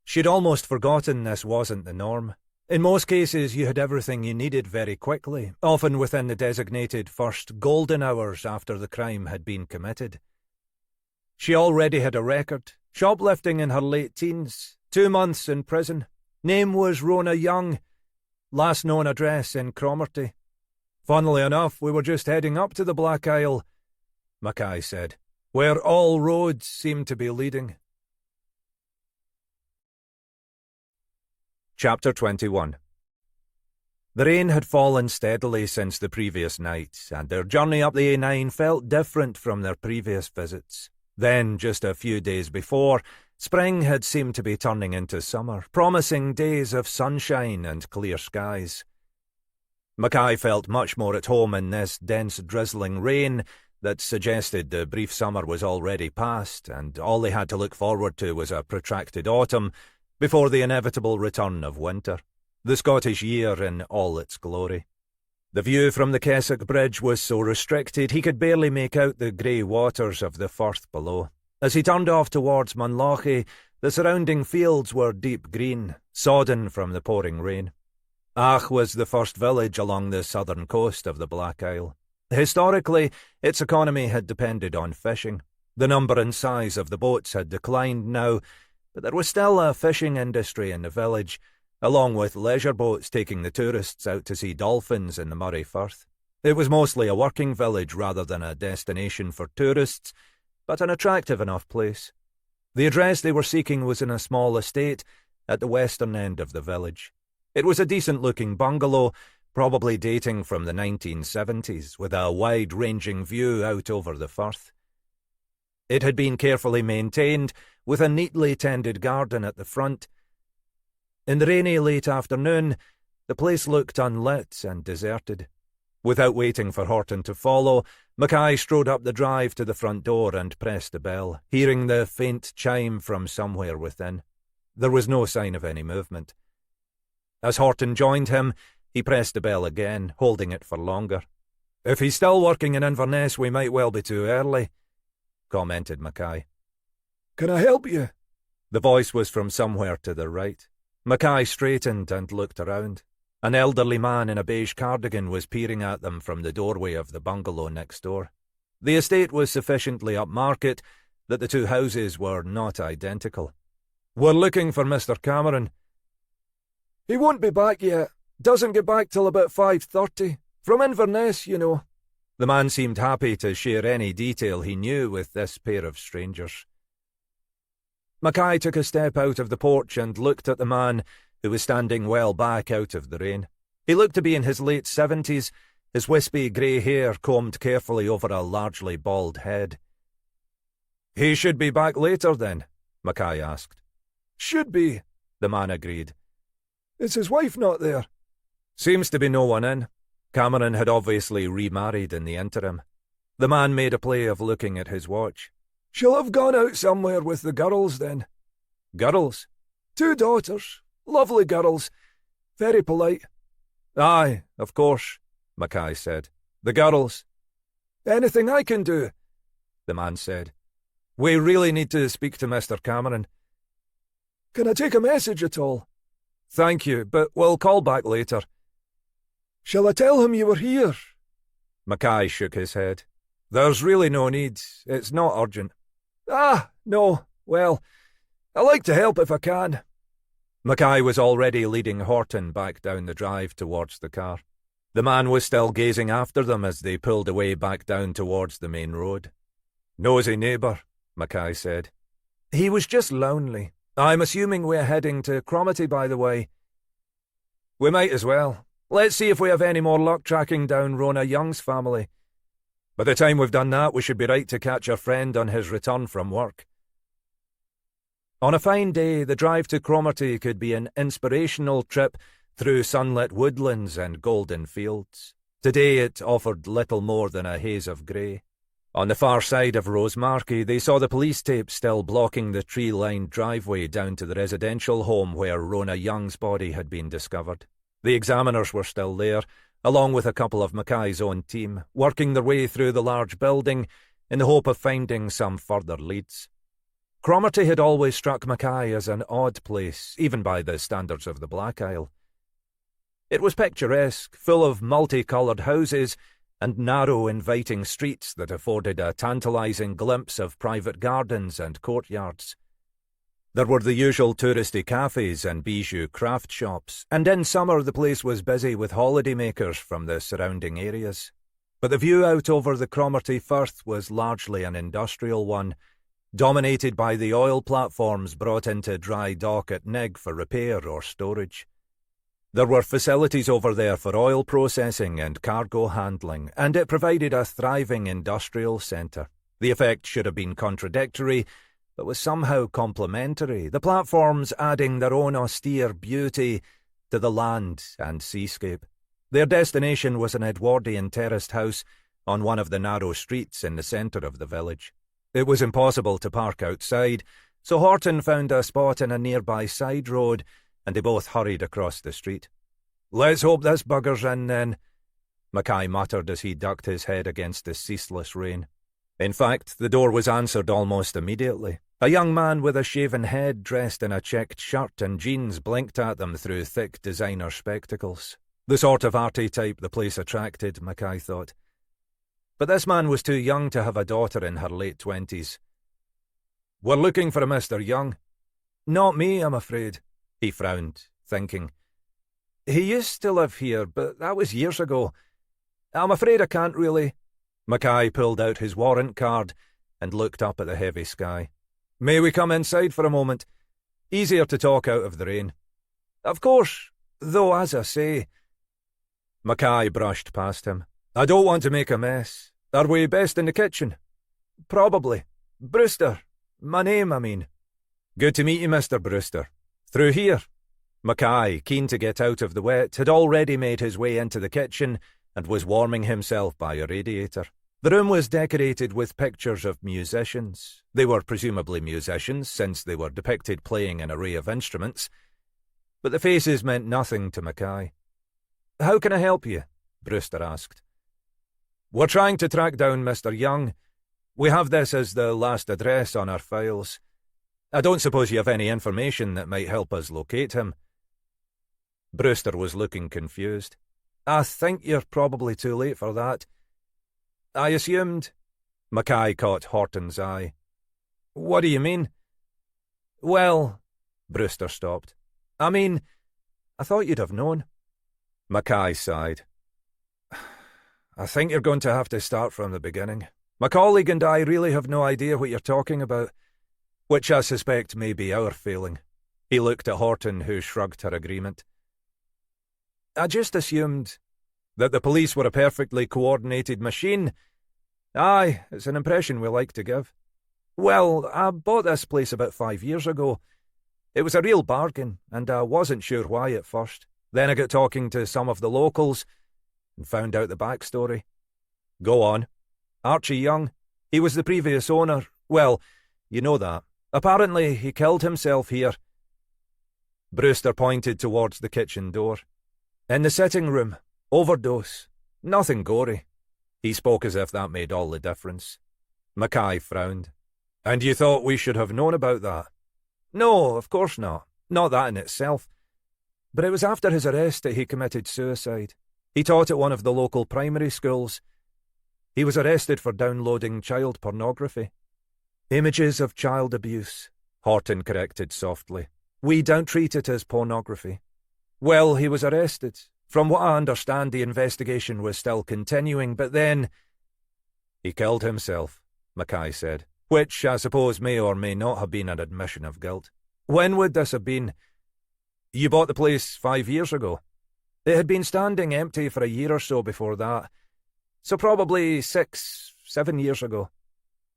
She'd almost forgotten this wasn't the norm. In most cases, you had everything you needed very quickly, often within the designated first golden hours after the crime had been committed. She already had a record, shoplifting in her late teens, 2 months in prison. Name was Rona Young, last known address in Cromarty. Funnily enough, we were just heading up to the Black Isle, Mackay said, where all roads seem to be leading. Chapter 21. The rain had fallen steadily since the previous night, and their journey up the A9 felt different from their previous visits. Then, just a few days before, spring had seemed to be turning into summer, promising days of sunshine and clear skies. Mackay felt much more at home in this dense drizzling rain that suggested the brief summer was already past, and all they had to look forward to was a protracted autumn, before the inevitable return of winter, the Scottish year in all its glory. The view from the Keswick Bridge was so restricted he could barely make out the grey waters of the Firth below. As he turned off towards Munlochy, the surrounding fields were deep green, sodden from the pouring rain. Was the first village along the southern coast of the Black Isle. Historically, its economy had depended on fishing. The number and size of the boats had declined now, but there was still a fishing industry in the village, along with leisure boats taking the tourists out to see dolphins in the Murray Firth. It was mostly a working village rather than a destination for tourists, but an attractive enough place. The address they were seeking was in a small estate at the western end of the village. It was a decent-looking bungalow, probably dating from the 1970s, with a wide-ranging view out over the firth. It had been carefully maintained, with a neatly tended garden at the front. In the rainy late afternoon, the place looked unlit and deserted. Without waiting for Horton to follow, Mackay strode up the drive to the front door and pressed the bell, hearing the faint chime from somewhere within. There was no sign of any movement. As Horton joined him, he pressed the bell again, holding it for longer. "If he's still working in Inverness, we might well be too early," commented Mackay. "Can I help you?" The voice was from somewhere to the right. Mackay straightened and looked around. An elderly man in a beige cardigan was peering at them from the doorway of the bungalow next door. The estate was sufficiently upmarket that the two houses were not identical. "We're looking for Mr. Cameron." "He won't be back yet. Doesn't get back till about 5:30. From Inverness, you know." The man seemed happy to share any detail he knew with this pair of strangers. Mackay took a step out of the porch and looked at the man, who was standing well back out of the rain. He looked to be in his late 70s, his wispy grey hair combed carefully over a largely bald head. "He should be back later then?" Mackay asked. "Should be," the man agreed. "Is his wife not there?" "Seems to be no one in." Cameron had obviously remarried in the interim. The man made a play of looking at his watch. "She'll have gone out somewhere with the girls then." "Girls?" "2 daughters. Lovely girls. Very polite." "Aye, of course," Mackay said. "The girls." "Anything I can do?" the man said. "We really need to speak to Mr. Cameron." "Can I take a message at all?" "Thank you, but we'll call back later." "Shall I tell him you were here?" Mackay shook his head. "There's really no need. It's not urgent." "Ah, no. Well, I like to help if I can." Mackay was already leading Horton back down the drive towards the car. The man was still gazing after them as they pulled away back down towards the main road. "Nosy neighbour," Mackay said. "He was just lonely. I'm assuming we're heading to Cromarty, by the way." "We might as well. Let's see if we have any more luck tracking down Rona Young's family. By the time we've done that, we should be right to catch our friend on his return from work." On a fine day, the drive to Cromarty could be an inspirational trip through sunlit woodlands and golden fields. Today it offered little more than a haze of grey. On the far side of Rosemarkie, they saw the police tape still blocking the tree-lined driveway down to the residential home where Rona Young's body had been discovered. The examiners were still there, along with a couple of Mackay's own team, working their way through the large building in the hope of finding some further leads. Cromarty had always struck Mackay as an odd place, even by the standards of the Black Isle. It was picturesque, full of multicoloured houses and narrow, inviting streets that afforded a tantalising glimpse of private gardens and courtyards. There were the usual touristy cafes and bijou craft shops, and in summer the place was busy with holidaymakers from the surrounding areas. But the view out over the Cromarty Firth was largely an industrial one, dominated by the oil platforms brought into dry dock at Nig for repair or storage. There were facilities over there for oil processing and cargo handling, and it provided a thriving industrial centre. The effect should have been contradictory, but was somehow complementary, the platforms adding their own austere beauty to the land and seascape. Their destination was an Edwardian terraced house on one of the narrow streets in the centre of the village. It was impossible to park outside, so Horton found a spot in a nearby side road, and they both hurried across the street. "Let's hope this bugger's in, then," Mackay muttered as he ducked his head against the ceaseless rain. In fact, the door was answered almost immediately. A young man with a shaven head dressed in a checked shirt and jeans blinked at them through thick designer spectacles. The sort of arty type the place attracted, Mackay thought. But this man was too young to have a daughter in her late 20s. "We're looking for a Mr. Young." "Not me, I'm afraid," he frowned, thinking. "He used to live here, but that was years ago. I'm afraid I can't really. Mackay pulled out his warrant card and looked up at the heavy sky. May we come inside for a moment? Easier to talk out of the rain. Of course, though as I say... Mackay brushed past him. I don't want to make a mess. Are we best in the kitchen? Probably. Brewster. My name, I mean. Good to meet you, Mr. Brewster. Through here. Mackay, keen to get out of the wet, had already made his way into the kitchen and was warming himself by a radiator. The room was decorated with pictures of musicians. They were presumably musicians, since they were depicted playing an array of instruments. But the faces meant nothing to Mackay. How can I help you? Brewster asked. We're trying to track down Mr. Young. We have this as the last address on our files. I don't suppose you have any information that might help us locate him. Brewster was looking confused. I think you're probably too late for that. I assumed... Mackay caught Horton's eye. What do you mean? Well... Brewster stopped. I mean, I thought you'd have known. Mackay sighed. I think you're going to have to start from the beginning. My colleague and I really have no idea what you're talking about, which I suspect may be our failing. He looked at Horton, who shrugged her agreement. I just assumed that the police were a perfectly coordinated machine. Aye, it's an impression we like to give. Well, I bought this place about 5 years ago. It was a real bargain, and I wasn't sure why at first. Then I got talking to some of the locals and found out the backstory. Go on. Archie Young. He was the previous owner. Well, you know that. Apparently, he killed himself here. Brewster pointed towards the kitchen door. In the sitting room. Overdose. Nothing gory. He spoke as if that made all the difference. Mackay frowned. And you thought we should have known about that? No, of course not. Not that in itself. But it was after his arrest that he committed suicide. He taught at one of the local primary schools. He was arrested for downloading child pornography. Images of child abuse, Horton corrected softly. We don't treat it as pornography. Well, he was arrested. From what I understand, the investigation was still continuing, but then... He killed himself, Mackay said, which I suppose may or may not have been an admission of guilt. When would this have been? You bought the place 5 years ago. It had been standing empty for a year or so before that, so probably 6, 7 years ago.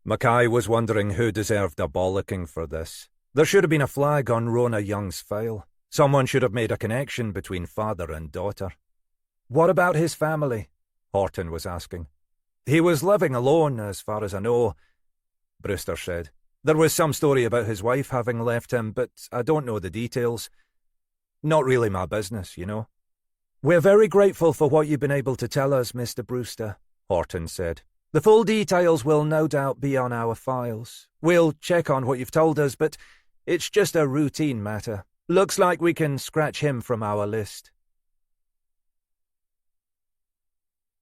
Mackay was wondering who deserved a bollocking for this. There should have been a flag on Rona Young's file. Someone should have made a connection between father and daughter. What about his family? Horton was asking. He was living alone, as far as I know, Brewster said. There was some story about his wife having left him, but I don't know the details. Not really my business, you know. We're very grateful for what you've been able to tell us, Mr. Brewster, Horton said. The full details will no doubt be on our files. We'll check on what you've told us, but it's just a routine matter. Looks like we can scratch him from our list.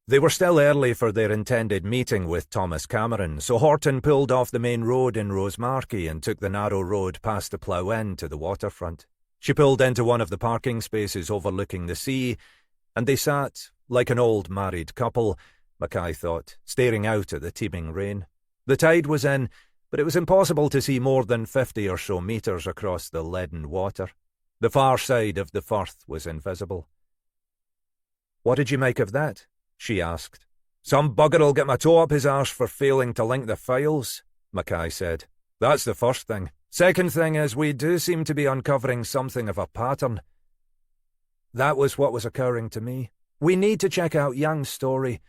They were still early for their intended meeting with Thomas Cameron, so Horton pulled off the main road in Rosemarkie and took the narrow road past the Plough Inn to the waterfront. She pulled into one of the parking spaces overlooking the sea, and they sat, like an old married couple, Mackay thought, staring out at the teeming rain. The tide was in, but it was impossible to see more than 50 or so metres across the leaden water. The far side of the Firth was invisible. What did you make of that? She asked. Some bugger'll get my toe up his arse for failing to link the files, Mackay said. That's the first thing. Second thing is we do seem to be uncovering something of a pattern. That was what was occurring to me. We need to check out Young's story.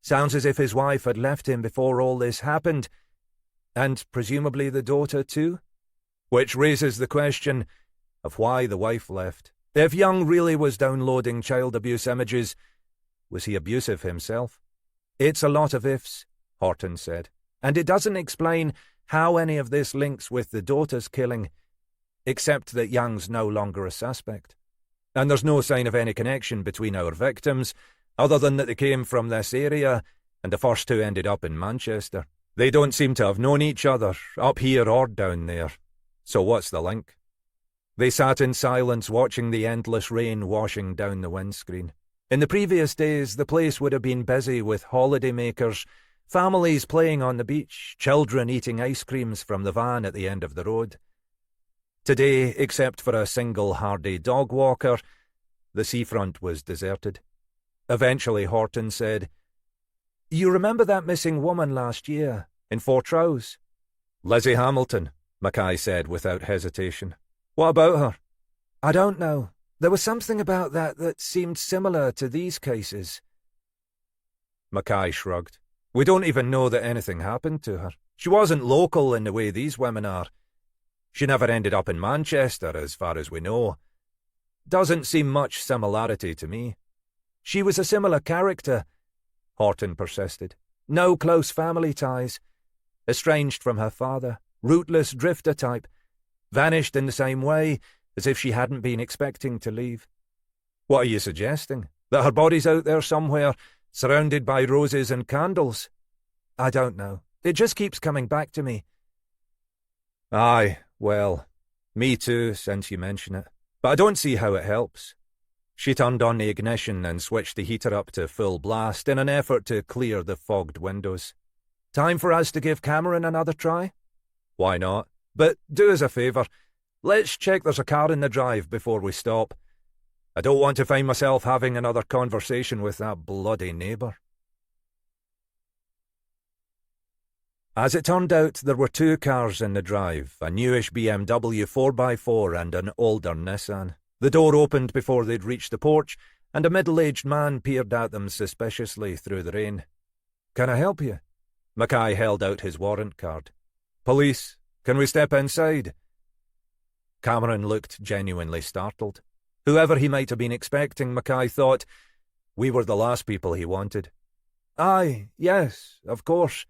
Sounds as if his wife had left him before all this happened. And presumably the daughter too? Which raises the question of why the wife left. If Young really was downloading child abuse images, was he abusive himself? It's a lot of ifs, Horton said, and it doesn't explain how any of this links with the daughter's killing, except that Young's no longer a suspect. And there's no sign of any connection between our victims, other than that they came from this area, and the first two ended up in Manchester. They don't seem to have known each other, up here or down there. So what's the link? They sat in silence watching the endless rain washing down the windscreen. In the previous days, the place would have been busy with holidaymakers, families playing on the beach, children eating ice creams from the van at the end of the road. Today, except for a single hardy dog walker, the seafront was deserted. Eventually Horton said, "You remember that missing woman last year, in Fortrose?" "Lizzie Hamilton," Mackay said without hesitation. "What about her?" "I don't know. There was something about that seemed similar to these cases." Mackay shrugged. "We don't even know that anything happened to her. She wasn't local in the way these women are. She never ended up in Manchester, as far as we know. Doesn't seem much similarity to me." "She was a similar character," Horton persisted. "No close family ties. Estranged from her father. Rootless drifter type. Vanished in the same way, as if she hadn't been expecting to leave." "What are you suggesting? That her body's out there somewhere, surrounded by roses and candles?" "I don't know. It just keeps coming back to me." "Aye, well, me too, since you mention it. But I don't see how it helps." She turned on the ignition and switched the heater up to full blast in an effort to clear the fogged windows. "Time for us to give Cameron another try?" "Why not? But do us a favour. Let's check there's a car in the drive before we stop. I don't want to find myself having another conversation with that bloody neighbour." As it turned out, there were two cars in the drive, a newish BMW 4x4 and an older Nissan. The door opened before they'd reached the porch, and a middle-aged man peered at them suspiciously through the rain. "Can I help you?" Mackay held out his warrant card. "Police, can we step inside?" Cameron looked genuinely startled. Whoever he might have been expecting, Mackay thought, we were the last people he wanted. "Aye, yes, of course.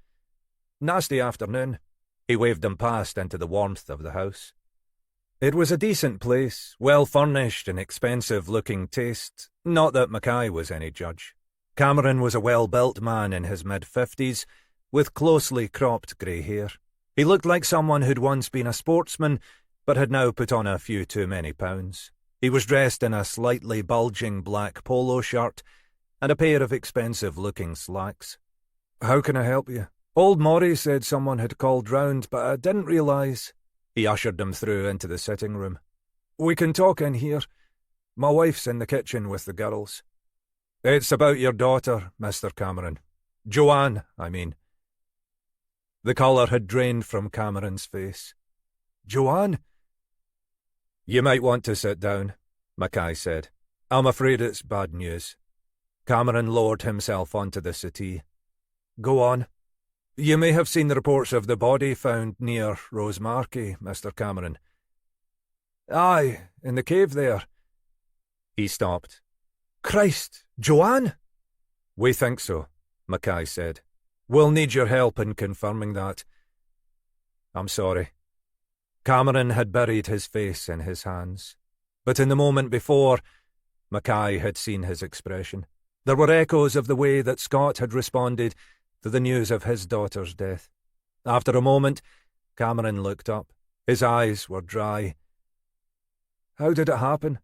Nasty afternoon." He waved them past into the warmth of the house. It was a decent place, well-furnished and expensive-looking taste. Not that Mackay was any judge. Cameron was a well-built man in his mid-50s, with closely cropped grey hair. He looked like someone who'd once been a sportsman, but had now put on a few too many pounds. He was dressed in a slightly bulging black polo shirt and a pair of expensive-looking slacks. "How can I help you? Old Maury said someone had called round, but I didn't realise." He ushered them through into the sitting room. "We can talk in here. My wife's in the kitchen with the girls." "It's about your daughter, Mr. Cameron. Joanne, I mean." The colour had drained from Cameron's face. "Joanne?" "You might want to sit down," Mackay said. "I'm afraid it's bad news." Cameron lowered himself onto the settee. "Go on." "You may have seen the reports of the body found near Rosemarkie, Mr. Cameron." "Aye, in the cave there." He stopped. "Christ, Joanne?" "We think so," Mackay said. "We'll need your help in confirming that." "I'm sorry." Cameron had buried his face in his hands. But in the moment before, Mackay had seen his expression. There were echoes of the way that Scott had responded to the news of his daughter's death. After a moment, Cameron looked up. His eyes were dry. "How did it happen?"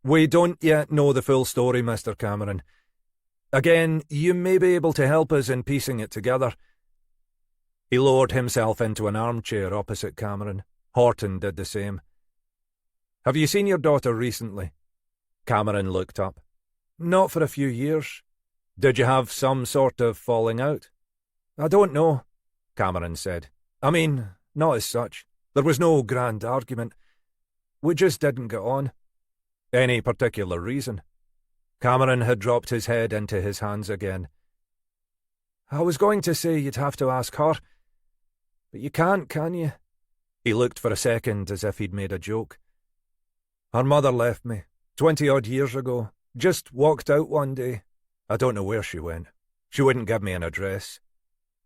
"We don't yet know the full story, Mr. Cameron. Again, you may be able to help us in piecing it together." He lowered himself into an armchair opposite Cameron. Horton did the same. "Have you seen your daughter recently?" Cameron looked up. "Not for a few years." "Did you have some sort of falling out?" "I don't know," Cameron said. "I mean, not as such. There was no grand argument. We just didn't get on." "Any particular reason?" Cameron had dropped his head into his hands again. "I was going to say you'd have to ask her, but you can't, can you?" He looked for a second as if he'd made a joke. "Her mother left me, 20-odd years ago. Just walked out one day. I don't know where she went. She wouldn't give me an address."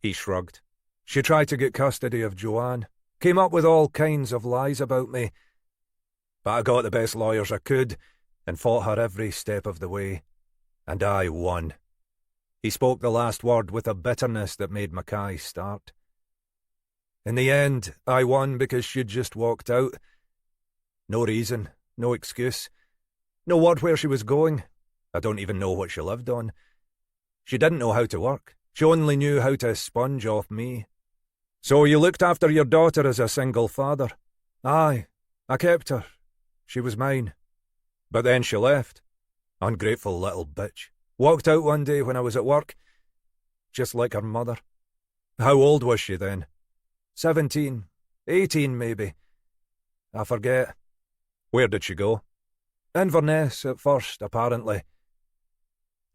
He shrugged. "She tried to get custody of Joanne. Came up with all kinds of lies about me. But I got the best lawyers I could and fought her every step of the way. And I won." He spoke the last word with a bitterness that made Mackay start. "In the end, I won because she'd just walked out. No reason, no excuse. No word where she was going. I don't even know what she lived on. She didn't know how to work. She only knew how to sponge off me. So you looked after your daughter as a single father? Aye, I kept her. She was mine. But then she left. Ungrateful little bitch. Walked out one day when I was at work. Just like her mother. How old was she then? 17, 18 maybe. I forget. Where did she go? Inverness at first, apparently.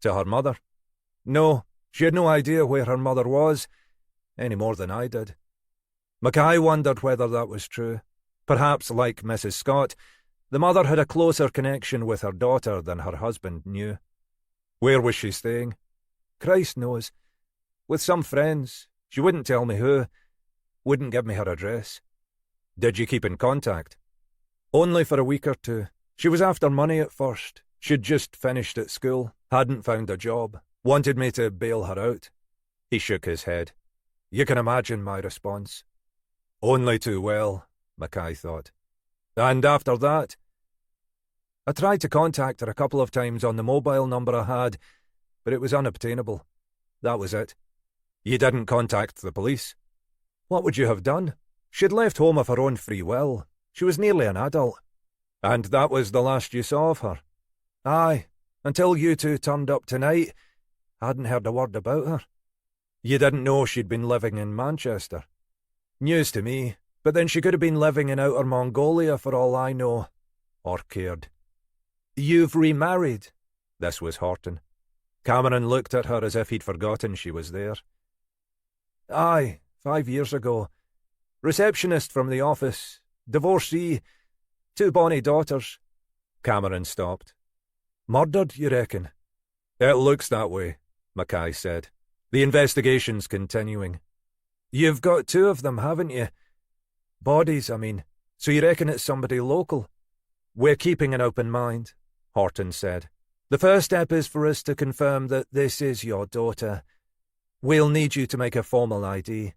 To her mother? No, she had no idea where her mother was, any more than I did. Mackay wondered whether that was true. Perhaps, like Mrs. Scott, the mother had a closer connection with her daughter than her husband knew. Where was she staying? Christ knows. With some friends. She wouldn't tell me who. Wouldn't give me her address. Did you keep in contact? Only for a week or two. She was after money at first. She'd just finished at school, hadn't found a job, wanted me to bail her out. He shook his head. You can imagine my response. Only too well, Mackay thought. And after that? I tried to contact her a couple of times on the mobile number I had, but it was unobtainable. That was it. You didn't contact the police? What would you have done? She'd left home of her own free will. She was nearly an adult. And that was the last you saw of her? Aye, until you two turned up tonight. I hadn't heard a word about her. You didn't know she'd been living in Manchester? News to me, but then she could have been living in Outer Mongolia for all I know. Or cared. You've remarried? This was Horton. Cameron looked at her as if he'd forgotten she was there. Aye, 5 years ago. Receptionist from the office. Divorcee. 2 bonny daughters. Cameron stopped. Murdered, you reckon? It looks that way, Mackay said. The investigation's continuing. You've got 2 of them, haven't you? Bodies, I mean. So you reckon it's somebody local? We're keeping an open mind, Horton said. The first step is for us to confirm that this is your daughter. We'll need you to make a formal ID.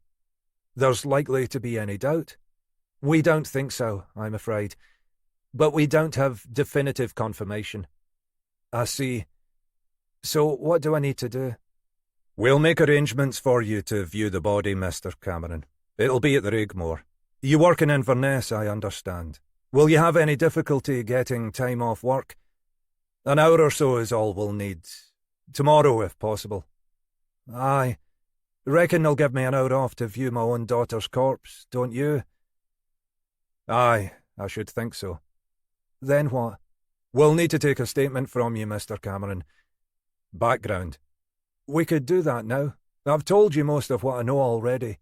There's likely to be any doubt? We don't think so, I'm afraid. But we don't have definitive confirmation. I see. So what do I need to do? We'll make arrangements for you to view the body, Mr. Cameron. It'll be at the Rigmore. You work in Inverness, I understand. Will you have any difficulty getting time off work? An hour or so is all we'll need. Tomorrow, if possible. Aye. Reckon they'll give me an hour off to view my own daughter's corpse, don't you? Aye, I should think so. Then what? We'll need to take a statement from you, Mr. Cameron. Background. We could do that now. I've told you most of what I know already.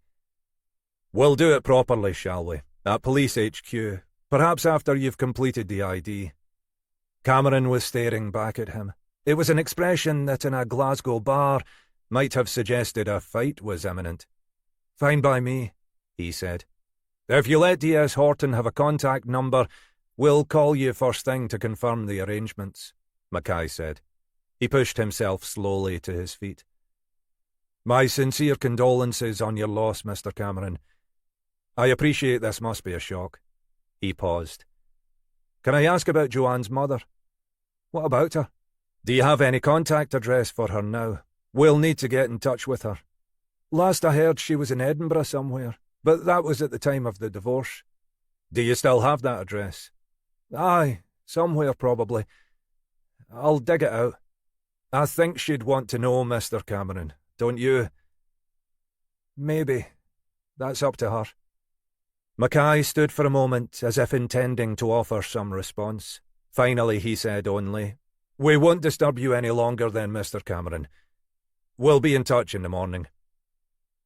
We'll do it properly, shall we? At Police HQ. Perhaps after you've completed the ID. Cameron was staring back at him. It was an expression that in a Glasgow bar might have suggested a fight was imminent. Fine by me, he said. If you let DS Horton have a contact number, we'll call you first thing to confirm the arrangements, Mackay said. He pushed himself slowly to his feet. My sincere condolences on your loss, Mr. Cameron. I appreciate this must be a shock. He paused. Can I ask about Joanne's mother? What about her? Do you have any contact address for her now? We'll need to get in touch with her. Last I heard she was in Edinburgh somewhere, but that was at the time of the divorce. Do you still have that address? Aye, somewhere probably. I'll dig it out. I think she'd want to know, Mr. Cameron, don't you? Maybe. That's up to her. Mackay stood for a moment as if intending to offer some response. Finally he said only, We won't disturb you any longer then, Mr. Cameron. We'll be in touch in the morning.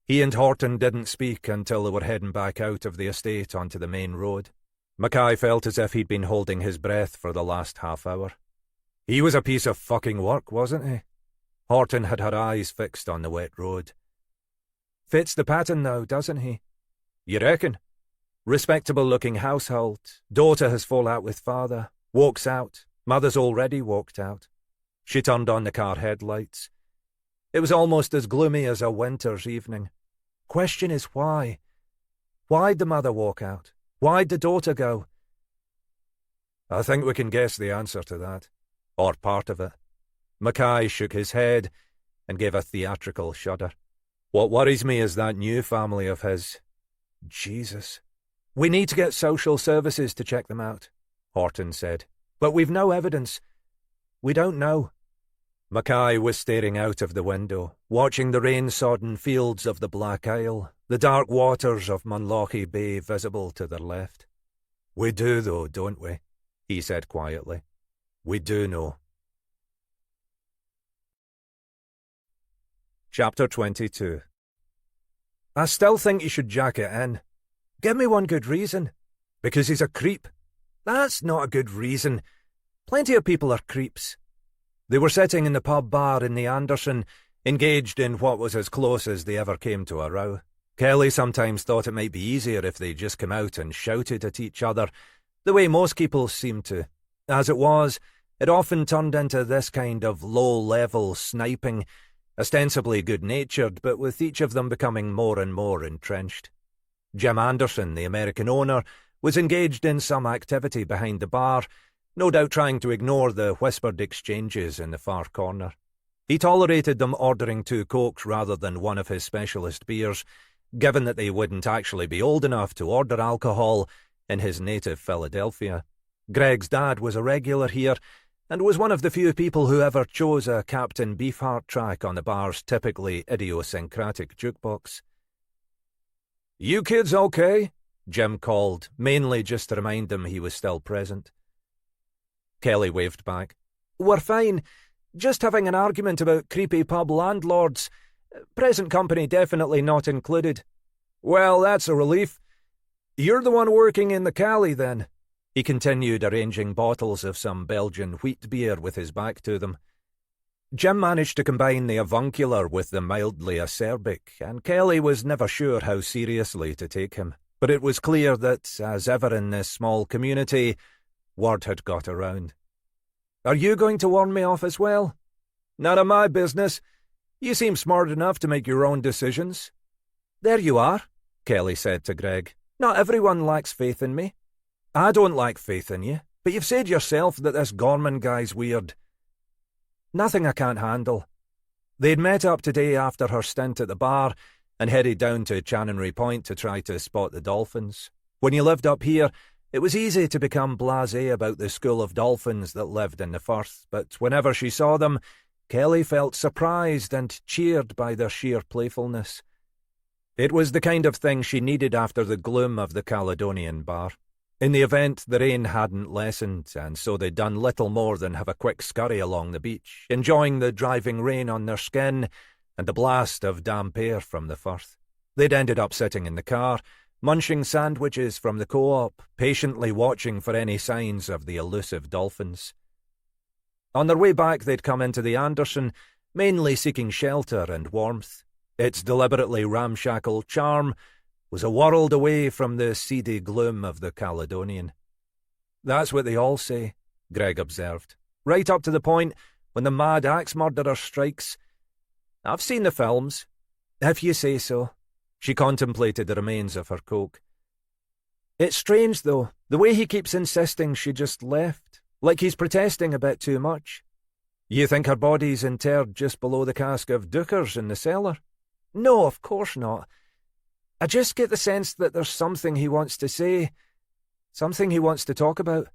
He and Horton didn't speak until they were heading back out of the estate onto the main road. Mackay felt as if he'd been holding his breath for the last half hour. He was a piece of fucking work, wasn't he? Horton had her eyes fixed on the wet road. Fits the pattern now, doesn't he? You reckon? Respectable-looking household. Daughter has fallen out with father. Walks out. Mother's already walked out. She turned on the car headlights. It was almost as gloomy as a winter's evening. Question is why? Why'd the mother walk out? Why'd the daughter go? I think we can guess the answer to that. Or part of it. Mackay shook his head and gave a theatrical shudder. What worries me is that new family of his. Jesus. We need to get social services to check them out, Horton said. But we've no evidence. We don't know. Mackay was staring out of the window, watching the rain-sodden fields of the Black Isle, the dark waters of Munlochy Bay visible to their left. We do, though, don't we? He said quietly. We do know. Chapter 22. I still think you should jack it in. Give me one good reason. Because he's a creep. That's not a good reason. Plenty of people are creeps. They were sitting in the pub bar in the Anderson, engaged in what was as close as they ever came to a row. Kelly sometimes thought it might be easier if they just come out and shouted at each other, the way most people seemed to. As it was, it often turned into this kind of low-level sniping, ostensibly good-natured, but with each of them becoming more and more entrenched. Jim Anderson, the American owner, was engaged in some activity behind the bar, no doubt trying to ignore the whispered exchanges in the far corner. He tolerated them ordering 2 Cokes rather than one of his specialist beers, given that they wouldn't actually be old enough to order alcohol in his native Philadelphia. Greg's dad was a regular here, and was one of the few people who ever chose a Captain Beefheart track on the bar's typically idiosyncratic jukebox. "You kids okay?" Jim called, mainly just to remind them he was still present. Kelly waved back. "We're fine. Just having an argument about creepy pub landlords. Present company definitely not included." "Well, that's a relief. You're the one working in the Cali, then." He continued arranging bottles of some Belgian wheat beer with his back to them. Jim managed to combine the avuncular with the mildly acerbic, and Kelly was never sure how seriously to take him. But it was clear that, as ever in this small community, word had got around. "Are you going to warn me off as well?" "None of my business. You seem smart enough to make your own decisions." "There you are," Kelly said to Greg. "Not everyone lacks faith in me." "I don't lack faith in you, but you've said yourself that this Gorman guy's weird." "Nothing I can't handle." They'd met up today after her stint at the bar and headed down to Chanonry Point to try to spot the dolphins. When you lived up here, it was easy to become blasé about the school of dolphins that lived in the Firth, but whenever she saw them, Kelly felt surprised and cheered by their sheer playfulness. It was the kind of thing she needed after the gloom of the Caledonian bar. In the event, the rain hadn't lessened, and so they'd done little more than have a quick scurry along the beach, enjoying the driving rain on their skin and the blast of damp air from the Firth. They'd ended up sitting in the car, munching sandwiches from the co-op, patiently watching for any signs of the elusive dolphins. On their way back, they'd come into the Anderson, mainly seeking shelter and warmth. Its deliberately ramshackle charm was a world away from the seedy gloom of the Caledonian. "That's what they all say," Greg observed. "Right up to the point when the mad axe murderer strikes. I've seen the films." "If you say so." She contemplated the remains of her Coke. "It's strange, though, the way he keeps insisting she just left, like he's protesting a bit too much." "You think her body's interred just below the cask of Duckers in the cellar?" "No, of course not. I just get the sense that there's something he wants to say, something he wants to talk about.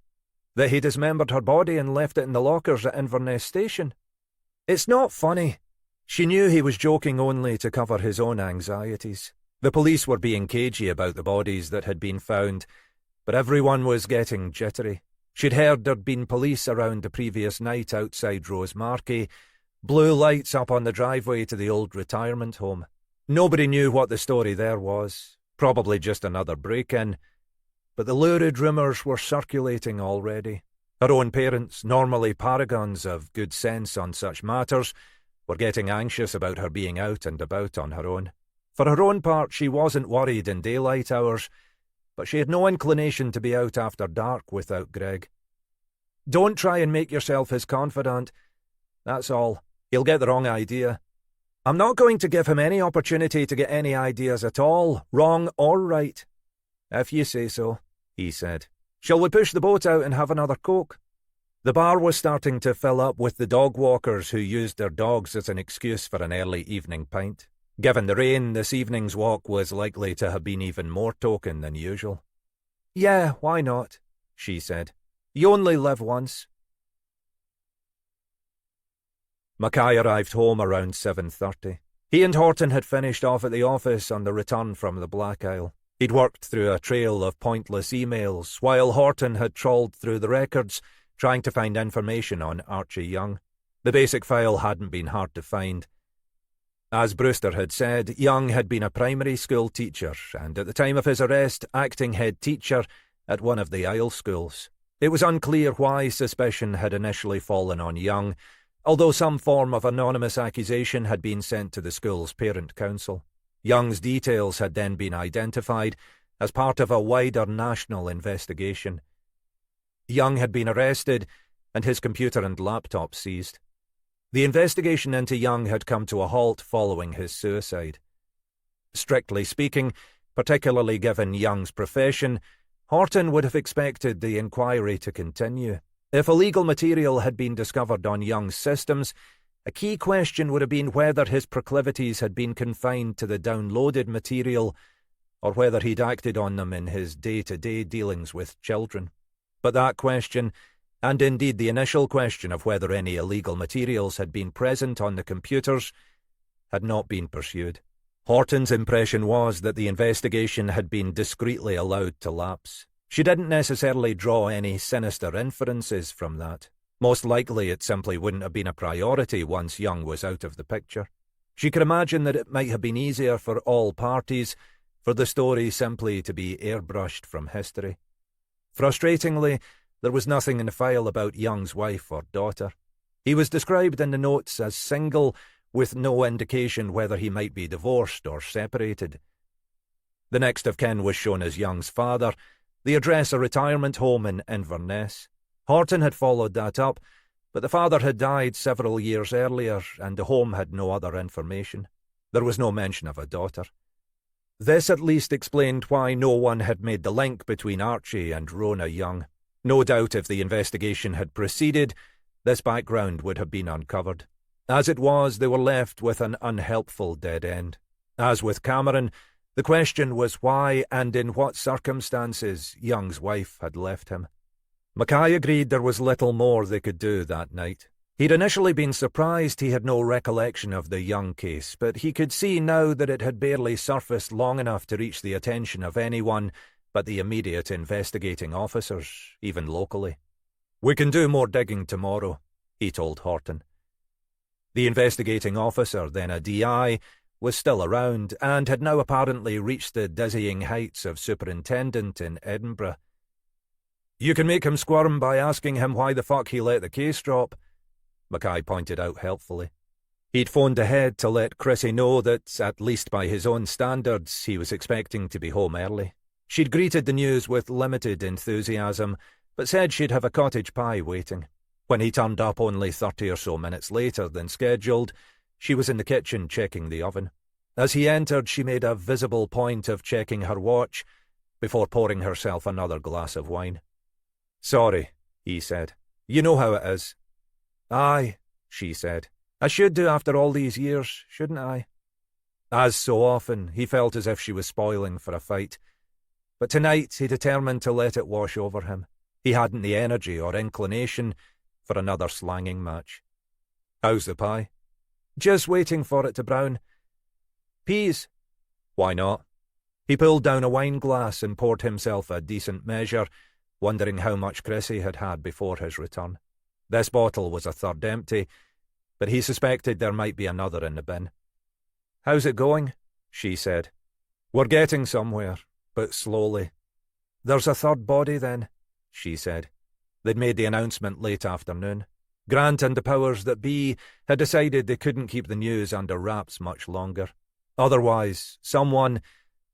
That he dismembered her body and left it in the lockers at Inverness Station. It's not funny." She knew he was joking only to cover his own anxieties. The police were being cagey about the bodies that had been found, but everyone was getting jittery. She'd heard there'd been police around the previous night outside Rosemarkie, blue lights up on the driveway to the old retirement home. Nobody knew what the story there was, probably just another break-in, but the lurid rumours were circulating already. Her own parents, normally paragons of good sense on such matters, were getting anxious about her being out and about on her own. For her own part, she wasn't worried in daylight hours, but she had no inclination to be out after dark without Greg. "Don't try and make yourself his confidant. That's all. He'll get the wrong idea." "I'm not going to give him any opportunity to get any ideas at all, wrong or right." "If you say so," he said. "Shall we push the boat out and have another Coke?" The bar was starting to fill up with the dog walkers who used their dogs as an excuse for an early evening pint. Given the rain, this evening's walk was likely to have been even more token than usual. "Yeah, why not?" she said. "You only live once." Mackay arrived home around 7:30. He and Horton had finished off at the office on the return from the Black Isle. He'd worked through a trail of pointless emails, while Horton had trawled through the records, trying to find information on Archie Young. The basic file hadn't been hard to find. As Brewster had said, Young had been a primary school teacher, and at the time of his arrest, acting head teacher at one of the Isle schools. It was unclear why suspicion had initially fallen on Young, although some form of anonymous accusation had been sent to the school's parent council. Young's details had then been identified as part of a wider national investigation. Young had been arrested and his computer and laptop seized. The investigation into Young had come to a halt following his suicide. Strictly speaking, particularly given Young's profession, Horton would have expected the inquiry to continue. If illegal material had been discovered on Young's systems, a key question would have been whether his proclivities had been confined to the downloaded material or whether he'd acted on them in his day-to-day dealings with children. But that question, and indeed the initial question of whether any illegal materials had been present on the computers, had not been pursued. Horton's impression was that the investigation had been discreetly allowed to lapse. She didn't necessarily draw any sinister inferences from that. Most likely it simply wouldn't have been a priority once Young was out of the picture. She could imagine that it might have been easier for all parties for the story simply to be airbrushed from history. Frustratingly, there was nothing in the file about Young's wife or daughter. He was described in the notes as single, with no indication whether he might be divorced or separated. The next of kin was shown as Young's father, the address a retirement home in Inverness. Horton had followed that up, but the father had died several years earlier and the home had no other information. There was no mention of a daughter. This at least explained why no one had made the link between Archie and Rona Young. No doubt if the investigation had proceeded, this background would have been uncovered. As it was, they were left with an unhelpful dead end. As with Cameron, the question was why and in what circumstances Young's wife had left him. Mackay agreed there was little more they could do that night. He'd initially been surprised he had no recollection of the Young case, but he could see now that it had barely surfaced long enough to reach the attention of anyone but the immediate investigating officers, even locally. "We can do more digging tomorrow," he told Horton. The investigating officer, then a DI, was still around and had now apparently reached the dizzying heights of superintendent in Edinburgh. "You can make him squirm by asking him why the fuck he let the case drop," Mackay pointed out helpfully. He'd phoned ahead to let Chrissy know that, at least by his own standards, he was expecting to be home early. She'd greeted the news with limited enthusiasm, but said she'd have a cottage pie waiting. When he turned up only 30 or so minutes later than scheduled, she was in the kitchen checking the oven. As he entered, she made a visible point of checking her watch before pouring herself another glass of wine. "Sorry," he said. "You know how it is." "Aye," she said. "I should do after all these years, shouldn't I?" As so often, he felt as if she was spoiling for a fight. But tonight he determined to let it wash over him. He hadn't the energy or inclination for another slanging match. "How's the pie?" "Just waiting for it to brown." "Peas?" "Why not?" He pulled down a wine glass and poured himself a decent measure, wondering how much Chrissy had had before his return. This bottle was a third empty, but he suspected there might be another in the bin. "How's it going?" she said. "We're getting somewhere, but slowly." "There's a third body then," she said. They'd made the announcement late afternoon. Grant and the powers that be had decided they couldn't keep the news under wraps much longer. Otherwise, someone,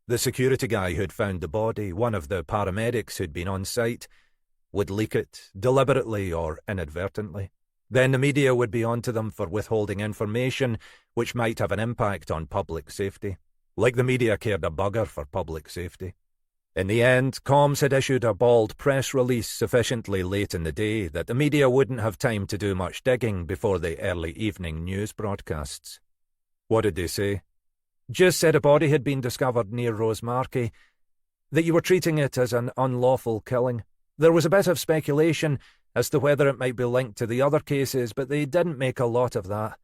the security guy who'd found the body, one of the paramedics who'd been on site, would leak it, deliberately or inadvertently. Then the media would be onto them for withholding information which might have an impact on public safety. Like the media cared a bugger for public safety. In the end, Comms had issued a bald press release sufficiently late in the day that the media wouldn't have time to do much digging before the early evening news broadcasts. What did they say? Just said a body had been discovered near Rosemarkie, that you were treating it as an unlawful killing. There was a bit of speculation as to whether it might be linked to the other cases, but they didn't make a lot of that.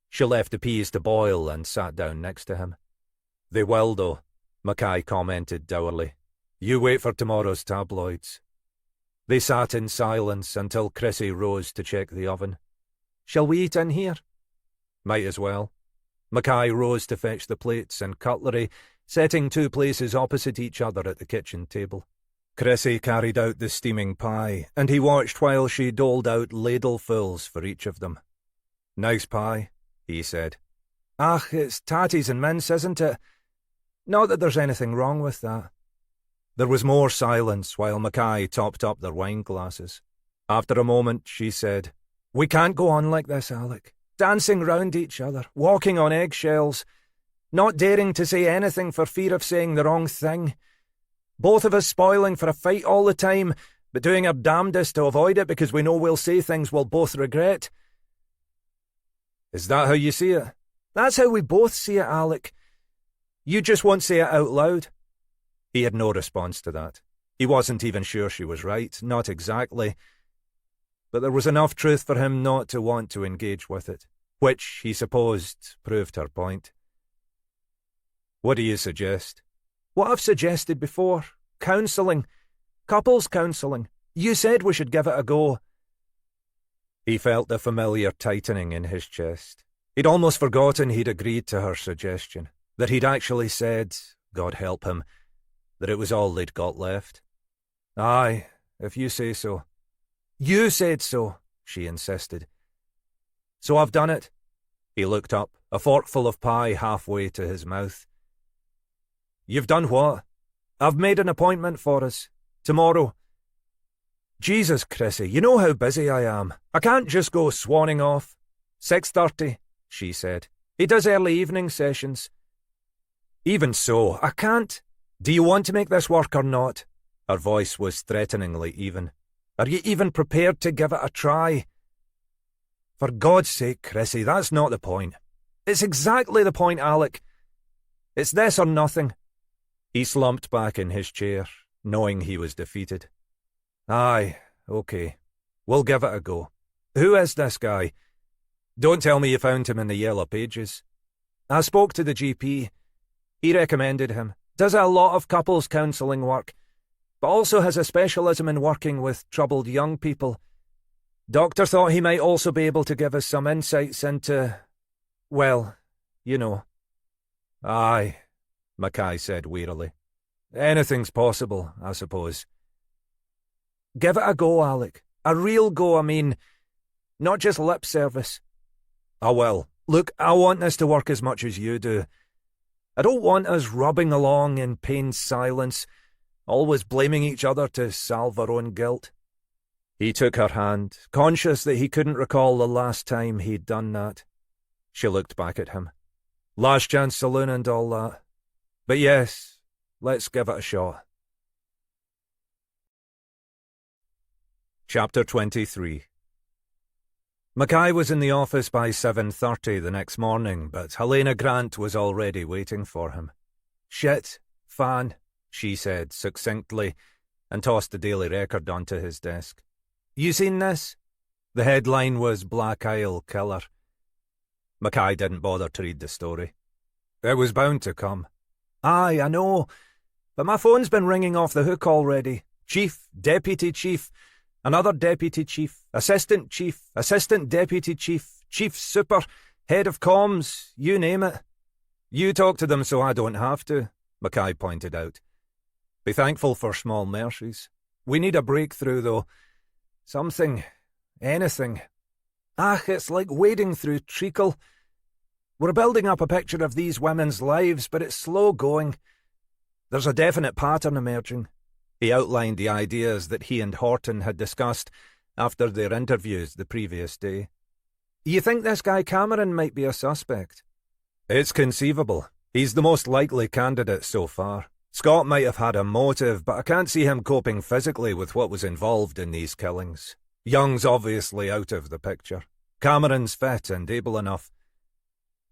She left the peas to boil and sat down next to him. They will, though, Mackay commented dourly. You wait for tomorrow's tabloids. They sat in silence until Chrissy rose to check the oven. Shall we eat in here? Might as well. Mackay rose to fetch the plates and cutlery, setting 2 places opposite each other at the kitchen table. Chrissy carried out the steaming pie, and he watched while she doled out ladlefuls for each of them. Nice pie, he said. Ach, it's tatties and mince, isn't it? Not that there's anything wrong with that. There was more silence while Mackay topped up their wine glasses. After a moment, she said, We can't go on like this, Alec. Dancing round each other, walking on eggshells, not daring to say anything for fear of saying the wrong thing. Both of us spoiling for a fight all the time, but doing our damnedest to avoid it because we know we'll say things we'll both regret. Is that how you see it? That's how we both see it, Alec. You just won't say it out loud. He had no response to that. He wasn't even sure she was right, not exactly. But there was enough truth for him not to want to engage with it, which, he supposed, proved her point. What do you suggest? What I've suggested before. Counselling. Couples counselling. You said we should give it a go. He felt the familiar tightening in his chest. He'd almost forgotten he'd agreed to her suggestion, that he'd actually said, God help him, that it was all they'd got left. Aye, if you say so. You said so, she insisted. So I've done it. He looked up, a forkful of pie halfway to his mouth. You've done what? I've made an appointment for us. Tomorrow. Jesus, Chrissy, you know how busy I am. I can't just go swanning off. 6:30, she said. He does early evening sessions. Even so, I can't. Do you want to make this work or not? Her voice was threateningly even. Are you even prepared to give it a try? For God's sake, Chrissy, that's not the point. It's exactly the point, Alec. It's this or nothing. He slumped back in his chair, knowing he was defeated. Aye, okay. We'll give it a go. Who is this guy? Don't tell me you found him in the Yellow Pages. I spoke to the GP. He recommended him. Does a lot of couples counselling work, but also has a specialism in working with troubled young people. Doctor thought he might also be able to give us some insights into, well, you know. Aye, Mackay said wearily. Anything's possible, I suppose. Give it a go, Alec. A real go, I mean. Not just lip service. I will. Look, I want this to work as much as you do. I don't want us rubbing along in pained silence, always blaming each other to salve our own guilt. He took her hand, conscious that he couldn't recall the last time he'd done that. She looked back at him. Last chance saloon and all that. But yes, let's give it a shot. Chapter 23. Mackay was in the office by 7:30 the next morning, but Helena Grant was already waiting for him. Shit, fan, she said succinctly, and tossed the Daily Record onto his desk. You seen this? The headline was Black Isle Killer. Mackay didn't bother to read the story. It was bound to come. Aye, I know, but my phone's been ringing off the hook already. Chief, deputy chief, another deputy chief, assistant deputy chief, chief super, head of comms, you name it. You talk to them so I don't have to, Mackay pointed out. Be thankful for small mercies. We need a breakthrough, though. Something, anything. Ach, it's like wading through treacle. We're building up a picture of these women's lives, but it's slow going. There's a definite pattern emerging. He outlined the ideas that he and Horton had discussed after their interviews the previous day. You think this guy Cameron might be a suspect? It's conceivable. He's the most likely candidate so far. Scott might have had a motive, but I can't see him coping physically with what was involved in these killings. Young's obviously out of the picture. Cameron's fit and able enough.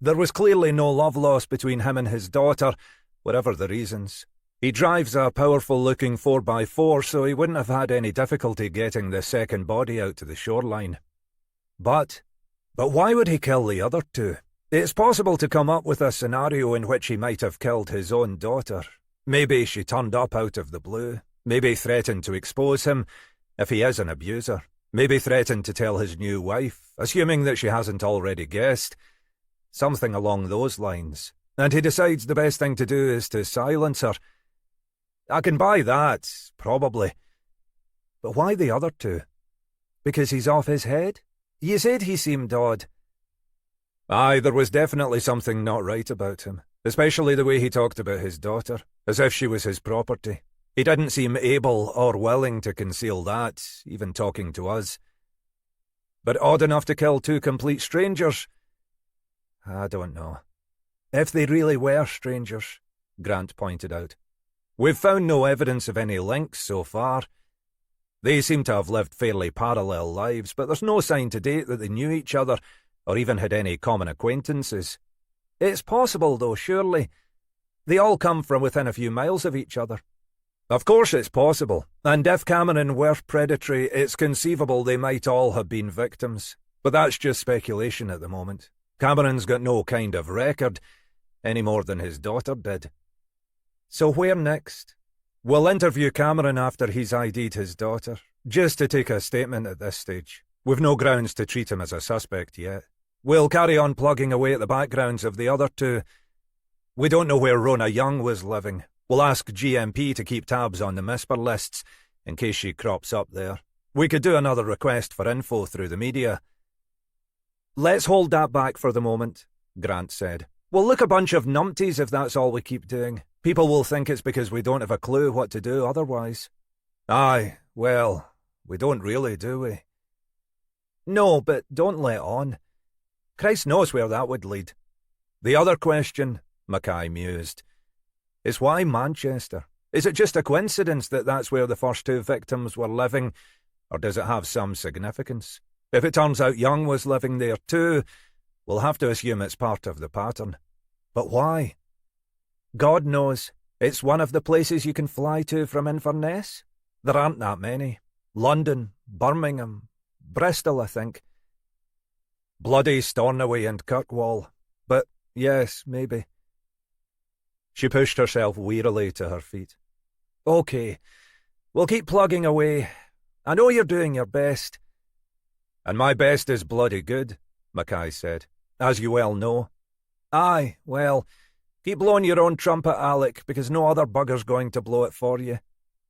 There was clearly no love lost between him and his daughter, whatever the reasons. He drives a powerful-looking 4x4, so he wouldn't have had any difficulty getting the second body out to the shoreline. But why would he kill the other two? It's possible to come up with a scenario in which he might have killed his own daughter. Maybe she turned up out of the blue. Maybe threatened to expose him, if he is an abuser. Maybe threatened to tell his new wife, assuming that she hasn't already guessed. Something along those lines. And he decides the best thing to do is to silence her. I can buy that, probably. But why the other two? Because he's off his head? You said he seemed odd. Aye, there was definitely something not right about him, especially the way he talked about his daughter, as if she was his property. He didn't seem able or willing to conceal that, even talking to us. But odd enough to kill two complete strangers? I don't know. If they really were strangers, Grant pointed out. We've found no evidence of any links so far. They seem to have lived fairly parallel lives, but there's no sign to date that they knew each other, or even had any common acquaintances. It's possible, though, surely. They all come from within a few miles of each other. Of course it's possible, and if Cameron were predatory, it's conceivable they might all have been victims. But that's just speculation at the moment. Cameron's got no kind of record, any more than his daughter did. So where next? We'll interview Cameron after he's ID'd his daughter, just to take a statement at this stage. We've no grounds to treat him as a suspect yet. We'll carry on plugging away at the backgrounds of the other two. We don't know where Rona Young was living. We'll ask GMP to keep tabs on the MISPR lists, in case she crops up there. We could do another request for info through the media. Let's hold that back for the moment, Grant said. We'll look a bunch of numpties if that's all we keep doing. People will think it's because we don't have a clue what to do otherwise. Aye, well, we don't really, do we? No, but don't let on. Christ knows where that would lead. The other question, Mackay mused, is why Manchester? Is it just a coincidence that that's where the first two victims were living, or does it have some significance? If it turns out Young was living there too, we'll have to assume it's part of the pattern. But why? God knows. It's one of the places you can fly to from Inverness. There aren't that many. London, Birmingham, Bristol, I think. Bloody Stornoway and Kirkwall. But yes, maybe. She pushed herself wearily to her feet. OK, we'll keep plugging away. I know you're doing your best. And my best is bloody good, Mackay said, as you well know. Aye, well, keep blowing your own trumpet, Alec, because no other bugger's going to blow it for you.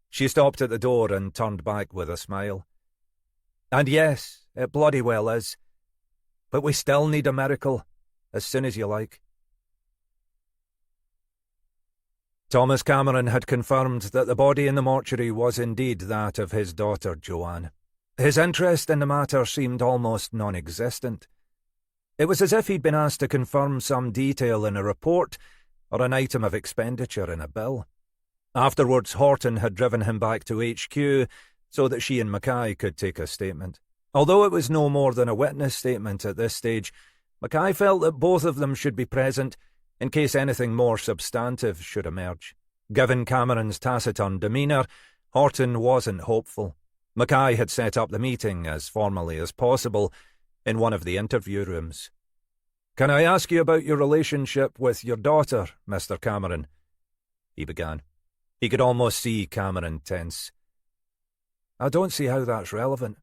She stopped at the door and turned back with a smile. And yes, it bloody well is. But we still need a miracle, as soon as you like. Thomas Cameron had confirmed that the body in the mortuary was indeed that of his daughter Joanne. His interest in the matter seemed almost non-existent. It was as if he'd been asked to confirm some detail in a report or an item of expenditure in a bill. Afterwards, Horton had driven him back to HQ so that she and Mackay could take a statement. Although it was no more than a witness statement at this stage, Mackay felt that both of them should be present in case anything more substantive should emerge. Given Cameron's taciturn demeanour, Horton wasn't hopeful. Mackay had set up the meeting as formally as possible in one of the interview rooms. "Can I ask you about your relationship with your daughter, Mr. Cameron?" he began. He could almost see Cameron tense. "I don't see how that's relevant."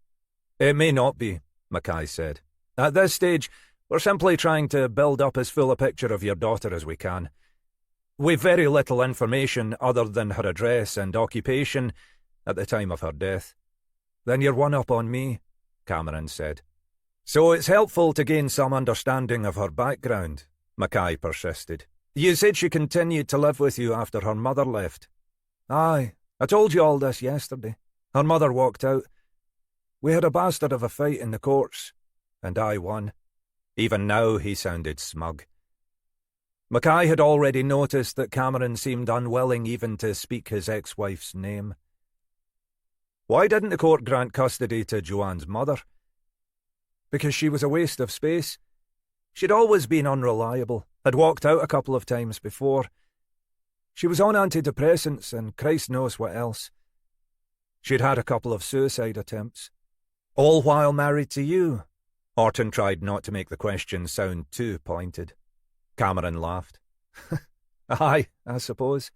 "It may not be," Mackay said. "At this stage, we're simply trying to build up as full a picture of your daughter as we can. We've very little information other than her address and occupation at the time of her death." "Then you're one up on me," Cameron said. "So it's helpful to gain some understanding of her background," Mackay persisted. "You said she continued to live with you after her mother left." "Aye, I told you all this yesterday. Her mother walked out. We had a bastard of a fight in the courts, and I won." Even now he sounded smug. Mackay had already noticed that Cameron seemed unwilling even to speak his ex-wife's name. Why didn't the court grant custody to Joanne's mother? Because she was a waste of space. She'd always been unreliable, had walked out a couple of times before. She was on antidepressants and Christ knows what else. She'd had a couple of suicide attempts. All while married to you. Horton tried not to make the question sound too pointed. Cameron laughed. Aye, I suppose.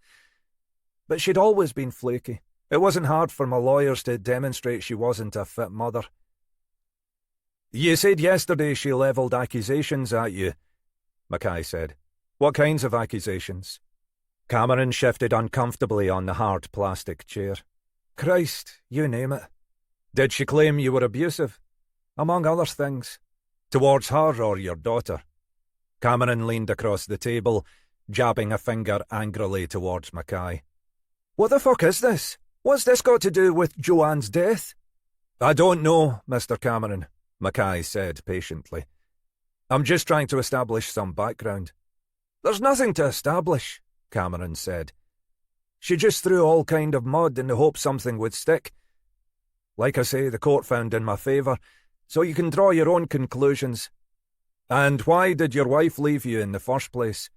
But she'd always been flaky. It wasn't hard for my lawyers to demonstrate she wasn't a fit mother. You said yesterday she levelled accusations at you, Mackay said. What kinds of accusations? Cameron shifted uncomfortably on the hard plastic chair. Christ, you name it. Did she claim you were abusive? Among other things. Towards her or your daughter? Cameron leaned across the table, jabbing a finger angrily towards Mackay. What the fuck is this? What's this got to do with Joanne's death? I don't know, Mr. Cameron, Mackay said patiently. I'm just trying to establish some background. There's nothing to establish, Cameron said. She just threw all kind of mud in the hope something would stick. Like I say, the court found in my favour, so you can draw your own conclusions. And why did your wife leave you in the first place?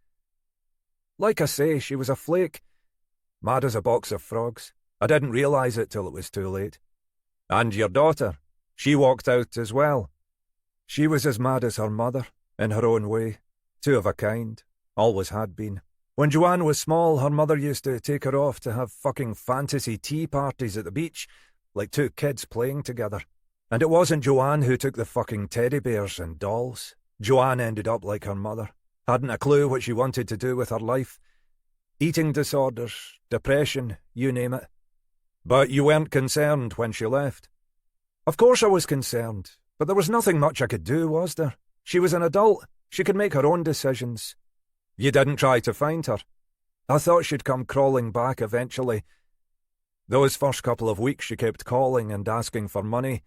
Like I say, she was a flake. Mad as a box of frogs. I didn't realise it till it was too late. And your daughter, she walked out as well. She was as mad as her mother, in her own way. Two of a kind. Always had been. When Joanne was small, her mother used to take her off to have fucking fantasy tea parties at the beach, like two kids playing together. And it wasn't Joanne who took the fucking teddy bears and dolls. Joanne ended up like her mother. Hadn't a clue what she wanted to do with her life. Eating disorders, depression, you name it. But you weren't concerned when she left. Of course I was concerned, but there was nothing much I could do, was there? She was an adult. She could make her own decisions. You didn't try to find her. I thought she'd come crawling back eventually. Those first couple of weeks she kept calling and asking for money.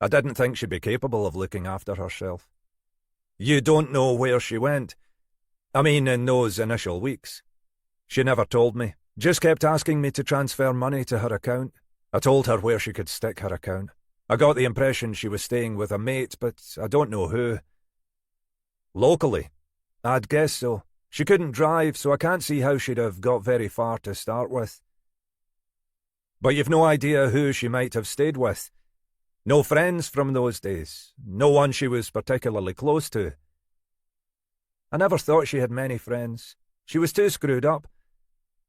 I didn't think she'd be capable of looking after herself. You don't know where she went? I mean, in those initial weeks. She never told me. Just kept asking me to transfer money to her account. I told her where she could stick her account. I got the impression she was staying with a mate, but I don't know who. Locally? I'd guess so. She couldn't drive, so I can't see how she'd have got very far to start with. But you've no idea who she might have stayed with? No friends from those days? No one she was particularly close to? I never thought she had many friends. She was too screwed up.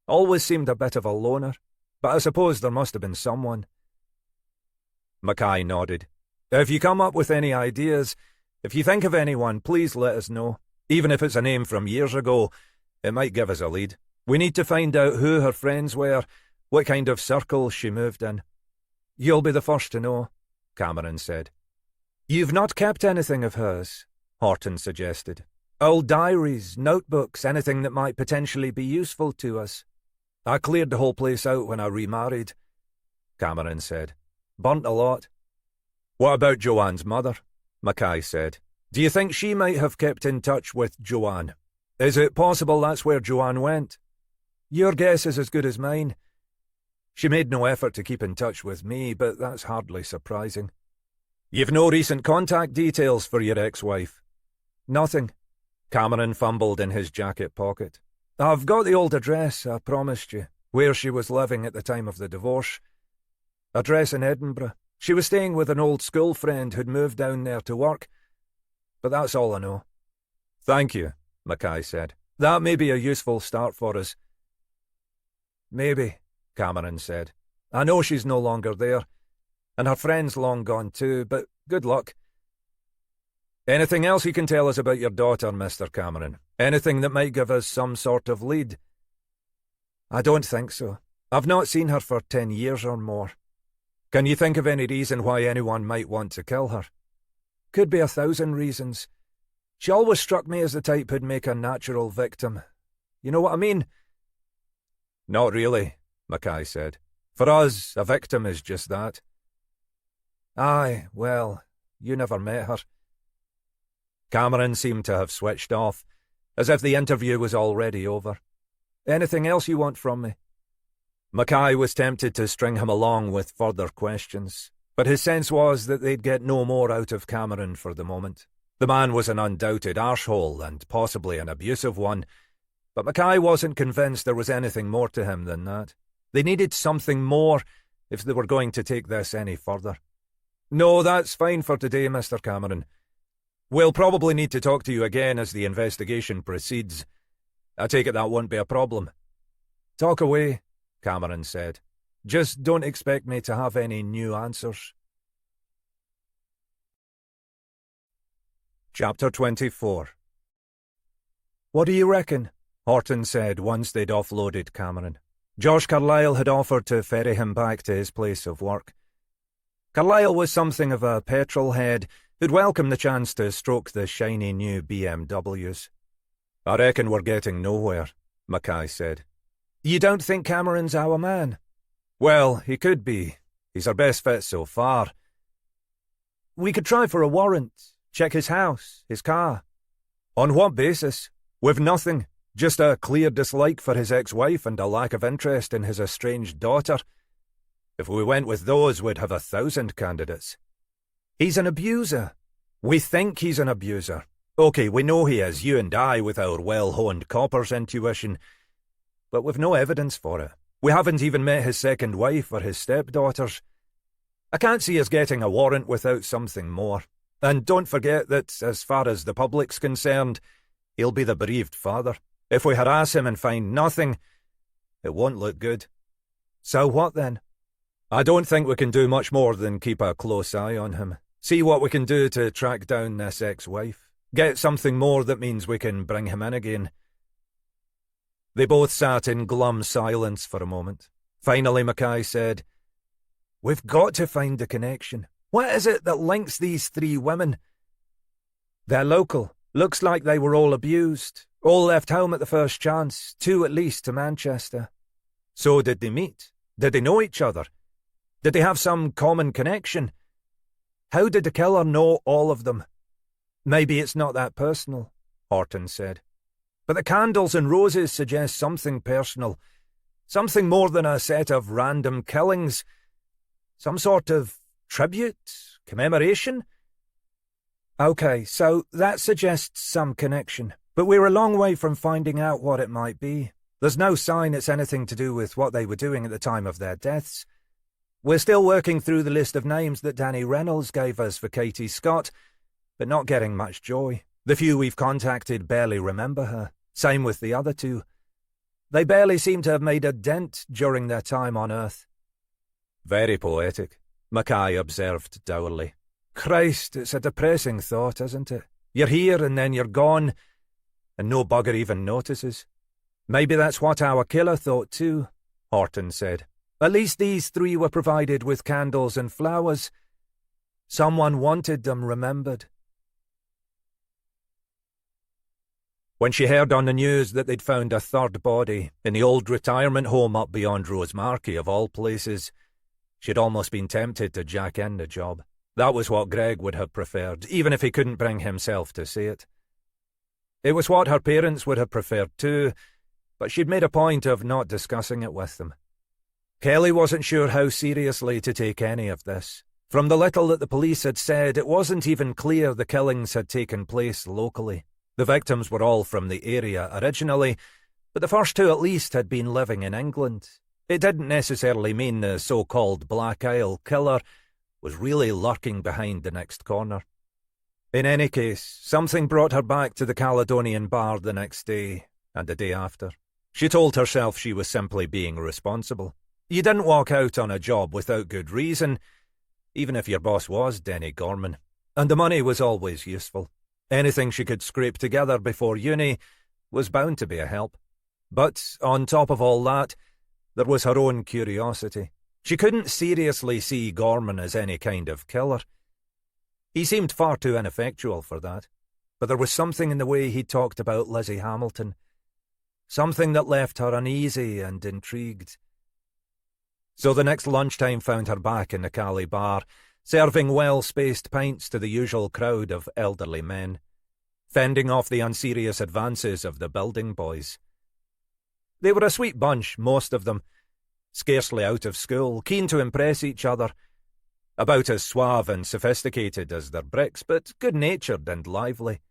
Always seemed a bit of a loner, but I suppose there must have been someone. Mackay nodded. If you come up with any ideas, if you think of anyone, please let us know. Even if it's a name from years ago, it might give us a lead. We need to find out who her friends were, what kind of circle she moved in. You'll be the first to know, Cameron said. You've not kept anything of hers, Horton suggested. Old diaries, notebooks, anything that might potentially be useful to us. I cleared the whole place out when I remarried, Cameron said. Burnt a lot. What about Joanne's mother? Mackay said. Do you think she might have kept in touch with Joanne? Is it possible that's where Joanne went? Your guess is as good as mine. She made no effort to keep in touch with me, but that's hardly surprising. You've no recent contact details for your ex-wife? Nothing. Cameron fumbled in his jacket pocket. I've got the old address, I promised you, where she was living at the time of the divorce. Address in Edinburgh. She was staying with an old school friend who'd moved down there to work. But that's all I know. Thank you, Mackay said. That may be a useful start for us. Maybe, Cameron said. I know she's no longer there, and her friend's long gone too, but good luck. Anything else you can tell us about your daughter, Mr. Cameron? Anything that might give us some sort of lead? I don't think so. I've not seen her for 10 years or more. Can you think of any reason why anyone might want to kill her? Could be 1,000 reasons. She always struck me as the type who'd make a natural victim. You know what I mean? Not really, Mackay said. For us, a victim is just that. Aye, well, you never met her. Cameron seemed to have switched off. as if the interview was already over. "Anything else you want from me?" Mackay was tempted to string him along with further questions, but his sense was that they'd get no more out of Cameron for the moment. The man was an undoubted arsehole, and possibly an abusive one, but Mackay wasn't convinced there was anything more to him than that. They needed something more if they were going to take this any further. "No, that's fine for today, Mr. Cameron. We'll probably need to talk to you again as the investigation proceeds. I take it that won't be a problem." "Talk away," Cameron said. "Just don't expect me to have any new answers." Chapter 24. "What do you reckon?" Horton said once they'd offloaded Cameron. Josh Carlyle had offered to ferry him back to his place of work. Carlyle was something of a petrol head who'd welcome the chance to stroke the shiny new BMWs. "I reckon we're getting nowhere," Mackay said. "You don't think Cameron's our man?" "Well, he could be. He's our best fit so far." "We could try for a warrant. Check his house, his car." "On what basis? We've nothing. Just a clear dislike for his ex-wife and a lack of interest in his estranged daughter. If we went with those, we'd have 1,000 candidates." "He's an abuser." "We think he's an abuser. OK, we know he is, you and I, with our well-honed copper's intuition. But we've no evidence for it. We haven't even met his second wife or his stepdaughters. I can't see us getting a warrant without something more. And don't forget that, as far as the public's concerned, he'll be the bereaved father. If we harass him and find nothing, it won't look good." "So what then?" "I don't think we can do much more than keep a close eye on him. See what we can do to track down this ex-wife. Get something more that means we can bring him in again." They both sat in glum silence for a moment. Finally, Mackay said, "We've got to find the connection. What is it that links these 3 women?" "They're local. Looks like they were all abused. All left home at the first chance, 2 at least to Manchester." "So did they meet? Did they know each other? Did they have some common connection? How did the killer know all of them?" "Maybe it's not that personal," Horton said. "But the candles and roses suggest something personal. Something more than a set of random killings. Some sort of tribute? Commemoration?" "OK, so that suggests some connection. But we're a long way from finding out what it might be. There's no sign it's anything to do with what they were doing at the time of their deaths. We're still working through the list of names that Danny Reynolds gave us for Katie Scott, but not getting much joy. The few we've contacted barely remember her. Same with the other 2. They barely seem to have made a dent during their time on Earth." "Very poetic," Mackay observed dourly. "Christ, it's a depressing thought, isn't it? You're here and then you're gone, and no bugger even notices." "Maybe that's what our killer thought too," Horton said. "At least these 3 were provided with candles and flowers. Someone wanted them remembered." When she heard on the news that they'd found a 3rd body in the old retirement home up beyond Rosemarkie of all places, she'd almost been tempted to jack in the job. That was what Greg would have preferred, even if he couldn't bring himself to say it. It was what her parents would have preferred too, but she'd made a point of not discussing it with them. Kelly wasn't sure how seriously to take any of this. From the little that the police had said, it wasn't even clear the killings had taken place locally. The victims were all from the area originally, but the first 2 at least had been living in England. It didn't necessarily mean the so-called Black Isle killer was really lurking behind the next corner. In any case, something brought her back to the Caledonian bar the next day, and the day after. She told herself she was simply being responsible. You didn't walk out on a job without good reason, even if your boss was Denny Gorman. And the money was always useful. Anything she could scrape together before uni was bound to be a help. But, on top of all that, there was her own curiosity. She couldn't seriously see Gorman as any kind of killer. He seemed far too ineffectual for that. But there was something in the way he talked about Lizzie Hamilton. Something that left her uneasy and intrigued. So the next lunchtime found her back in the Cali bar, serving well-spaced pints to the usual crowd of elderly men. fending off the unserious advances of the building boys. They were a sweet bunch, most of them, scarcely out of school, keen to impress each other, about as suave and sophisticated as their bricks, but good-natured and lively.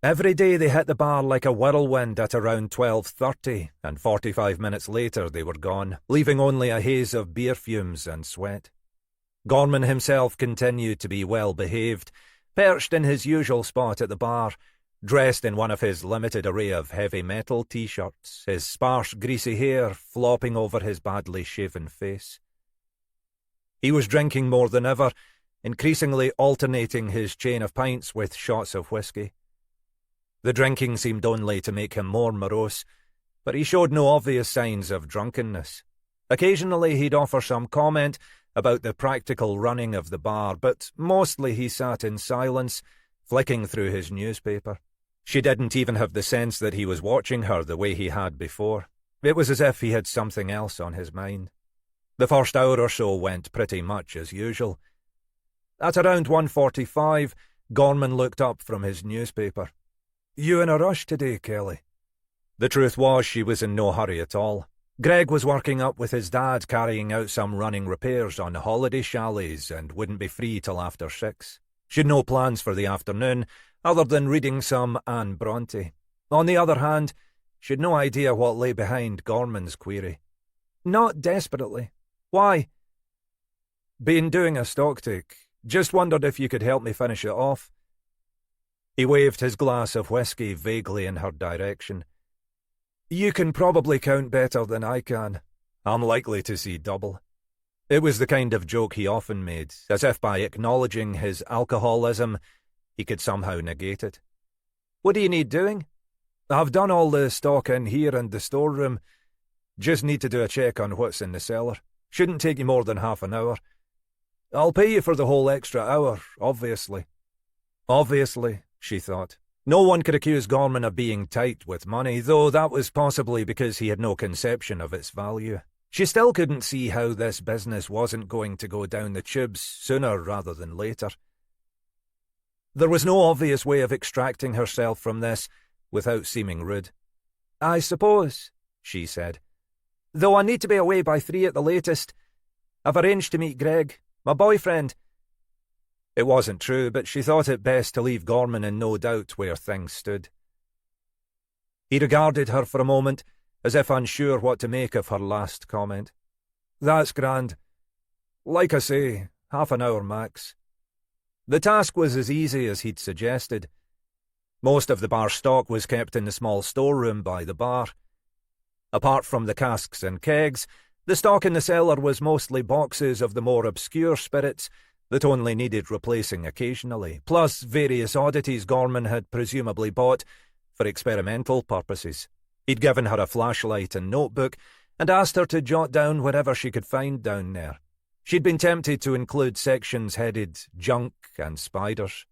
Every day they hit the bar like a whirlwind at around 12:30, and 45 minutes later they were gone, leaving only a haze of beer fumes and sweat. Gorman himself continued to be well-behaved, perched in his usual spot at the bar, dressed in one of his limited array of heavy metal T-shirts, his sparse greasy hair flopping over his badly shaven face. He was drinking more than ever, increasingly alternating his chain of pints with shots of whiskey. The drinking seemed only to make him more morose, but he showed no obvious signs of drunkenness. Occasionally he'd offer some comment about the practical running of the bar, but mostly he sat in silence, flicking through his newspaper. She didn't even have the sense that he was watching her the way he had before. It was as if he had something else on his mind. The first hour or so went pretty much as usual. At around 1:45, Gorman looked up from his newspaper. "You in a rush today, Kelly?" The truth was she was in no hurry at all. Greg was working up with his dad carrying out some running repairs on holiday chalets and wouldn't be free till after 6. She'd no plans for the afternoon, other than reading some Anne Bronte. On the other hand, she'd no idea what lay behind Gorman's query. "Not desperately. Why?" "Been doing a stocktake. Just wondered if you could help me finish it off." He waved his glass of whiskey vaguely in her direction. "You can probably count better than I can. I'm likely to see double." It was the kind of joke he often made, as if by acknowledging his alcoholism, he could somehow negate it. "What do you need doing?" "I've done all the stock in here and the storeroom. Just need to do a check on what's in the cellar. Shouldn't take you more than half an hour. I'll pay you for the whole extra hour, obviously." Obviously, she thought. No one could accuse Gorman of being tight with money, though that was possibly because he had no conception of its value. She still couldn't see how this business wasn't going to go down the tubes sooner rather than later. There was no obvious way of extracting herself from this without seeming rude. "I suppose," she said. "Though I need to be away by 3 at the latest. I've arranged to meet Greg, my boyfriend." It wasn't true, but she thought it best to leave Gorman in no doubt where things stood. He regarded her for a moment, as if unsure what to make of her last comment. "That's grand. Like I say, half an hour max." The task was as easy as he'd suggested. Most of the bar stock was kept in the small storeroom by the bar. Apart from the casks and kegs, the stock in the cellar was mostly boxes of the more obscure spirits that only needed replacing occasionally, plus various oddities Gorman had presumably bought for experimental purposes. He'd given her a flashlight and notebook and asked her to jot down whatever she could find down there. She'd been tempted to include sections headed junk and spiders.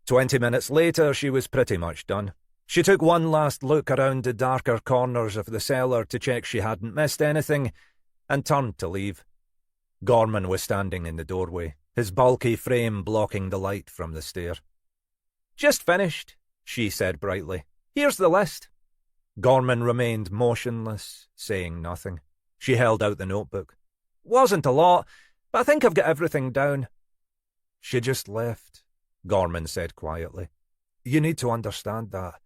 20 minutes later, she was pretty much done. She took one last look around the darker corners of the cellar to check she hadn't missed anything, and turned to leave. Gorman was standing in the doorway, his bulky frame blocking the light from the stair. "Just finished," she said brightly. "Here's the list." Gorman remained motionless, saying nothing. She held out the notebook. "Wasn't a lot, but I think I've got everything down." "She just left," Gorman said quietly. "You need to understand that."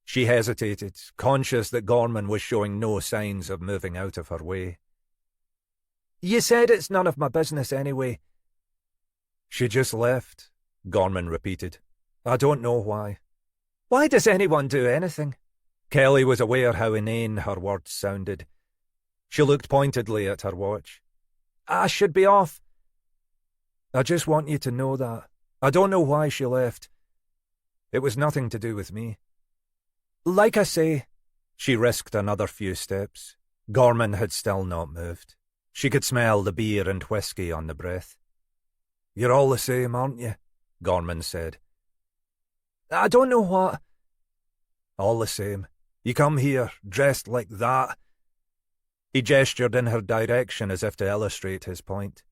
She hesitated, conscious that Gorman was showing no signs of moving out of her way. "You said it's none of my business anyway." "She just left," Gorman repeated. "I don't know why." "Why does anyone do anything?" Kelly was aware how inane her words sounded. She looked pointedly at her watch. "I should be off." "I just want you to know that. I don't know why she left. It was nothing to do with me." "Like I say," she risked another few steps. Gorman had still not moved. She could smell the beer and whiskey on the breath. "You're all the same, aren't you?" Gorman said. "I don't know what—" "All the same. You come here, dressed like that." He gestured in her direction as if to illustrate his point.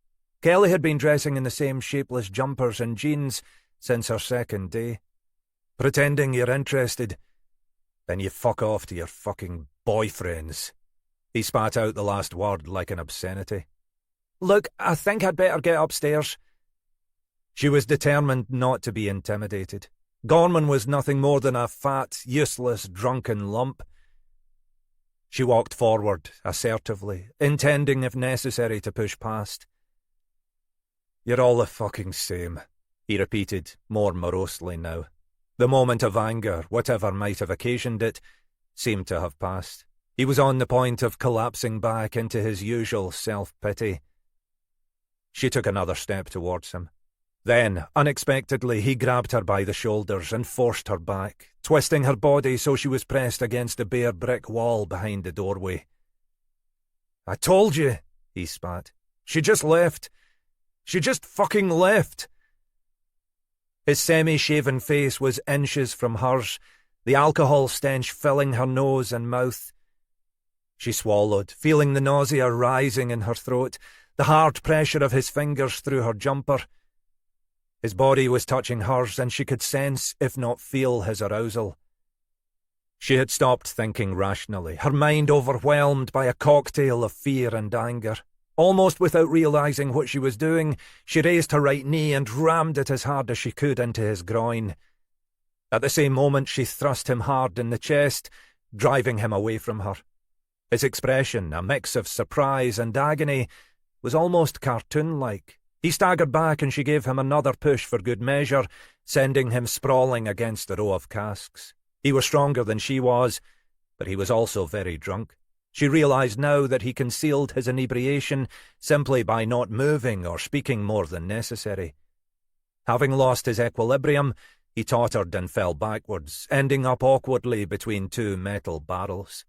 Kelly had been dressing in the same shapeless jumpers and jeans since her second day. Pretending you're interested. Then you fuck off to your fucking boyfriends. He spat out the last word like an obscenity. Look, I think I'd better get upstairs. She was determined not to be intimidated. Gorman was nothing more than a fat, useless, drunken lump. She walked forward, assertively, intending, if necessary, to push past. You're all the fucking same, he repeated, more morosely now. The moment of anger, whatever might have occasioned it, seemed to have passed. He was on the point of collapsing back into his usual self-pity. She took another step towards him. Then, unexpectedly, he grabbed her by the shoulders and forced her back, twisting her body so she was pressed against the bare brick wall behind the doorway. I told you, he spat. She just left. She just fucking left. His semi-shaven face was inches from hers, the alcohol stench filling her nose and mouth. She swallowed, feeling the nausea rising in her throat, the hard pressure of his fingers through her jumper. His body was touching hers, and she could sense, if not feel, his arousal. She had stopped thinking rationally, her mind overwhelmed by a cocktail of fear and anger. Almost without realising what she was doing, she raised her right knee and rammed it as hard as she could into his groin. At the same moment, she thrust him hard in the chest, driving him away from her. His expression, a mix of surprise and agony, was almost cartoon-like. He staggered back and she gave him another push for good measure, sending him sprawling against a row of casks. He was stronger than she was, but he was also very drunk. She realised now that he concealed his inebriation simply by not moving or speaking more than necessary. Having lost his equilibrium, he tottered and fell backwards, ending up awkwardly between two metal barrels.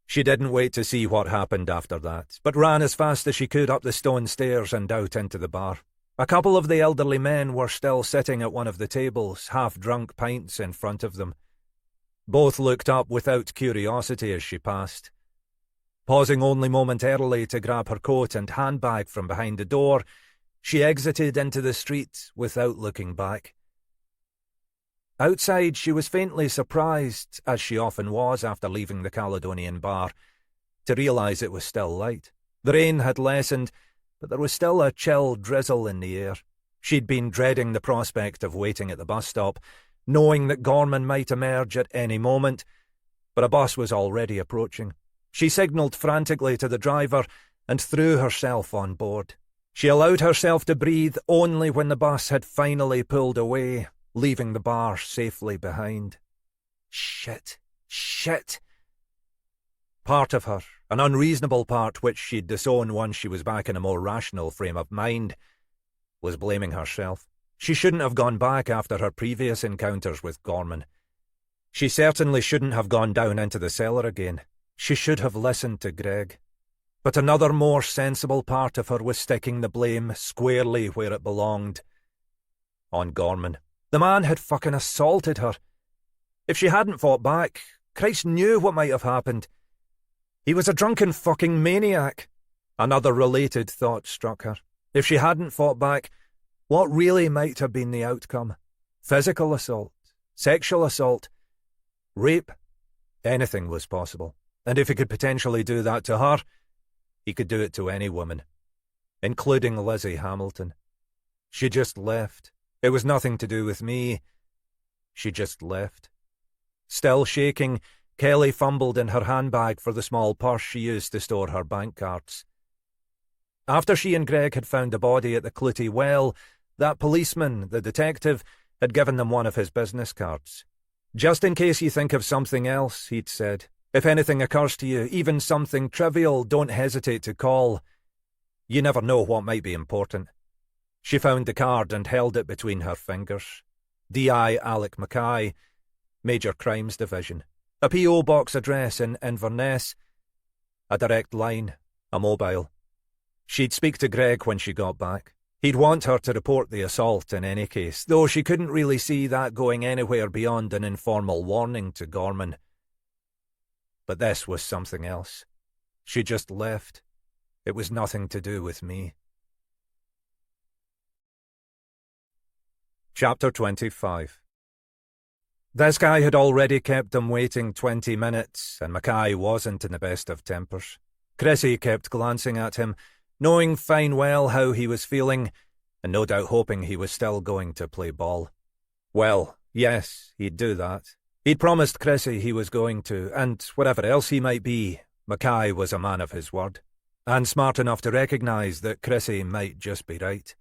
She didn't wait to see what happened after that, but ran as fast as she could up the stone stairs and out into the bar. A couple of the elderly men were still sitting at one of the tables, half-drunk pints in front of them. Both looked up without curiosity as she passed. Pausing only momentarily to grab her coat and handbag from behind the door, she exited into the street without looking back. Outside, she was faintly surprised, as she often was after leaving the Caledonian bar, to realise it was still light. The rain had lessened, but there was still a chill drizzle in the air. She'd been dreading the prospect of waiting at the bus stop, knowing that Gorman might emerge at any moment, but a bus was already approaching. She signalled frantically to the driver and threw herself on board. She allowed herself to breathe only when the bus had finally pulled away, leaving the bar safely behind. Shit. Part of her, an unreasonable part which she'd disown once she was back in a more rational frame of mind, was blaming herself. She shouldn't have gone back after her previous encounters with Gorman. She certainly shouldn't have gone down into the cellar again. She should have listened to Greg. But another more sensible part of her was sticking the blame squarely where it belonged. On Gorman. The man had fucking assaulted her. If she hadn't fought back, Christ knew what might have happened. He was a drunken fucking maniac. Another related thought struck her. If she hadn't fought back, what really might have been the outcome? Physical assault, sexual assault, rape. Anything was possible. And if he could potentially do that to her, he could do it to any woman, including Lizzie Hamilton. She just left. It was nothing to do with me. She just left. Still shaking, Kelly fumbled in her handbag for the small purse she used to store her bank cards. After she and Greg had found the body at the Clutie Well, that policeman, the detective, had given them one of his business cards. Just in case you think of something else, he'd said. If anything occurs to you, even something trivial, don't hesitate to call. You never know what might be important. She found the card and held it between her fingers. D.I. Alec Mackay, Major Crimes Division. A P.O. box address in Inverness. A direct line. A mobile. She'd speak to Greg when she got back. He'd want her to report the assault in any case, though she couldn't really see that going anywhere beyond an informal warning to Gorman. But this was something else. She just left. It was nothing to do with me. Chapter 25 This guy had already kept them waiting 20 minutes, and Mackay wasn't in the best of tempers. Chrissy kept glancing at him, knowing fine well how he was feeling, and no doubt hoping he was still going to play ball. Well, yes, he'd do that. He'd promised Chrissy he was going to, and whatever else he might be, Mackay was a man of his word, and smart enough to recognise that Chrissy might just be right.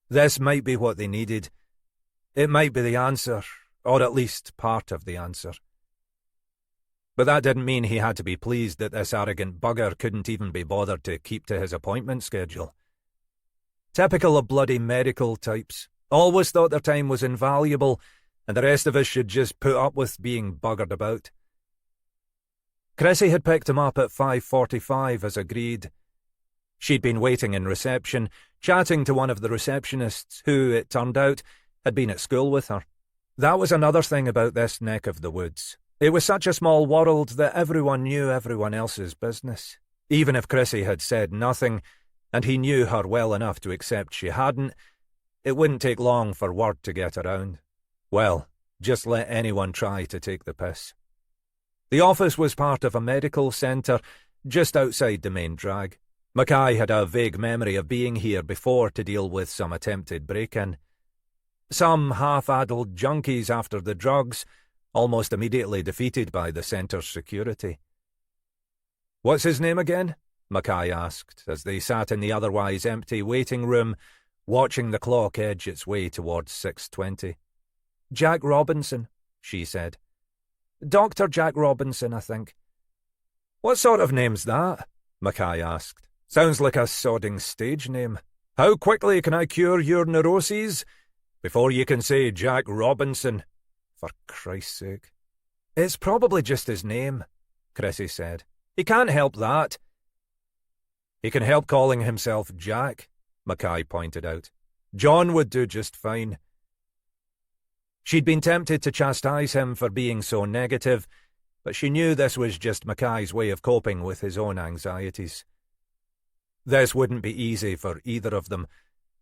This might be what they needed. It might be the answer, or at least part of the answer. But that didn't mean he had to be pleased that this arrogant bugger couldn't even be bothered to keep to his appointment schedule. Typical of bloody medical types. Always thought their time was invaluable, and the rest of us should just put up with being buggered about. Chrissy had picked him up at 5:45 as agreed. She'd been waiting in reception, chatting to one of the receptionists who, it turned out, had been at school with her. That was another thing about this neck of the woods. It was such a small world that everyone knew everyone else's business. Even if Chrissy had said nothing, and he knew her well enough to accept she hadn't, it wouldn't take long for word to get around. Well, just let anyone try to take the piss. The office was part of a medical centre just outside the main drag. Mackay had a vague memory of being here before to deal with some attempted break-in. Some half-addled junkies after the drugs, almost immediately defeated by the centre's security. "What's his name again?" Mackay asked, as they sat in the otherwise empty waiting room, watching the clock edge its way towards 6:20. "Jack Robinson," she said. "Dr. Jack Robinson, I think." "What sort of name's that?" Mackay asked. "Sounds like a sodding stage name. How quickly can I cure your neuroses? Before you can say Jack Robinson. For Christ's sake." "It's probably just his name," Chrissy said. "He can't help that." "He can help calling himself Jack," Mackay pointed out. "John would do just fine." She'd been tempted to chastise him for being so negative, but she knew this was just Mackay's way of coping with his own anxieties. This wouldn't be easy for either of them,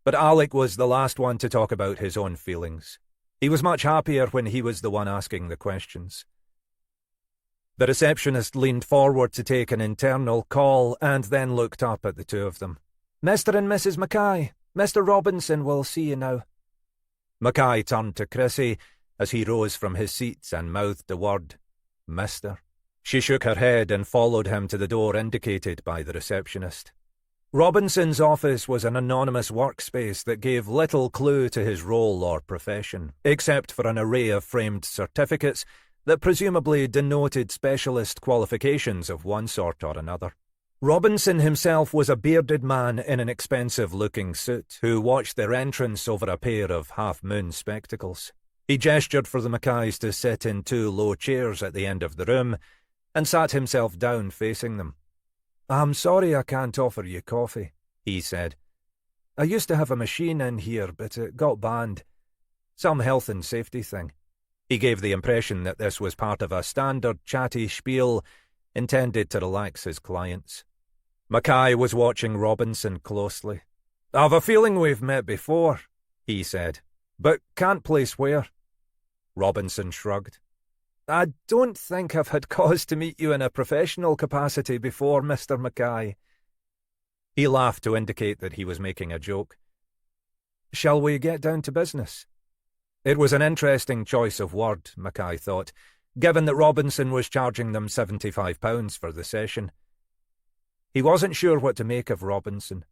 but Alec was the last one to talk about his own feelings. He was much happier when he was the one asking the questions. The receptionist leaned forward to take an internal call and then looked up at the two of them. "Mr. and Mrs. Mackay, Mr. Robinson will see you now." Mackay turned to Chrissy as he rose from his seat and mouthed the word, "Mr." She shook her head and followed him to the door indicated by the receptionist. Robinson's office was an anonymous workspace that gave little clue to his role or profession, except for an array of framed certificates that presumably denoted specialist qualifications of one sort or another. Robinson himself was a bearded man in an expensive-looking suit who watched their entrance over a pair of half-moon spectacles. He gestured for the Mackays to sit in two low chairs at the end of the room and sat himself down facing them. "I'm sorry I can't offer you coffee," he said. "I used to have a machine in here, but it got banned. Some health and safety thing." He gave the impression that this was part of a standard chatty spiel intended to relax his clients. Mackay was watching Robinson closely. "I've a feeling we've met before," he said, "but can't place where." Robinson shrugged. "I don't think I've had cause to meet you in a professional capacity before, Mr. Mackay." He laughed to indicate that he was making a joke. "Shall we get down to business?" It was an interesting choice of word, Mackay thought, given that Robinson was charging them £75 for the session. He wasn't sure what to make of Robinson.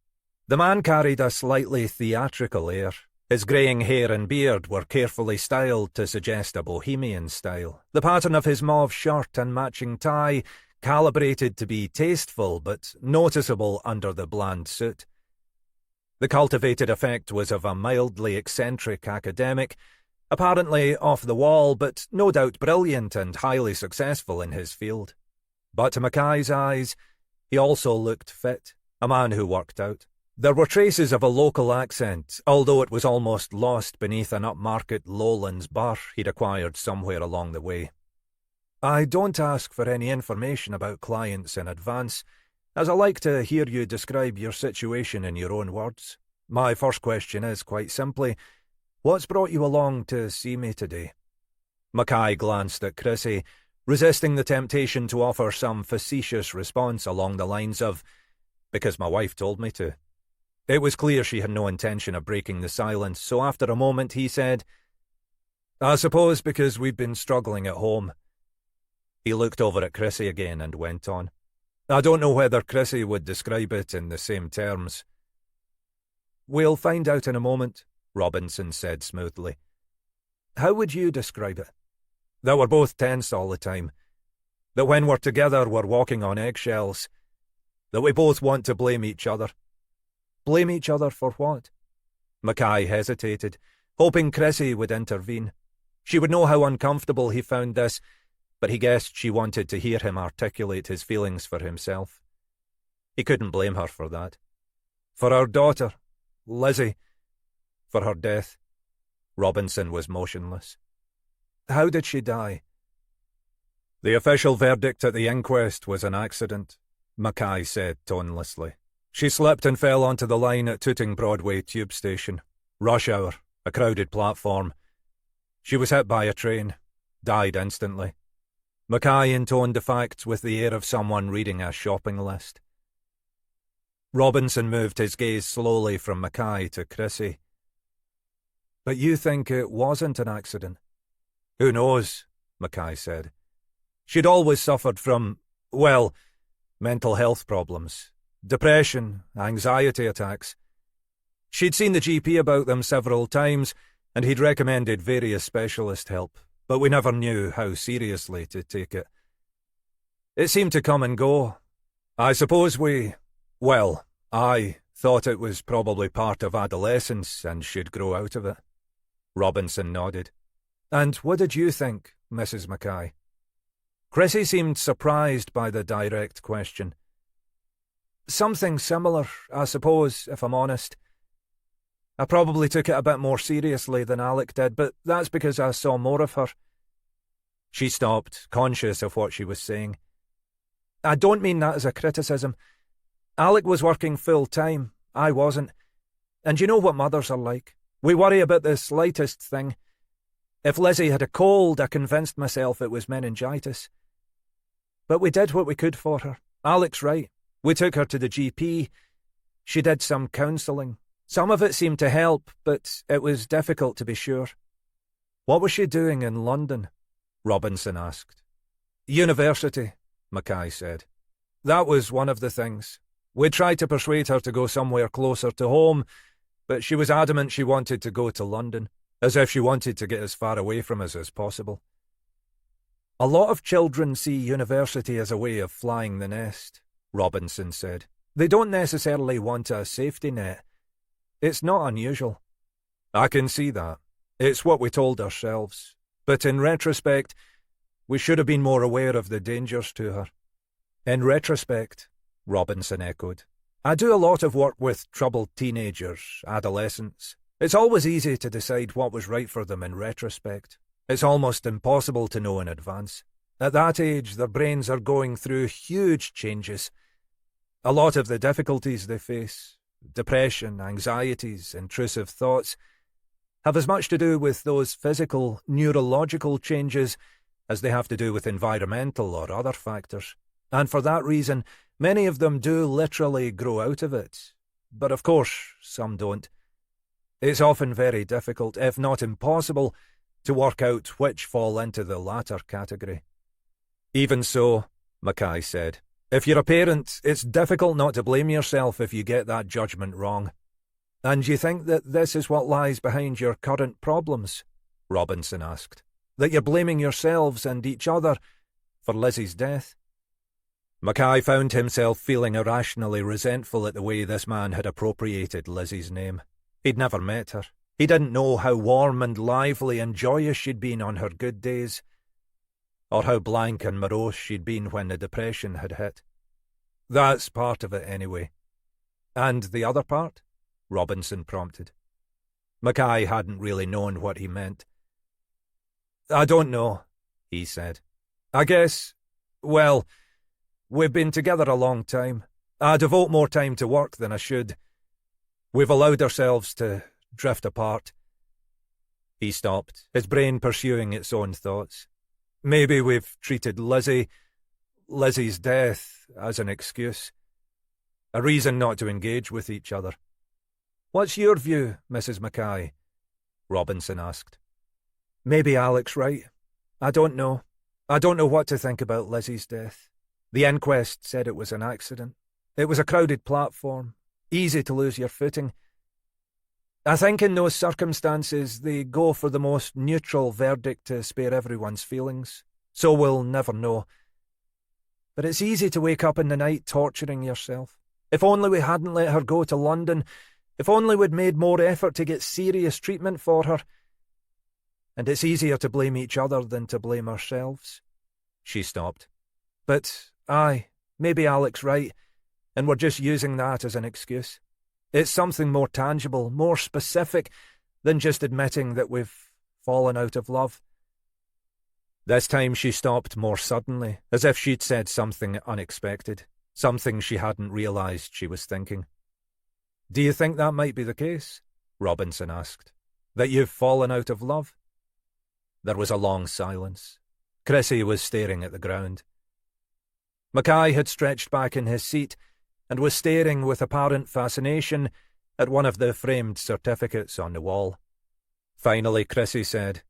The man carried a slightly theatrical air. His greying hair and beard were carefully styled to suggest a bohemian style. The pattern of his mauve shirt and matching tie calibrated to be tasteful but noticeable under the bland suit. The cultivated effect was of a mildly eccentric academic, apparently off the wall but no doubt brilliant and highly successful in his field. But to Mackay's eyes, he also looked fit, a man who worked out. There were traces of a local accent, although it was almost lost beneath an upmarket lowlands bar he'd acquired somewhere along the way. "I don't ask for any information about clients in advance, as I like to hear you describe your situation in your own words. My first question is, quite simply, what's brought you along to see me today?" Mackay glanced at Chrissy, resisting the temptation to offer some facetious response along the lines of, "Because my wife told me to." It was clear she had no intention of breaking the silence, so after a moment he said, "I suppose because we've been struggling at home." He looked over at Chrissy again and went on, "I don't know whether Chrissy would describe it in the same terms." "We'll find out in a moment," Robinson said smoothly. "How would you describe it?" "That we're both tense all the time. That when we're together we're walking on eggshells. That we both want to blame each other." "Blame each other for what?" Mackay hesitated, hoping Chrissy would intervene. She would know how uncomfortable he found this, but he guessed she wanted to hear him articulate his feelings for himself. He couldn't blame her for that. "For our daughter, Lizzie. For her death." Robinson was motionless. "How did she die?" "The official verdict at the inquest was an accident," Mackay said tonelessly. "She slipped and fell onto the line at Tooting Broadway tube station. Rush hour, a crowded platform. She was hit by a train. Died instantly." Mackay intoned the facts with the air of someone reading a shopping list. Robinson moved his gaze slowly from Mackay to Chrissy. "But you think it wasn't an accident?" "Who knows?" Mackay said. "She'd always suffered from, well, mental health problems. Depression, anxiety attacks. She'd seen the GP about them several times, and he'd recommended various specialist help, but we never knew how seriously to take it. It seemed to come and go. I suppose I thought it was probably part of adolescence and she'd grow out of it." Robinson nodded. "And what did you think, Mrs. Mackay?" Chrissy seemed surprised by the direct question. "Something similar, I suppose, if I'm honest. I probably took it a bit more seriously than Alec did, but that's because I saw more of her." She stopped, conscious of what she was saying. "I don't mean that as a criticism. Alec was working full-time, I wasn't. And you know what mothers are like. We worry about the slightest thing. If Lizzie had a cold, I convinced myself it was meningitis. But we did what we could for her. Alec's right. We took her to the GP. She did some counselling. Some of it seemed to help, but it was difficult to be sure." "What was she doing in London?" Robinson asked. "University," Mackay said. "That was one of the things. We tried to persuade her to go somewhere closer to home, but she was adamant she wanted to go to London, as if she wanted to get as far away from us as possible." "A lot of children see university as a way of flying the nest," Robinson said. "They don't necessarily want a safety net. It's not unusual." "I can see that. It's what we told ourselves. But in retrospect, we should have been more aware of the dangers to her." "In retrospect," Robinson echoed. "I do a lot of work with troubled teenagers, adolescents. It's always easy to decide what was right for them in retrospect. It's almost impossible to know in advance. At that age, their brains are going through huge changes. A lot of the difficulties they face, depression, anxieties, intrusive thoughts, have as much to do with those physical, neurological changes as they have to do with environmental or other factors. And for that reason, many of them do literally grow out of it. But of course, some don't. It's often very difficult, if not impossible, to work out which fall into the latter category." "Even so," Mackay said, "if you're a parent, it's difficult not to blame yourself if you get that judgment wrong." "And you think that this is what lies behind your current problems?" Robinson asked. "That you're blaming yourselves and each other for Lizzie's death?" Mackay found himself feeling irrationally resentful at the way this man had appropriated Lizzie's name. He'd never met her. He didn't know how warm and lively and joyous she'd been on her good days, or how blank and morose she'd been when the depression had hit. "That's part of it, anyway." "And the other part?" Robinson prompted. Mackay hadn't really known what he meant. "I don't know," he said. "I guess, we've been together a long time. I devote more time to work than I should. We've allowed ourselves to drift apart. He stopped, his brain pursuing its own thoughts. Maybe we've treated Lizzie's death, as an excuse. A reason not to engage with each other. What's your view, Mrs. Mackay? Robinson asked. Maybe Alec's right. I don't know. I don't know what to think about Lizzie's death. The inquest said it was an accident. It was a crowded platform. Easy to lose your footing. I think in those circumstances they go for the most neutral verdict to spare everyone's feelings. So we'll never know. But it's easy to wake up in the night torturing yourself. If only we hadn't let her go to London. If only we'd made more effort to get serious treatment for her. And it's easier to blame each other than to blame ourselves. She stopped. But, aye, maybe Alec's right, and we're just using that as an excuse. It's something more tangible, more specific, than just admitting that we've fallen out of love. This time she stopped more suddenly, as if she'd said something unexpected, something she hadn't realised she was thinking. Do you think that might be the case? Robinson asked. That you've fallen out of love? There was a long silence. Chrissy was staring at the ground. Mackay had stretched back in his seat and was staring with apparent fascination at one of the framed certificates on the wall. Finally, Chrissy said,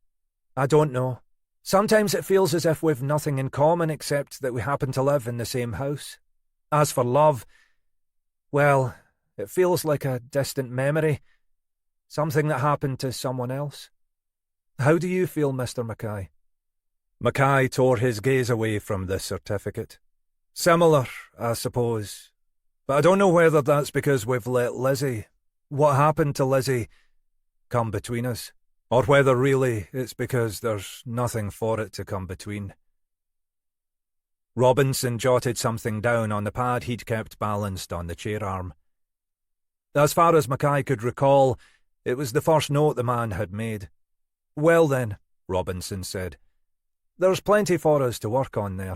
I don't know. Sometimes it feels as if we've nothing in common except that we happen to live in the same house. As for love, well, it feels like a distant memory, something that happened to someone else. How do you feel, Mr. Mackay? Mackay tore his gaze away from the certificate. Similar, I suppose. But I don't know whether that's because we've let what happened to Lizzie, come between us, or whether really it's because there's nothing for it to come between. Robinson jotted something down on the pad he'd kept balanced on the chair arm. As far as Mackay could recall, it was the first note the man had made. Well then, Robinson said, there's plenty for us to work on there.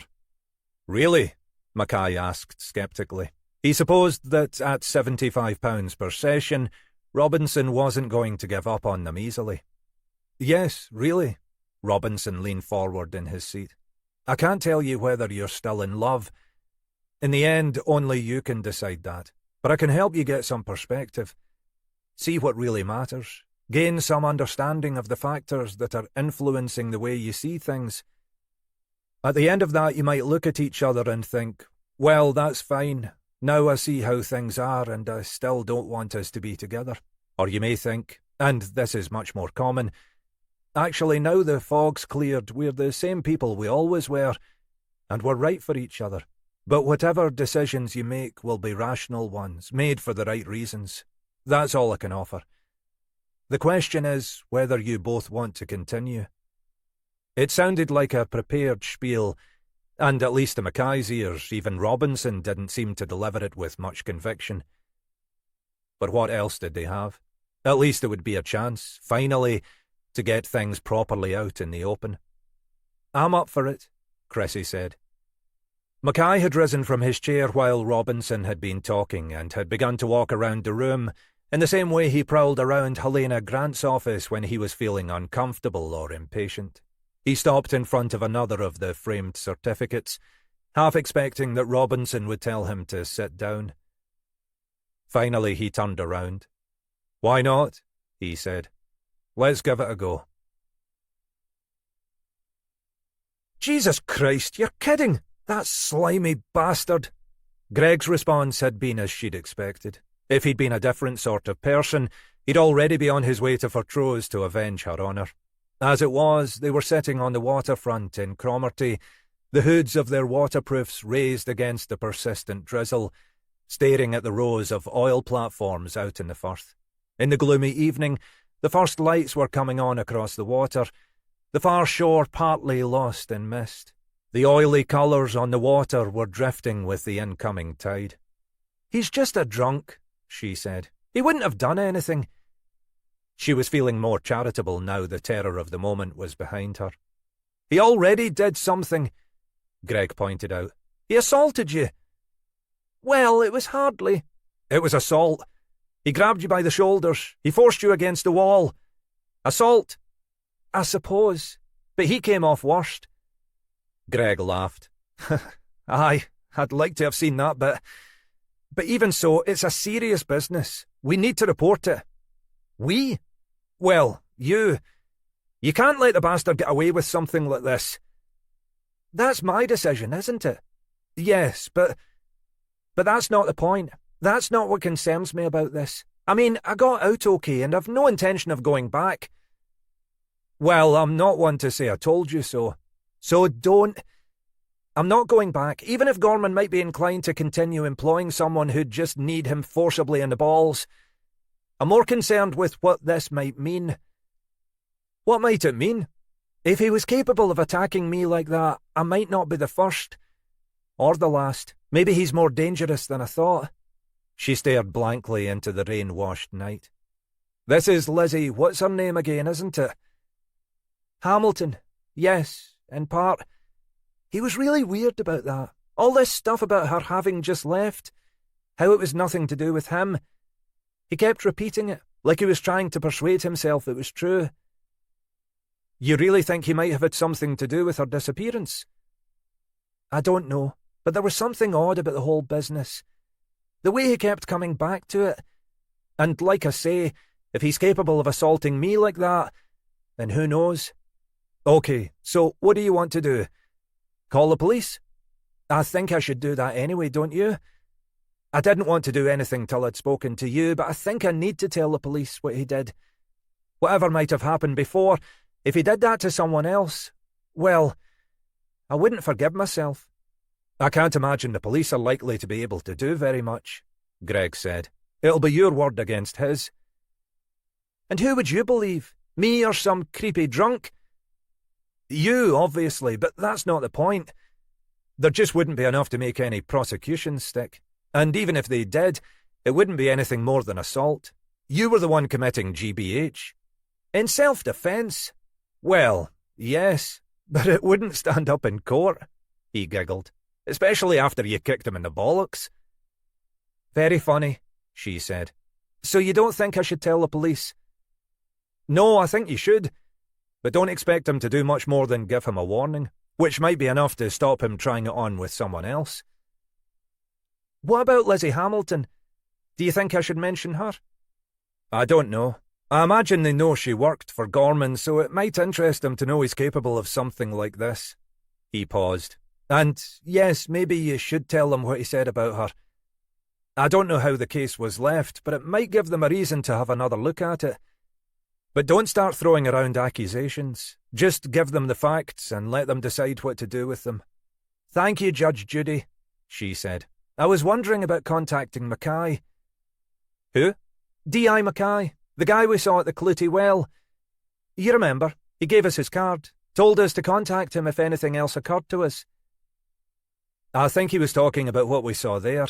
Really? Mackay asked sceptically. He supposed that at £75 per session, Robinson wasn't going to give up on them easily. Yes, really. Robinson leaned forward in his seat. I can't tell you whether you're still in love. In the end, only you can decide that. But I can help you get some perspective. See what really matters. Gain some understanding of the factors that are influencing the way you see things. At the end of that, you might look at each other and think, well, that's fine. Now I see how things are and I still don't want us to be together. Or you may think, and this is much more common, actually now the fog's cleared, we're the same people we always were, and we're right for each other. But whatever decisions you make will be rational ones, made for the right reasons. That's all I can offer. The question is whether you both want to continue. It sounded like a prepared spiel, and at least to Mackay's ears, even Robinson didn't seem to deliver it with much conviction. But what else did they have? At least it would be a chance, finally, to get things properly out in the open. I'm up for it, Chrissy said. Mackay had risen from his chair while Robinson had been talking and had begun to walk around the room, in the same way he prowled around Helena Grant's office when he was feeling uncomfortable or impatient. He stopped in front of another of the framed certificates, half expecting that Robinson would tell him to sit down. Finally he turned around. Why not? He said. Let's give it a go. Jesus Christ, you're kidding! That slimy bastard! Greg's response had been as she'd expected. If he'd been a different sort of person, he'd already be on his way to Fortrose to avenge her honour. As it was, they were sitting on the waterfront in Cromarty, the hoods of their waterproofs raised against the persistent drizzle, staring at the rows of oil platforms out in the Firth. In the gloomy evening, the first lights were coming on across the water, the far shore partly lost in mist. The oily colours on the water were drifting with the incoming tide. He's just a drunk, she said. He wouldn't have done anything. She was feeling more charitable now the terror of the moment was behind her. He already did something, Greg pointed out. He assaulted you. Well, it was hardly. It was assault. He grabbed you by the shoulders. He forced you against the wall. Assault. I suppose. But he came off worst. Greg laughed. Aye, I'd like to have seen that, but even so, it's a serious business. We need to report it. We? Well, you. You can't let the bastard get away with something like this. That's my decision, isn't it? Yes, but that's not the point. That's not what concerns me about this. I mean, I got out okay, and I've no intention of going back. Well, I'm not one to say I told you so. So don't. I'm not going back, even if Gorman might be inclined to continue employing someone who'd just need him forcibly in the balls. I'm more concerned with what this might mean. What might it mean? If he was capable of attacking me like that, I might not be the first. Or the last. Maybe he's more dangerous than I thought. She stared blankly into the rain-washed night. This is Lizzie, what's her name again, isn't it? Hamilton. Yes, in part. He was really weird about that. All this stuff about her having just left. How it was nothing to do with him. He kept repeating it, like he was trying to persuade himself it was true. You really think he might have had something to do with her disappearance? I don't know, but there was something odd about the whole business. The way he kept coming back to it. And like I say, if he's capable of assaulting me like that, then who knows? Okay, so what do you want to do? Call the police? I think I should do that anyway, don't you? I didn't want to do anything till I'd spoken to you, but I think I need to tell the police what he did. Whatever might have happened before, if he did that to someone else, well, I wouldn't forgive myself. I can't imagine the police are likely to be able to do very much, Greg said. It'll be your word against his. And who would you believe? Me or some creepy drunk? You, obviously, but that's not the point. There just wouldn't be enough to make any prosecution stick. And even if they did, it wouldn't be anything more than assault. You were the one committing GBH. In self-defence? Well, yes, but it wouldn't stand up in court, he giggled. Especially after you kicked him in the bollocks. Very funny, she said. So you don't think I should tell the police? No, I think you should. But don't expect him to do much more than give him a warning, which might be enough to stop him trying it on with someone else. What about Lizzie Hamilton? Do you think I should mention her? I don't know. I imagine they know she worked for Gorman, so it might interest them to know he's capable of something like this. He paused. And, yes, maybe you should tell them what he said about her. I don't know how the case was left, but it might give them a reason to have another look at it. But don't start throwing around accusations. Just give them the facts and let them decide what to do with them. Thank you, Judge Judy, she said. I was wondering about contacting Mackay. Who? D.I. Mackay, the guy we saw at the Clutie Well. You remember, he gave us his card, told us to contact him if anything else occurred to us. I think he was talking about what we saw there.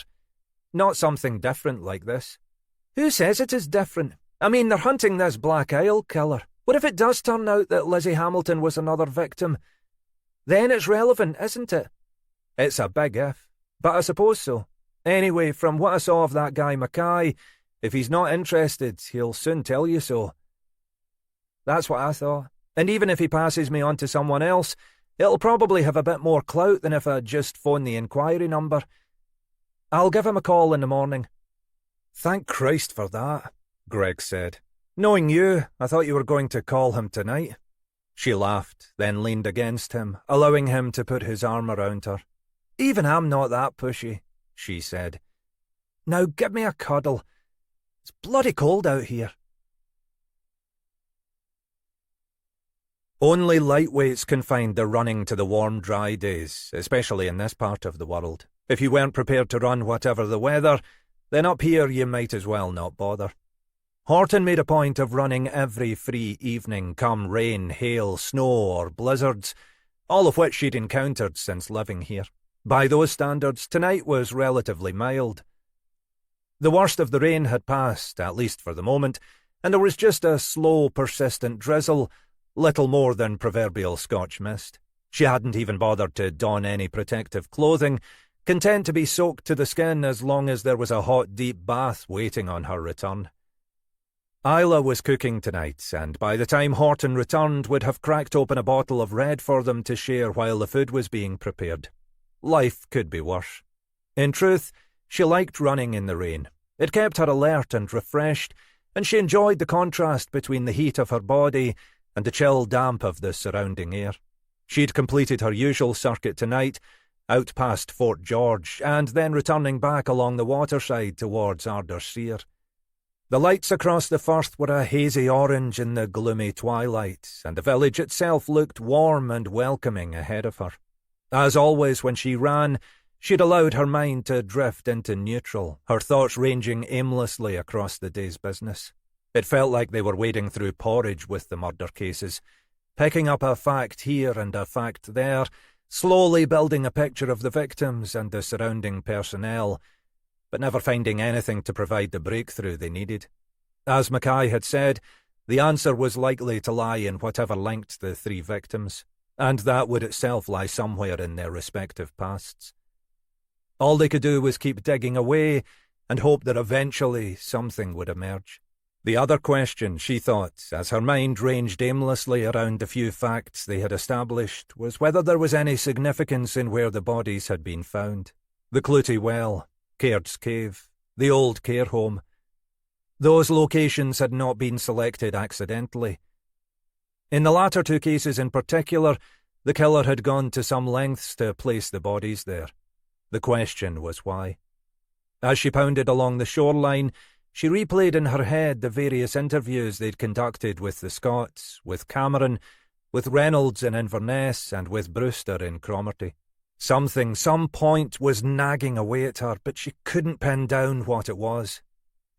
Not something different like this. Who says it is different? I mean, they're hunting this Black Isle killer. What if it does turn out that Lizzie Hamilton was another victim? Then it's relevant, isn't it? It's a big if, but I suppose so. Anyway, from what I saw of that guy Mackay, if he's not interested, he'll soon tell you so. That's what I thought. And even if he passes me on to someone else, it'll probably have a bit more clout than if I just phone the inquiry number. I'll give him a call in the morning. Thank Christ for that, Greg said. Knowing you, I thought you were going to call him tonight. She laughed, then leaned against him, allowing him to put his arm around her. Even I'm not that pushy, she said. Now give me a cuddle. It's bloody cold out here. Only lightweights can find the running to the warm, dry days, especially in this part of the world. If you weren't prepared to run whatever the weather, then up here you might as well not bother. Horton made a point of running every free evening, come rain, hail, snow or blizzards, all of which she'd encountered since living here. By those standards, tonight was relatively mild. The worst of the rain had passed, at least for the moment, and there was just a slow, persistent drizzle, little more than proverbial Scotch mist. She hadn't even bothered to don any protective clothing, content to be soaked to the skin as long as there was a hot, deep bath waiting on her return. Isla was cooking tonight, and by the time Horton returned would have cracked open a bottle of red for them to share while the food was being prepared. Life could be worse. In truth, she liked running in the rain. It kept her alert and refreshed, and she enjoyed the contrast between the heat of her body and the chill damp of the surrounding air. She'd completed her usual circuit tonight, out past Fort George, and then returning back along the waterside towards Ardersier. The lights across the firth were a hazy orange in the gloomy twilight, and the village itself looked warm and welcoming ahead of her. As always when she ran, she'd allowed her mind to drift into neutral, her thoughts ranging aimlessly across the day's business. It felt like they were wading through porridge with the murder cases, picking up a fact here and a fact there, slowly building a picture of the victims and the surrounding personnel, but never finding anything to provide the breakthrough they needed. As Mackay had said, the answer was likely to lie in whatever linked the three victims, and that would itself lie somewhere in their respective pasts. All they could do was keep digging away and hope that eventually something would emerge. The other question, she thought, as her mind ranged aimlessly around the few facts they had established, was whether there was any significance in where the bodies had been found. The Clootie Well, Caird's Cave, the old care home. Those locations had not been selected accidentally. In the latter two cases in particular, the killer had gone to some lengths to place the bodies there. The question was why. As she pounded along the shoreline, she replayed in her head the various interviews they'd conducted with the Scots, with Cameron, with Reynolds in Inverness, and with Brewster in Cromarty. Something, some point was nagging away at her, but she couldn't pin down what it was.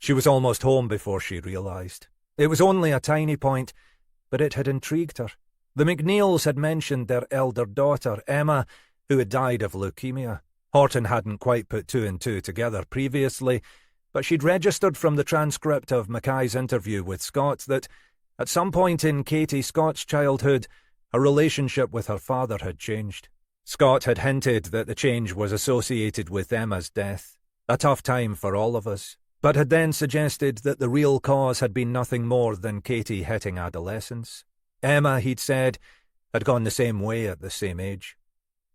She was almost home before she realised. It was only a tiny point, but it had intrigued her. The McNeils had mentioned their elder daughter, Emma, who had died of leukemia. Horton hadn't quite put two and two together previously, but she'd registered from the transcript of Mackay's interview with Scott that, at some point in Katie Scott's childhood, her relationship with her father had changed. Scott had hinted that the change was associated with Emma's death, a tough time for all of us, but had then suggested that the real cause had been nothing more than Katie hitting adolescence. Emma, he'd said, had gone the same way at the same age.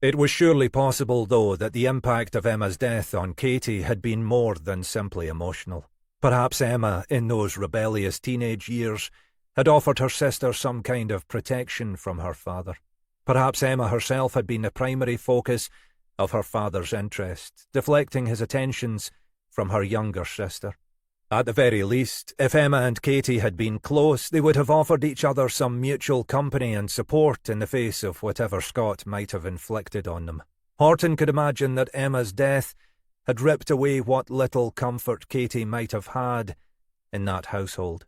It was surely possible, though, that the impact of Emma's death on Katie had been more than simply emotional. Perhaps Emma, in those rebellious teenage years, had offered her sister some kind of protection from her father. Perhaps Emma herself had been the primary focus of her father's interest, deflecting his attentions from her younger sister. At the very least, if Emma and Katie had been close, they would have offered each other some mutual company and support in the face of whatever Scott might have inflicted on them. Horton could imagine that Emma's death had ripped away what little comfort Katie might have had in that household.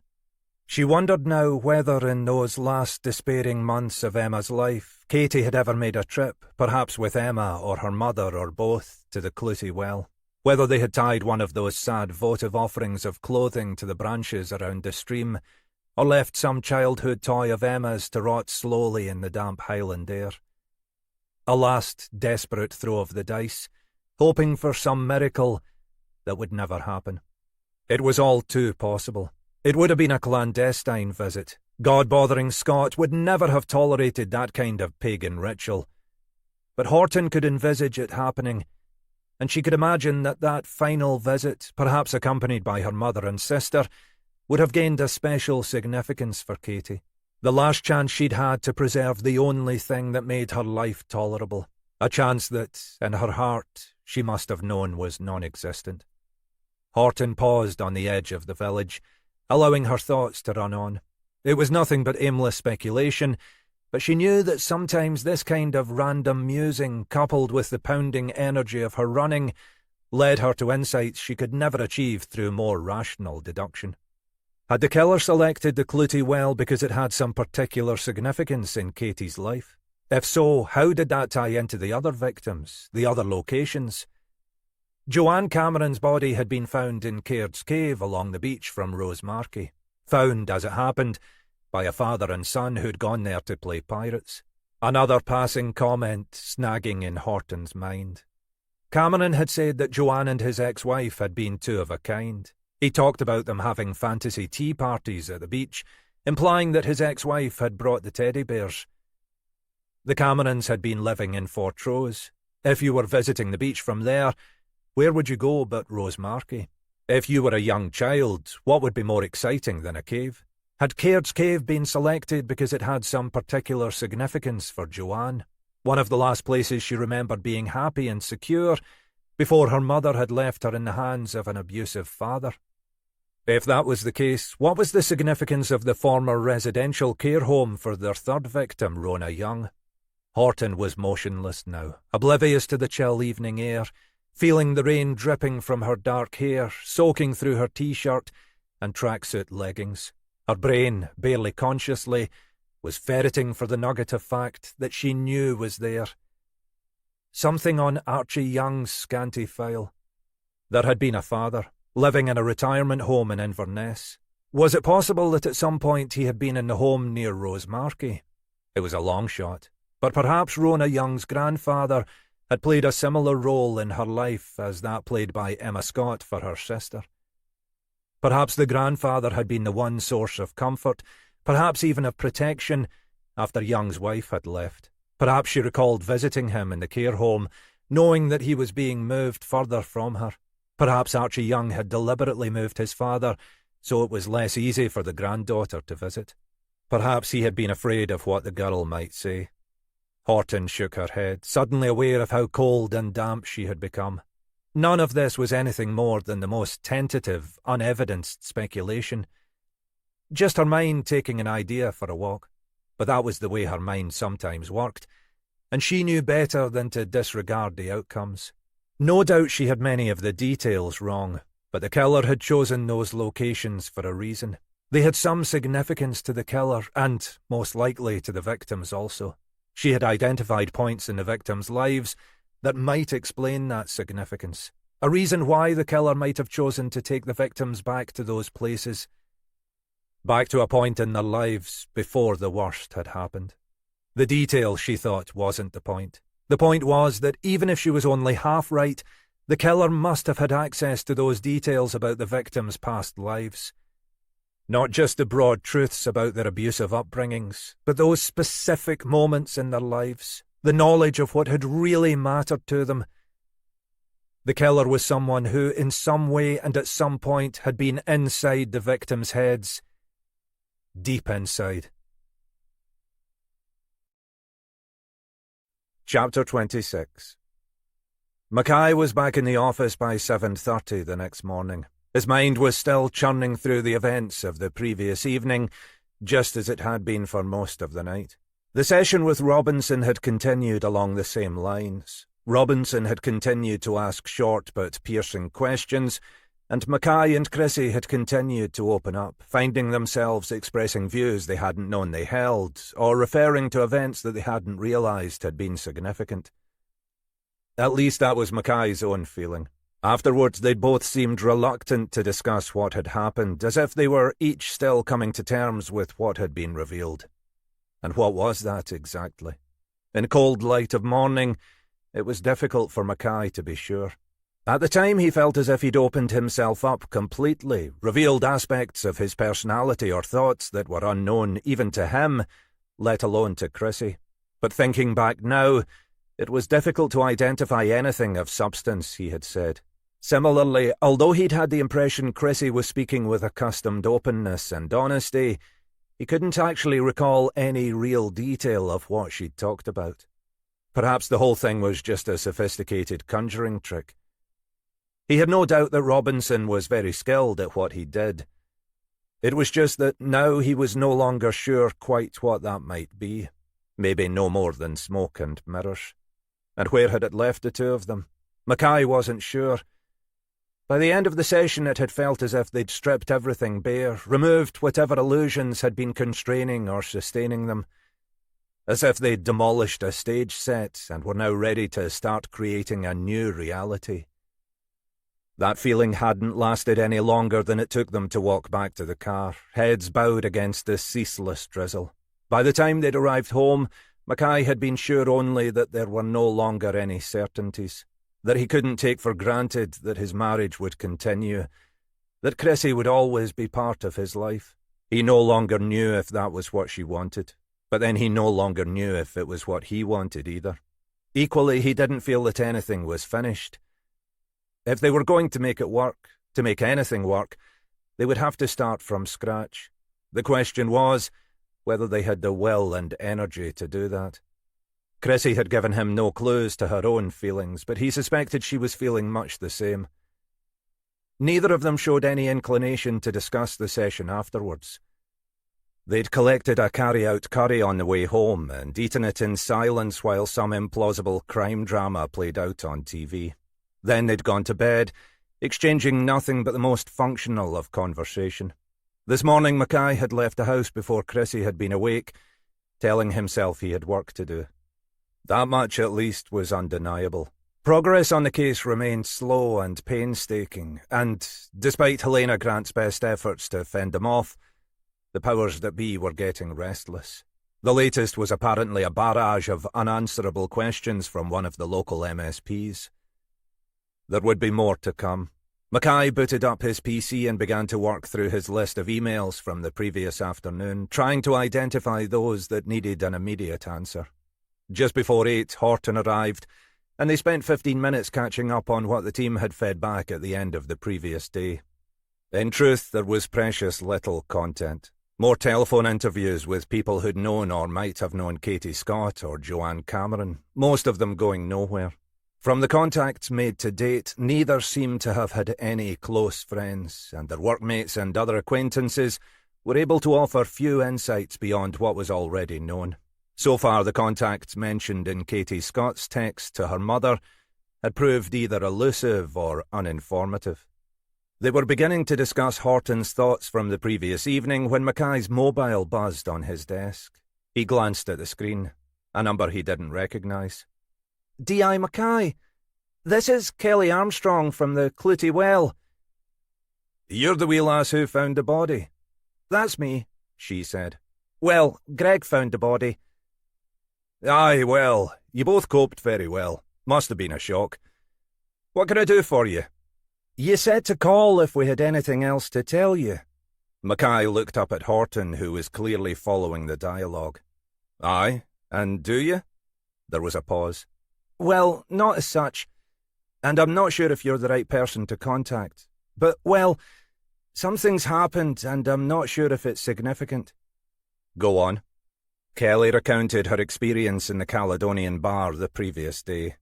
She wondered now whether in those last despairing months of Emma's life, Katie had ever made a trip, perhaps with Emma or her mother or both, to the Clootie Well. Whether they had tied one of those sad votive offerings of clothing to the branches around the stream, or left some childhood toy of Emma's to rot slowly in the damp Highland air. A last desperate throw of the dice, hoping for some miracle that would never happen. It was all too possible. It would have been a clandestine visit. God-bothering Scott would never have tolerated that kind of pagan ritual. But Horton could envisage it happening, and she could imagine that that final visit, perhaps accompanied by her mother and sister, would have gained a special significance for Katie. The last chance she'd had to preserve the only thing that made her life tolerable. A chance that, in her heart, she must have known was non-existent. Horton paused on the edge of the village, allowing her thoughts to run on. It was nothing but aimless speculation, but she knew that sometimes this kind of random musing, coupled with the pounding energy of her running, led her to insights she could never achieve through more rational deduction. Had the killer selected the Clootie Well because it had some particular significance in Katie's life? If so, how did that tie into the other victims, the other locations? Joanne Cameron's body had been found in Caird's Cave along the beach from Rosemarkie, found, as it happened, by a father and son who'd gone there to play pirates. Another passing comment snagging in Horton's mind. Cameron had said that Joanne and his ex-wife had been two of a kind. He talked about them having fantasy tea parties at the beach, implying that his ex-wife had brought the teddy bears. The Camerons had been living in Fortrose. If you were visiting the beach from there, where would you go but Rosemarkie? If you were a young child, what would be more exciting than a cave? Had Caird's Cave been selected because it had some particular significance for Joanne? One of the last places she remembered being happy and secure before her mother had left her in the hands of an abusive father. If that was the case, what was the significance of the former residential care home for their third victim, Rona Young? Horton was motionless now, oblivious to the chill evening air, feeling the rain dripping from her dark hair, soaking through her t-shirt and tracksuit leggings. Her brain, barely consciously, was ferreting for the nugget of fact that she knew was there. Something on Archie Young's scanty file. There had been a father, living in a retirement home in Inverness. Was it possible that at some point he had been in the home near Rosemarkie? It was a long shot, but perhaps Rona Young's grandfather had played a similar role in her life as that played by Emma Scott for her sister. Perhaps the grandfather had been the one source of comfort, perhaps even of protection, after Young's wife had left. Perhaps she recalled visiting him in the care home, knowing that he was being moved further from her. Perhaps Archie Young had deliberately moved his father, so it was less easy for the granddaughter to visit. Perhaps he had been afraid of what the girl might say. Horton shook her head, suddenly aware of how cold and damp she had become. None of this was anything more than the most tentative, unevidenced speculation. Just her mind taking an idea for a walk. But that was the way her mind sometimes worked, and she knew better than to disregard the outcomes. No doubt she had many of the details wrong, but the killer had chosen those locations for a reason. They had some significance to the killer, and, most likely, to the victims also. She had identified points in the victims' lives that might explain that significance. A reason why the killer might have chosen to take the victims back to those places. Back to a point in their lives before the worst had happened. The detail, she thought, wasn't the point. The point was that even if she was only half right, the killer must have had access to those details about the victims' past lives. Not just the broad truths about their abusive upbringings, but those specific moments in their lives, the knowledge of what had really mattered to them. The killer was someone who, in some way and at some point, had been inside the victims' heads. Deep inside. Chapter 26. Mackay was back in the office by 7:30 the next morning. His mind was still churning through the events of the previous evening, just as it had been for most of the night. The session with Robinson had continued along the same lines. Robinson had continued to ask short but piercing questions, and Mackay and Chrissy had continued to open up, finding themselves expressing views they hadn't known they held, or referring to events that they hadn't realised had been significant. At least that was Mackay's own feeling. Afterwards, they'd both seemed reluctant to discuss what had happened, as if they were each still coming to terms with what had been revealed. And what was that exactly? In cold light of morning, it was difficult for Mackay to be sure. At the time, he felt as if he'd opened himself up completely, revealed aspects of his personality or thoughts that were unknown even to him, let alone to Chrissy. But thinking back now, it was difficult to identify anything of substance, he had said. Similarly, although he'd had the impression Chrissy was speaking with accustomed openness and honesty, he couldn't actually recall any real detail of what she'd talked about. Perhaps the whole thing was just a sophisticated conjuring trick. He had no doubt that Robinson was very skilled at what he did. It was just that now he was no longer sure quite what that might be. Maybe no more than smoke and mirrors. And where had it left the two of them? Mackay wasn't sure. By the end of the session, it had felt as if they'd stripped everything bare, removed whatever illusions had been constraining or sustaining them. As if they'd demolished a stage set and were now ready to start creating a new reality. That feeling hadn't lasted any longer than it took them to walk back to the car, heads bowed against the ceaseless drizzle. By the time they'd arrived home, Mackay had been sure only that there were no longer any certainties, that he couldn't take for granted that his marriage would continue, That Chrissy would always be part of his life. He no longer knew if that was what she wanted, but then he no longer knew if it was what he wanted either. Equally, he didn't feel that anything was finished. If they were going to make it work, to make anything work, they would have to start from scratch. The question was whether they had the will and energy to do that. Chrissy had given him no clues to her own feelings, but he suspected she was feeling much the same. Neither of them showed any inclination to discuss the session afterwards. They'd collected a carry-out curry on the way home and eaten it in silence while some implausible crime drama played out on TV. Then they'd gone to bed, exchanging nothing but the most functional of conversation. This morning Mackay had left the house before Chrissy had been awake, telling himself he had work to do. That much at least was undeniable. Progress on the case remained slow and painstaking, and, despite Helena Grant's best efforts to fend them off, the powers that be were getting restless. The latest was apparently a barrage of unanswerable questions from one of the local MSPs. There would be more to come. Mackay booted up his PC and began to work through his list of emails from the previous afternoon, trying to identify those that needed an immediate answer. Just before 8, Horton arrived, and they spent 15 minutes catching up on what the team had fed back at the end of the previous day. In truth, there was precious little content. More telephone interviews with people who'd known or might have known Katie Scott or Joanne Cameron, most of them going nowhere. From the contacts made to date, neither seemed to have had any close friends, and their workmates and other acquaintances were able to offer few insights beyond what was already known. So far, the contacts mentioned in Katie Scott's text to her mother had proved either elusive or uninformative. They were beginning to discuss Horton's thoughts from the previous evening when Mackay's mobile buzzed on his desk. He glanced at the screen, a number he didn't recognise. D.I. Mackay, this is Kelly Armstrong from the Clutie Well. You're the wee lass who found the body. That's me, she said. Well, Greg found the body. Aye, well, you both coped very well. Must have been a shock. What can I do for you? You said to call if we had anything else to tell you. Mackay looked up at Horton, who was clearly following the dialogue. Aye, and do you? There was a pause. Well, not as such, and I'm not sure if you're the right person to contact. But, well, something's happened, and I'm not sure if it's significant. Go on. Kelly recounted her experience in the Caledonian bar the previous day.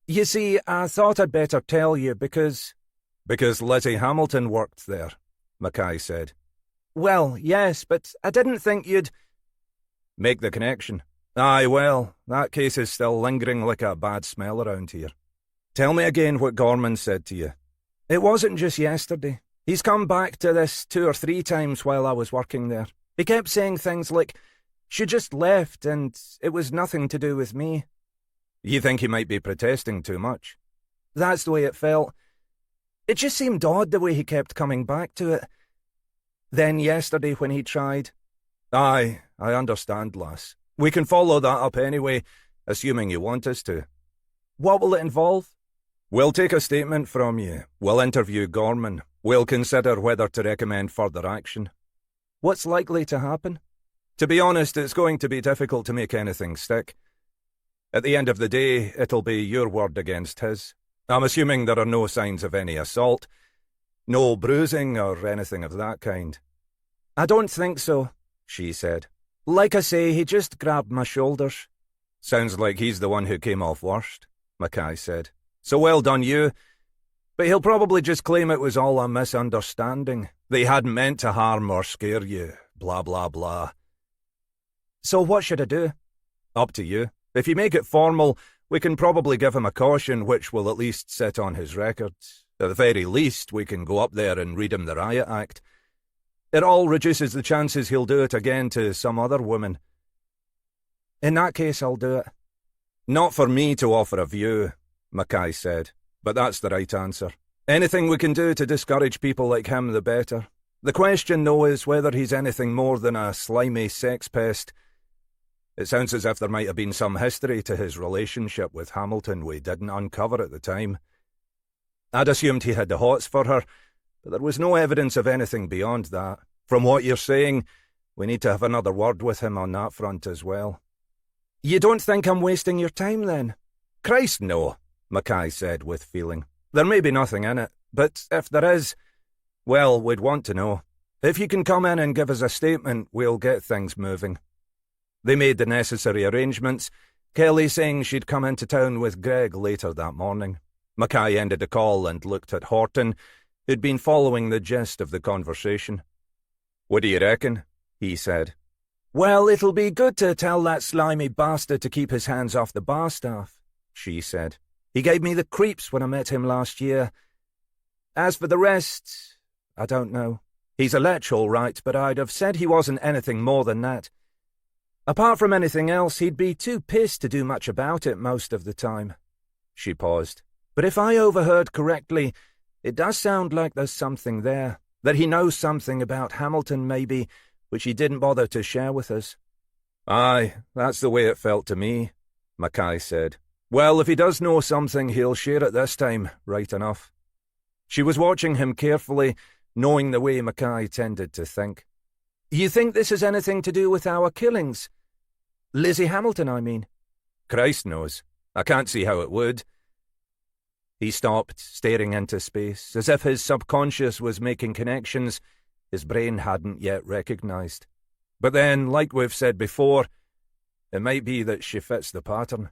You see, I thought I'd better tell you because... Because Lizzie Hamilton worked there, Mackay said. Well, yes, but I didn't think you'd... Make the connection. Aye, well, that case is still lingering like a bad smell around here. Tell me again what Gorman said to you. It wasn't just yesterday. He's come back to this 2 or 3 times while I was working there. He kept saying things like, she just left and it was nothing to do with me. You think he might be protesting too much? That's the way it felt. It just seemed odd the way he kept coming back to it. Then yesterday when he tried... Aye, I understand, lass. We can follow that up anyway, assuming you want us to. What will it involve? We'll take a statement from you. We'll interview Gorman. We'll consider whether to recommend further action. What's likely to happen? To be honest, it's going to be difficult to make anything stick. At the end of the day, it'll be your word against his. I'm assuming there are no signs of any assault. No bruising or anything of that kind. I don't think so, she said. Like I say, he just grabbed my shoulders. Sounds like he's the one who came off worst, Mackay said. So well done you. But he'll probably just claim it was all a misunderstanding. They hadn't meant to harm or scare you. Blah, blah, blah. So what should I do? Up to you. If you make it formal, we can probably give him a caution which will at least sit on his record. At the very least, we can go up there and read him the Riot Act. It all reduces the chances he'll do it again to some other woman. In that case, I'll do it. Not for me to offer a view, Mackay said, but that's the right answer. Anything we can do to discourage people like him, the better. The question, though, is whether he's anything more than a slimy sex pest. It sounds as if there might have been some history to his relationship with Hamilton we didn't uncover at the time. I'd assumed he had the hots for her, but there was no evidence of anything beyond that. From what you're saying, we need to have another word with him on that front as well." "You don't think I'm wasting your time, then?" "Christ, no," Mackay said with feeling. "There may be nothing in it, but if there is, well, we'd want to know. If you can come in and give us a statement, we'll get things moving." They made the necessary arrangements, Kelly saying she'd come into town with Greg later that morning. Mackay ended the call and looked at Horton, who'd been following the gist of the conversation. "What do you reckon?" he said. "Well, it'll be good to tell that slimy bastard to keep his hands off the bar staff," she said. "He gave me the creeps when I met him last year. As for the rest, I don't know. He's a lech, all right, but I'd have said he wasn't anything more than that. Apart from anything else, he'd be too pissed to do much about it most of the time." She paused. "But if I overheard correctly, it does sound like there's something there, that he knows something about Hamilton, maybe, which he didn't bother to share with us." "Aye, that's the way it felt to me," Mackay said. "Well, if he does know something, he'll share it this time, right enough." She was watching him carefully, knowing the way Mackay tended to think. "You think this has anything to do with our killings? Lizzie Hamilton, I mean." "Christ knows. I can't see how it would." He stopped, staring into space, as if his subconscious was making connections his brain hadn't yet recognized. But then, like we've said before, it might be that she fits the pattern.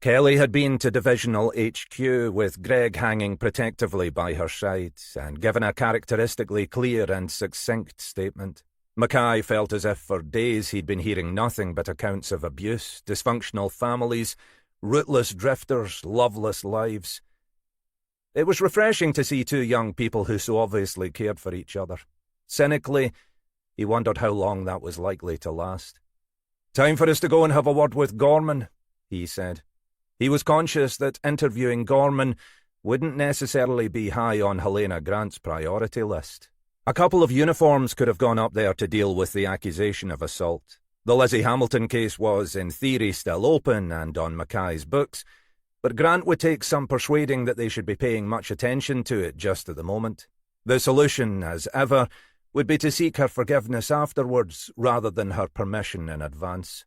Kelly had been to Divisional HQ with Greg hanging protectively by her side and given a characteristically clear and succinct statement. Mackay felt as if for days he'd been hearing nothing but accounts of abuse, dysfunctional families, rootless drifters, loveless lives. It was refreshing to see two young people who so obviously cared for each other. Cynically, he wondered how long that was likely to last. "Time for us to go and have a word with Gorman," he said. He was conscious that interviewing Gorman wouldn't necessarily be high on Helena Grant's priority list. A couple of uniforms could have gone up there to deal with the accusation of assault. The Lizzie Hamilton case was, in theory, still open and on Mackay's books, but Grant would take some persuading that they should be paying much attention to it just at the moment. The solution, as ever, would be to seek her forgiveness afterwards rather than her permission in advance.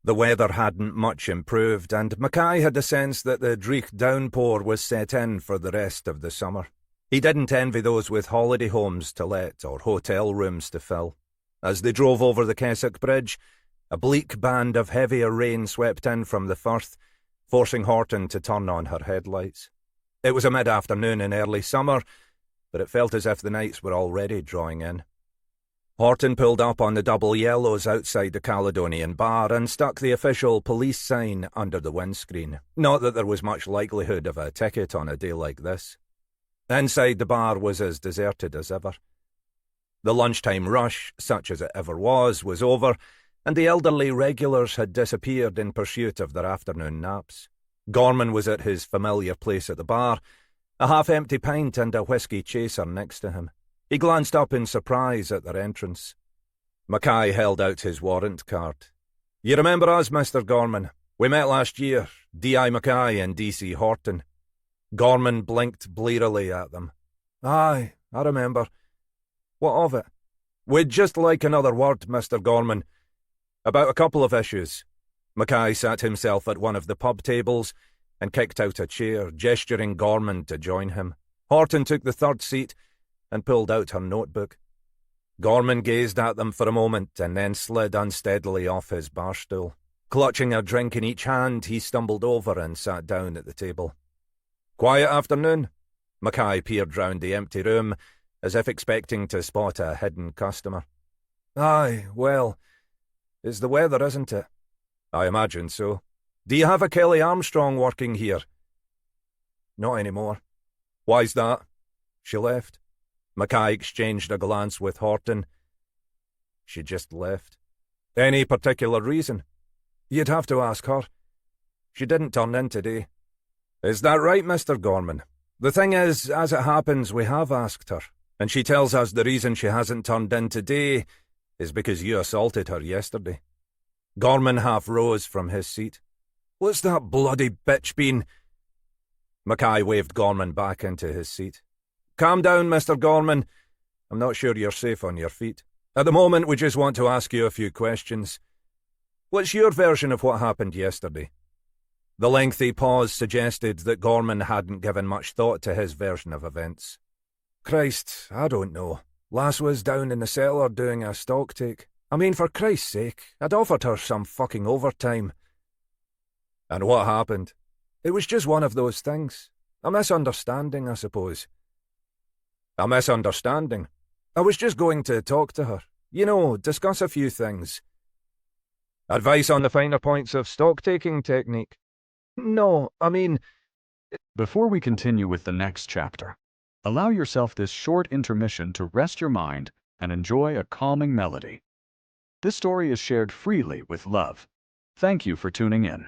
The weather hadn't much improved, and Mackay had the sense that the dreich downpour was set in for the rest of the summer. He didn't envy those with holiday homes to let or hotel rooms to fill. As they drove over the Keswick Bridge, a bleak band of heavier rain swept in from the firth, forcing Horton to turn on her headlights. It was a mid-afternoon in early summer, but it felt as if the nights were already drawing in. Horton pulled up on the double yellows outside the Caledonian Bar and stuck the official police sign under the windscreen. Not that there was much likelihood of a ticket on a day like this. Inside the bar was as deserted as ever. The lunchtime rush, such as it ever was over, and the elderly regulars had disappeared in pursuit of their afternoon naps. Gorman was at his familiar place at the bar, a half-empty pint and a whiskey chaser next to him. He glanced up in surprise at their entrance. Mackay held out his warrant card. "You remember us, Mr. Gorman? We met last year, D.I. Mackay and D.C. Horton." Gorman blinked blearily at them. "Aye, I remember. What of it?" "We'd just like another word, Mr. Gorman, about a couple of issues." Mackay sat himself at one of the pub tables and kicked out a chair, gesturing Gorman to join him. Horton took the third seat and pulled out her notebook. Gorman gazed at them for a moment and then slid unsteadily off his bar stool. Clutching a drink in each hand, he stumbled over and sat down at the table. "Quiet afternoon?" Mackay peered round the empty room, as if expecting to spot a hidden customer. "Aye, well, it's the weather, isn't it?" "I imagine so. Do you have a Kelly Armstrong working here?" "Not anymore." "Why's that?" "She left." Mackay exchanged a glance with Horton. "She just left." "Any particular reason?" "You'd have to ask her. She didn't turn in today." "Is that right, Mr. Gorman? The thing is, as it happens, we have asked her, and she tells us the reason she hasn't turned in today is because you assaulted her yesterday." Gorman half rose from his seat. "What's that bloody bitch been—" Mackay waved Gorman back into his seat. Calm down, Mr. Gorman. I'm not sure you're safe on your feet. At the moment, we just want to ask you a few questions. What's your version of what happened yesterday? The lengthy pause suggested that Gorman hadn't given much thought to his version of events. Christ, I don't know. Lass was down in the cellar doing a stock take. I mean, for Christ's sake, I'd offered her some fucking overtime. And what happened? It was just one of those things. A misunderstanding, I suppose. A misunderstanding? I was just going to talk to her. You know, discuss a few things. Advice on the finer points of stock-taking technique? No, I mean... Before we continue with the next chapter, allow yourself this short intermission to rest your mind and enjoy a calming melody. This story is shared freely with love. Thank you for tuning in.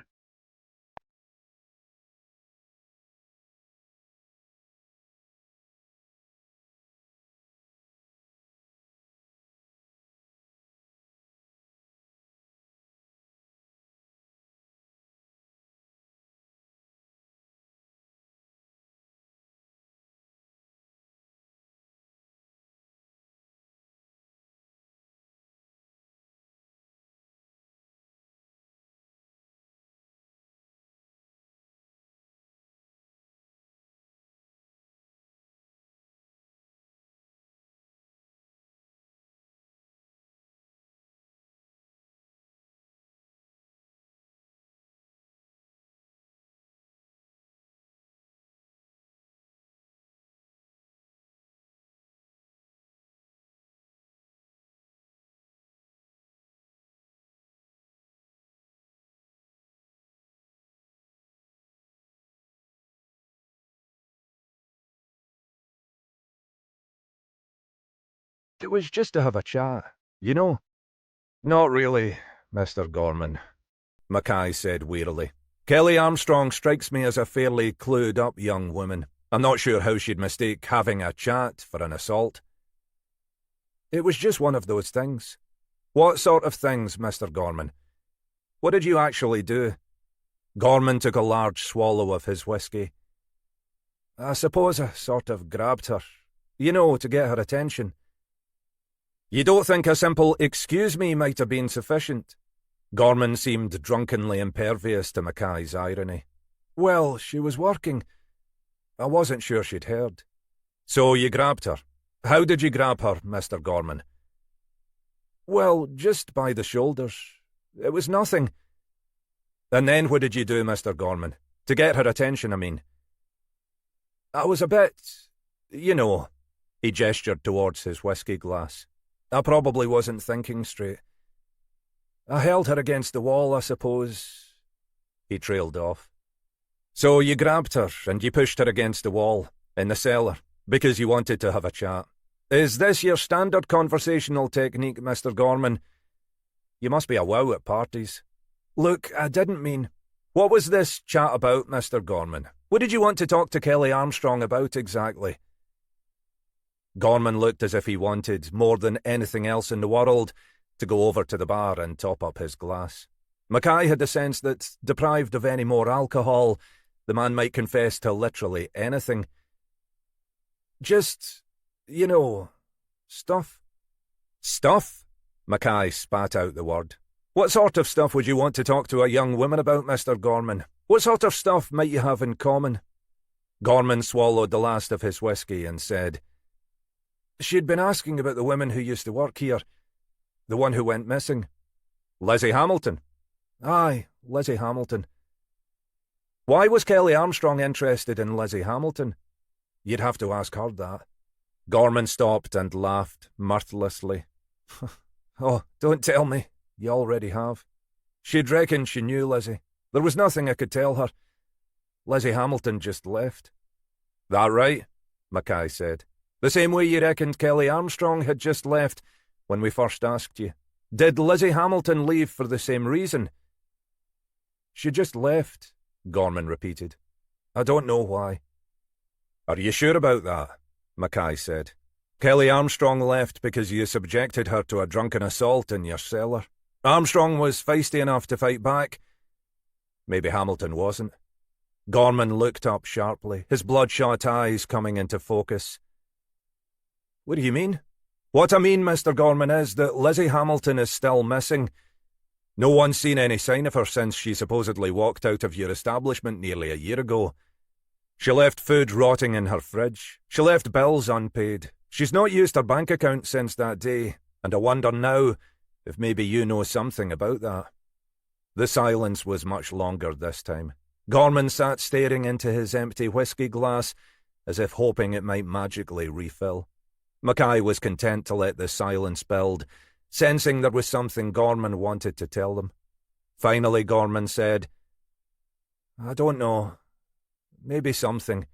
It was just to have a chat, you know? Not really, Mr. Gorman, Mackay said wearily. Kelly Armstrong strikes me as a fairly clued-up young woman. I'm not sure how she'd mistake having a chat for an assault. It was just one of those things. What sort of things, Mr. Gorman? What did you actually do? Gorman took a large swallow of his whiskey. I suppose I sort of grabbed her, you know, to get her attention. You don't think a simple "excuse me" might have been sufficient? Gorman seemed drunkenly impervious to Mackay's irony. Well, she was working. I wasn't sure she'd heard. So you grabbed her. How did you grab her, Mr. Gorman? Well, just by the shoulders. It was nothing. And then what did you do, Mr. Gorman? To get her attention, I mean. I was a bit... you know... He gestured towards his whiskey glass. I probably wasn't thinking straight. I held her against the wall, I suppose. He trailed off. So you grabbed her and you pushed her against the wall, in the cellar, because you wanted to have a chat. Is this your standard conversational technique, Mr. Gorman? You must be a wow at parties. Look, I didn't mean... What was this chat about, Mr. Gorman? What did you want to talk to Kelly Armstrong about exactly? Gorman looked as if he wanted, more than anything else in the world, to go over to the bar and top up his glass. Mackay had the sense that, deprived of any more alcohol, the man might confess to literally anything. Just, you know, stuff. Stuff? Mackay spat out the word. What sort of stuff would you want to talk to a young woman about, Mr. Gorman? What sort of stuff might you have in common? Gorman swallowed the last of his whiskey and said, She'd been asking about the woman who used to work here. The one who went missing. Lizzie Hamilton? Aye, Lizzie Hamilton. Why was Kelly Armstrong interested in Lizzie Hamilton? You'd have to ask her that. Gorman stopped and laughed mirthlessly. Oh, don't tell me. You already have. She'd reckoned she knew Lizzie. There was nothing I could tell her. Lizzie Hamilton just left. That right? Mackay said. The same way you reckoned Kelly Armstrong had just left when we first asked you. Did Lizzie Hamilton leave for the same reason? She just left, Gorman repeated. I don't know why. Are you sure about that? Mackay said. Kelly Armstrong left because you subjected her to a drunken assault in your cellar. Armstrong was feisty enough to fight back. Maybe Hamilton wasn't. Gorman looked up sharply, his bloodshot eyes coming into focus. "What do you mean?" "What I mean, Mr. Gorman, is that Lizzie Hamilton is still missing. No one's seen any sign of her since she supposedly walked out of your establishment nearly a year ago. She left food rotting in her fridge. She left bills unpaid. She's not used her bank account since that day, and I wonder now if maybe you know something about that." The silence was much longer this time. Gorman sat staring into his empty whiskey glass, as if hoping it might magically refill. Mackay was content to let the silence build, sensing there was something Gorman wanted to tell them. Finally, Gorman said, "I don't know. Maybe something."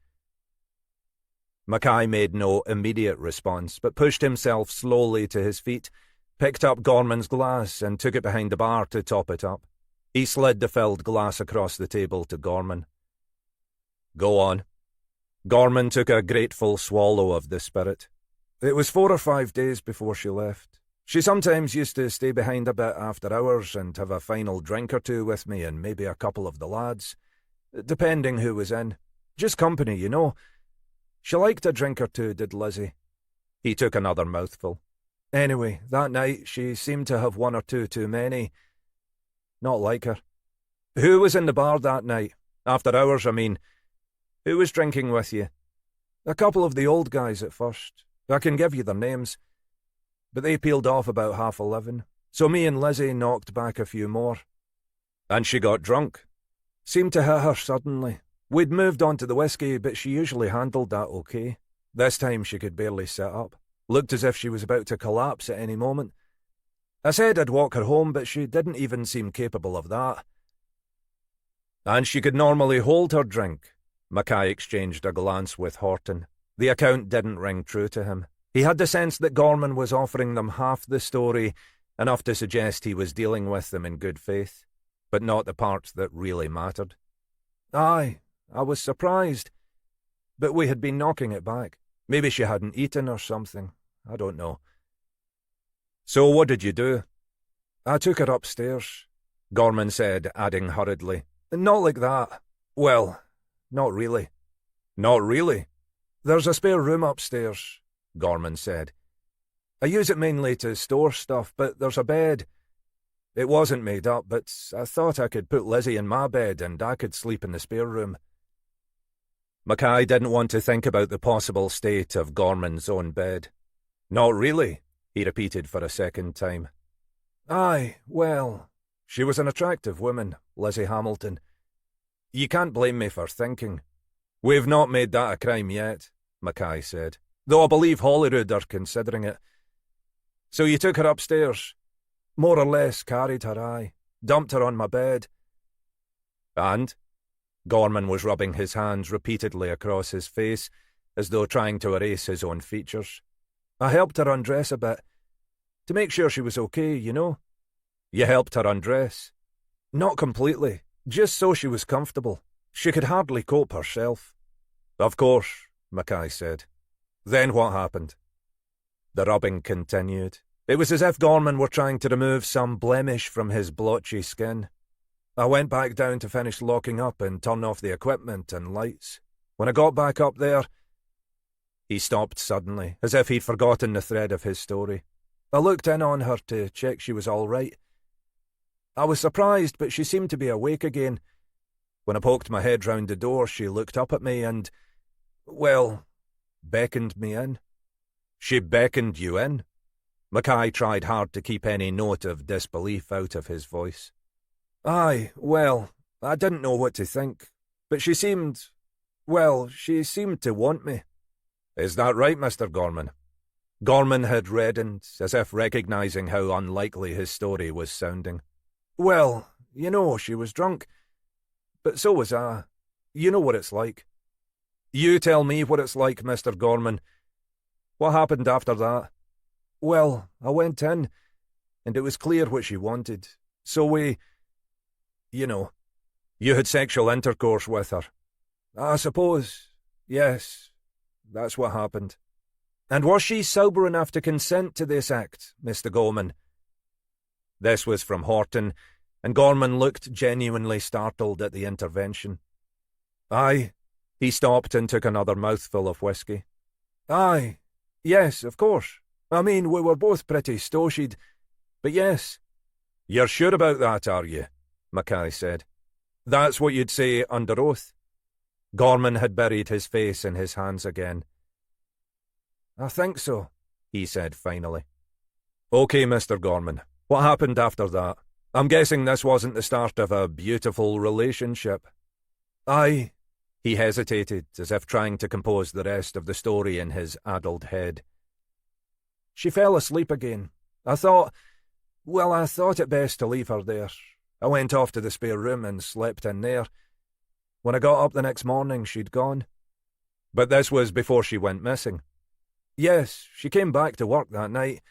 Mackay made no immediate response, but pushed himself slowly to his feet, picked up Gorman's glass, and took it behind the bar to top it up. He slid the filled glass across the table to Gorman. "Go on." Gorman took a grateful swallow of the spirit. "It was 4 or 5 days before she left. She sometimes used to stay behind a bit after hours and have a final drink or two with me and maybe a couple of the lads, depending who was in. Just company, you know. She liked a drink or two, did Lizzie." He took another mouthful. "Anyway, that night she seemed to have one or two too many. Not like her." "Who was in the bar that night? After hours, I mean. Who was drinking with you?" "A couple of the old guys at first. I can give you their names. But they peeled off about 11:30, so me and Lizzie knocked back a few more." "And she got drunk?" "Seemed to hit her suddenly. We'd moved on to the whiskey, but she usually handled that okay. This time she could barely sit up. Looked as if she was about to collapse at any moment. I said I'd walk her home, but she didn't even seem capable of that." "And she could normally hold her drink?" Mackay exchanged a glance with Horton. The account didn't ring true to him. He had the sense that Gorman was offering them half the story, enough to suggest he was dealing with them in good faith, but not the part that really mattered. "Aye, I was surprised. But we had been knocking it back. Maybe she hadn't eaten or something. I don't know." "So what did you do?" "I took her upstairs," Gorman said, adding hurriedly. "Not like that. Well, not really." "Not really?" "There's a spare room upstairs," Gorman said. "I use it mainly to store stuff, but there's a bed. It wasn't made up, but I thought I could put Lizzie in my bed and I could sleep in the spare room." Mackay didn't want to think about the possible state of Gorman's own bed. "Not really?" he repeated for a second time. "Aye, well, she was an attractive woman, Lizzie Hamilton. You can't blame me for thinking." "We've not made that a crime yet," Mackay said, "though I believe Holyrood are considering it." "So you took her upstairs?" "More or less carried her, aye. Dumped her on my bed." "And?" Gorman was rubbing his hands repeatedly across his face, as though trying to erase his own features. "I helped her undress a bit. To make sure she was okay, you know." "You helped her undress?" "Not completely. Just so she was comfortable. She could hardly cope herself." "Of course," Mackay said. "Then what happened?" The rubbing continued. It was as if Gorman were trying to remove some blemish from his blotchy skin. "I went back down to finish locking up and turn off the equipment and lights. When I got back up there..." He stopped suddenly, as if he'd forgotten the thread of his story. "I looked in on her to check she was all right. I was surprised, but she seemed to be awake again. When I poked my head round the door, she looked up at me and, well, beckoned me in." "She beckoned you in?" Mackay tried hard to keep any note of disbelief out of his voice. "Aye, well, I didn't know what to think, but she seemed to want me." "Is that right, Mr. Gorman?" Gorman had reddened, as if recognising how unlikely his story was sounding. "Well, you know, she was drunk. But so was I. You know what it's like." "You tell me what it's like, Mr. Gorman. What happened after that?" "Well, I went in, and it was clear what she wanted. So we... you know." "You had sexual intercourse with her?" "I suppose, yes. That's what happened." "And was she sober enough to consent to this act, Mr. Gorman?" This was from Horton, and Gorman looked genuinely startled at the intervention. Aye. He stopped and took another mouthful of whiskey. Aye. Yes, of course. I mean, we were both pretty stowshied. But yes. You're sure about that, are you? Mackay said. That's what you'd say under oath. Gorman had buried his face in his hands again. I think so, he said finally. OK, Mr. Gorman. What happened after that? I'm guessing this wasn't the start of a beautiful relationship. Aye. He hesitated, as if trying to compose the rest of the story in his addled head. She fell asleep again. I thought it best to leave her there. I went off to the spare room and slept in there. When I got up the next morning, she'd gone. But this was before she went missing. Yes, she came back to work that night,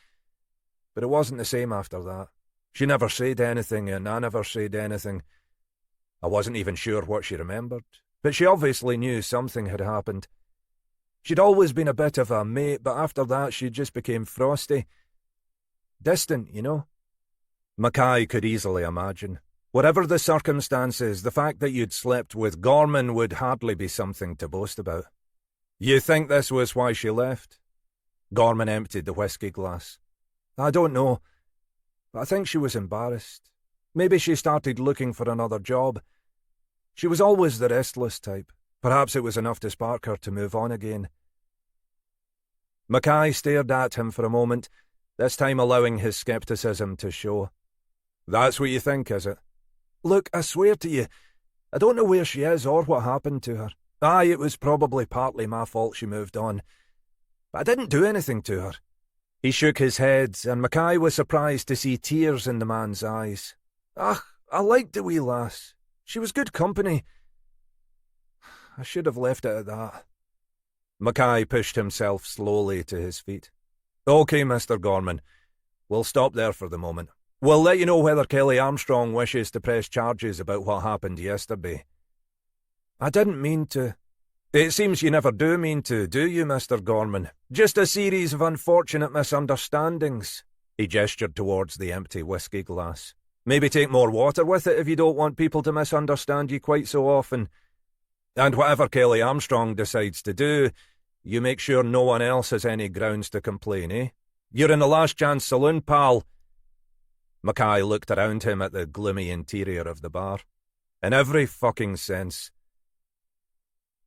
but it wasn't the same after that. She never said anything, and I never said anything. I wasn't even sure what she remembered, but she obviously knew something had happened. She'd always been a bit of a mate, but after that she just became frosty. Distant, you know. Mackay could easily imagine. Whatever the circumstances, the fact that you'd slept with Gorman would hardly be something to boast about. You think this was why she left? Gorman emptied the whiskey glass. I don't know, but I think she was embarrassed. Maybe she started looking for another job. She was always the restless type. Perhaps it was enough to spark her to move on again. Mackay stared at him for a moment, this time allowing his scepticism to show. That's what you think, is it? Look, I swear to you, I don't know where she is or what happened to her. Aye, it was probably partly my fault she moved on. But I didn't do anything to her. He shook his head, and Mackay was surprised to see tears in the man's eyes. I liked the wee lass. She was good company. I should have left it at that. Mackay pushed himself slowly to his feet. OK, Mr. Gorman. We'll stop there for the moment. We'll let you know whether Kelly Armstrong wishes to press charges about what happened yesterday. I didn't mean to. It seems you never do mean to, do you, Mr. Gorman? Just a series of unfortunate misunderstandings. He gestured towards the empty whiskey glass. Maybe take more water with it if you don't want people to misunderstand you quite so often. And whatever Kelly Armstrong decides to do, you make sure no one else has any grounds to complain, eh? You're in the last chance saloon, pal. Mackay looked around him at the gloomy interior of the bar. In every fucking sense.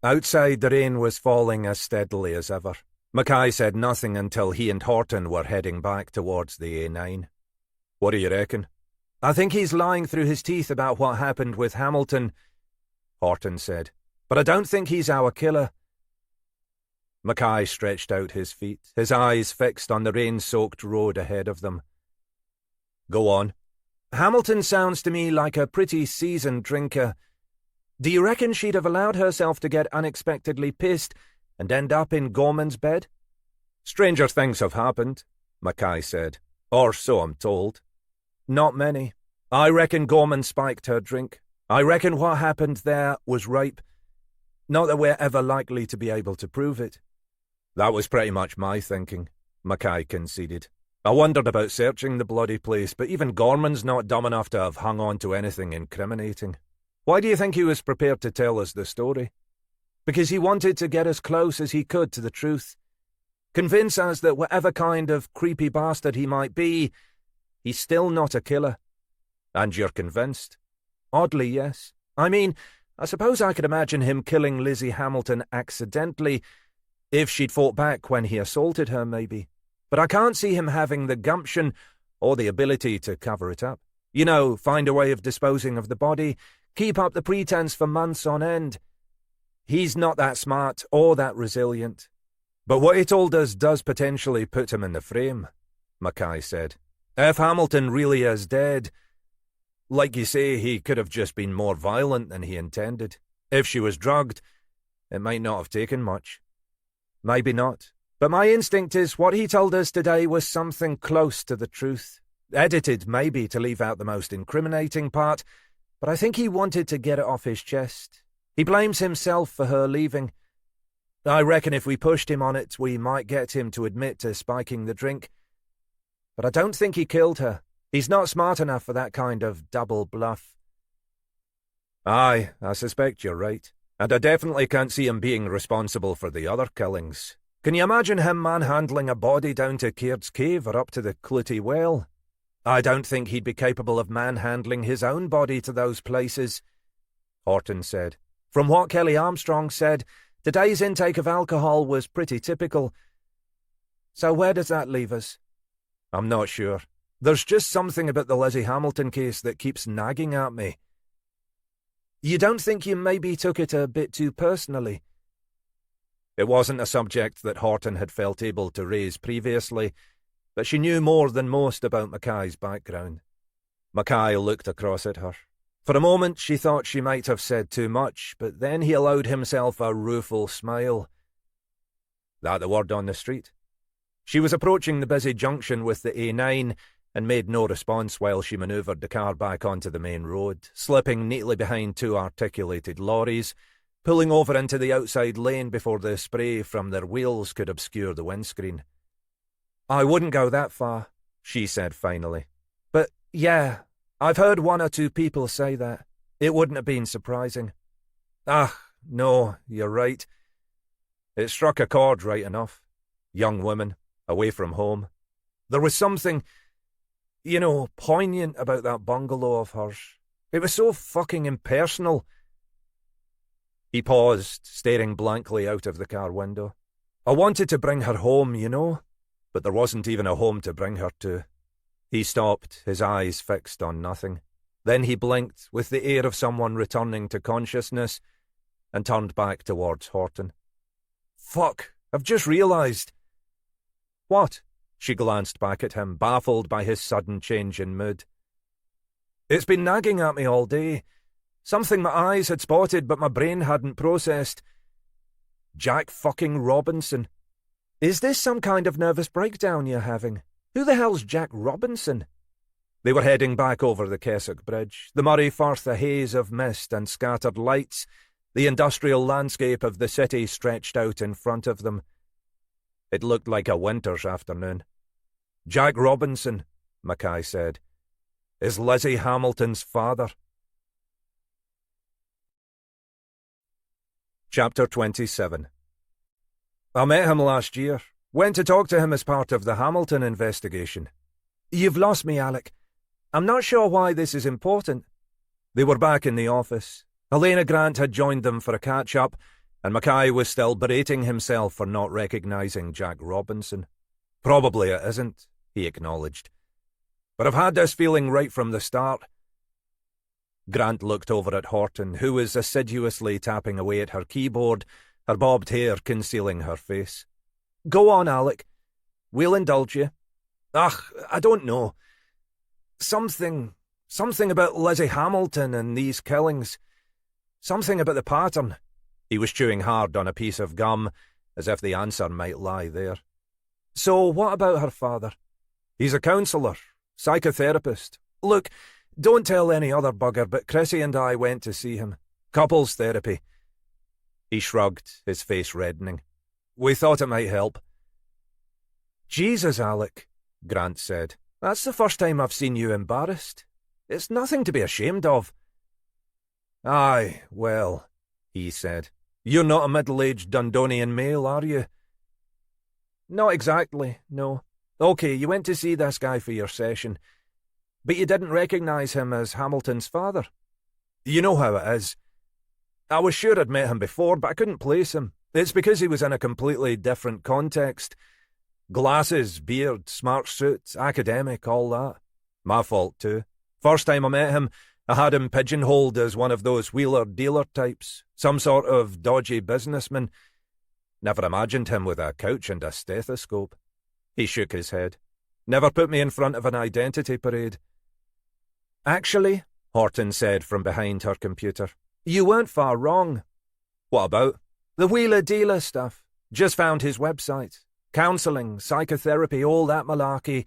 Outside, the rain was falling as steadily as ever. Mackay said nothing until he and Horton were heading back towards the A9. What do you reckon? I think he's lying through his teeth about what happened with Hamilton, Horton said. But I don't think he's our killer. Mackay stretched out his feet, his eyes fixed on the rain-soaked road ahead of them. Go on. Hamilton sounds to me like a pretty seasoned drinker. Do you reckon she'd have allowed herself to get unexpectedly pissed and end up in Gorman's bed? Stranger things have happened, Mackay said. Or so I'm told. Not many. I reckon Gorman spiked her drink. I reckon what happened there was rape. Not that we're ever likely to be able to prove it. That was pretty much my thinking, Mackay conceded. I wondered about searching the bloody place, but even Gorman's not dumb enough to have hung on to anything incriminating. Why do you think he was prepared to tell us the story? Because he wanted to get as close as he could to the truth. Convince us that whatever kind of creepy bastard he might be, he's still not a killer. And you're convinced? Oddly, yes. I mean, I suppose I could imagine him killing Lizzie Hamilton accidentally, if she'd fought back when he assaulted her, maybe. But I can't see him having the gumption or the ability to cover it up. You know, find a way of disposing of the body, keep up the pretense for months on end. He's not that smart or that resilient. But what he told us does potentially put him in the frame, Mackay said. If Hamilton really is dead, like you say, he could have just been more violent than he intended. If she was drugged, it might not have taken much. Maybe not. But my instinct is what he told us today was something close to the truth. Edited, maybe, to leave out the most incriminating part, but I think he wanted to get it off his chest. He blames himself for her leaving. I reckon if we pushed him on it, we might get him to admit to spiking the drink. But I don't think he killed her. He's not smart enough for that kind of double bluff. Aye, I suspect you're right. And I definitely can't see him being responsible for the other killings. Can you imagine him manhandling a body down to Caird's Cave or up to the Clutty Well? I don't think he'd be capable of manhandling his own body to those places, Horton said. From what Kelly Armstrong said, today's intake of alcohol was pretty typical. So where does that leave us? I'm not sure. There's just something about the Lizzie Hamilton case that keeps nagging at me. You don't think you maybe took it a bit too personally? It wasn't a subject that Horton had felt able to raise previously, but she knew more than most about Mackay's background. Mackay looked across at her. For a moment she thought she might have said too much, but then he allowed himself a rueful smile. That the word on the street? She was approaching the busy junction with the A9 and made no response while she manoeuvred the car back onto the main road, slipping neatly behind two articulated lorries, pulling over into the outside lane before the spray from their wheels could obscure the windscreen. I wouldn't go that far, she said finally. But, yeah, I've heard one or two people say that. It wouldn't have been surprising. Ah, no, you're right. It struck a chord right enough. Young woman, away from home. There was something, poignant about that bungalow of hers. It was so fucking impersonal. He paused, staring blankly out of the car window. I wanted to bring her home, but there wasn't even a home to bring her to. He stopped, his eyes fixed on nothing. Then he blinked with the air of someone returning to consciousness and turned back towards Horton. Fuck, I've just realised. What? She glanced back at him, baffled by his sudden change in mood. It's been nagging at me all day. Something my eyes had spotted but my brain hadn't processed. Jack fucking Robinson. Is this some kind of nervous breakdown you're having? Who the hell's Jack Robinson? They were heading back over the Keswick Bridge, the Murray Firth a haze of mist and scattered lights, the industrial landscape of the city stretched out in front of them. It looked like a winter's afternoon. Jack Robinson, Mackay said, is Lizzie Hamilton's father. Chapter 27. I met him last year. Went to talk to him as part of the Hamilton investigation. You've lost me, Alec. I'm not sure why this is important. They were back in the office. Helena Grant had joined them for a catch-up, and Mackay was still berating himself for not recognising Jack Robinson. Probably it isn't, he acknowledged. But I've had this feeling right from the start. Grant looked over at Horton, who was assiduously tapping away at her keyboard, her bobbed hair concealing her face. Go on, Alec. We'll indulge you. I don't know. Something about Lizzie Hamilton and these killings. Something about the pattern. He was chewing hard on a piece of gum, as if the answer might lie there. So, what about her father? He's a counsellor, psychotherapist. Look, don't tell any other bugger, but Chrissy and I went to see him. Couples therapy. He shrugged, his face reddening. We thought it might help. Jesus, Alec, Grant said. That's the first time I've seen you embarrassed. It's nothing to be ashamed of. Aye, well, he said. You're not a middle-aged Dundonian male, are you? Not exactly, no. OK, you went to see this guy for your session, but you didn't recognise him as Hamilton's father. You know how it is. I was sure I'd met him before, but I couldn't place him. It's because he was in a completely different context. Glasses, beard, smart suit, academic, all that. My fault too. First time I met him, I had him pigeonholed as one of those wheeler-dealer types, some sort of dodgy businessman. Never imagined him with a couch and a stethoscope. He shook his head. Never put me in front of an identity parade. Actually, Horton said from behind her computer, you weren't far wrong. What about? The wheeler-dealer stuff. Just found his website. Counselling, psychotherapy, all that malarkey.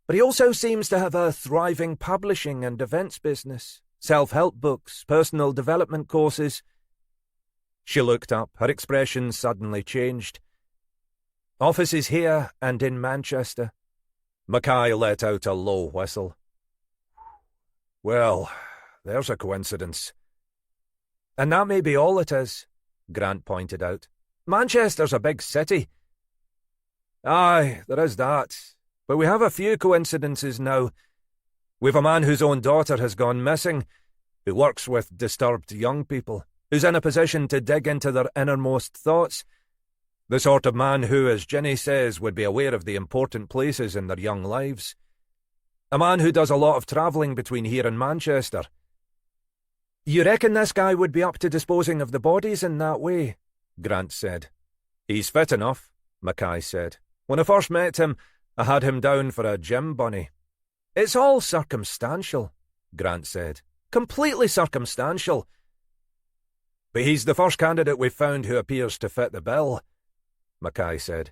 But he also seems to have a thriving publishing and events business. Self-help books, personal development courses. She looked up, her expression suddenly changed. Offices here and in Manchester. Mackay let out a low whistle. Well, there's a coincidence. And that may be all it is, Grant pointed out. Manchester's a big city. Aye, there is that. But we have a few coincidences now. We've a man whose own daughter has gone missing, who works with disturbed young people, who's in a position to dig into their innermost thoughts. The sort of man who, as Ginny says, would be aware of the important places in their young lives. A man who does a lot of travelling between here and Manchester. You reckon this guy would be up to disposing of the bodies in that way? Grant said. He's fit enough, Mackay said. When I first met him, I had him down for a gym bunny. It's all circumstantial, Grant said. Completely circumstantial. But he's the first candidate we've found who appears to fit the bill, Mackay said.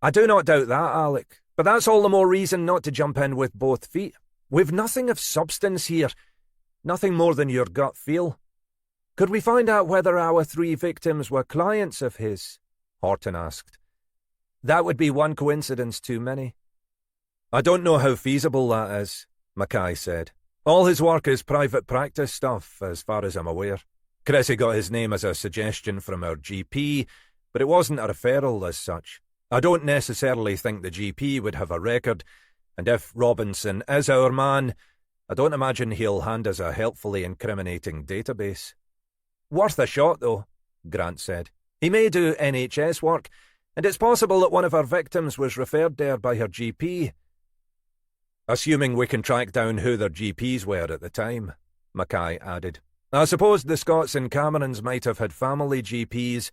I do not doubt that, Alec, but that's all the more reason not to jump in with both feet. We've nothing of substance here, nothing more than your gut feel. Could we find out whether our 3 victims were clients of his? Horton asked. That would be one coincidence too many. I don't know how feasible that is, Mackay said. All his work is private practice stuff, as far as I'm aware. Cressy got his name as a suggestion from our GP, but it wasn't a referral as such. I don't necessarily think the GP would have a record, and if Robinson is our man, I don't imagine he'll hand us a helpfully incriminating database. Worth a shot, though, Grant said. He may do NHS work, and it's possible that one of our victims was referred there by her GP. Assuming we can track down who their GPs were at the time, Mackay added. I suppose the Scotts and Camerons might have had family GPs,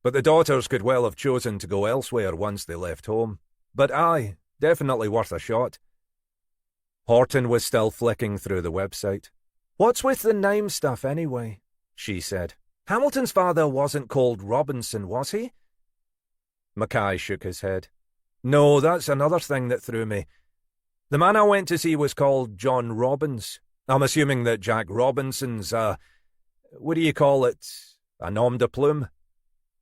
but the daughters could well have chosen to go elsewhere once they left home. But aye, definitely worth a shot. Horton was still flicking through the website. What's with the name stuff anyway? She said. Hamilton's father wasn't called Robinson, was he? Mackay shook his head. No, that's another thing that threw me. The man I went to see was called John Robbins. I'm assuming that Jack Robinson's what do you call it? A nom de plume?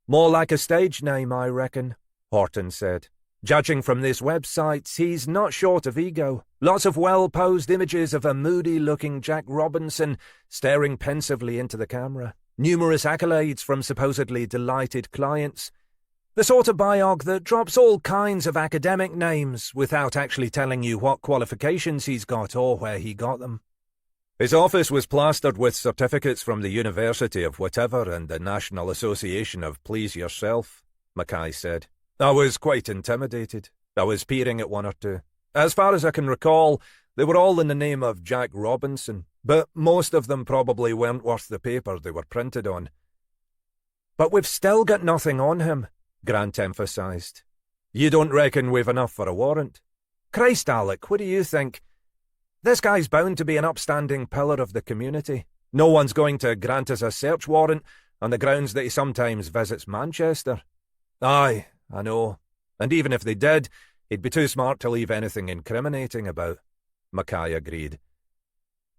More like a stage name, I reckon, Horton said. Judging from this website, he's not short of ego. Lots of well-posed images of a moody-looking Jack Robinson staring pensively into the camera. Numerous accolades from supposedly delighted clients. The sort of biog that drops all kinds of academic names without actually telling you what qualifications he's got or where he got them. His office was plastered with certificates from the University of whatever and the National Association of Please Yourself, Mackay said. I was quite intimidated. I was peering at one or two. As far as I can recall, they were all in the name of Jack Robinson, but most of them probably weren't worth the paper they were printed on. But we've still got nothing on him, Grant emphasised. You don't reckon we've enough for a warrant? Christ, Alec, what do you think? This guy's bound to be an upstanding pillar of the community. No one's going to grant us a search warrant on the grounds that he sometimes visits Manchester. Aye, I know. And even if they did, he'd be too smart to leave anything incriminating about, Mackay agreed.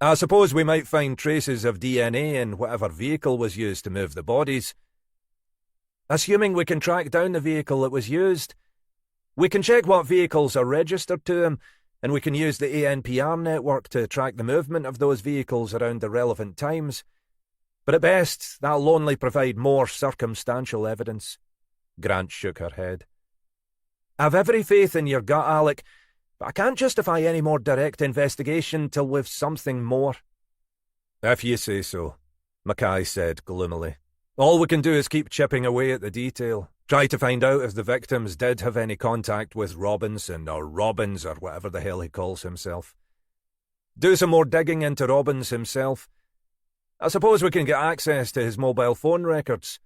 I suppose we might find traces of DNA in whatever vehicle was used to move the bodies. Assuming we can track down the vehicle that was used, we can check what vehicles are registered to him, and we can use the ANPR network to track the movement of those vehicles around the relevant times. But at best, that'll only provide more circumstantial evidence. Grant shook her head. I've every faith in your gut, Alec, but I can't justify any more direct investigation till we've something more. If you say so, Mackay said gloomily. All we can do is keep chipping away at the detail, try to find out if the victims did have any contact with Robinson or Robbins or whatever the hell he calls himself. Do some more digging into Robbins himself. I suppose we can get access to his mobile phone records.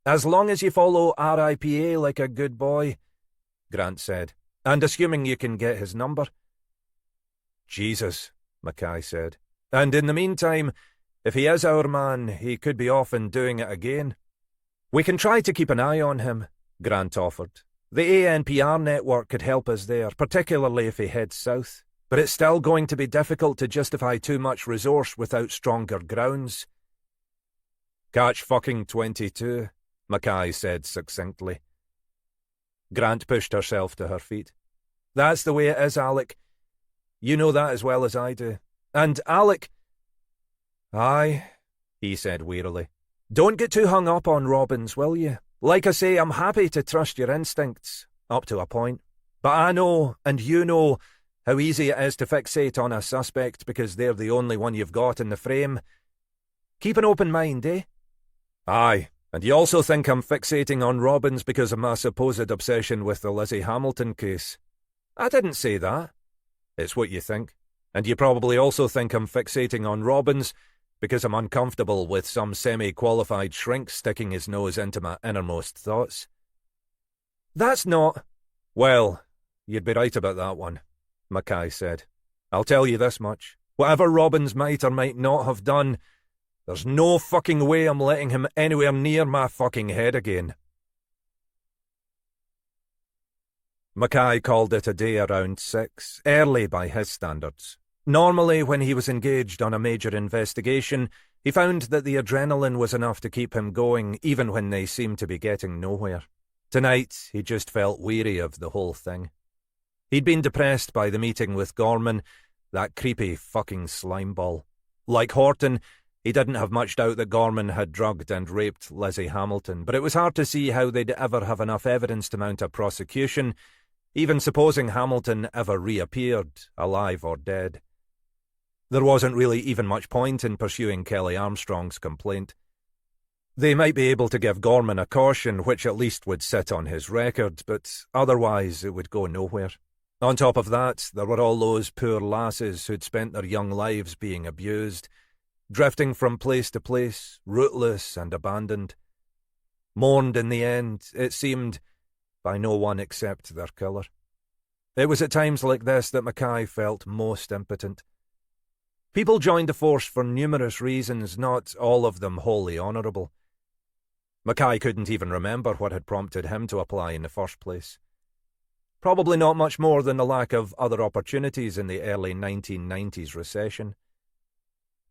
As long as you follow RIPA like a good boy, Grant said, and assuming you can get his number. Jesus, Mackay said. And in the meantime, if he is our man, he could be off and doing it again. We can try to keep an eye on him, Grant offered. The ANPR network could help us there, particularly if he heads south. But it's still going to be difficult to justify too much resource without stronger grounds. Catch fucking 22, Mackay said succinctly. Grant pushed herself to her feet. That's the way it is, Alec. You know that as well as I do. And Alec... Aye, he said wearily. Don't get too hung up on Robbins, will you? Like I say, I'm happy to trust your instincts, up to a point. But I know, and you know, how easy it is to fixate on a suspect because they're the only one you've got in the frame. Keep an open mind, eh? Aye, and you also think I'm fixating on Robbins because of my supposed obsession with the Lizzie Hamilton case. I didn't say that. It's what you think. And you probably also think I'm fixating on Robbins because I'm uncomfortable with some semi-qualified shrink sticking his nose into my innermost thoughts. That's not... Well, you'd be right about that one, Mackay said. I'll tell you this much. Whatever Robbins might or might not have done, there's no fucking way I'm letting him anywhere near my fucking head again. Mackay called it a day around 6, early by his standards. Normally, when he was engaged on a major investigation, he found that the adrenaline was enough to keep him going, even when they seemed to be getting nowhere. Tonight, he just felt weary of the whole thing. He'd been depressed by the meeting with Gorman, that creepy fucking slimeball. Like Horton, he didn't have much doubt that Gorman had drugged and raped Lizzie Hamilton, but it was hard to see how they'd ever have enough evidence to mount a prosecution, even supposing Hamilton ever reappeared, alive or dead. There wasn't really even much point in pursuing Kelly Armstrong's complaint. They might be able to give Gorman a caution, which at least would sit on his record, but otherwise it would go nowhere. On top of that, there were all those poor lasses who'd spent their young lives being abused, drifting from place to place, rootless and abandoned. Mourned in the end, it seemed, by no one except their killer. It was at times like this that Mackay felt most impotent. People joined the force for numerous reasons, not all of them wholly honourable. Mackay couldn't even remember what had prompted him to apply in the first place. Probably not much more than the lack of other opportunities in the early 1990s recession.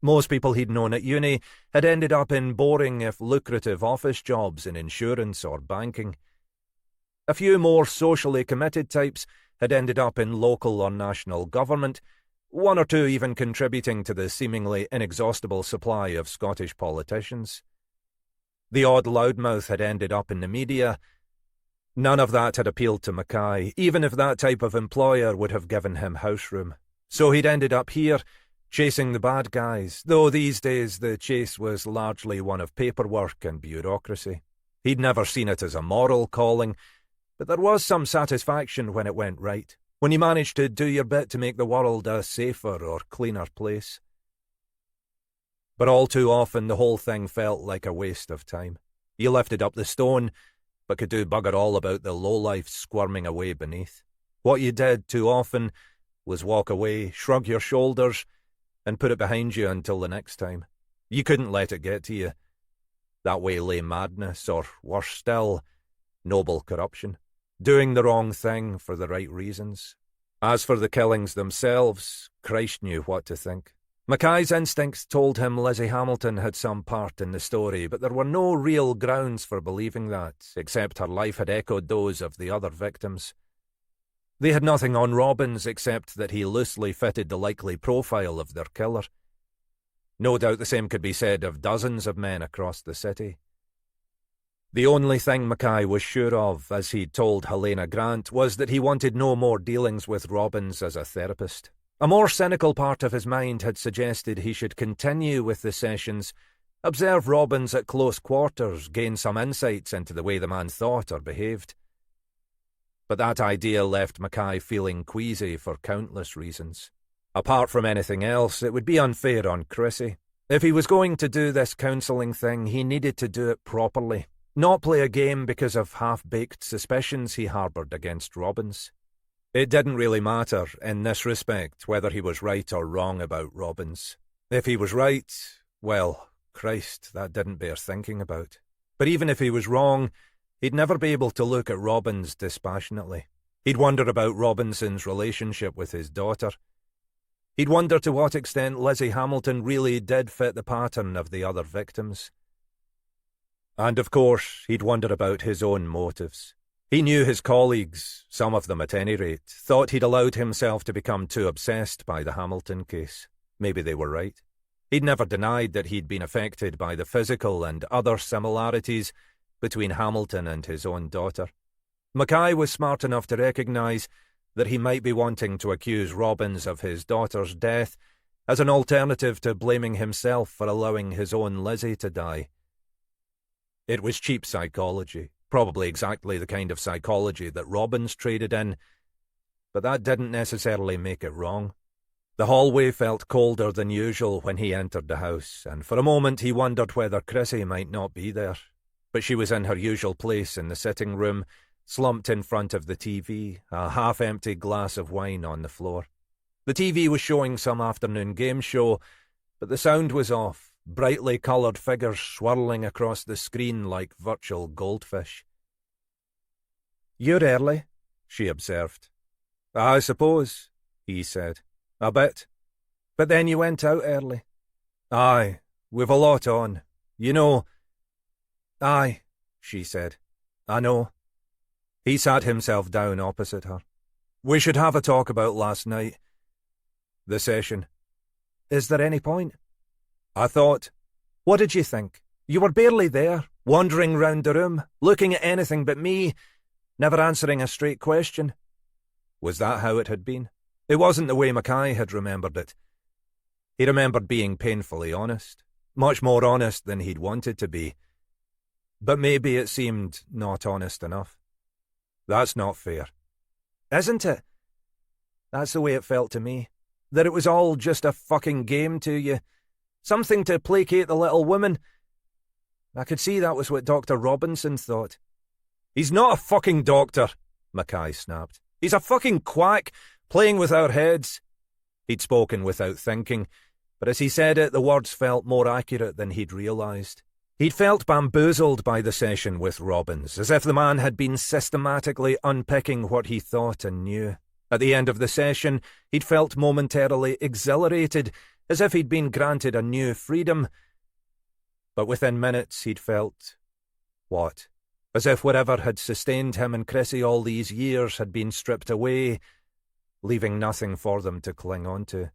Most people he'd known at uni had ended up in boring if lucrative office jobs in insurance or banking. A few more socially committed types had ended up in local or national government, one or two even contributing to the seemingly inexhaustible supply of Scottish politicians. The odd loudmouth had ended up in the media. None of that had appealed to Mackay, even if that type of employer would have given him house room. So he'd ended up here, chasing the bad guys, though these days the chase was largely one of paperwork and bureaucracy. He'd never seen it as a moral calling, but there was some satisfaction when it went right, when you managed to do your bit to make the world a safer or cleaner place. But all too often the whole thing felt like a waste of time. You lifted up the stone, but could do bugger all about the lowlife squirming away beneath. What you did too often was walk away, shrug your shoulders, and put it behind you until the next time. You couldn't let it get to you. That way lay madness, or worse still, noble corruption. Doing the wrong thing for the right reasons. As for the killings themselves, Christ knew what to think. Mackay's instincts told him Lizzie Hamilton had some part in the story, but there were no real grounds for believing that, except her life had echoed those of the other victims. They had nothing on Robbins except that he loosely fitted the likely profile of their killer. No doubt the same could be said of dozens of men across the city. The only thing Mackay was sure of, as he'd told Helena Grant, was that he wanted no more dealings with Robbins as a therapist. A more cynical part of his mind had suggested he should continue with the sessions, observe Robbins at close quarters, gain some insights into the way the man thought or behaved. But that idea left Mackay feeling queasy for countless reasons. Apart from anything else, it would be unfair on Chrissy. If he was going to do this counselling thing, he needed to do it properly. Not play a game because of half-baked suspicions he harboured against Robbins. It didn't really matter, in this respect, whether he was right or wrong about Robbins. If he was right, well, Christ, that didn't bear thinking about. But even if he was wrong, he'd never be able to look at Robbins dispassionately. He'd wonder about Robinson's relationship with his daughter. He'd wonder to what extent Lizzie Hamilton really did fit the pattern of the other victims. And of course, he'd wonder about his own motives. He knew his colleagues, some of them at any rate, thought he'd allowed himself to become too obsessed by the Hamilton case. Maybe they were right. He'd never denied that he'd been affected by the physical and other similarities between Hamilton and his own daughter. Mackay was smart enough to recognise that he might be wanting to accuse Robbins of his daughter's death as an alternative to blaming himself for allowing his own Lizzie to die. It was cheap psychology, probably exactly the kind of psychology that Robbins traded in, but that didn't necessarily make it wrong. The hallway felt colder than usual when he entered the house, and for a moment he wondered whether Chrissy might not be there. But she was in her usual place in the sitting room, slumped in front of the TV, a half-empty glass of wine on the floor. The TV was showing some afternoon game show, but the sound was off, brightly coloured figures swirling across the screen like virtual goldfish. "You're early," she observed. "I suppose," he said. "A bit. But then you went out early." "Aye, we've a lot on. You know." "Aye," she said. "I know." He sat himself down opposite her. "We should have a talk about last night. The session." "Is there any point?" "I thought." "What did you think? You were barely there, wandering round the room, looking at anything but me, never answering a straight question." Was that how it had been? It wasn't the way Mackay had remembered it. He remembered being painfully honest, much more honest than he'd wanted to be. But maybe it seemed not honest enough. That's not fair. Isn't it? That's the way it felt to me. That it was all just a fucking game to you. Something to placate the little woman. I could see that was what Dr. Robinson thought. "He's not a fucking doctor," Mackay snapped. "He's a fucking quack, playing with our heads." He'd spoken without thinking, but as he said it, the words felt more accurate than he'd realised. He'd felt bamboozled by the session with Robbins, as if the man had been systematically unpicking what he thought and knew. At the end of the session, he'd felt momentarily exhilarated, as if he'd been granted a new freedom. But within minutes he'd felt... what? As if whatever had sustained him and Chrissy all these years had been stripped away, leaving nothing for them to cling on to.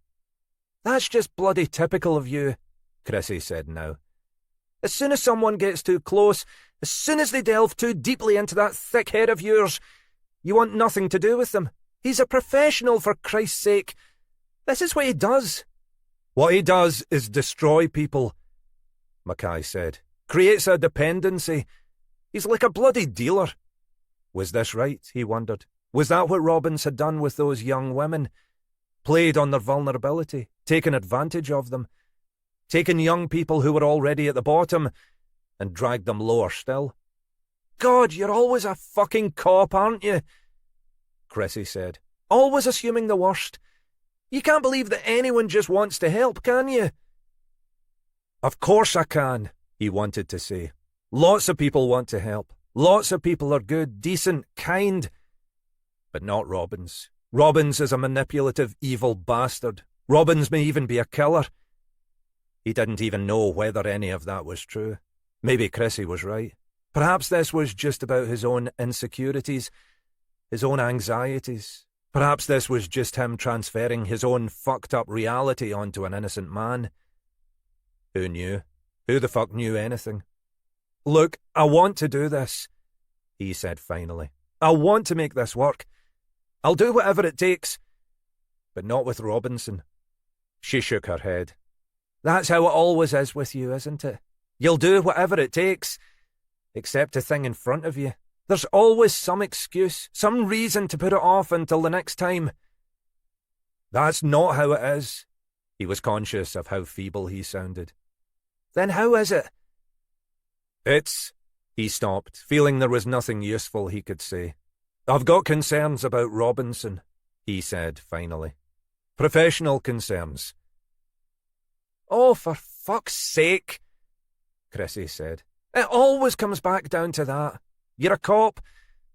"That's just bloody typical of you," Chrissy said now. "As soon as someone gets too close, as soon as they delve too deeply into that thick head of yours, you want nothing to do with them. He's a professional, for Christ's sake. This is what he does." "What he does is destroy people," Mackay said. "Creates a dependency. He's like a bloody dealer." Was this right, he wondered? Was that what Robbins had done with those young women? Played on their vulnerability, taken advantage of them, taken young people who were already at the bottom and dragged them lower still? "God, you're always a fucking cop, aren't you?" Chrissy said. "Always assuming the worst. You can't believe that anyone just wants to help, can you?" "Of course I can," he wanted to say. "Lots of people want to help. Lots of people are good, decent, kind. But not Robbins. Robbins is a manipulative, evil bastard. Robbins may even be a killer." He didn't even know whether any of that was true. Maybe Chrissy was right. Perhaps this was just about his own insecurities, his own anxieties. Perhaps this was just him transferring his own fucked-up reality onto an innocent man. Who knew? Who the fuck knew anything? "Look, I want to do this," he said finally. "I want to make this work. I'll do whatever it takes. But not with Robinson." She shook her head. "That's how it always is with you, isn't it? You'll do whatever it takes, except the thing in front of you. There's always some excuse, some reason to put it off until the next time." "That's not how it is." He was conscious of how feeble he sounded. "Then how is it?" "It's..." He stopped, feeling there was nothing useful he could say. "I've got concerns about Robinson," he said finally. "Professional concerns." "Oh, for fuck's sake," Chrissy said. "It always comes back down to that. You're a cop.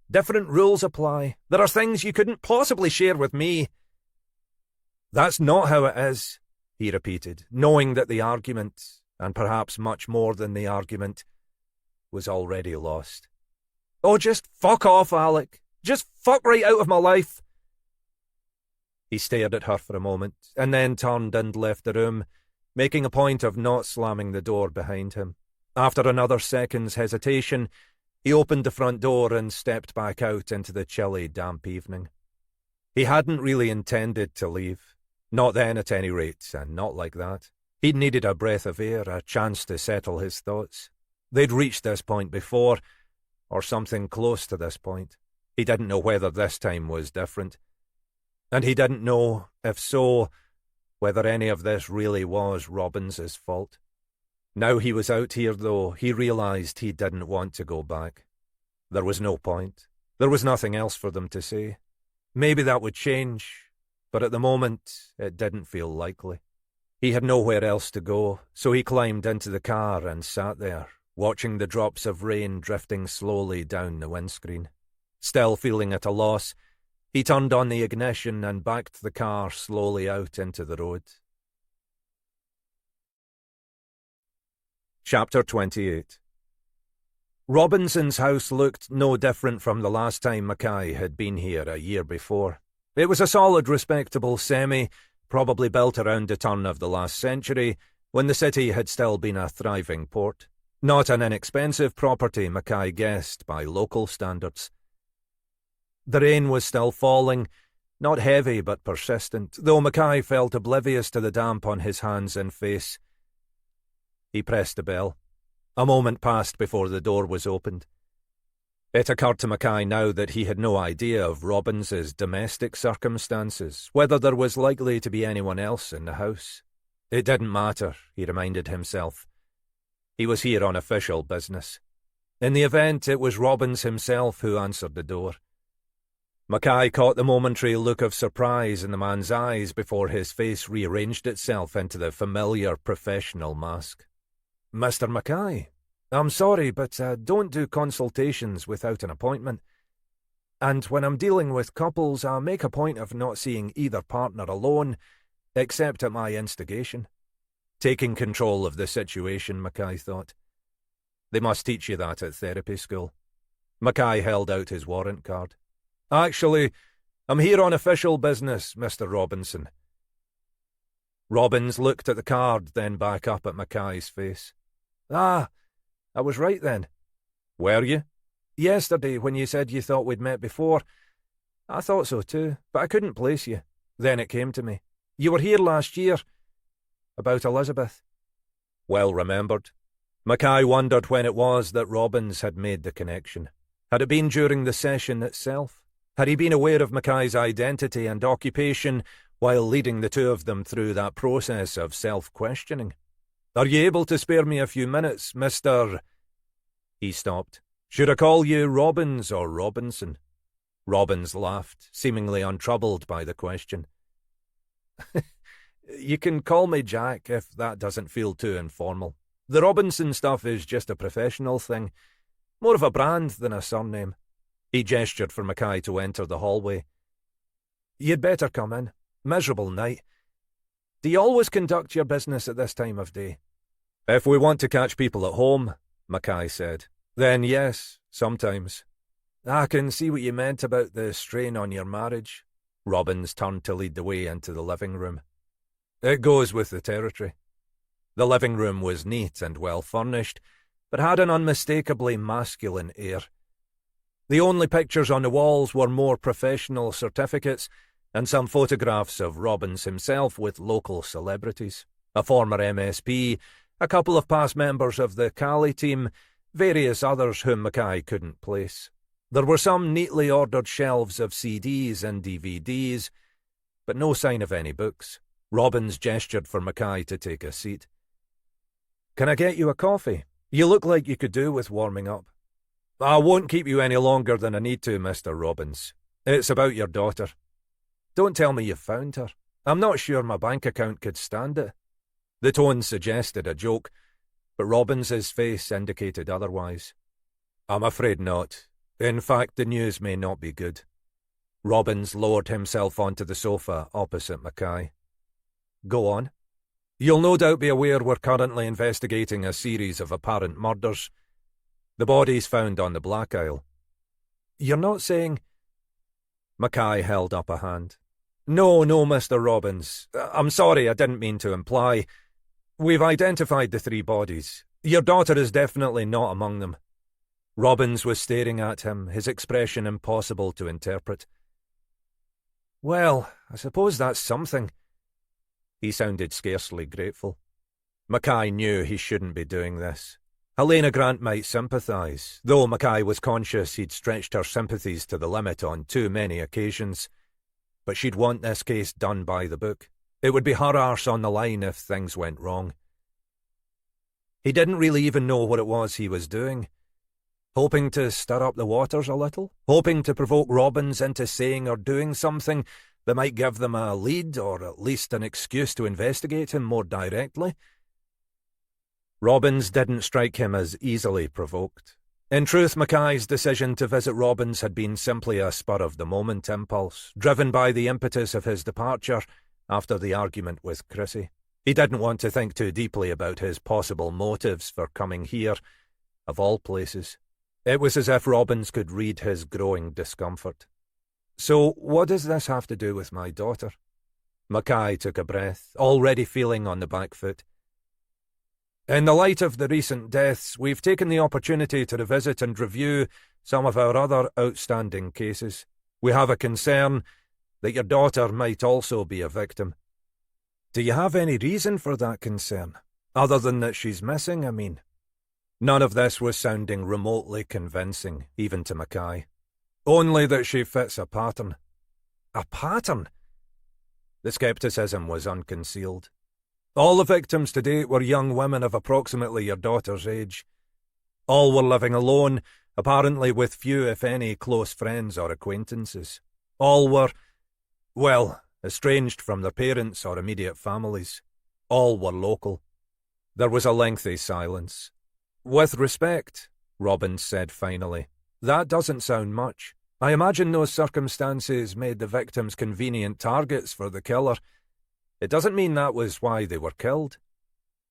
Different rules apply. There are things you couldn't possibly share with me." "That's not how it is," he repeated, knowing that the argument, and perhaps much more than the argument, was already lost. "Oh, just fuck off, Alec. Just fuck right out of my life." He stared at her for a moment, and then turned and left the room, making a point of not slamming the door behind him. After another second's hesitation, he opened the front door and stepped back out into the chilly, damp evening. He hadn't really intended to leave. Not then, at any rate, and not like that. He'd needed a breath of air, a chance to settle his thoughts. They'd reached this point before, or something close to this point. He didn't know whether this time was different. And he didn't know, if so, whether any of this really was Robbins's fault. Now he was out here, though, he realised he didn't want to go back. There was no point. There was nothing else for them to say. Maybe that would change, but at the moment it didn't feel likely. He had nowhere else to go, so he climbed into the car and sat there, watching the drops of rain drifting slowly down the windscreen. Still feeling at a loss, he turned on the ignition and backed the car slowly out into the road. Chapter 28. Robinson's house looked no different from the last time Mackay had been here a year before. It was a solid, respectable semi, probably built around the turn of the last century, when the city had still been a thriving port. Not an inexpensive property, Mackay guessed, by local standards. The rain was still falling, not heavy but persistent, though Mackay felt oblivious to the damp on his hands and face. He pressed the bell. A moment passed before the door was opened. It occurred to Mackay now that he had no idea of Robbins's domestic circumstances, whether there was likely to be anyone else in the house. It didn't matter, he reminded himself. He was here on official business. In the event, it was Robbins himself who answered the door. Mackay caught the momentary look of surprise in the man's eyes before his face rearranged itself into the familiar professional mask. "Mr. Mackay, I'm sorry, but I don't do consultations without an appointment. And when I'm dealing with couples, I make a point of not seeing either partner alone, except at my instigation." Taking control of the situation, Mackay thought. They must teach you that at therapy school. Mackay held out his warrant card. "Actually, I'm here on official business, Mr. Robinson." Robbins looked at the card, then back up at Mackay's face. "Ah, I was right then." "Were you?" "Yesterday, when you said you thought we'd met before. I thought so too, but I couldn't place you. Then it came to me. You were here last year. About Elizabeth." Well remembered. Mackay wondered when it was that Robbins had made the connection. Had it been during the session itself? Had he been aware of Mackay's identity and occupation while leading the two of them through that process of self-questioning? "Are you able to spare me a few minutes, Mr. He stopped. "Should I call you Robbins or Robinson?" Robbins laughed, seemingly untroubled by the question. "You can call me Jack if that doesn't feel too informal. The Robinson stuff is just a professional thing, more of a brand than a surname." He gestured for Mackay to enter the hallway. "You'd better come in. Miserable night. Do you always conduct your business at this time of day?" "If we want to catch people at home," Mackay said, "then yes, sometimes." "I can see what you meant about the strain on your marriage." Robbins turned to lead the way into the living room. "It goes with the territory." The living room was neat and well furnished, but had an unmistakably masculine air. The only pictures on the walls were more professional certificates and some photographs of Robbins himself with local celebrities. A former MSP, a couple of past members of the Cali team, various others whom Mackay couldn't place. There were some neatly ordered shelves of CDs and DVDs, but no sign of any books. Robbins gestured for Mackay to take a seat. "Can I get you a coffee? You look like you could do with warming up." "I won't keep you any longer than I need to, Mr. Robbins. It's about your daughter." "Don't tell me you've found her. I'm not sure my bank account could stand it." The tone suggested a joke, but Robbins's face indicated otherwise. "I'm afraid not. In fact, the news may not be good." Robbins lowered himself onto the sofa opposite Mackay. "Go on." "You'll no doubt be aware we're currently investigating a series of apparent murders. The bodies found on the Black Isle." "You're not saying—" Mackay held up a hand. No, Mr. Robbins. I'm sorry, I didn't mean to imply. We've identified the 3 bodies. Your daughter is definitely not among them. Robbins was staring at him, his expression impossible to interpret. Well, I suppose that's something. He sounded scarcely grateful. Mackay knew he shouldn't be doing this. Helena Grant might sympathise, though Mackay was conscious he'd stretched her sympathies to the limit on too many occasions. But she'd want this case done by the book. It would be her arse on the line if things went wrong. He didn't really even know what it was he was doing. Hoping to stir up the waters a little? Hoping to provoke Robbins into saying or doing something that might give them a lead or at least an excuse to investigate him more directly? Robbins didn't strike him as easily provoked. In truth, Mackay's decision to visit Robbins had been simply a spur-of-the-moment impulse, driven by the impetus of his departure after the argument with Chrissy. He didn't want to think too deeply about his possible motives for coming here, of all places. It was as if Robbins could read his growing discomfort. So, what does this have to do with my daughter? Mackay took a breath, already feeling on the back foot. In the light of the recent deaths, we've taken the opportunity to revisit and review some of our other outstanding cases. We have a concern that your daughter might also be a victim. Do you have any reason for that concern? Other than that she's missing, I mean. None of this was sounding remotely convincing, even to Mackay. Only that she fits a pattern. A pattern? The scepticism was unconcealed. All the victims to date were young women of approximately your daughter's age. All were living alone, apparently with few, if any, close friends or acquaintances. All were, well, estranged from their parents or immediate families. All were local. There was a lengthy silence. With respect, Robbins said finally, that doesn't sound much. I imagine those circumstances made the victims convenient targets for the killer. It doesn't mean that was why they were killed.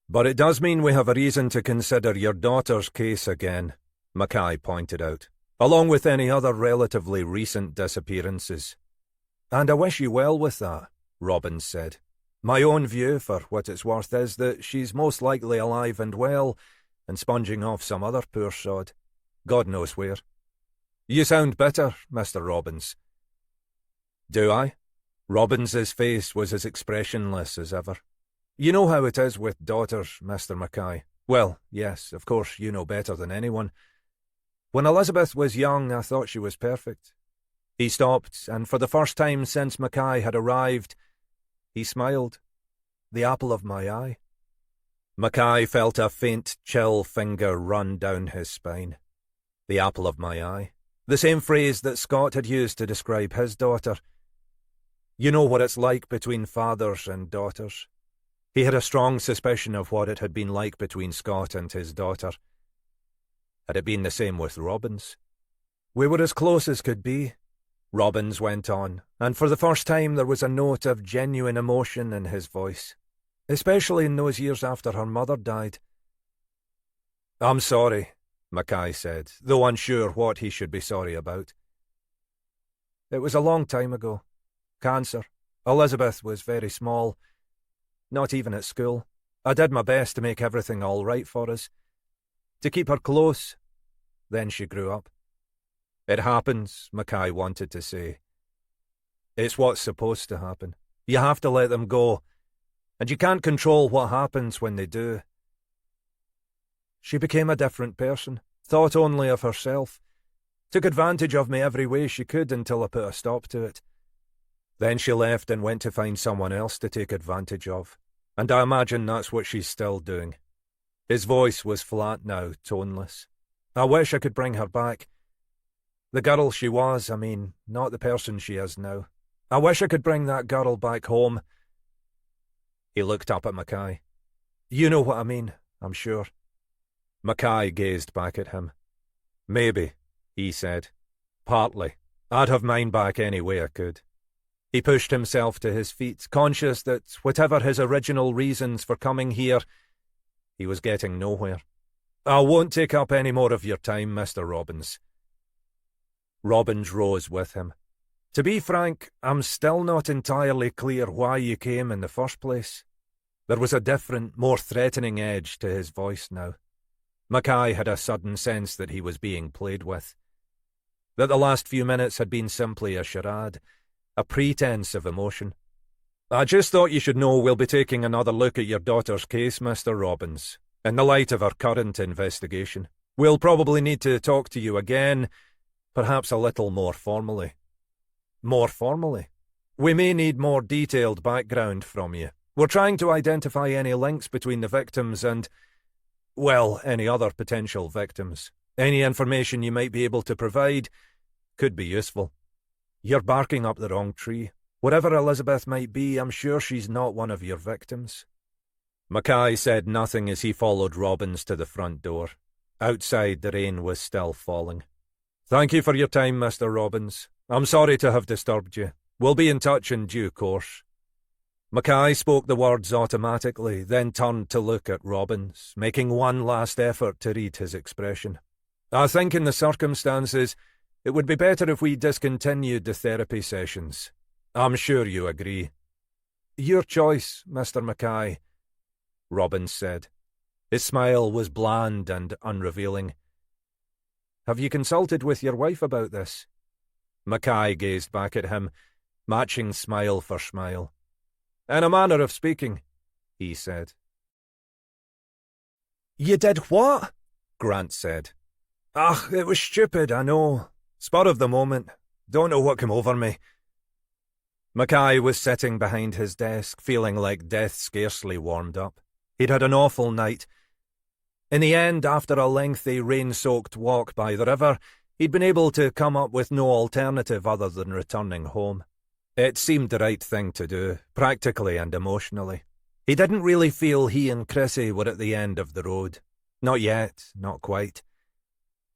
But it does mean we have a reason to consider your daughter's case again, Mackay pointed out, along with any other relatively recent disappearances. And I wish you well with that, Robbins said. My own view, for what it's worth, is that she's most likely alive and well, and sponging off some other poor sod. God knows where. You sound bitter, Mr. Robbins. Do I? Robbins's face was as expressionless as ever. You know how it is with daughters, Mr. Mackay. Well, yes, of course you know better than anyone. When Elizabeth was young, I thought she was perfect. He stopped, and for the first time since Mackay had arrived, he smiled. The apple of my eye. Mackay felt a faint, chill finger run down his spine. The apple of my eye. The same phrase that Scott had used to describe his daughter. You know what it's like between fathers and daughters. He had a strong suspicion of what it had been like between Scott and his daughter. Had it been the same with Robbins? We were as close as could be, Robbins went on, and for the first time there was a note of genuine emotion in his voice, especially in those years after her mother died. I'm sorry, Mackay said, though unsure what he should be sorry about. It was a long time ago. Cancer. Elizabeth was very small. Not even at school. I did my best to make everything all right for us. To keep her close. Then she grew up. It happens, Mackay wanted to say. It's what's supposed to happen. You have to let them go. And you can't control what happens when they do. She became a different person. Thought only of herself. Took advantage of me every way she could until I put a stop to it. Then she left and went to find someone else to take advantage of. And I imagine that's what she's still doing. His voice was flat now, toneless. I wish I could bring her back. The girl she was, I mean, not the person she is now. I wish I could bring that girl back home. He looked up at Mackay. You know what I mean, I'm sure. Mackay gazed back at him. Maybe, he said. Partly. I'd have mine back any way I could. He pushed himself to his feet, conscious that whatever his original reasons for coming here, he was getting nowhere. I won't take up any more of your time, Mr. Robbins. Robbins rose with him. To be frank, I'm still not entirely clear why you came in the first place. There was a different, more threatening edge to his voice now. Mackay had a sudden sense that he was being played with. That the last few minutes had been simply a charade, a pretense of emotion. "I just thought you should know we'll be taking another look at your daughter's case, Mr. Robbins, in the light of our current investigation. We'll probably need to talk to you again, perhaps a little more formally." "More formally? We may need more detailed background from you. We're trying to identify any links between the victims and, well, any other potential victims. Any information you might be able to provide could be useful." "You're barking up the wrong tree. Whatever Elizabeth might be, I'm sure she's not one of your victims." Mackay said nothing as he followed Robbins to the front door. Outside, the rain was still falling. "Thank you for your time, Mr. Robbins. I'm sorry to have disturbed you. We'll be in touch in due course." Mackay spoke the words automatically, then turned to look at Robbins, making one last effort to read his expression. "I think in the circumstances, it would be better if we discontinued the therapy sessions. I'm sure you agree." "Your choice, Mr. Mackay," Robbins said. His smile was bland and unrevealing. "Have you consulted with your wife about this?" Mackay gazed back at him, matching smile for smile. "In a manner of speaking," he said. "You did what?" Grant said. "Ugh, it was stupid, I know. Spur of the moment. Don't know what came over me." Mackay was sitting behind his desk, feeling like death scarcely warmed up. He'd had an awful night. In the end, after a lengthy, rain-soaked walk by the river, he'd been able to come up with no alternative other than returning home. It seemed the right thing to do, practically and emotionally. He didn't really feel he and Chrissy were at the end of the road. Not yet, not quite.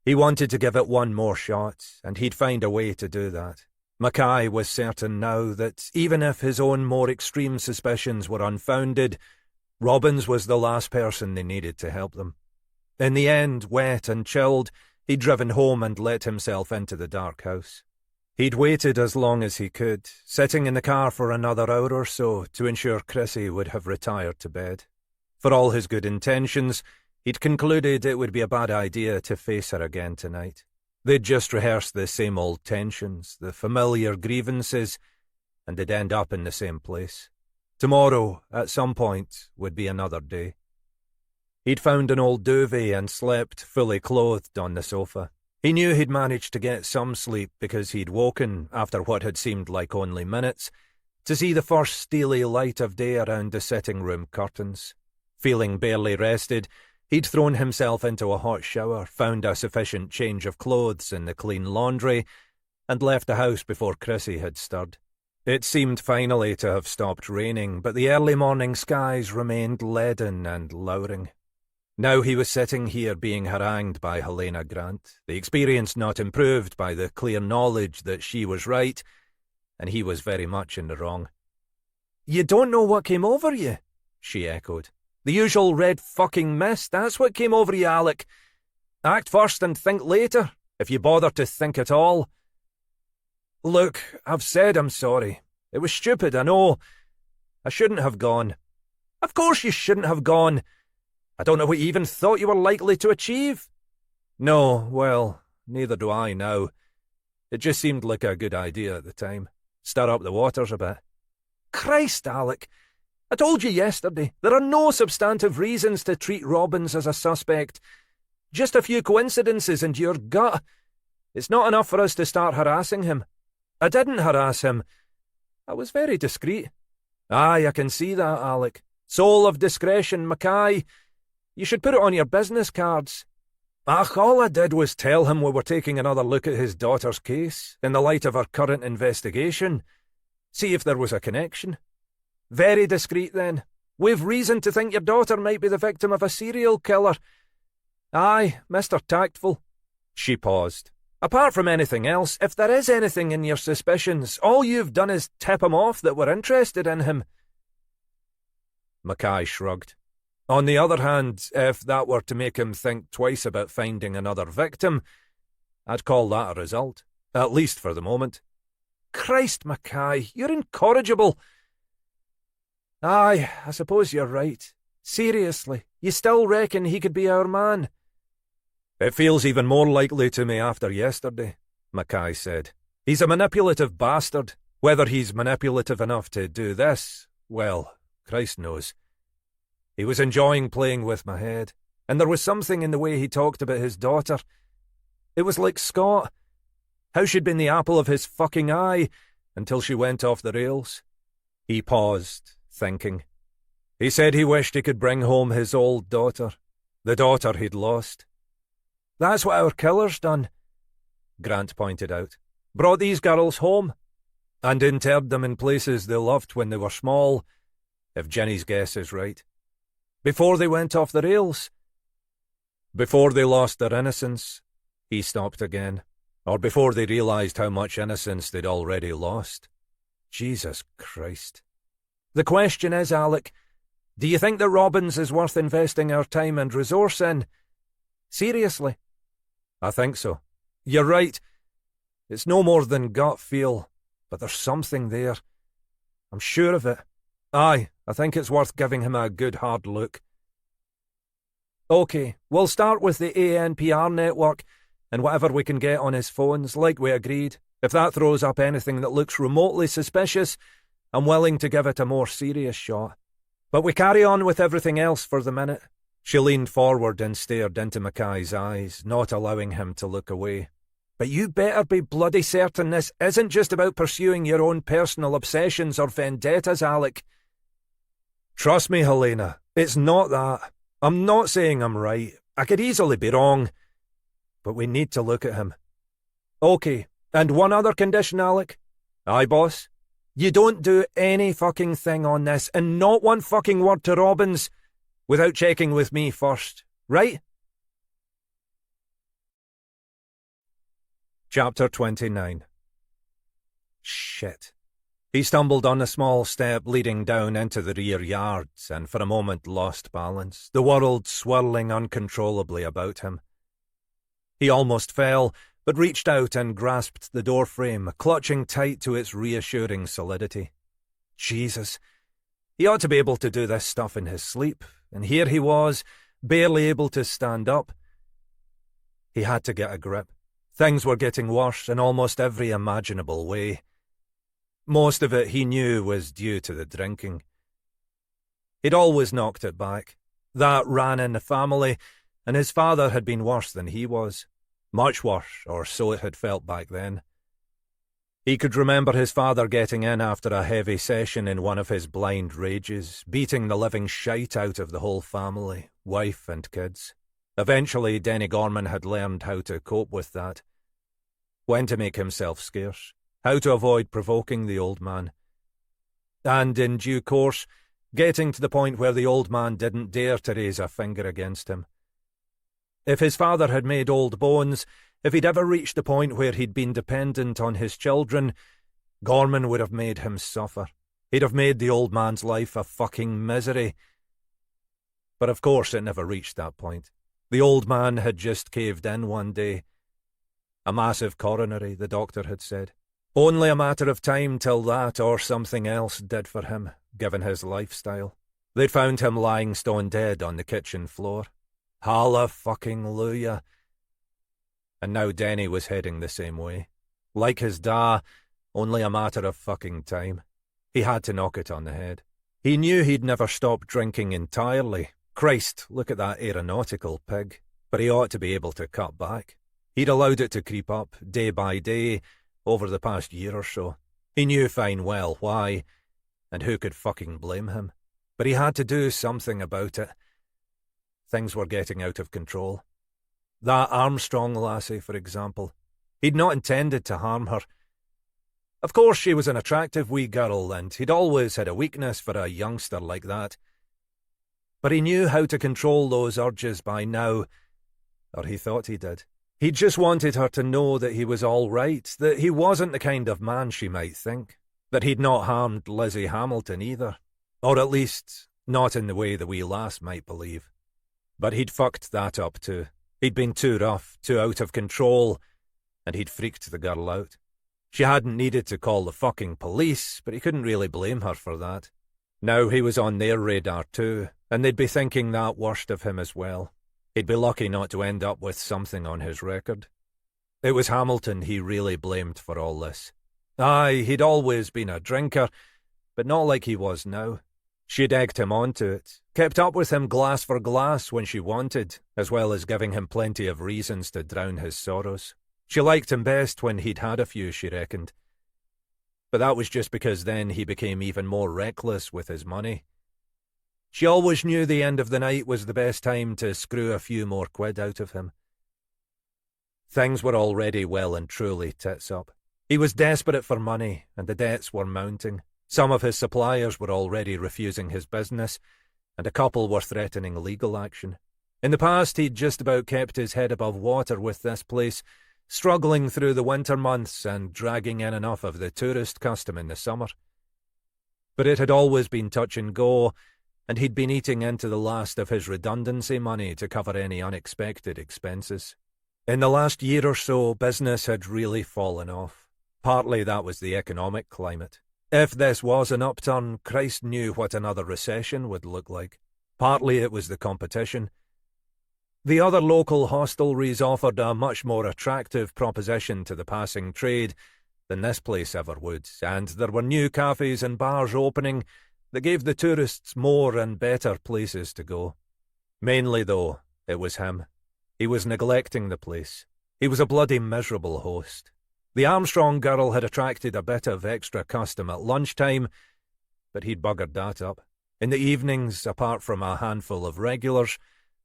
He wanted to give it one more shot, and he'd find a way to do that. Mackay was certain now that, even if his own more extreme suspicions were unfounded, Robbins was the last person they needed to help them. In the end, wet and chilled, he'd driven home and let himself into the dark house. He'd waited as long as he could, sitting in the car for another hour or so to ensure Chrissy would have retired to bed. For all his good intentions, he'd concluded it would be a bad idea to face her again tonight. They'd just rehearsed the same old tensions, the familiar grievances, and they'd end up in the same place. Tomorrow, at some point, would be another day. He'd found an old duvet and slept, fully clothed, on the sofa. He knew he'd managed to get some sleep because he'd woken, after what had seemed like only minutes, to see the first steely light of day around the sitting-room curtains. Feeling barely rested, he'd thrown himself into a hot shower, found a sufficient change of clothes in the clean laundry, and left the house before Chrissy had stirred. It seemed finally to have stopped raining, but the early morning skies remained leaden and lowering. Now he was sitting here being harangued by Helena Grant, the experience not improved by the clear knowledge that she was right, and he was very much in the wrong. "You don't know what came over you?" she echoed. "The usual red fucking mist, that's what came over you, Alec. Act first and think later, if you bother to think at all." "Look, I've said I'm sorry. It was stupid, I know. I shouldn't have gone." "Of course you shouldn't have gone. I don't know what you even thought you were likely to achieve." "No, well, neither do I now. It just seemed like a good idea at the time. Stir up the waters a bit." "Christ, Alec. I told you yesterday, there are no substantive reasons to treat Robbins as a suspect. Just a few coincidences and your gut. It's not enough for us to start harassing him. I didn't harass him. I was very discreet." "Aye, I can see that, Alec. Soul of discretion, Mackay. You should put it on your business cards." "Ach, all I did was tell him we were taking another look at his daughter's case, in the light of our current investigation. See if there was a connection." "Very discreet, then. We've reason to think your daughter might be the victim of a serial killer." "Aye, Mr. Tactful." She paused. "Apart from anything else, if there is anything in your suspicions, all you've done is tip him off that we're interested in him." Mackay shrugged. "On the other hand, if that were to make him think twice about finding another victim, I'd call that a result, at least for the moment." "Christ, Mackay, you're incorrigible." Aye, I suppose you're right. Seriously, you still reckon he could be our man? It feels even more likely to me after yesterday, Mackay said. He's a manipulative bastard. Whether he's manipulative enough to do this, well, Christ knows. He was enjoying playing with my head, and there was something in the way he talked about his daughter. It was like Scott. How she'd been the apple of his fucking eye until she went off the rails. He paused, thinking. He said he wished he could bring home his old daughter, the daughter he'd lost. That's what our killer's done, Grant pointed out. Brought these girls home, and interred them in places they loved when they were small, if Jenny's guess is right. Before they went off the rails. Before they lost their innocence, he stopped again. Or before they realised how much innocence they'd already lost. Jesus Christ. The question is, Alec, do you think that Robbins is worth investing our time and resource in? Seriously? I think so. You're right. It's no more than gut feel, but there's something there. I'm sure of it. Aye, I think it's worth giving him a good hard look. OK, we'll start with the ANPR network and whatever we can get on his phones, like we agreed. If that throws up anything that looks remotely suspicious, I'm willing to give it a more serious shot. But we carry on with everything else for the minute. She leaned forward and stared into Mackay's eyes, not allowing him to look away. But you better be bloody certain this isn't just about pursuing your own personal obsessions or vendettas, Alec. Trust me, Helena, it's not that. I'm not saying I'm right. I could easily be wrong. But we need to look at him. OK, and one other condition, Alec. Aye, boss. You don't do any fucking thing on this, and not one fucking word to Robbins, without checking with me first, right? Chapter 29. Shit. He stumbled on a small step leading down into the rear yards, and for a moment lost balance, the world swirling uncontrollably about him. He almost fell, but reached out and grasped the doorframe, clutching tight to its reassuring solidity. Jesus. He ought to be able to do this stuff in his sleep, and here he was, barely able to stand up. He had to get a grip. Things were getting worse in almost every imaginable way. Most of it, he knew, was due to the drinking. He'd always knocked it back. That ran in the family, and his father had been worse than he was. Much worse, or so it had felt back then. He could remember his father getting in after a heavy session in one of his blind rages, beating the living shite out of the whole family, wife and kids. Eventually, Denny Gorman had learned how to cope with that. When to make himself scarce. How to avoid provoking the old man. And, in due course, getting to the point where the old man didn't dare to raise a finger against him. If his father had made old bones, if he'd ever reached the point where he'd been dependent on his children, Gorman would have made him suffer. He'd have made the old man's life a fucking misery. But of course it never reached that point. The old man had just caved in one day. A massive coronary, the doctor had said. Only a matter of time till that or something else did for him, given his lifestyle. They'd found him lying stone dead on the kitchen floor. Hallelujah. And now Denny was heading the same way. Like his da, only a matter of fucking time. He had to knock it on the head. He knew he'd never stop drinking entirely. Christ, look at that aeronautical pig. But he ought to be able to cut back. He'd allowed it to creep up, day by day, over the past year or so. He knew fine well why, and who could fucking blame him. But he had to do something about it. Things were getting out of control. That Armstrong lassie, for example. He'd not intended to harm her. Of course she was an attractive wee girl, and he'd always had a weakness for a youngster like that. But he knew how to control those urges by now, or he thought he did. He just wanted her to know that he was all right, that he wasn't the kind of man she might think, that he'd not harmed Lizzie Hamilton either, or at least not in the way the wee lass might believe. But he'd fucked that up too. He'd been too rough, too out of control, and he'd freaked the girl out. She hadn't needed to call the fucking police, but he couldn't really blame her for that. Now he was on their radar too, and they'd be thinking that worst of him as well. He'd be lucky not to end up with something on his record. It was Hamilton he really blamed for all this. Aye, he'd always been a drinker, but not like he was now. She'd egged him onto it, kept up with him glass for glass when she wanted, as well as giving him plenty of reasons to drown his sorrows. She liked him best when he'd had a few, she reckoned. But that was just because then he became even more reckless with his money. She always knew the end of the night was the best time to screw a few more quid out of him. Things were already well and truly tits up. He was desperate for money, and the debts were mounting. Some of his suppliers were already refusing his business, and a couple were threatening legal action. In the past, he'd just about kept his head above water with this place, struggling through the winter months and dragging in enough of the tourist custom in the summer. But it had always been touch and go, and he'd been eating into the last of his redundancy money to cover any unexpected expenses. In the last year or so, business had really fallen off. Partly that was the economic climate. If this was an upturn, Christ knew what another recession would look like. Partly it was the competition. The other local hostelries offered a much more attractive proposition to the passing trade than this place ever would, and there were new cafes and bars opening that gave the tourists more and better places to go. Mainly, though, it was him. He was neglecting the place. He was a bloody miserable host. The Armstrong girl had attracted a bit of extra custom at lunchtime, but he'd buggered that up. In the evenings, apart from a handful of regulars,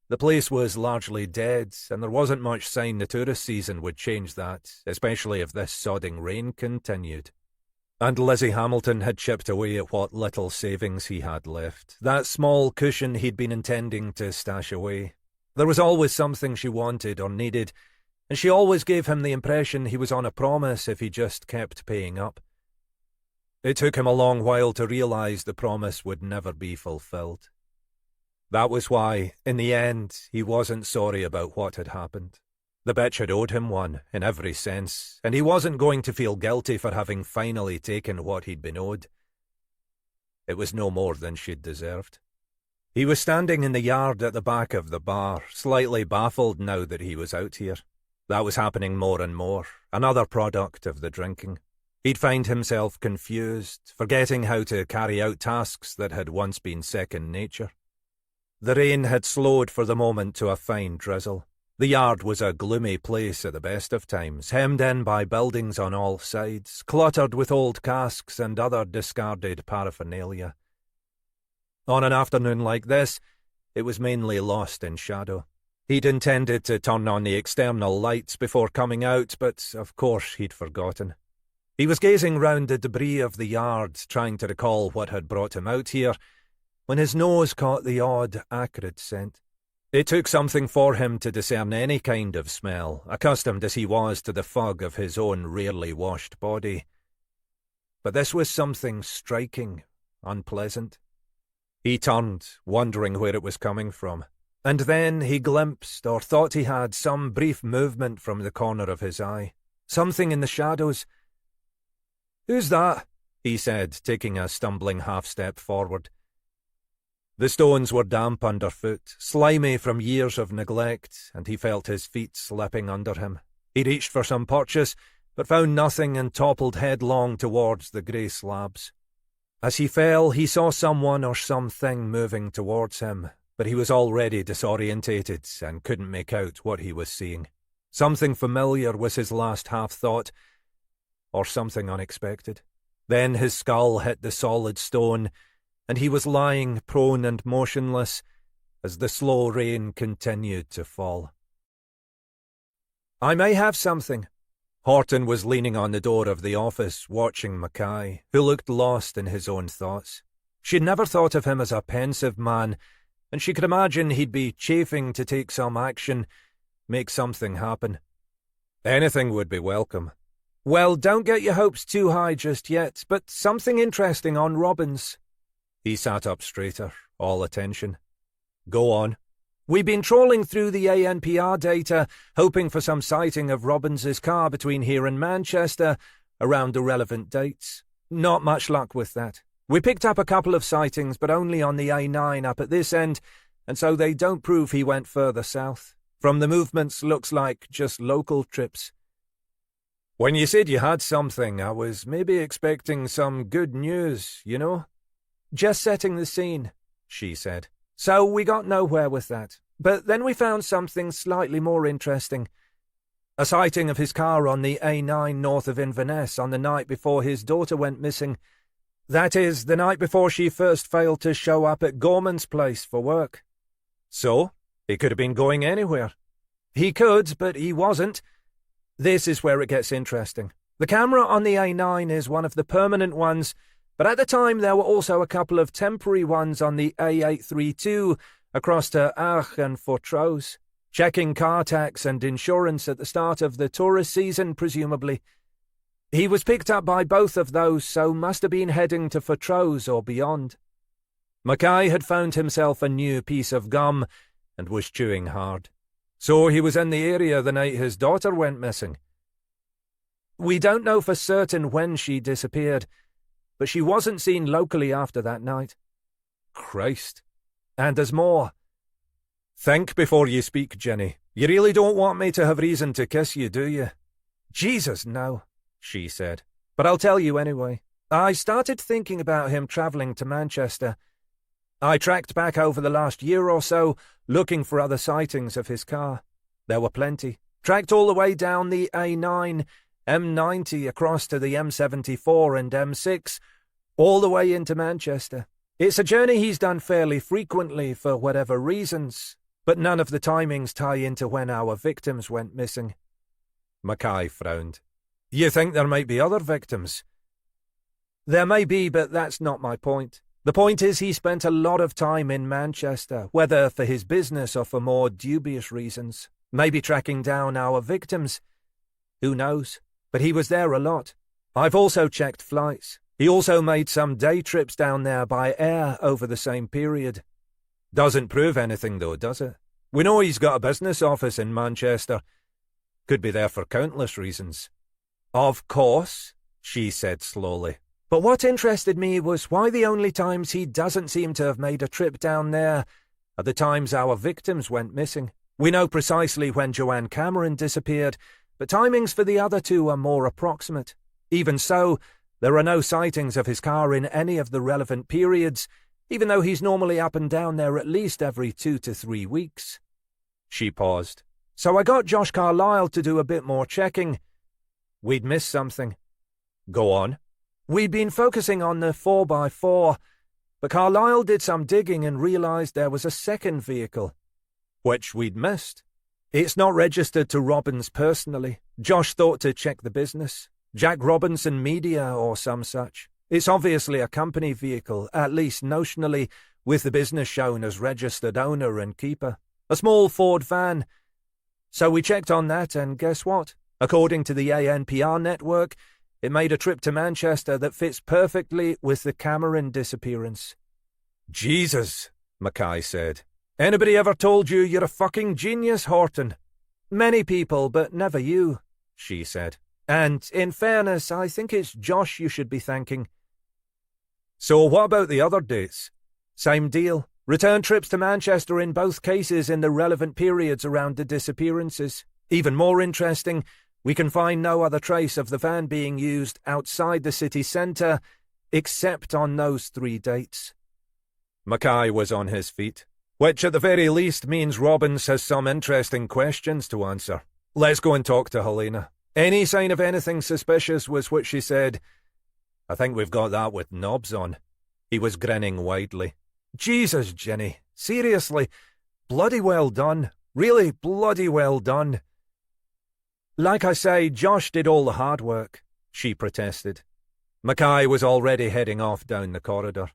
the place was largely dead, and there wasn't much sign the tourist season would change that, especially if this sodding rain continued. And Lizzie Hamilton had chipped away at what little savings he had left, that small cushion he'd been intending to stash away. There was always something she wanted or needed, and she always gave him the impression he was on a promise if he just kept paying up. It took him a long while to realise the promise would never be fulfilled. That was why, in the end, he wasn't sorry about what had happened. The bitch had owed him one, in every sense, and he wasn't going to feel guilty for having finally taken what he'd been owed. It was no more than she'd deserved. He was standing in the yard at the back of the bar, slightly baffled now that he was out here. That was happening more and more, another product of the drinking. He'd find himself confused, forgetting how to carry out tasks that had once been second nature. The rain had slowed for the moment to a fine drizzle. The yard was a gloomy place at the best of times, hemmed in by buildings on all sides, cluttered with old casks and other discarded paraphernalia. On an afternoon like this, it was mainly lost in shadow. He'd intended to turn on the external lights before coming out, but of course he'd forgotten. He was gazing round the debris of the yard, trying to recall what had brought him out here, when his nose caught the odd, acrid scent. It took something for him to discern any kind of smell, accustomed as he was to the fug of his own rarely washed body. But this was something striking, unpleasant. He turned, wondering where it was coming from, and then he glimpsed, or thought he had, some brief movement from the corner of his eye. Something in the shadows. "Who's that?" he said, taking a stumbling half-step forward. The stones were damp underfoot, slimy from years of neglect, and he felt his feet slipping under him. He reached for some purchase, but found nothing and toppled headlong towards the grey slabs. As he fell, he saw someone or something moving towards him, but he was already disorientated and couldn't make out what he was seeing. Something familiar was his last half-thought, or something unexpected. Then his skull hit the solid stone, and he was lying prone and motionless as the slow rain continued to fall. "I may have something." Horton was leaning on the door of the office, watching Mackay, who looked lost in his own thoughts. She'd never thought of him as a pensive man, and she could imagine he'd be chafing to take some action, make something happen. Anything would be welcome. "Well, don't get your hopes too high just yet, but something interesting on Robbins." He sat up straighter, all attention. "Go on." "We've been trawling through the ANPR data, hoping for some sighting of Robbins's car between here and Manchester, around the relevant dates. Not much luck with that. We picked up a couple of sightings, but only on the A9 up at this end, and so they don't prove he went further south. From the movements, looks like just local trips. When you said you had something, I was maybe expecting some good news, you know? Just setting the scene, she said. So we got nowhere with that. But then we found something slightly more interesting. A sighting of his car on the A9 north of Inverness on the night before his daughter went missing. That is, the night before she first failed to show up at Gorman's place for work. So, he could have been going anywhere. He could, but he wasn't. This is where it gets interesting. The camera on the A9 is one of the permanent ones, but at the time there were also a couple of temporary ones on the A832 across to Arch and Fortrose, checking car tax and insurance at the start of the tourist season, presumably. He was picked up by both of those, so must have been heading to Fortrose or beyond. Mackay had found himself a new piece of gum and was chewing hard. So he was in the area the night his daughter went missing. We don't know for certain when she disappeared, but she wasn't seen locally after that night. Christ. And there's more. Think before you speak, Jenny. You really don't want me to have reason to kiss you, do you? Jesus, no, she said. But I'll tell you anyway. I started thinking about him travelling to Manchester. I tracked back over the last year or so, looking for other sightings of his car. There were plenty. Tracked all the way down the A9, M90 across to the M74 and M6, all the way into Manchester. It's a journey he's done fairly frequently for whatever reasons, but none of the timings tie into when our victims went missing. Mackay frowned. You think there might be other victims? There may be, but that's not my point. The point is he spent a lot of time in Manchester, whether for his business or for more dubious reasons. Maybe tracking down our victims. Who knows? But he was there a lot. I've also checked flights. He also made some day trips down there by air over the same period. Doesn't prove anything though, does it? We know he's got a business office in Manchester. Could be there for countless reasons. Of course, she said slowly. But what interested me was why the only times he doesn't seem to have made a trip down there are the times our victims went missing. We know precisely when Joanne Cameron disappeared, but timings for the other two are more approximate. Even so, there are no sightings of his car in any of the relevant periods, even though he's normally up and down there at least every 2 to 3 weeks. She paused. So I got Josh Carlyle to do a bit more checking. We'd missed something. Go on. We'd been focusing on the 4x4, but Carlyle did some digging and realised there was a second vehicle, which we'd missed. It's not registered to Robbins personally. Josh thought to check the business. Jack Robinson Media or some such. It's obviously a company vehicle, at least notionally, with the business shown as registered owner and keeper. A small Ford van. So we checked on that, and guess what? According to the ANPR network, it made a trip to Manchester that fits perfectly with the Cameron disappearance. Jesus, Mackay said. Anybody ever told you you're a fucking genius, Horton? Many people, but never you, she said. And, in fairness, I think it's Josh you should be thanking. So what about the other dates? Same deal. Return trips to Manchester in both cases in the relevant periods around the disappearances. Even more interesting, we can find no other trace of the van being used outside the city centre, except on those 3 dates. Mackay was on his feet, which at the very least means Robbins has some interesting questions to answer. Let's go and talk to Helena. Any sign of anything suspicious was what she said. I think we've got that with knobs on. He was grinning widely. Jesus, Jenny, seriously, bloody well done. Really bloody well done. Like I say, Josh did all the hard work, she protested. Mackay was already heading off down the corridor.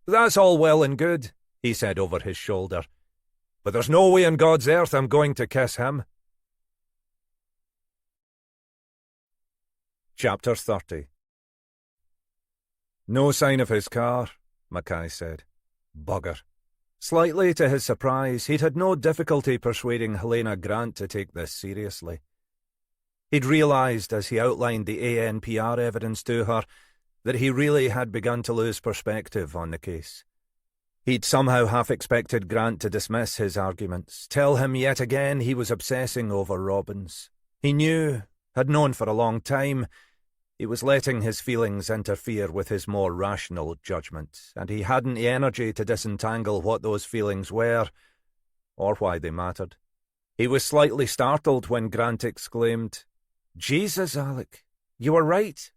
That's all well and good, he said over his shoulder. But there's no way on God's earth I'm going to kiss him. Chapter 30. No sign of his car, Mackay said. Bugger. Slightly to his surprise, he'd had no difficulty persuading Helena Grant to take this seriously. He'd realised, as he outlined the ANPR evidence to her, that he really had begun to lose perspective on the case. He'd somehow half expected Grant to dismiss his arguments, tell him yet again he was obsessing over Robbins. He knew, had known for a long time, he was letting his feelings interfere with his more rational judgment, and he hadn't the energy to disentangle what those feelings were, or why they mattered. He was slightly startled when Grant exclaimed, "Jesus, Alec, you were right."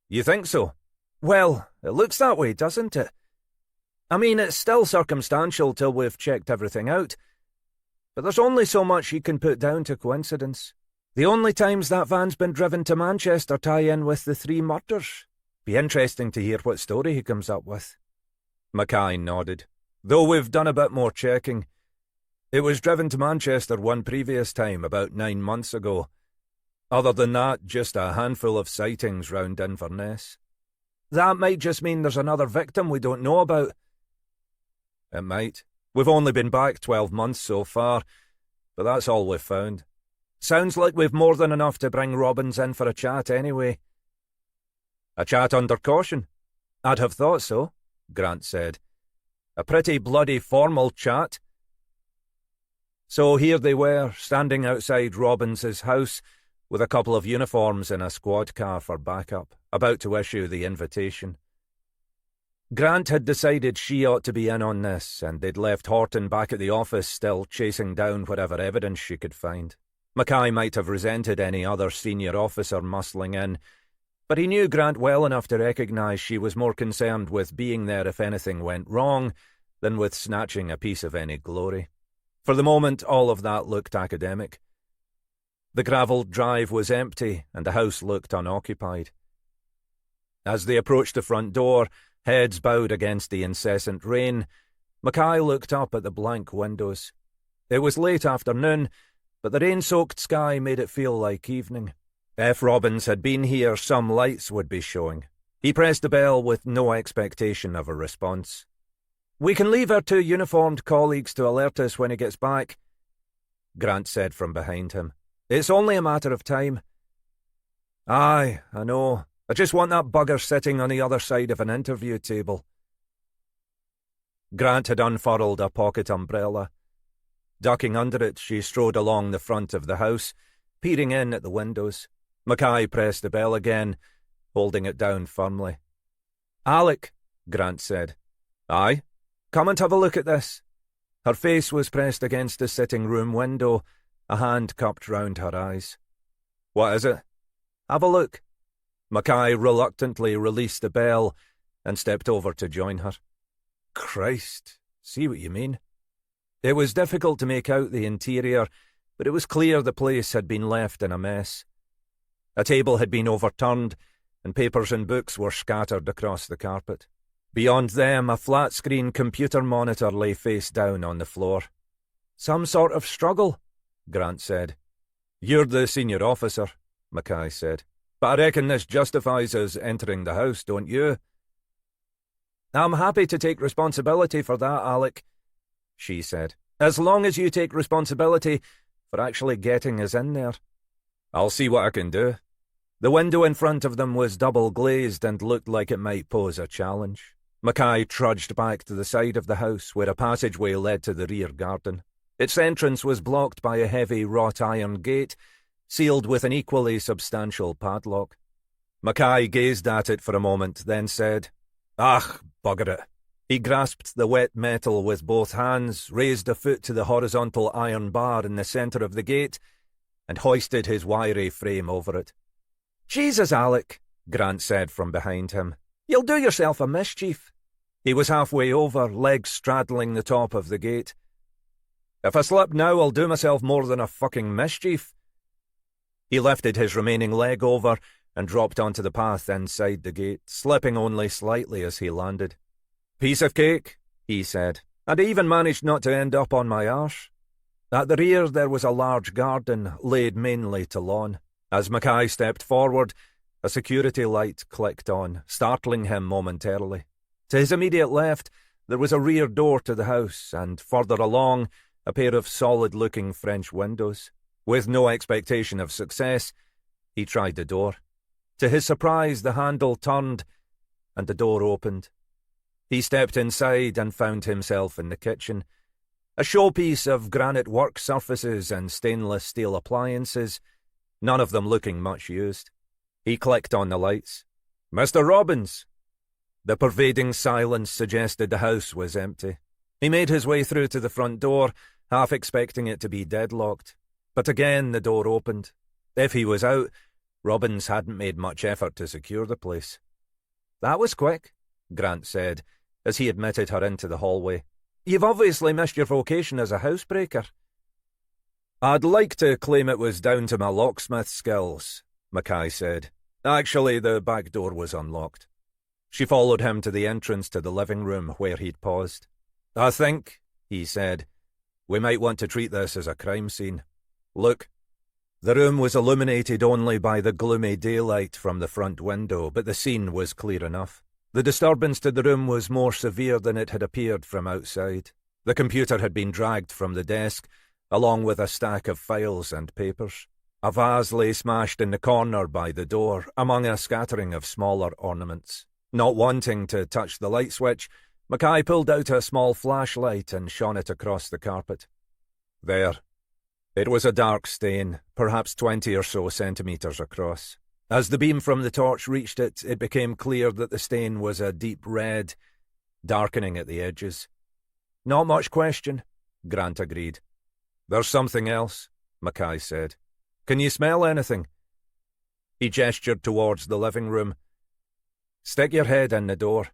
"You think so?" "Well, it looks that way, doesn't it? I mean, it's still circumstantial till we've checked everything out, but there's only so much you can put down to coincidence. The only times that van's been driven to Manchester tie in with the 3 murders. Be interesting to hear what story he comes up with." Mackay nodded. "Though we've done a bit more checking. It was driven to Manchester one previous time, about 9 months ago. Other than that, just a handful of sightings round Inverness." "That might just mean there's another victim we don't know about." "It might. We've only been back 12 months so far, but that's all we've found. Sounds like we've more than enough to bring Robbins in for a chat anyway." "A chat under caution?" "I'd have thought so," Grant said. "A pretty bloody formal chat." So here they were, standing outside Robbins's house, with a couple of uniforms in a squad car for backup, about to issue the invitation. Grant had decided she ought to be in on this, and they'd left Horton back at the office still chasing down whatever evidence she could find. Mackay might have resented any other senior officer muscling in, but he knew Grant well enough to recognise she was more concerned with being there if anything went wrong than with snatching a piece of any glory. For the moment, all of that looked academic. The gravelled drive was empty, and the house looked unoccupied. As they approached the front door, heads bowed against the incessant rain, Mackay looked up at the blank windows. It was late afternoon, but the rain-soaked sky made it feel like evening. If Robbins had been here, some lights would be showing. He pressed the bell with no expectation of a response. "We can leave our 2 uniformed colleagues to alert us when he gets back," Grant said from behind him. "It's only a matter of time." "Aye, I know. I just want that bugger sitting on the other side of an interview table." Grant had unfurled a pocket umbrella. Ducking under it, she strode along the front of the house, peering in at the windows. Mackay pressed the bell again, holding it down firmly. "Alec," Grant said. "Aye?" "Come and have a look at this." Her face was pressed against the sitting-room window, a hand cupped round her eyes. "What is it?" "Have a look." Mackay reluctantly released the bell and stepped over to join her. "Christ, see what you mean." It was difficult to make out the interior, but it was clear the place had been left in a mess. A table had been overturned, and papers and books were scattered across the carpet. Beyond them, a flat-screen computer monitor lay face down on the floor. "Some sort of struggle," Grant said. "You're the senior officer," Mackay said. "But I reckon this justifies us entering the house, don't you?" "I'm happy to take responsibility for that, Alec," she said, "as long as you take responsibility for actually getting us in there." "I'll see what I can do." The window in front of them was double-glazed and looked like it might pose a challenge. Mackay trudged back to the side of the house where a passageway led to the rear garden. Its entrance was blocked by a heavy wrought-iron gate, sealed with an equally substantial padlock. Mackay gazed at it for a moment, then said, "Ach, bugger it." He grasped the wet metal with both hands, raised a foot to the horizontal iron bar in the centre of the gate, and hoisted his wiry frame over it. "Jesus, Alec," Grant said from behind him. "You'll do yourself a mischief." He was halfway over, legs straddling the top of the gate. "If I slip now, I'll do myself more than a fucking mischief." He lifted his remaining leg over and dropped onto the path inside the gate, slipping only slightly as he landed. "Piece of cake," he said, "and I even managed not to end up on my arse." At the rear there was a large garden, laid mainly to lawn. As Mackay stepped forward, a security light clicked on, startling him momentarily. To his immediate left, there was a rear door to the house, and further along, a pair of solid-looking French windows. With no expectation of success, he tried the door. To his surprise, the handle turned, and the door opened. He stepped inside and found himself in the kitchen. A showpiece of granite work surfaces and stainless steel appliances, none of them looking much used. He clicked on the lights. "Mr. Robbins!" The pervading silence suggested the house was empty. He made his way through to the front door, half expecting it to be deadlocked. But again the door opened. If he was out, Robbins hadn't made much effort to secure the place. "That was quick," Grant said, as he admitted her into the hallway. "You've obviously missed your vocation as a housebreaker." "I'd like to claim it was down to my locksmith skills," Mackay said. "Actually, the back door was unlocked." She followed him to the entrance to the living room where he'd paused. "I think," he said, "we might want to treat this as a crime scene. Look." The room was illuminated only by the gloomy daylight from the front window, but the scene was clear enough. The disturbance to the room was more severe than it had appeared from outside. The computer had been dragged from the desk, along with a stack of files and papers. A vase lay smashed in the corner by the door, among a scattering of smaller ornaments. Not wanting to touch the light switch, Mackay pulled out a small flashlight and shone it across the carpet. There. It was a dark stain, perhaps 20 or so centimetres across. As the beam from the torch reached it, it became clear that the stain was a deep red, darkening at the edges. "Not much question," Grant agreed. "There's something else," Mackay said. "Can you smell anything?" He gestured towards the living room. "Stick your head in the door."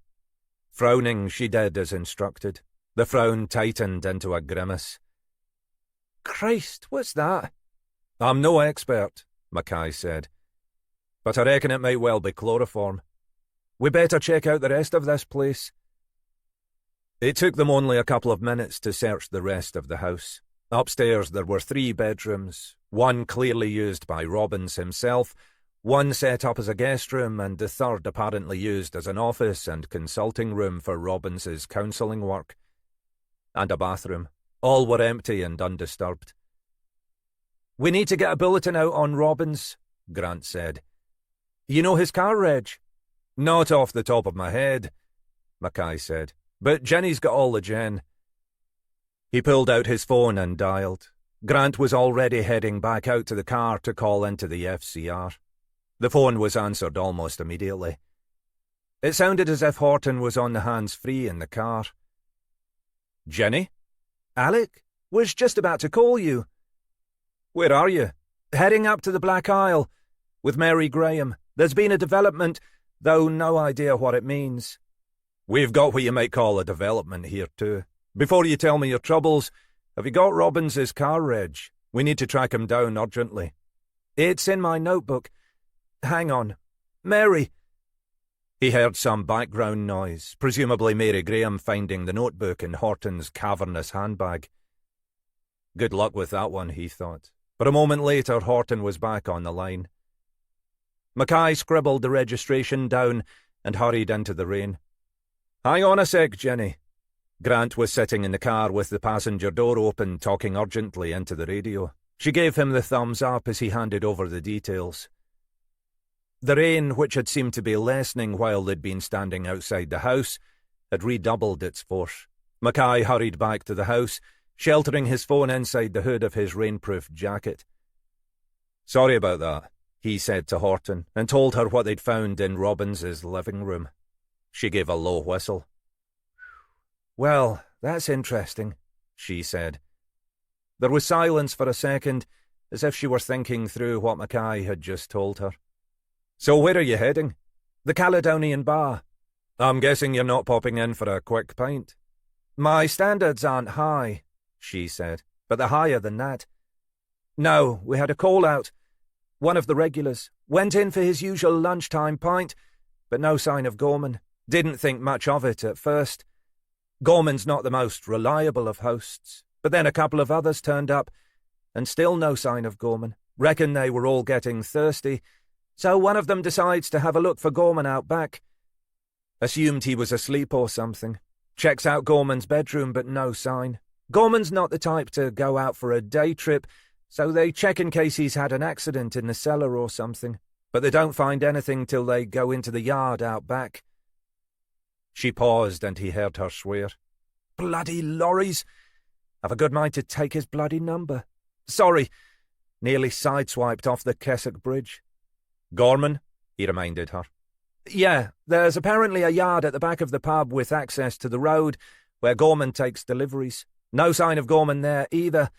Frowning, she did as instructed. The frown tightened into a grimace. "Christ, what's that?" "I'm no expert," Mackay said, "but I reckon it might well be chloroform. We better check out the rest of this place." It took them only a couple of minutes to search the rest of the house. Upstairs there were 3 bedrooms, one clearly used by Robbins himself, one set up as a guest room, and the third apparently used as an office and consulting room for Robbins's counselling work. And a bathroom. All were empty and undisturbed. "We need to get a bulletin out on Robbins," Grant said. "You know his car reg?" "Not off the top of my head," Mackay said, "but Jenny's got all the gen." He pulled out his phone and dialed. Grant was already heading back out to the car to call into the FCR. The phone was answered almost immediately. It sounded as if Horton was on the hands-free in the car. "Jenny?" "Alec, was just about to call you." "Where are you?" "Heading up to the Black Isle, with Mary Graham. There's been a development, though no idea what it means." "We've got what you might call a development here too. Before you tell me your troubles, have you got Robbins's car reg? We need to track him down urgently." "It's in my notebook. Hang on. Mary." He heard some background noise, presumably Mary Graham finding the notebook in Horton's cavernous handbag. Good luck with that one, he thought. But a moment later, Horton was back on the line. Mackay scribbled the registration down and hurried into the rain. "Hang on a sec, Jenny." Grant was sitting in the car with the passenger door open, talking urgently into the radio. She gave him the thumbs up as he handed over the details. The rain, which had seemed to be lessening while they'd been standing outside the house, had redoubled its force. Mackay hurried back to the house, sheltering his phone inside the hood of his rainproof jacket. "Sorry about that," he said to Horton, and told her what they'd found in Robbins's living room. She gave a low whistle. "Well, that's interesting," she said. There was silence for a second, as if she were thinking through what Mackay had just told her. "So where are you heading?" "The Caledonian Bar." "I'm guessing you're not popping in for a quick pint." "My standards aren't high," she said, "but they're higher than that." "No, we had a call-out. One of the regulars. Went in for his usual lunchtime pint, but no sign of Gorman. Didn't think much of it at first. Gorman's not the most reliable of hosts, but then a couple of others turned up, and still no sign of Gorman. Reckon they were all getting thirsty, so one of them decides to have a look for Gorman out back. Assumed he was asleep or something. Checks out Gorman's bedroom, but no sign. Gorman's not the type to go out for a day trip, so they check in case he's had an accident in the cellar or something, but they don't find anything till they go into the yard out back. She paused and he heard her swear. Bloody lorries! I've a good mind to take his bloody number. Sorry, nearly sideswiped off the Keswick Bridge. Gorman, he reminded her. Yeah, there's apparently a yard at the back of the pub with access to the road where Gorman takes deliveries. No sign of Gorman there either.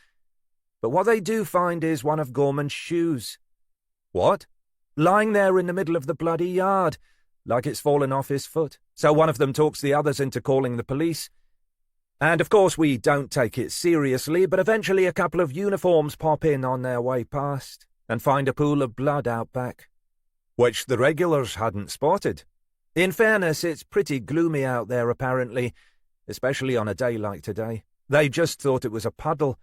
But what they do find is one of Gorman's shoes. What? Lying there in the middle of the bloody yard, like it's fallen off his foot. So one of them talks the others into calling the police. And of course we don't take it seriously, but eventually a couple of uniforms pop in on their way past and find a pool of blood out back, which the regulars hadn't spotted. In fairness, it's pretty gloomy out there apparently, especially on a day like today. They just thought it was a puddle,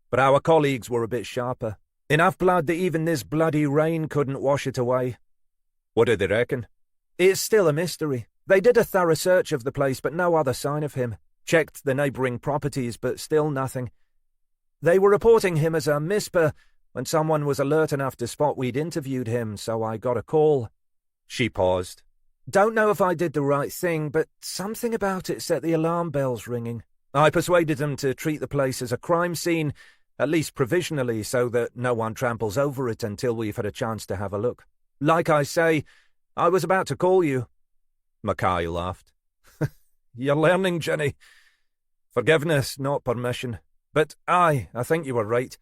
but our colleagues were a bit sharper. Enough blood that even this bloody rain couldn't wash it away. What did they reckon? It's still a mystery. They did a thorough search of the place, but no other sign of him. Checked the neighbouring properties, but still nothing. They were reporting him as a misper when someone was alert enough to spot we'd interviewed him, so I got a call. She paused. Don't know if I did the right thing, but something about it set the alarm bells ringing. I persuaded them to treat the place as a crime scene, at least provisionally, so that no one tramples over it until we've had a chance to have a look. Like I say, I was about to call you. Mackay laughed. You're learning, Jenny. Forgiveness, not permission. But I think you were right.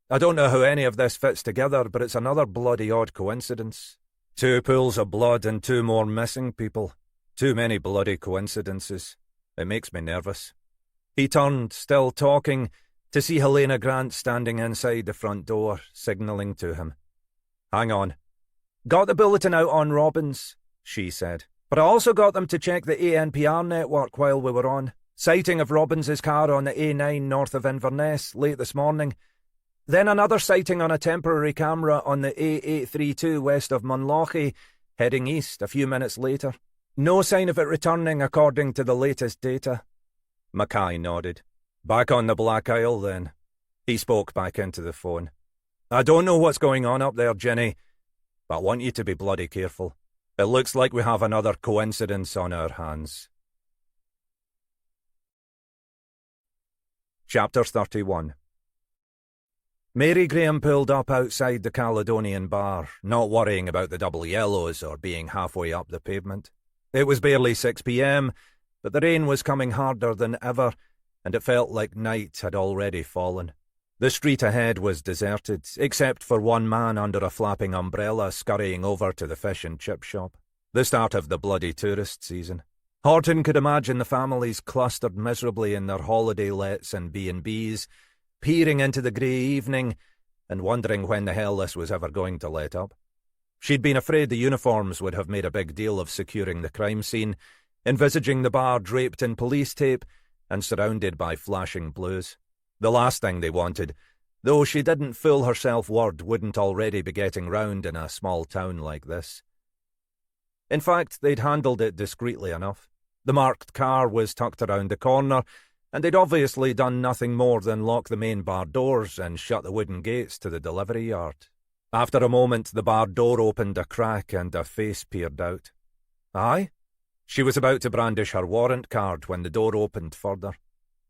I don't know how any of this fits together, but it's another bloody odd coincidence. 2 pools of blood and 2 more missing people. Too many bloody coincidences. It makes me nervous. He turned, still talking, to see Helena Grant standing inside the front door, signalling to him. Hang on. Got the bulletin out on Robbins, she said. But I also got them to check the ANPR network while we were on. Sighting of Robbins's car on the A9 north of Inverness late this morning. Then another sighting on a temporary camera on the A832 west of Munlochy, heading east a few minutes later. No sign of it returning according to the latest data. Mackay nodded. Back on the Black Isle then. He spoke back into the phone. I don't know what's going on up there, Jenny, but I want you to be bloody careful. It looks like we have another coincidence on our hands. Chapter 31. Mary Graham pulled up outside the Caledonian bar, not worrying about the double yellows or being halfway up the pavement. It was barely 6 p.m, but the rain was coming harder than ever, and it felt like night had already fallen. The street ahead was deserted, except for one man under a flapping umbrella scurrying over to the fish and chip shop. The start of the bloody tourist season. Horton could imagine the families clustered miserably in their holiday lets and B&Bs, peering into the grey evening and wondering when the hell this was ever going to let up. She'd been afraid the uniforms would have made a big deal of securing the crime scene, envisaging the bar draped in police tape and surrounded by flashing blues. The last thing they wanted, though she didn't fool herself word wouldn't already be getting round in a small town like this. In fact, they'd handled it discreetly enough. The marked car was tucked around the corner, and they'd obviously done nothing more than lock the main bar doors and shut the wooden gates to the delivery yard. After a moment, the bar door opened a crack and a face peered out. Aye? She was about to brandish her warrant card when the door opened further.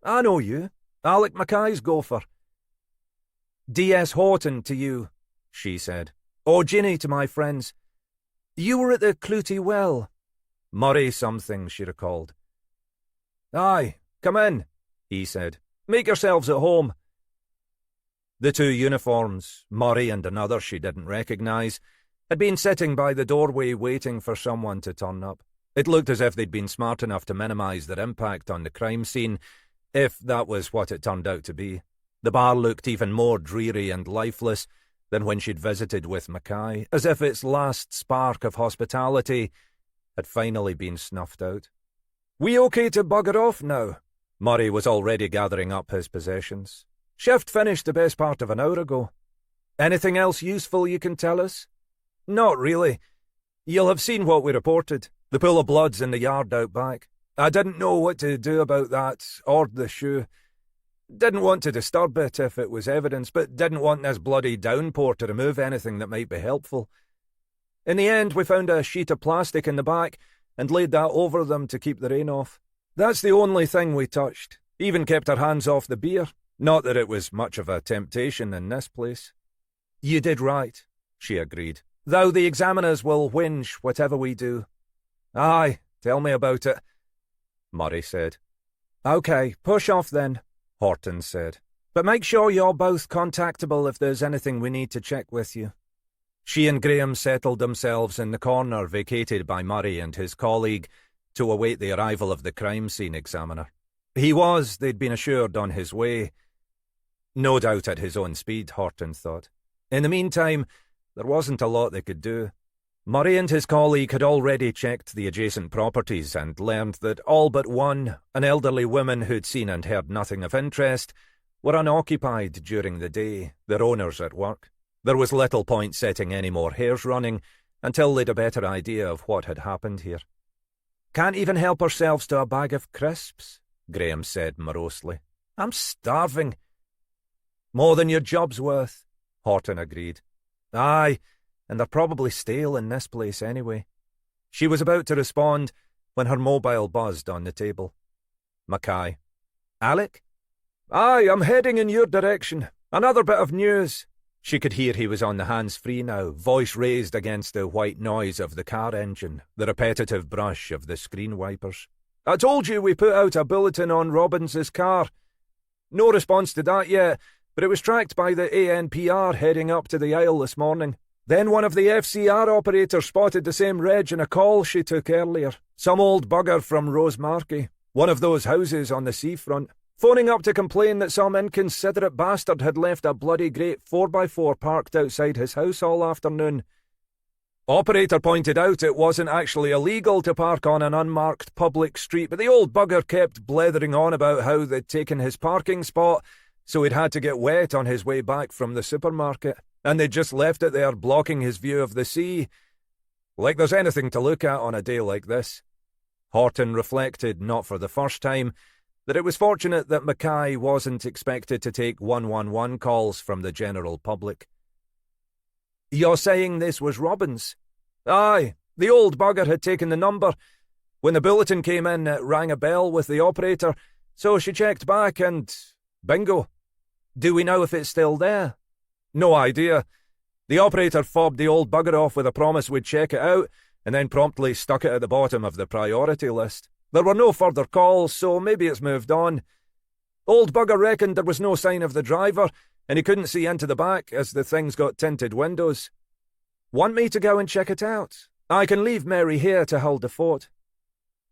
I know you. Alec Mackay's gopher. D.S. Horton to you, she said. Oh, Ginny to my friends. You were at the Clooty Well. Murray something, she recalled. Aye, come in, he said. Make yourselves at home. The 2 uniforms, Murray and another she didn't recognise, had been sitting by the doorway waiting for someone to turn up. It looked as if they'd been smart enough to minimise their impact on the crime scene, if that was what it turned out to be. The bar looked even more dreary and lifeless than when she'd visited with Mackay, as if its last spark of hospitality had finally been snuffed out. We okay to bugger off now? Murray was already gathering up his possessions. Shift finished the best part of an hour ago. Anything else useful you can tell us? Not really. You'll have seen what we reported. The pool of blood's in the yard out back. I didn't know what to do about that, or the shoe. Didn't want to disturb it if it was evidence, but didn't want this bloody downpour to remove anything that might be helpful. In the end, we found a sheet of plastic in the back and laid that over them to keep the rain off. That's the only thing we touched. Even kept our hands off the beer. Not that it was much of a temptation in this place. You did right, she agreed, though the examiners will whinge whatever we do. Aye, tell me about it, Murray said. OK, push off then, Horton said. But make sure you're both contactable if there's anything we need to check with you. She and Graham settled themselves in the corner vacated by Murray and his colleague to await the arrival of the crime scene examiner. He was, they'd been assured, on his way. No doubt at his own speed, Horton thought. In the meantime, there wasn't a lot they could do. Murray and his colleague had already checked the adjacent properties and learned that all but one, an elderly woman who'd seen and heard nothing of interest, were unoccupied during the day, their owners at work. There was little point setting any more hairs running until they'd a better idea of what had happened here. Can't even help ourselves to a bag of crisps, Graham said morosely. I'm starving. More than your job's worth, Horton agreed. Aye, and they're probably stale in this place anyway. She was about to respond when her mobile buzzed on the table. Mackay. Alec? Aye, I'm heading in your direction. Another bit of news. She could hear he was on the hands-free now, voice raised against the white noise of the car engine, the repetitive brush of the screen wipers. I told you we put out a bulletin on Robbins's car. No response to that yet, but it was tracked by the ANPR heading up to the Isle this morning. Then one of the FCR operators spotted the same reg in a call she took earlier. Some old bugger from Rosemarkie, one of those houses on the seafront, phoning up to complain that some inconsiderate bastard had left a bloody great 4x4 parked outside his house all afternoon. Operator pointed out it wasn't actually illegal to park on an unmarked public street, but the old bugger kept blethering on about how they'd taken his parking spot, so he'd had to get wet on his way back from the supermarket, and they'd just left it there blocking his view of the sea. Like there's anything to look at on a day like this. Horton reflected, not for the first time, that it was fortunate that Mackay wasn't expected to take 111 calls from the general public. You're saying this was Robbins? Aye, the old bugger had taken the number. When the bulletin came in, it rang a bell with the operator, so she checked back and... bingo. Do we know if it's still there? No idea. The operator fobbed the old bugger off with a promise we'd check it out, and then promptly stuck it at the bottom of the priority list. There were no further calls, so maybe it's moved on. Old bugger reckoned there was no sign of the driver, and he couldn't see into the back as the thing's got tinted windows. Want me to go and check it out? I can leave Mary here to hold the fort.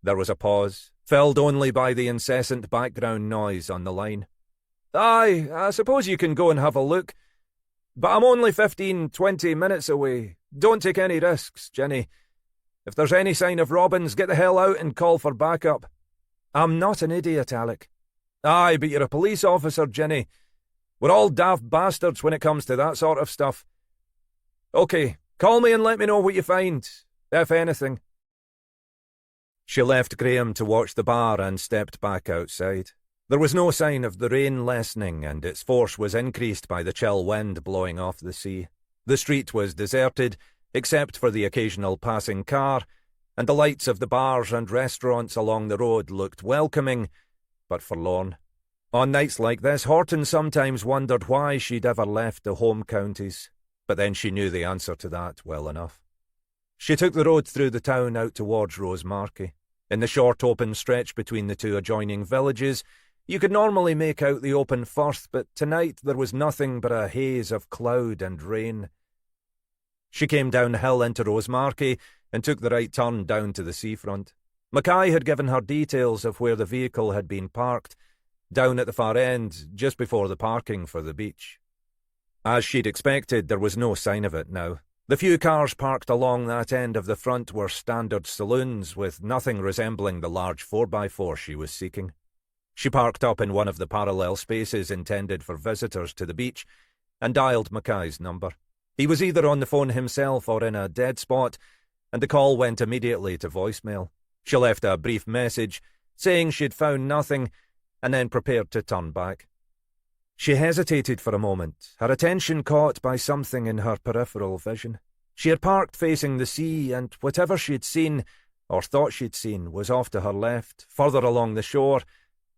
There was a pause, filled only by the incessant background noise on the line. Aye, I suppose you can go and have a look. But I'm only 15-20 minutes away. Don't take any risks, Jenny. If there's any sign of Robbins, get the hell out and call for backup. I'm not an idiot, Alec. Aye, but you're a police officer, Jenny. We're all daft bastards when it comes to that sort of stuff. OK, call me and let me know what you find, if anything. She left Graham to watch the bar and stepped back outside. There was no sign of the rain lessening, and its force was increased by the chill wind blowing off the sea. The street was deserted, except for the occasional passing car, and the lights of the bars and restaurants along the road looked welcoming, but forlorn. On nights like this, Horton sometimes wondered why she'd ever left the home counties, but then she knew the answer to that well enough. She took the road through the town out towards Rosemarkie. In the short open stretch between the two adjoining villages, you could normally make out the open firth, but tonight there was nothing but a haze of cloud and rain. She came downhill into Rosemarkie and took the right turn down to the seafront. Mackay had given her details of where the vehicle had been parked, down at the far end, just before the parking for the beach. As she'd expected, there was no sign of it now. The few cars parked along that end of the front were standard saloons, with nothing resembling the large 4x4 she was seeking. She parked up in one of the parallel spaces intended for visitors to the beach and dialed Mackay's number. He was either on the phone himself or in a dead spot, and the call went immediately to voicemail. She left a brief message, saying she'd found nothing, and then prepared to turn back. She hesitated for a moment, her attention caught by something in her peripheral vision. She had parked facing the sea, and whatever she'd seen, or thought she'd seen, was off to her left, further along the shore,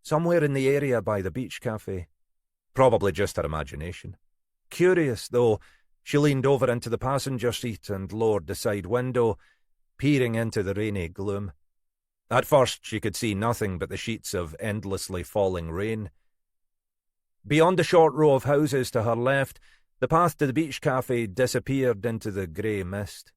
somewhere in the area by the beach cafe. Probably just her imagination. Curious, though, she leaned over into the passenger seat and lowered the side window, peering into the rainy gloom. At first she could see nothing but the sheets of endlessly falling rain. Beyond the short row of houses to her left, the path to the beach cafe disappeared into the grey mist.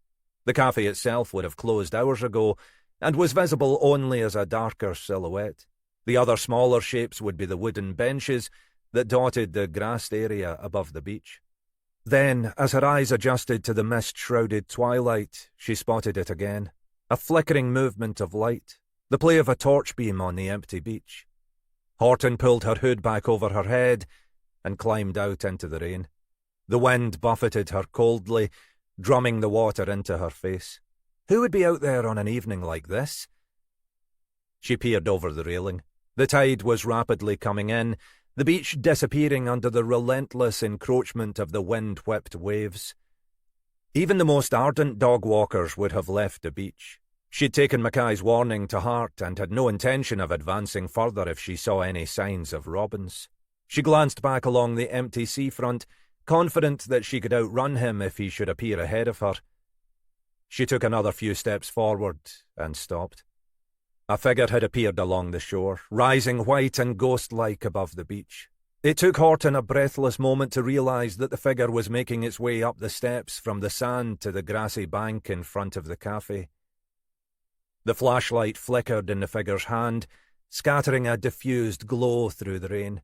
The cafe itself would have closed hours ago, and was visible only as a darker silhouette. The other smaller shapes would be the wooden benches that dotted the grassed area above the beach. Then, as her eyes adjusted to the mist-shrouded twilight, she spotted it again. A flickering movement of light, the play of a torch beam on the empty beach. Horton pulled her hood back over her head and climbed out into the rain. The wind buffeted her coldly, drumming the water into her face. Who would be out there on an evening like this? She peered over the railing. The tide was rapidly coming in, the beach disappearing under the relentless encroachment of the wind-whipped waves. Even the most ardent dog-walkers would have left the beach. She'd taken Mackay's warning to heart and had no intention of advancing further if she saw any signs of robins. She glanced back along the empty seafront, confident that she could outrun him if he should appear ahead of her. She took another few steps forward and stopped. A figure had appeared along the shore, rising white and ghost-like above the beach. It took Horton a breathless moment to realise that the figure was making its way up the steps from the sand to the grassy bank in front of the cafe. The flashlight flickered in the figure's hand, scattering a diffused glow through the rain.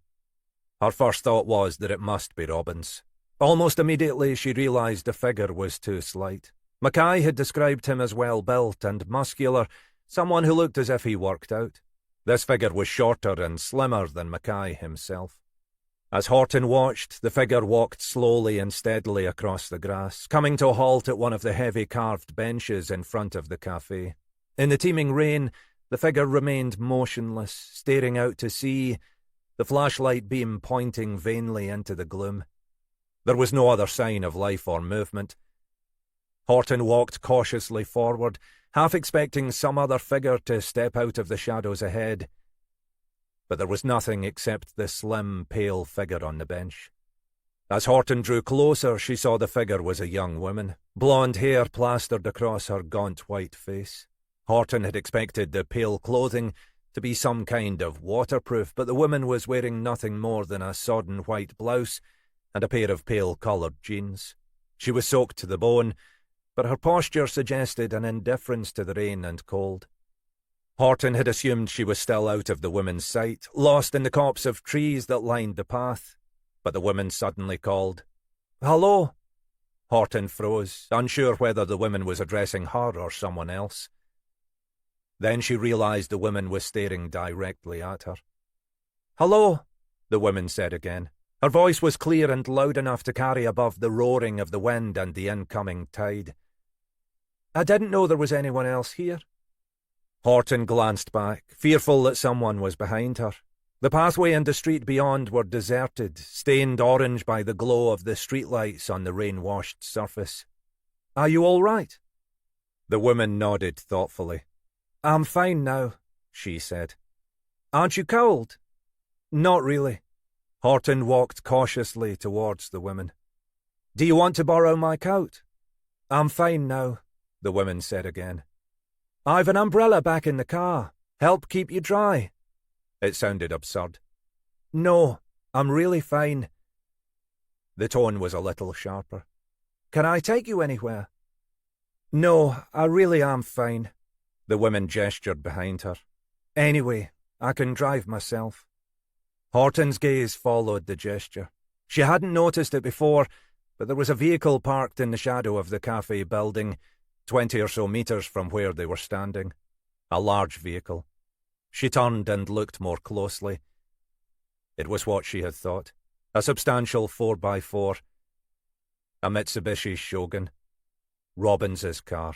Her first thought was that it must be Robin's. Almost immediately she realised the figure was too slight. Mackay had described him as well-built and muscular, someone who looked as if he worked out. This figure was shorter and slimmer than Mackay himself. As Horton watched, the figure walked slowly and steadily across the grass, coming to a halt at one of the heavy carved benches in front of the cafe. In the teeming rain, the figure remained motionless, staring out to sea, the flashlight beam pointing vainly into the gloom. There was no other sign of life or movement. Horton walked cautiously forward, half expecting some other figure to step out of the shadows ahead. But there was nothing except the slim, pale figure on the bench. As Horton drew closer, she saw the figure was a young woman, blonde hair plastered across her gaunt white face. Horton had expected the pale clothing to be some kind of waterproof, but the woman was wearing nothing more than a sodden white blouse and a pair of pale-coloured jeans. She was soaked to the bone, but her posture suggested an indifference to the rain and cold. Horton had assumed she was still out of the woman's sight, lost in the copse of trees that lined the path, but the woman suddenly called, "Hello!" Horton froze, unsure whether the woman was addressing her or someone else. Then she realised the woman was staring directly at her. "Hello," the woman said again. Her voice was clear and loud enough to carry above the roaring of the wind and the incoming tide. "I didn't know there was anyone else here." Horton glanced back, fearful that someone was behind her. The pathway and the street beyond were deserted, stained orange by the glow of the streetlights on the rain-washed surface. "Are you all right?" The woman nodded thoughtfully. "I'm fine now," she said. "Aren't you cold?" "Not really." Horton walked cautiously towards the woman. "Do you want to borrow my coat?" "I'm fine now," the woman said again. "I've an umbrella back in the car. Help keep you dry." It sounded absurd. "No, I'm really fine." The tone was a little sharper. "Can I take you anywhere?" "No, I really am fine." The woman gestured behind her. "Anyway, I can drive myself." Horton's gaze followed the gesture. She hadn't noticed it before, but there was a vehicle parked in the shadow of the cafe building, 20 or so metres from where they were standing. A large vehicle. She turned and looked more closely. It was what she had thought. A substantial 4x4. A Mitsubishi Shogun. Robbins's car.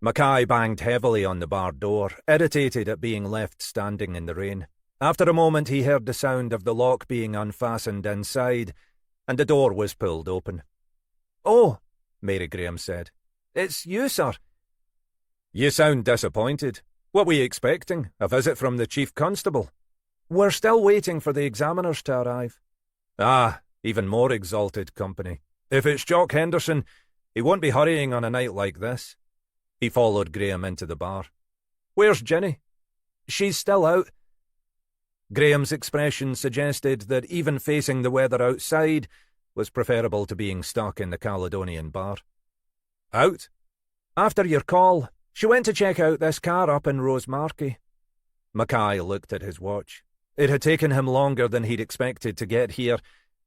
Mackay banged heavily on the barred door, irritated at being left standing in the rain. After a moment he heard the sound of the lock being unfastened inside, and the door was pulled open. "Oh," Mary Graham said. It's you, sir. You sound disappointed. What were you expecting? A visit from the Chief Constable? We're still waiting for the examiners to arrive. Ah, even more exalted company. If it's Jock Henderson, he won't be hurrying on a night like this. He followed Graham into the bar. Where's Ginny? She's still out. Graham's expression suggested that even facing the weather outside was preferable to being stuck in the Caledonian bar. Out? After your call, she went to check out this car up in Rosemarkie. Mackay looked at his watch. It had taken him longer than he'd expected to get here,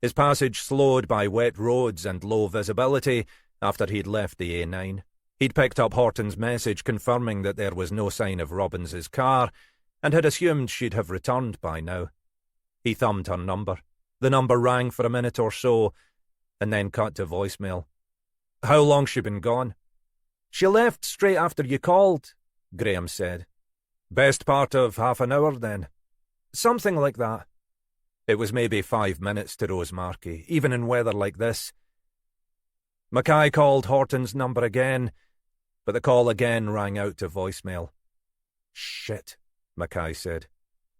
his passage slowed by wet roads and low visibility after he'd left the A9. He'd picked up Horton's message confirming that there was no sign of Robbins's car, and had assumed she'd have returned by now. He thumbed her number. The number rang for a minute or so, and then cut to voicemail. How long's she been gone? She left straight after you called, Graham said. Best part of half an hour, then? Something like that. It was maybe 5 minutes to Rosemarkie, even in weather like this. Mackay called Horton's number again, but the call again rang out to voicemail. Shit, Mackay said.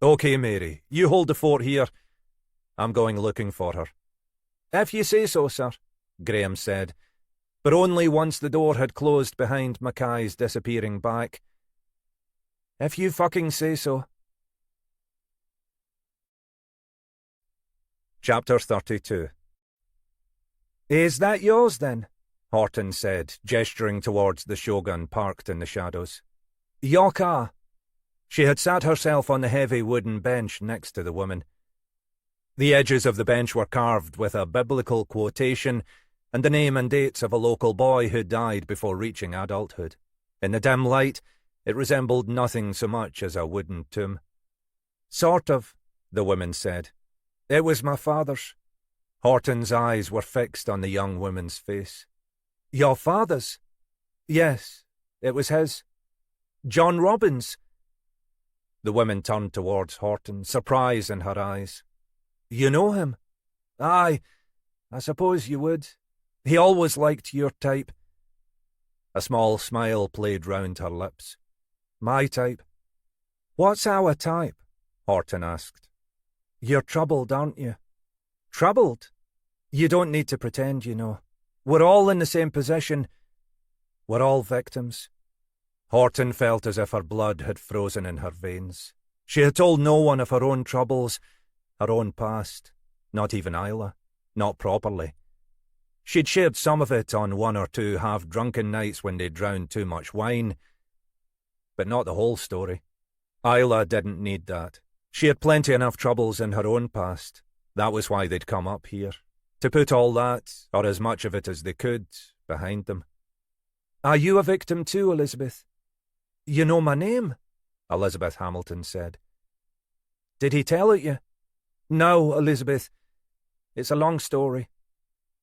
OK, Mary, you hold the fort here. I'm going looking for her. If you say so, sir, Graham said, but only once the door had closed behind Mackay's disappearing back. If you fucking say so. Chapter 32. Is that yours, then? Horton said, gesturing towards the Shogun parked in the shadows. Your car. She had sat herself on the heavy wooden bench next to the woman. The edges of the bench were carved with a biblical quotation and the name and dates of a local boy who died before reaching adulthood. In the dim light, it resembled nothing so much as a wooden tomb. Sort of, the woman said. It was my father's. Horton's eyes were fixed on the young woman's face. Your father's? Yes, it was his. John Robbins. The woman turned towards Horton, surprise in her eyes. You know him? Aye, I suppose you would. He always liked your type. A small smile played round her lips. My type. What's our type? Horton asked. You're troubled, aren't you? Troubled? You don't need to pretend, you know. We're all in the same position. We're all victims. Horton felt as if her blood had frozen in her veins. She had told no one of her own troubles, her own past. Not even Isla. Not properly. She'd shared some of it on 1 or 2 half-drunken nights when they'd drowned too much wine. But not the whole story. Isla didn't need that. She had plenty enough troubles in her own past. That was why they'd come up here. To put all that, or as much of it as they could, behind them. Are you a victim too, Elizabeth? You know my name, Elizabeth Hamilton said. Did he tell it you? No, Elizabeth. It's a long story.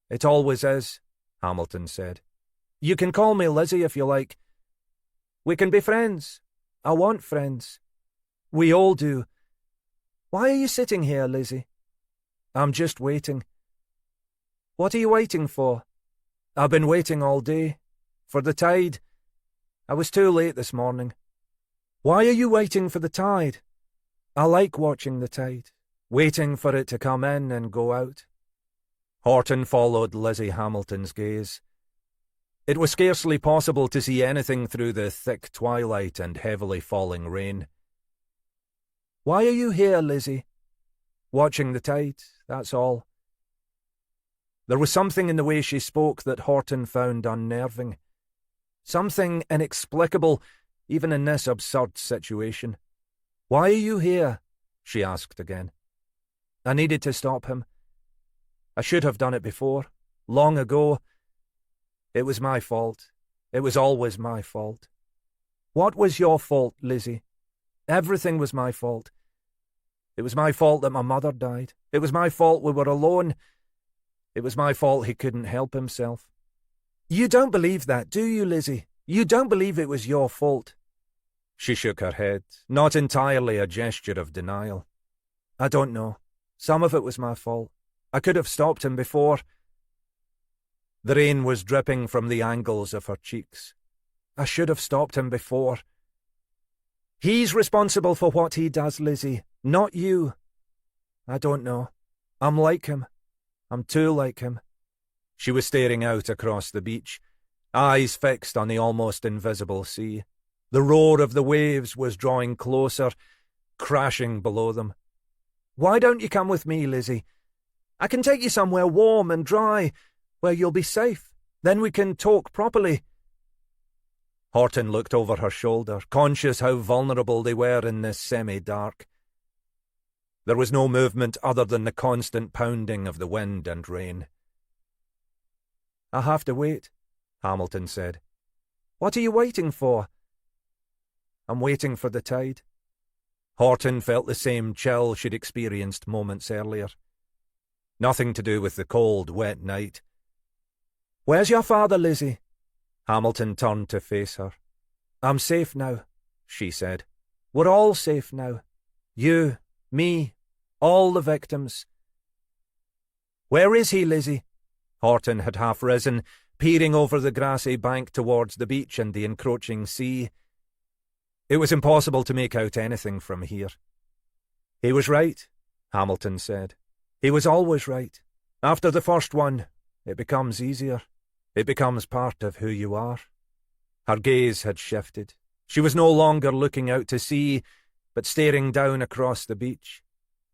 It always is, Hamilton said. You can call me Lizzie if you like. We can be friends. I want friends. We all do. Why are you sitting here, Lizzie? I'm just waiting. What are you waiting for? I've been waiting all day. For the tide. I was too late this morning. Why are you waiting for the tide? I like watching the tide. Waiting for it to come in and go out. Horton followed Lizzie Hamilton's gaze. It was scarcely possible to see anything through the thick twilight and heavily falling rain. Why are you here, Lizzie? Watching the tide, that's all. There was something in the way she spoke that Horton found unnerving. Something inexplicable, even in this absurd situation. Why are you here? She asked again. I needed to stop him. I should have done it before, long ago. It was my fault. It was always my fault. What was your fault, Lizzie? Everything was my fault. It was my fault that my mother died. It was my fault we were alone. It was my fault he couldn't help himself. You don't believe that, do you, Lizzie? You don't believe it was your fault? She shook her head, not entirely a gesture of denial. I don't know. Some of it was my fault. I could have stopped him before. The rain was dripping from the angles of her cheeks. I should have stopped him before. He's responsible for what he does, Lizzie, not you. I don't know. I'm like him. I'm too like him. She was staring out across the beach, eyes fixed on the almost invisible sea. The roar of the waves was drawing closer, crashing below them. Why don't you come with me, Lizzie? I can take you somewhere warm and dry, where you'll be safe. Then we can talk properly. Horton looked over her shoulder, conscious how vulnerable they were in this semi-dark. There was no movement other than the constant pounding of the wind and rain. I have to wait, Hamilton said. What are you waiting for? I'm waiting for the tide. Horton felt the same chill she'd experienced moments earlier. Nothing to do with the cold, wet night. Where's your father, Lizzie? Hamilton turned to face her. I'm safe now, she said. We're all safe now. You, me, all the victims. Where is he, Lizzie? Horton had half risen, peering over the grassy bank towards the beach and the encroaching sea. It was impossible to make out anything from here. He was right, Hamilton said. He was always right. After the first one, it becomes easier. It becomes part of who you are. Her gaze had shifted. She was no longer looking out to sea, but staring down across the beach.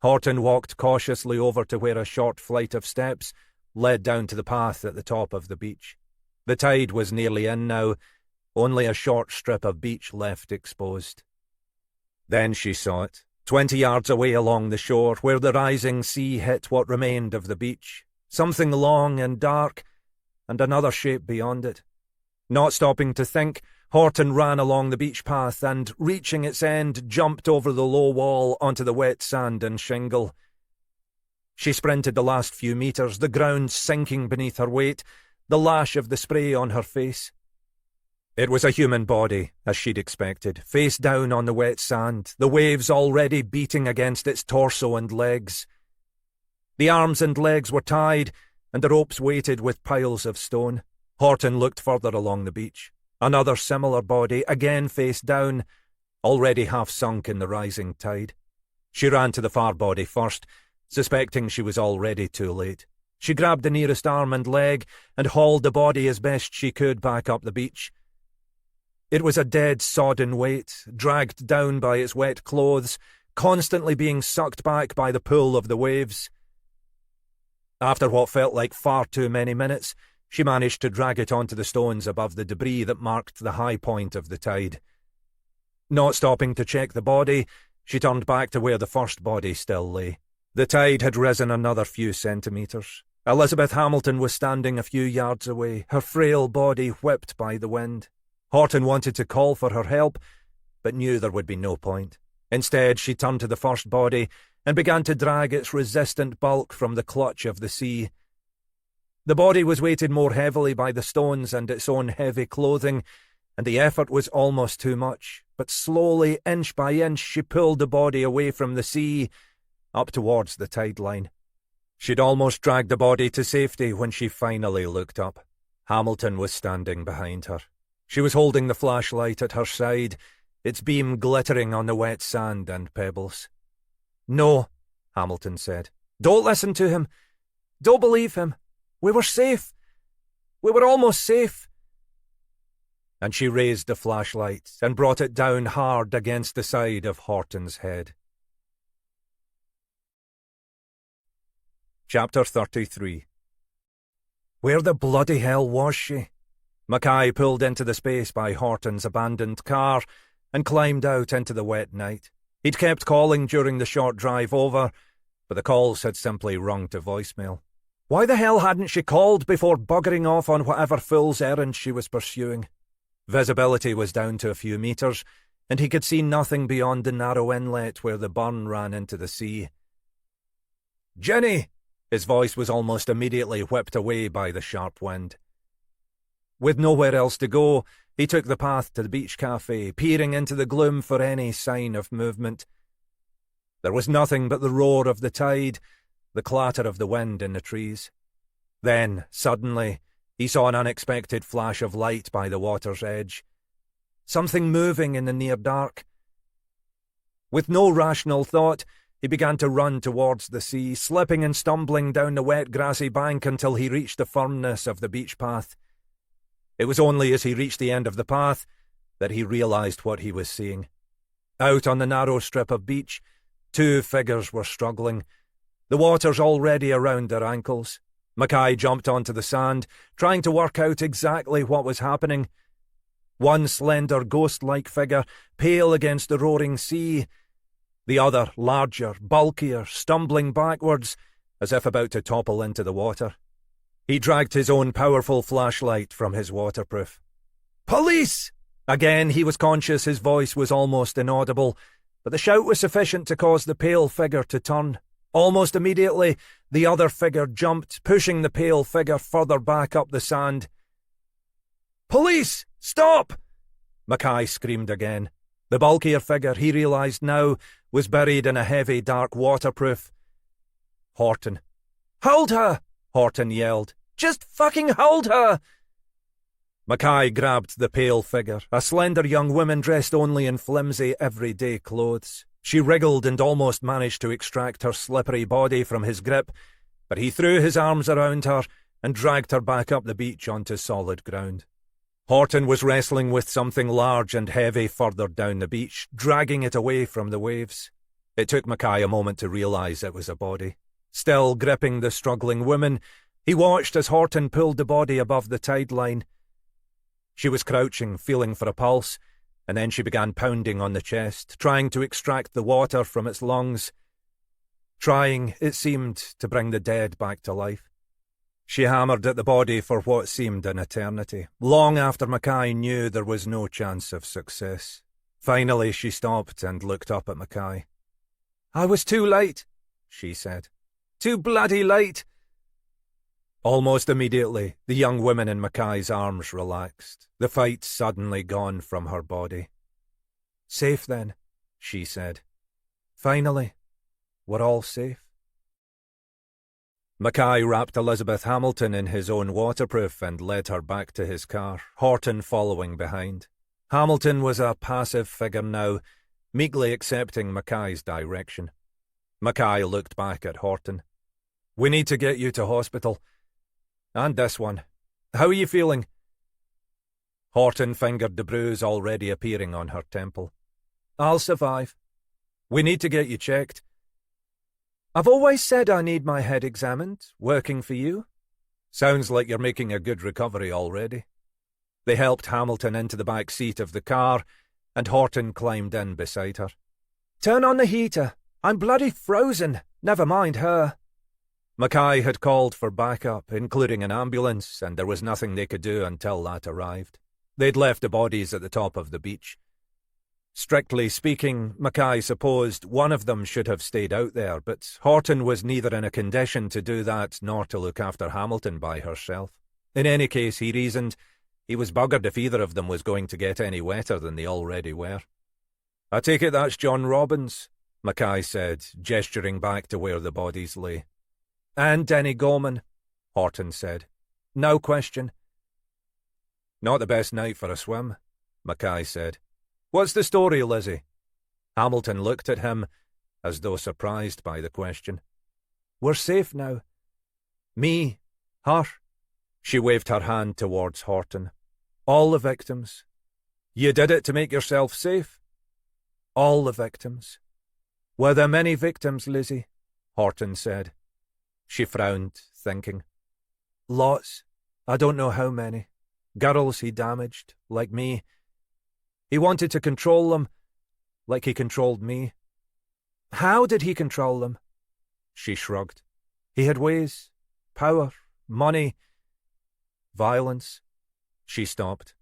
Horton walked cautiously over to where a short flight of steps led down to the path at the top of the beach. The tide was nearly in now, only a short strip of beach left exposed. Then she saw it, 20 yards away along the shore, where the rising sea hit what remained of the beach. Something long and dark, and another shape beyond it. Not stopping to think, Horton ran along the beach path and, reaching its end, jumped over the low wall onto the wet sand and shingle. She sprinted the last few metres, the ground sinking beneath her weight, the lash of the spray on her face. It was a human body, as she'd expected, face down on the wet sand, the waves already beating against its torso and legs. The arms and legs were tied, and the ropes weighted with piles of stone. Horton looked further along the beach. Another similar body, again face down, already half sunk in the rising tide. She ran to the far body first, suspecting she was already too late. She grabbed the nearest arm and leg and hauled the body as best she could back up the beach. It was a dead, sodden weight, dragged down by its wet clothes, constantly being sucked back by the pull of the waves. After what felt like far too many minutes, she managed to drag it onto the stones above the debris that marked the high point of the tide. Not stopping to check the body, she turned back to where the first body still lay. The tide had risen another few centimetres. Elizabeth Hamilton was standing a few yards away, her frail body whipped by the wind. Horton wanted to call for her help, but knew there would be no point. Instead, she turned to the first body and began to drag its resistant bulk from the clutch of the sea. The body was weighted more heavily by the stones and its own heavy clothing, and the effort was almost too much, but slowly, inch by inch, she pulled the body away from the sea, up towards the tide line. She'd almost dragged the body to safety when she finally looked up. Hamilton was standing behind her. She was holding the flashlight at her side, its beam glittering on the wet sand and pebbles. "No," Hamilton said. "Don't listen to him. Don't believe him. We were safe. We were almost safe." And she raised the flashlight and brought it down hard against the side of Horton's head. Chapter 33. Where the bloody hell was she? Mackay pulled into the space by Horton's abandoned car and climbed out into the wet night. He'd kept calling during the short drive over, but the calls had simply rung to voicemail. Why the hell hadn't she called before buggering off on whatever fool's errand she was pursuing? Visibility was down to a few metres, and he could see nothing beyond the narrow inlet where the burn ran into the sea. "Jenny!" His voice was almost immediately whipped away by the sharp wind. With nowhere else to go, he took the path to the beach cafe, peering into the gloom for any sign of movement. There was nothing but the roar of the tide, the clatter of the wind in the trees. Then, suddenly, He saw an unexpected flash of light by the water's edge. Something moving in the near dark. With no rational thought, he began to run towards the sea, slipping and stumbling down the wet grassy bank until he reached the firmness of the beach path. It was only as he reached the end of the path that he realised what he was seeing. Out on the narrow strip of beach, two figures were struggling. The water's already around their ankles. Mackay jumped onto the sand, trying to work out exactly what was happening. One slender, ghost-like figure, pale against the roaring sea. The other, larger, bulkier, stumbling backwards, as if about to topple into the water. He dragged his own powerful flashlight from his waterproof. "Police!" Again he was conscious his voice was almost inaudible, but the shout was sufficient to cause the pale figure to turn. Almost immediately, the other figure jumped, pushing the pale figure further back up the sand. "Police! Stop!" Mackay screamed again. The bulkier figure, he realised now, was buried in a heavy, dark waterproof. Horton. "Hold her!" Horton yelled. "Just fucking hold her!" Mackay grabbed the pale figure, a slender young woman dressed only in flimsy, everyday clothes. She wriggled and almost managed to extract her slippery body from his grip, but he threw his arms around her and dragged her back up the beach onto solid ground. Horton was wrestling with something large and heavy further down the beach, dragging it away from the waves. It took Mackay a moment to realise it was a body. Still gripping the struggling woman, he watched as Horton pulled the body above the tide line. She was crouching, feeling for a pulse, and then she began pounding on the chest, trying to extract the water from its lungs. Trying, it seemed, to bring the dead back to life. She hammered at the body for what seemed an eternity, long after Mackay knew there was no chance of success. Finally she stopped and looked up at Mackay. "I was too late," she said. "Too bloody late." Almost immediately, the young woman in Mackay's arms relaxed, the fight suddenly gone from her body. "Safe then," she said. "Finally, we're all safe." Mackay wrapped Elizabeth Hamilton in his own waterproof and led her back to his car, Horton following behind. Hamilton was a passive figure now, meekly accepting Mackay's direction. Mackay looked back at Horton. "We need to get you to hospital. And this one. How are you feeling?" Horton fingered the bruise already appearing on her temple. "I'll survive. We need to get you checked." "I've always said I need my head examined. Working for you?" "Sounds like you're making a good recovery already." They helped Hamilton into the back seat of the car, and Horton climbed in beside her. "Turn on the heater. I'm bloody frozen. Never mind her." Mackay had called for backup, including an ambulance, and there was nothing they could do until that arrived. They'd left the bodies at the top of the beach. Strictly speaking, Mackay supposed one of them should have stayed out there, but Horton was neither in a condition to do that nor to look after Hamilton by herself. In any case, he reasoned, he was buggered if either of them was going to get any wetter than they already were. "I take it that's John Robbins," Mackay said, gesturing back to where the bodies lay. "And Denny Gorman," Horton said. "No question." "Not the best night for a swim," Mackay said. "What's the story, Lizzie?" Hamilton looked at him, as though surprised by the question. "We're safe now. Me, her." She waved her hand towards Horton. "All the victims." "You did it to make yourself safe?" "All the victims." "Were there many victims, Lizzie?" Horton said. She frowned, thinking. "Lots. I don't know how many. Girls he damaged, like me. He wanted to control them, like he controlled me." "How did he control them?" She shrugged. "He had ways. Power. Money. Violence." She stopped.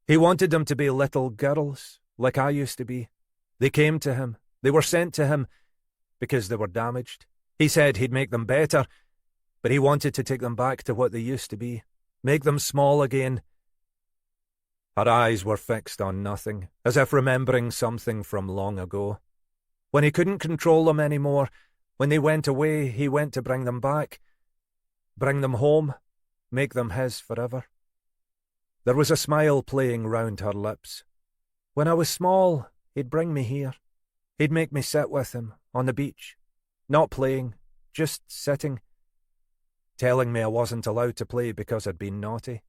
"He wanted them to be little girls, like I used to be. They came to him. They were sent to him because they were damaged. He said he'd make them better, but he wanted to take them back to what they used to be, make them small again." Her eyes were fixed on nothing, as if remembering something from long ago. When he couldn't control them anymore, when they went away, he went to bring them back. Bring them home. make them his forever. There was a smile playing round her lips. When I was small, he'd bring me here. He'd make me sit with him, on the beach. Not playing, just sitting. Telling me I wasn't allowed to play because I'd been naughty,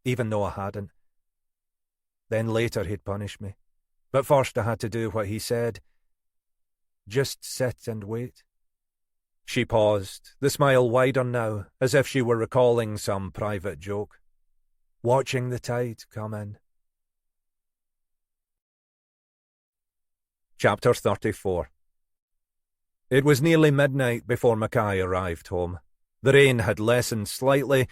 even though I hadn't. Then later he'd punish me. But first I had to do what he said. Just sit and wait. She paused, the smile wider now, as if she were recalling some private joke. Watching the tide come in. Chapter 34. It was nearly midnight before Mackay arrived home. The rain had lessened slightly,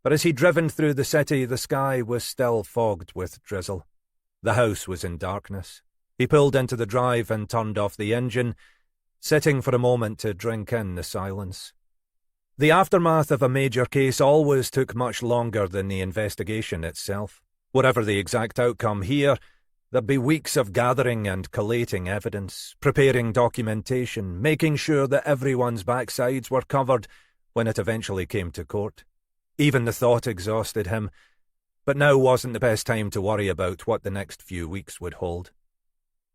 but as he'd driven through the city, the sky was still fogged with drizzle. The house was in darkness. He pulled into the drive and turned off the engine, sitting for a moment to drink in the silence. The aftermath of a major case always took much longer than the investigation itself. Whatever the exact outcome here, there'd be weeks of gathering and collating evidence, preparing documentation, making sure that everyone's backsides were covered when it eventually came to court. Even the thought exhausted him, but now wasn't the best time to worry about what the next few weeks would hold.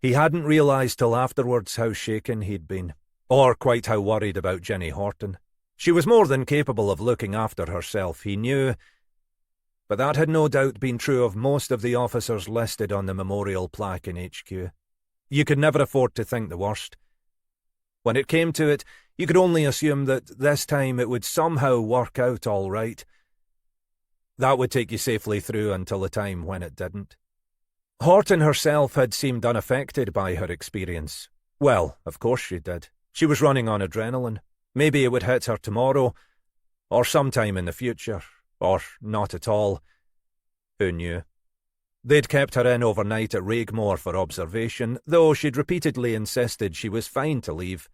He hadn't realised till afterwards how shaken he'd been, or quite how worried about Jenny Horton. She was more than capable of looking after herself, he knew, but that had no doubt been true of most of the officers listed on the memorial plaque in HQ. You could never afford to think the worst. When it came to it, you could only assume that this time it would somehow work out all right. That would take you safely through until the time when it didn't. Horton herself had seemed unaffected by her experience. Well, of course she did. She was running on adrenaline. Maybe it would hit her tomorrow, or sometime in the future, or not at all. Who knew? They'd kept her in overnight at Raigmore for observation, though she'd repeatedly insisted she was fine to leave.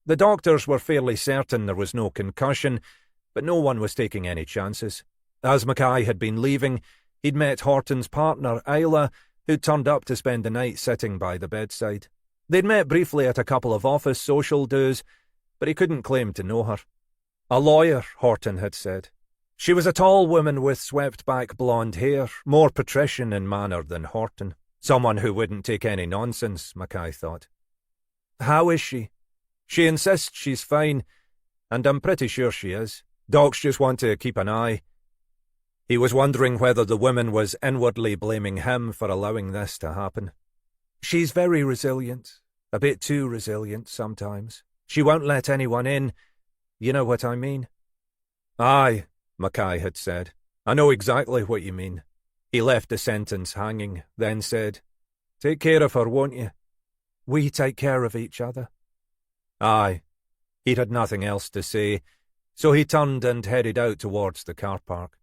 The doctors were fairly certain there was no concussion, but no one was taking any chances. As Mackay had been leaving, he'd met Horton's partner, Isla, who'd turned up to spend the night sitting by the bedside. They'd met briefly at a couple of office social do's, but he couldn't claim to know her. A lawyer, Horton had said. She was a tall woman with swept-back blonde hair, more patrician in manner than Horton. Someone who wouldn't take any nonsense, Mackay thought. How is she? She insists she's fine, and I'm pretty sure she is. Docs just want to keep an eye. He was wondering whether the woman was inwardly blaming him for allowing this to happen. She's very resilient, a bit too resilient sometimes. She won't let anyone in. You know what I mean? Aye, Mackay had said. I know exactly what you mean. He left the sentence hanging, then said, Take care of her, won't you? We take care of each other. Aye. He'd had nothing else to say, so he turned and headed out towards the car park.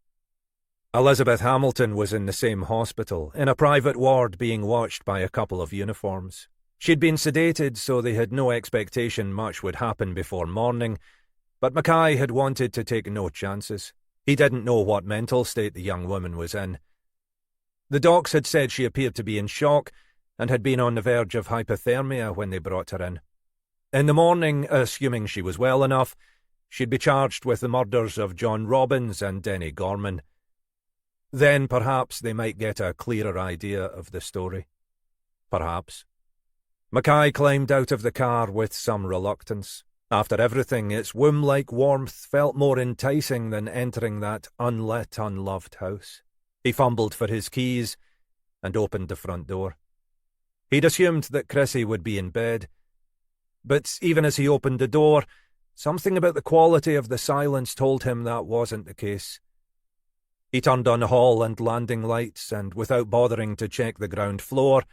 Elizabeth Hamilton was in the same hospital, in a private ward being watched by a couple of uniforms. She'd been sedated, so they had no expectation much would happen before morning, but Mackay had wanted to take no chances. He didn't know what mental state the young woman was in. The docs had said she appeared to be in shock and had been on the verge of hypothermia when they brought her in. In the morning, assuming she was well enough, she'd be charged with the murders of John Robbins and Denny Gorman. Then perhaps they might get a clearer idea of the story. Perhaps. Mackay climbed out of the car with some reluctance. After everything, its womb-like warmth felt more enticing than entering that unlit, unloved house. He fumbled for his keys and opened the front door. He'd assumed that Chrissy would be in bed, but even as he opened the door, something about the quality of the silence told him that wasn't the case. He turned on the hall and landing lights and, without bothering to check the ground floor,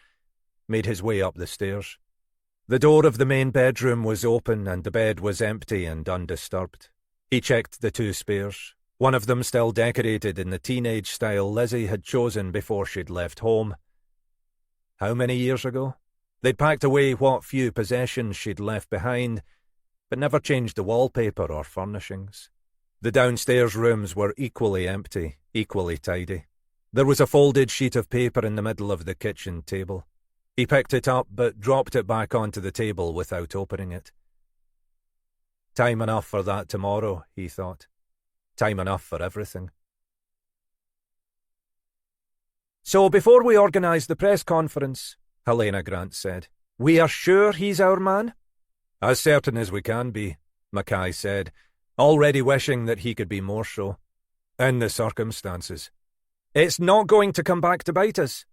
made his way up the stairs. The door of the main bedroom was open and the bed was empty and undisturbed. He checked the two spares, one of them still decorated in the teenage style Lizzie had chosen before she'd left home. How many years ago? They'd packed away what few possessions she'd left behind, but never changed the wallpaper or furnishings. The downstairs rooms were equally empty, equally tidy. There was a folded sheet of paper in the middle of the kitchen table. He picked it up, but dropped it back onto the table without opening it. Time enough for that tomorrow, he thought. Time enough for everything. "So before we organise the press conference," Helena Grant said, "we are sure he's our man?" "As certain as we can be," Mackay said, already wishing that he could be more so. "In the circumstances." "It's not going to come back to bite us?"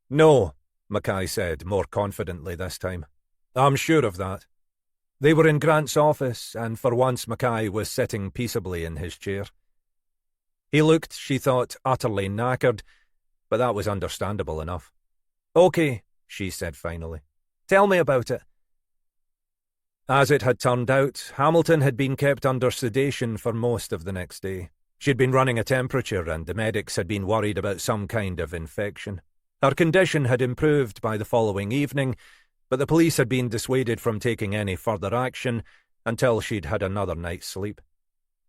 "No," Mackay said, more confidently this time. "I'm sure of that." They were in Grant's office, and for once Mackay was sitting peaceably in his chair. He looked, she thought, utterly knackered, but that was understandable enough. "Okay," she said finally. "Tell me about it." As it had turned out, Hamilton had been kept under sedation for most of the next day. She'd been running a temperature, and the medics had been worried about some kind of infection. Her condition had improved by the following evening, but the police had been dissuaded from taking any further action until she'd had another night's sleep.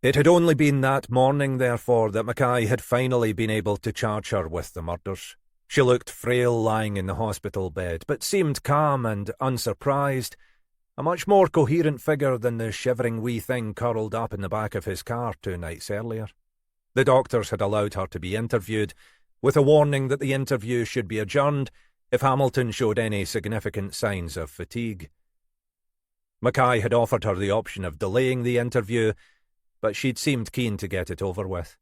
It had only been that morning, therefore, that Mackay had finally been able to charge her with the murders. She looked frail lying in the hospital bed, but seemed calm and unsurprised, a much more coherent figure than the shivering wee thing curled up in the back of his car 2 nights earlier. The doctors had allowed her to be interviewed, with a warning that the interview should be adjourned if Hamilton showed any significant signs of fatigue. Mackay had offered her the option of delaying the interview, but she'd seemed keen to get it over with.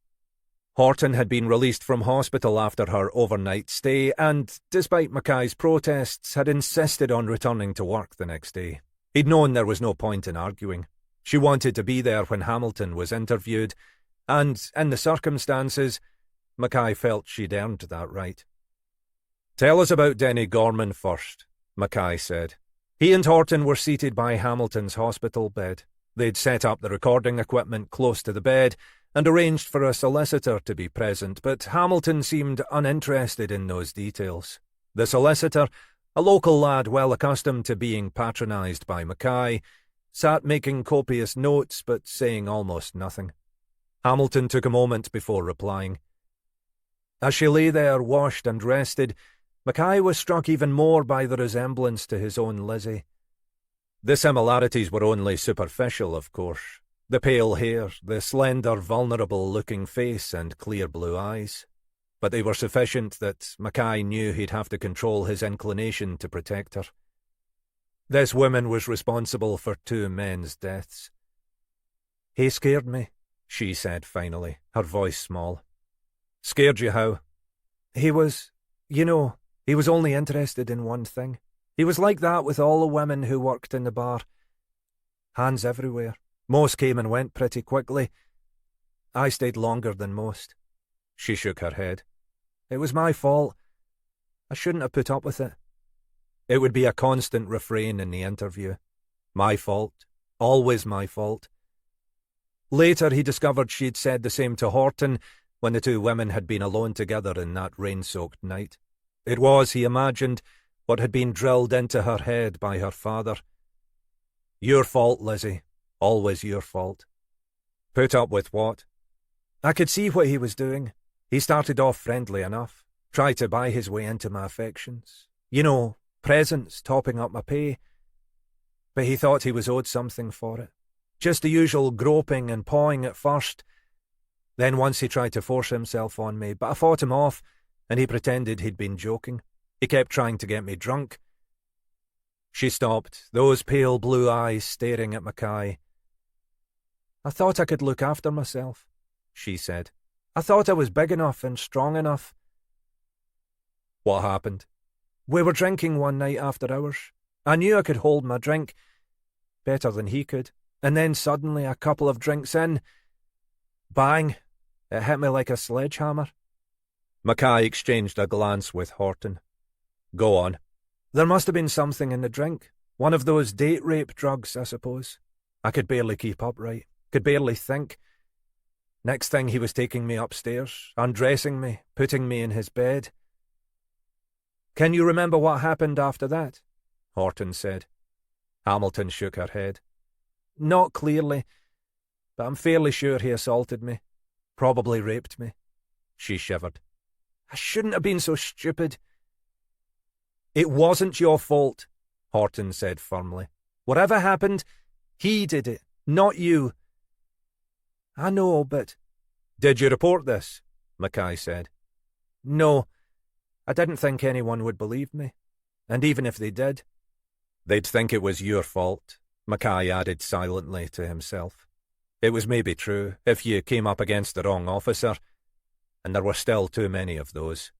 Horton had been released from hospital after her overnight stay and, despite Mackay's protests, had insisted on returning to work the next day. He'd known there was no point in arguing. She wanted to be there when Hamilton was interviewed, and, in the circumstances, Mackay felt she'd earned that right. "Tell us about Denny Gorman first," Mackay said. He and Horton were seated by Hamilton's hospital bed. They'd set up the recording equipment close to the bed and arranged for a solicitor to be present, but Hamilton seemed uninterested in those details. The solicitor, a local lad well accustomed to being patronised by Mackay, sat making copious notes but saying almost nothing. Hamilton took a moment before replying. As she lay there, washed and rested, Mackay was struck even more by the resemblance to his own Lizzie. The similarities were only superficial, of course. The pale hair, the slender, vulnerable-looking face and clear blue eyes. But they were sufficient that Mackay knew he'd have to control his inclination to protect her. This woman was responsible for 2 men's deaths. "He scared me," she said finally, her voice small. "Scared you how?" He was only interested in one thing. He was like that with all the women who worked in the bar. Hands everywhere. Most came and went pretty quickly. I stayed longer than most." She shook her head. "It was my fault. I shouldn't have put up with it." It would be a constant refrain in the interview. My fault. Always my fault. Later he discovered she'd said the same to Horton when the 2 women had been alone together in that rain-soaked night. It was, he imagined, what had been drilled into her head by her father. "Your fault, Lizzie. Always your fault." "Put up with what?" I could see what he was doing. He started off friendly enough, tried to buy his way into my affections. Presents topping up my pay. But he thought he was owed something for it. Just the usual groping and pawing at first. Then once he tried to force himself on me, but I fought him off, and he pretended he'd been joking. He kept trying to get me drunk. She stopped, those pale blue eyes staring at Mackay. "I thought I could look after myself," she said. "I thought I was big enough and strong enough." "What happened?" "We were drinking one night after hours. I knew I could hold my drink better than he could, and then suddenly, a couple of drinks in, bang, it hit me like a sledgehammer." Mackay exchanged a glance with Horton. "Go on." "There must have been something in the drink. One of those date rape drugs, I suppose. I could barely keep upright, could barely think. Next thing he was taking me upstairs, undressing me, putting me in his bed." "Can you remember what happened after that?" Horton said. Hamilton shook her head. "Not clearly, but I'm fairly sure he assaulted me. Probably raped me." She shivered. "I shouldn't have been so stupid." "It wasn't your fault," Horton said firmly. "Whatever happened, he did it, not you." "I know, but..." Did you report this? Mackay said. No, I didn't think anyone would believe me. And even if they did, they'd think it was your fault, Mackay added silently to himself. It was maybe true, if you came up against the wrong officer, and there were still too many of those.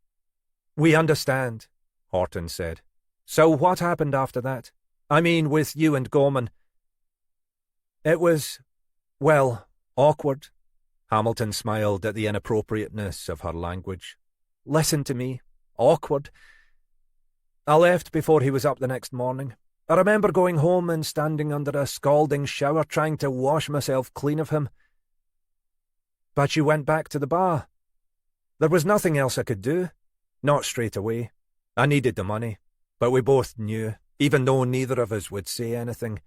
We understand, Horton said. So what happened after that? I mean, with you and Gorman. It was, well, awkward. Hamilton smiled at the inappropriateness of her language. Listen to me. Awkward. I left before he was up the next morning. I remember going home and standing under a scalding shower trying to wash myself clean of him. But you went back to the bar. There was nothing else I could do. Not straight away. I needed the money, but we both knew, even though neither of us would say anything.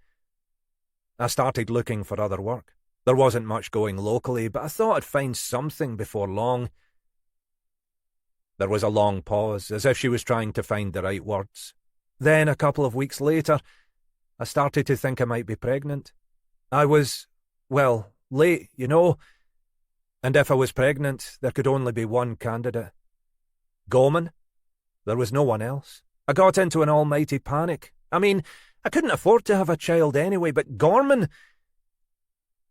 I started looking for other work. There wasn't much going locally, but I thought I'd find something before long. There was a long pause, as if she was trying to find the right words. Then, a couple of weeks later, I started to think I might be pregnant. I was, well, late, you know, and if I was pregnant, there could only be one candidate. Gorman? There was no one else. I got into an almighty panic. I mean, I couldn't afford to have a child anyway, but Gorman...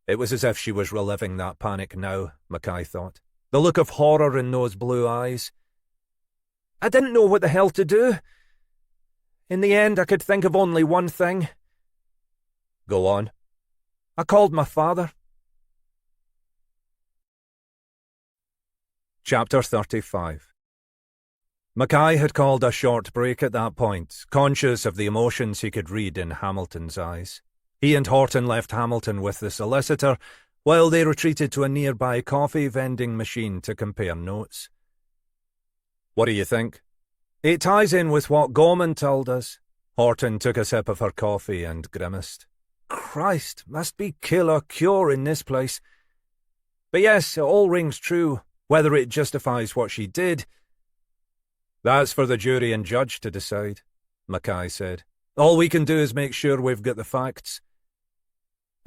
It was as if she was reliving that panic now, Mackay thought. The look of horror in those blue eyes. I didn't know what the hell to do. In the end, I could think of only one thing. Go on. I called my father. Chapter 35. Mackay had called a short break at that point, conscious of the emotions he could read in Hamilton's eyes. He and Horton left Hamilton with the solicitor, while they retreated to a nearby coffee vending machine to compare notes. What do you think? It ties in with what Gorman told us. Horton took a sip of her coffee and grimaced. Christ, must be kill or cure in this place. But yes, it all rings true, whether it justifies what she did. That's for the jury and judge to decide, Mackay said. All we can do is make sure we've got the facts.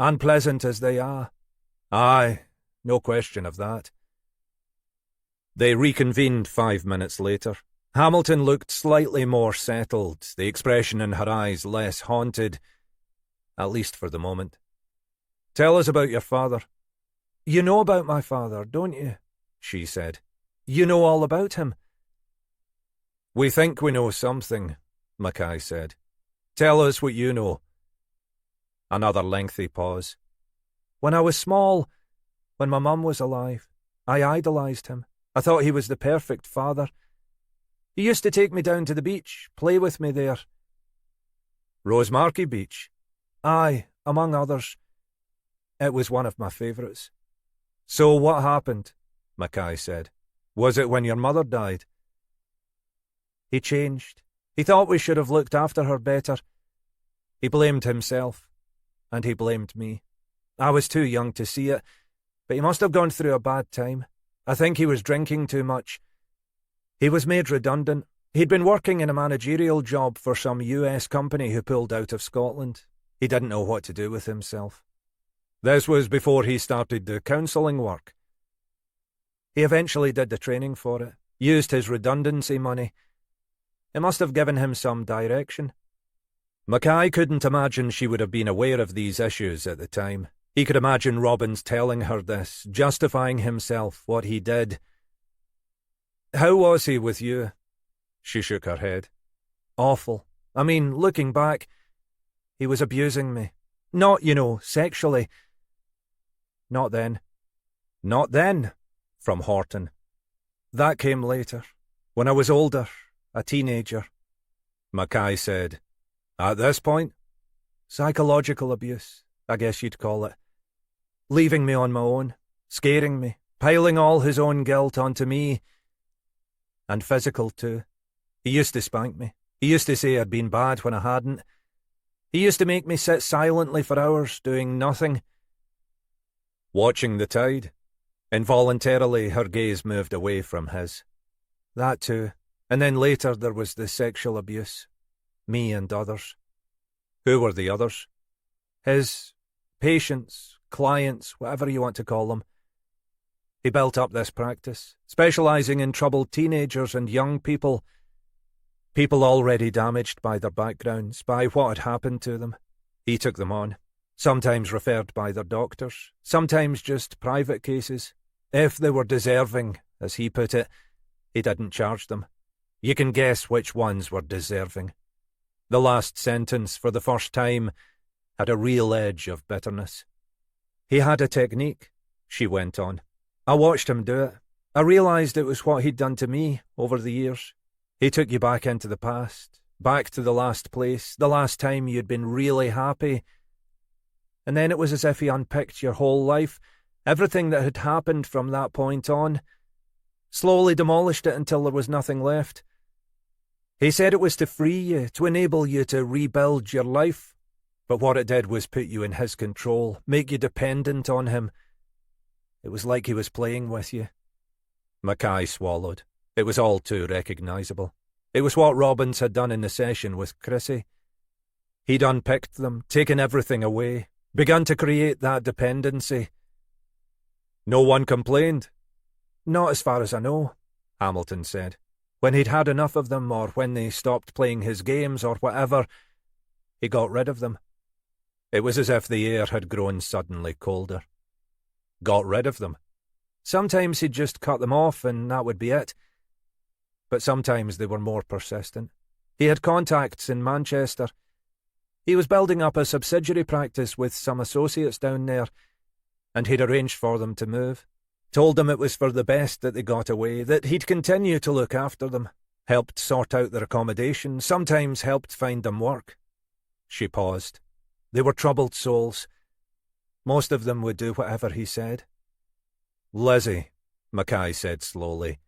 Unpleasant as they are. Aye, no question of that. They reconvened 5 minutes later. Hamilton looked slightly more settled, the expression in her eyes less haunted, at least for the moment. Tell us about your father. You know about my father, don't you? She said. You know all about him. We think we know something, Mackay said. Tell us what you know. Another lengthy pause. When I was small, when my mum was alive, I idolised him. I thought he was the perfect father. He used to take me down to the beach, play with me there. Rosemarkie Beach? Aye, among others. It was one of my favourites. So what happened? Mackay said. Was it when your mother died? He changed. He thought we should have looked after her better. He blamed himself, and he blamed me. I was too young to see it, but he must have gone through a bad time. I think he was drinking too much. He was made redundant. He'd been working in a managerial job for some US company who pulled out of Scotland. He didn't know what to do with himself. This was before he started the counselling work. He eventually did the training for it, used his redundancy money. It must have given him some direction. Mackay couldn't imagine she would have been aware of these issues at the time. He could imagine Robbins telling her this, justifying himself, what he did. How was he with you? She shook her head. Awful. I mean, looking back, he was abusing me. Not, sexually. Not then. Not then, from Horton. That came later, when I was older, a teenager. Mackay said, At this point? Psychological abuse, I guess you'd call it. Leaving me on my own, scaring me, piling all his own guilt onto me. And physical too. He used to spank me. He used to say I'd been bad when I hadn't. He used to make me sit silently for hours, doing nothing. Watching the tide. Involuntarily, her gaze moved away from his. That too. And then later there was the sexual abuse. Me and others. Who were the others? His patients, clients, whatever you want to call them. He built up this practice, specialising in troubled teenagers and young people, people already damaged by their backgrounds, by what had happened to them. He took them on, sometimes referred by their doctors, sometimes just private cases. If they were deserving, as he put it, he didn't charge them. You can guess which ones were deserving. The last sentence, for the first time, had a real edge of bitterness. He had a technique, she went on. I watched him do it. I realised it was what he'd done to me over the years. He took you back into the past, back to the last place, the last time you'd been really happy. And then it was as if he unpicked your whole life, everything that had happened from that point on, slowly demolished it until there was nothing left. He said it was to free you, to enable you to rebuild your life. But what it did was put you in his control, make you dependent on him. It was like he was playing with you. Mackay swallowed. It was all too recognisable. It was what Robbins had done in the session with Chrissy. He'd unpicked them, taken everything away, begun to create that dependency. No one complained. Not as far as I know, Hamilton said. When he'd had enough of them, or when they stopped playing his games, or whatever, he got rid of them. It was as if the air had grown suddenly colder. Got rid of them. Sometimes he'd just cut them off and that would be it. But sometimes they were more persistent. He had contacts in Manchester. He was building up a subsidiary practice with some associates down there, and he'd arranged for them to move. Told them it was for the best that they got away, that he'd continue to look after them, helped sort out their accommodation, sometimes helped find them work. She paused. They were troubled souls. Most of them would do whatever he said. Lizzie, Mackay said slowly,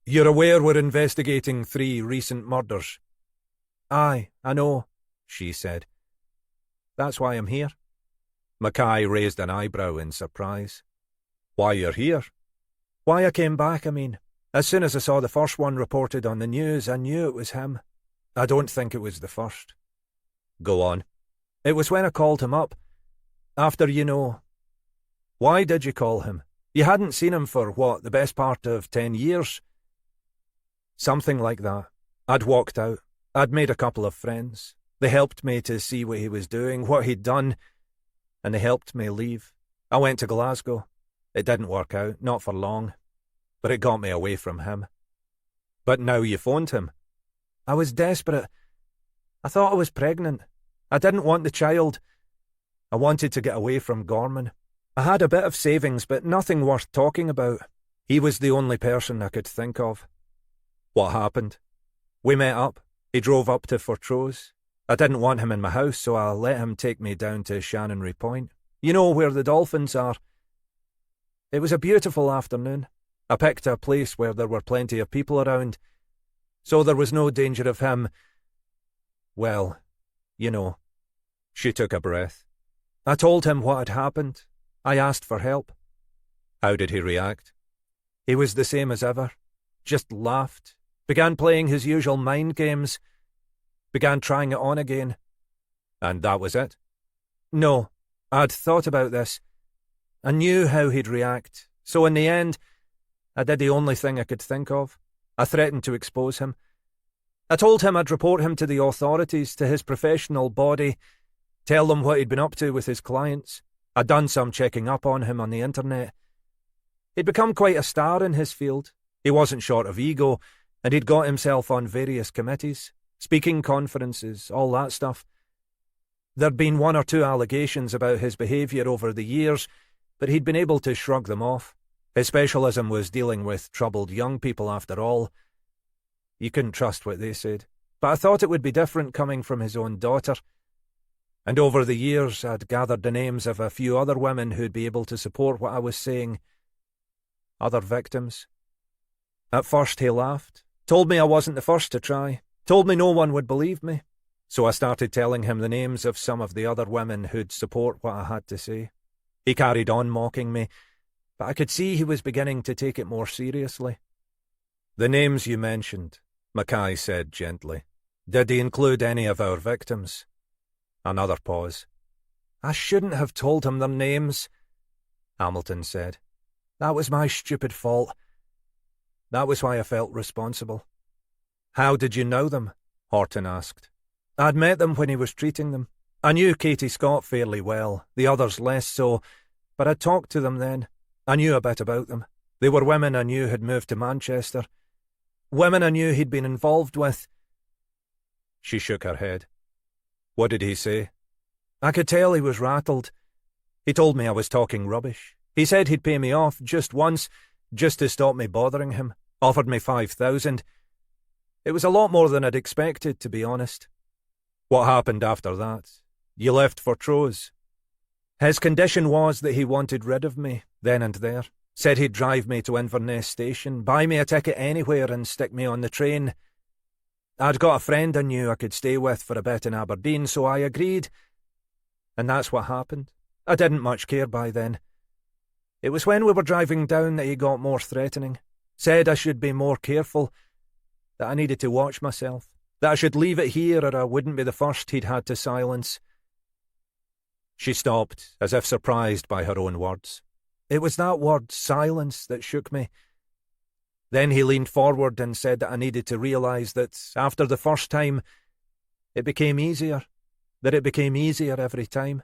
you're aware we're investigating 3 recent murders? Aye, I know, she said. That's why I'm here. Mackay raised an eyebrow in surprise. Why you're here? Why I came back, I mean. As soon as I saw the first one reported on the news, I knew it was him. I don't think it was the first. Go on. It was when I called him up. After, you know. Why did you call him? You hadn't seen him for, what, the best part of 10 years? Something like that. I'd walked out. I'd made a couple of friends. They helped me to see what he was doing, what he'd done, and they helped me leave. I went to Glasgow. It didn't work out, not for long, but it got me away from him. But now you phoned him. I was desperate. I thought I was pregnant. I didn't want the child. I wanted to get away from Gorman. I had a bit of savings, but nothing worth talking about. He was the only person I could think of. What happened? We met up. He drove up to Fortrose. I didn't want him in my house, so I let him take me down to Shannonry Point. You know where the dolphins are. It was a beautiful afternoon. I picked a place where there were plenty of people around, so there was no danger of him. Well, you know. She took a breath. I told him what had happened. I asked for help. How did he react? He was the same as ever. Just laughed. Began playing his usual mind games. Began trying it on again. And that was it? No. I'd thought about this. I knew how he'd react. So in the end, I did the only thing I could think of. I threatened to expose him. I told him I'd report him to the authorities, to his professional body, tell them what he'd been up to with his clients. I'd done some checking up on him on the internet. He'd become quite a star in his field. He wasn't short of ego, and he'd got himself on various committees, speaking conferences, all that stuff. There'd been 1 or 2 allegations about his behaviour over the years, but he'd been able to shrug them off. His specialism was dealing with troubled young people after all. You couldn't trust what they said, but I thought it would be different coming from his own daughter. And over the years I'd gathered the names of a few other women who'd be able to support what I was saying. Other victims. At first he laughed, told me I wasn't the first to try, told me no one would believe me. So I started telling him the names of some of the other women who'd support what I had to say. He carried on mocking me, but I could see he was beginning to take it more seriously. The names you mentioned, Mackay said gently. Did he include any of our victims? Another pause. I shouldn't have told him their names, Hamilton said. That was my stupid fault. That was why I felt responsible. How did you know them? Horton asked. I'd met them when he was treating them. I knew Katie Scott fairly well, the others less so, but I'd talked to them then. I knew a bit about them. They were women I knew had moved to Manchester. Women I knew he'd been involved with. She shook her head. What did he say? I could tell he was rattled. He told me I was talking rubbish. He said he'd pay me off just once, just to stop me bothering him. Offered me 5,000. It was a lot more than I'd expected, to be honest. What happened after that? You left for Trowes. His condition was that he wanted rid of me, then and there. Said he'd drive me to Inverness station, buy me a ticket anywhere and stick me on the train. I'd got a friend I knew I could stay with for a bit in Aberdeen, so I agreed. And that's what happened. I didn't much care by then. It was when we were driving down that he got more threatening. Said I should be more careful, that I needed to watch myself, that I should leave it here or I wouldn't be the first he'd had to silence. She stopped, as if surprised by her own words. It was that word, silence, that shook me. Then he leaned forward and said that I needed to realise that, after the first time, it became easier, that it became easier every time.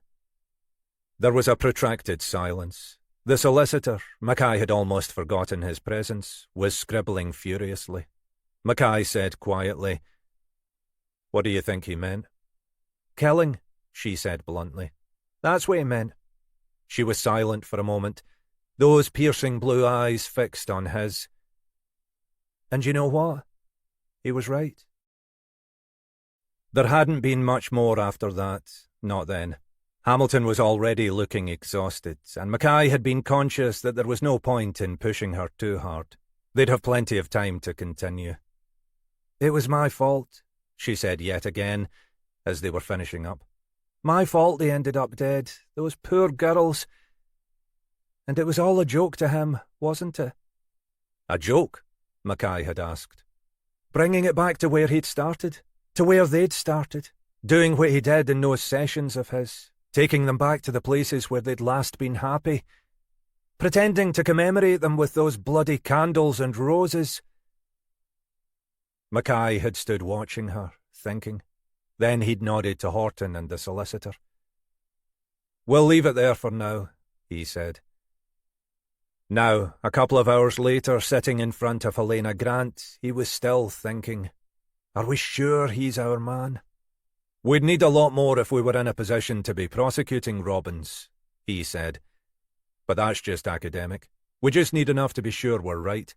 There was a protracted silence. The solicitor, Mackay had almost forgotten his presence, was scribbling furiously. Mackay said quietly, What do you think he meant? Killing, she said bluntly. That's what he meant. She was silent for a moment, those piercing blue eyes fixed on his. And you know what? He was right. There hadn't been much more after that, not then. Hamilton was already looking exhausted, and Mackay had been conscious that there was no point in pushing her too hard. They'd have plenty of time to continue. It was my fault, she said yet again, as they were finishing up. My fault they ended up dead, those poor girls. And it was all a joke to him, wasn't it? A joke? Mackay had asked. Bringing it back to where he'd started, to where they'd started, doing what he did in those sessions of his, taking them back to the places where they'd last been happy, pretending to commemorate them with those bloody candles and roses. Mackay had stood watching her, thinking. Then he'd nodded to Horton and the solicitor. We'll leave it there for now, he said. Now, a couple of hours later, sitting in front of Helena Grant, he was still thinking, Are we sure he's our man? We'd need a lot more if we were in a position to be prosecuting Robbins, he said. But that's just academic. We just need enough to be sure we're right.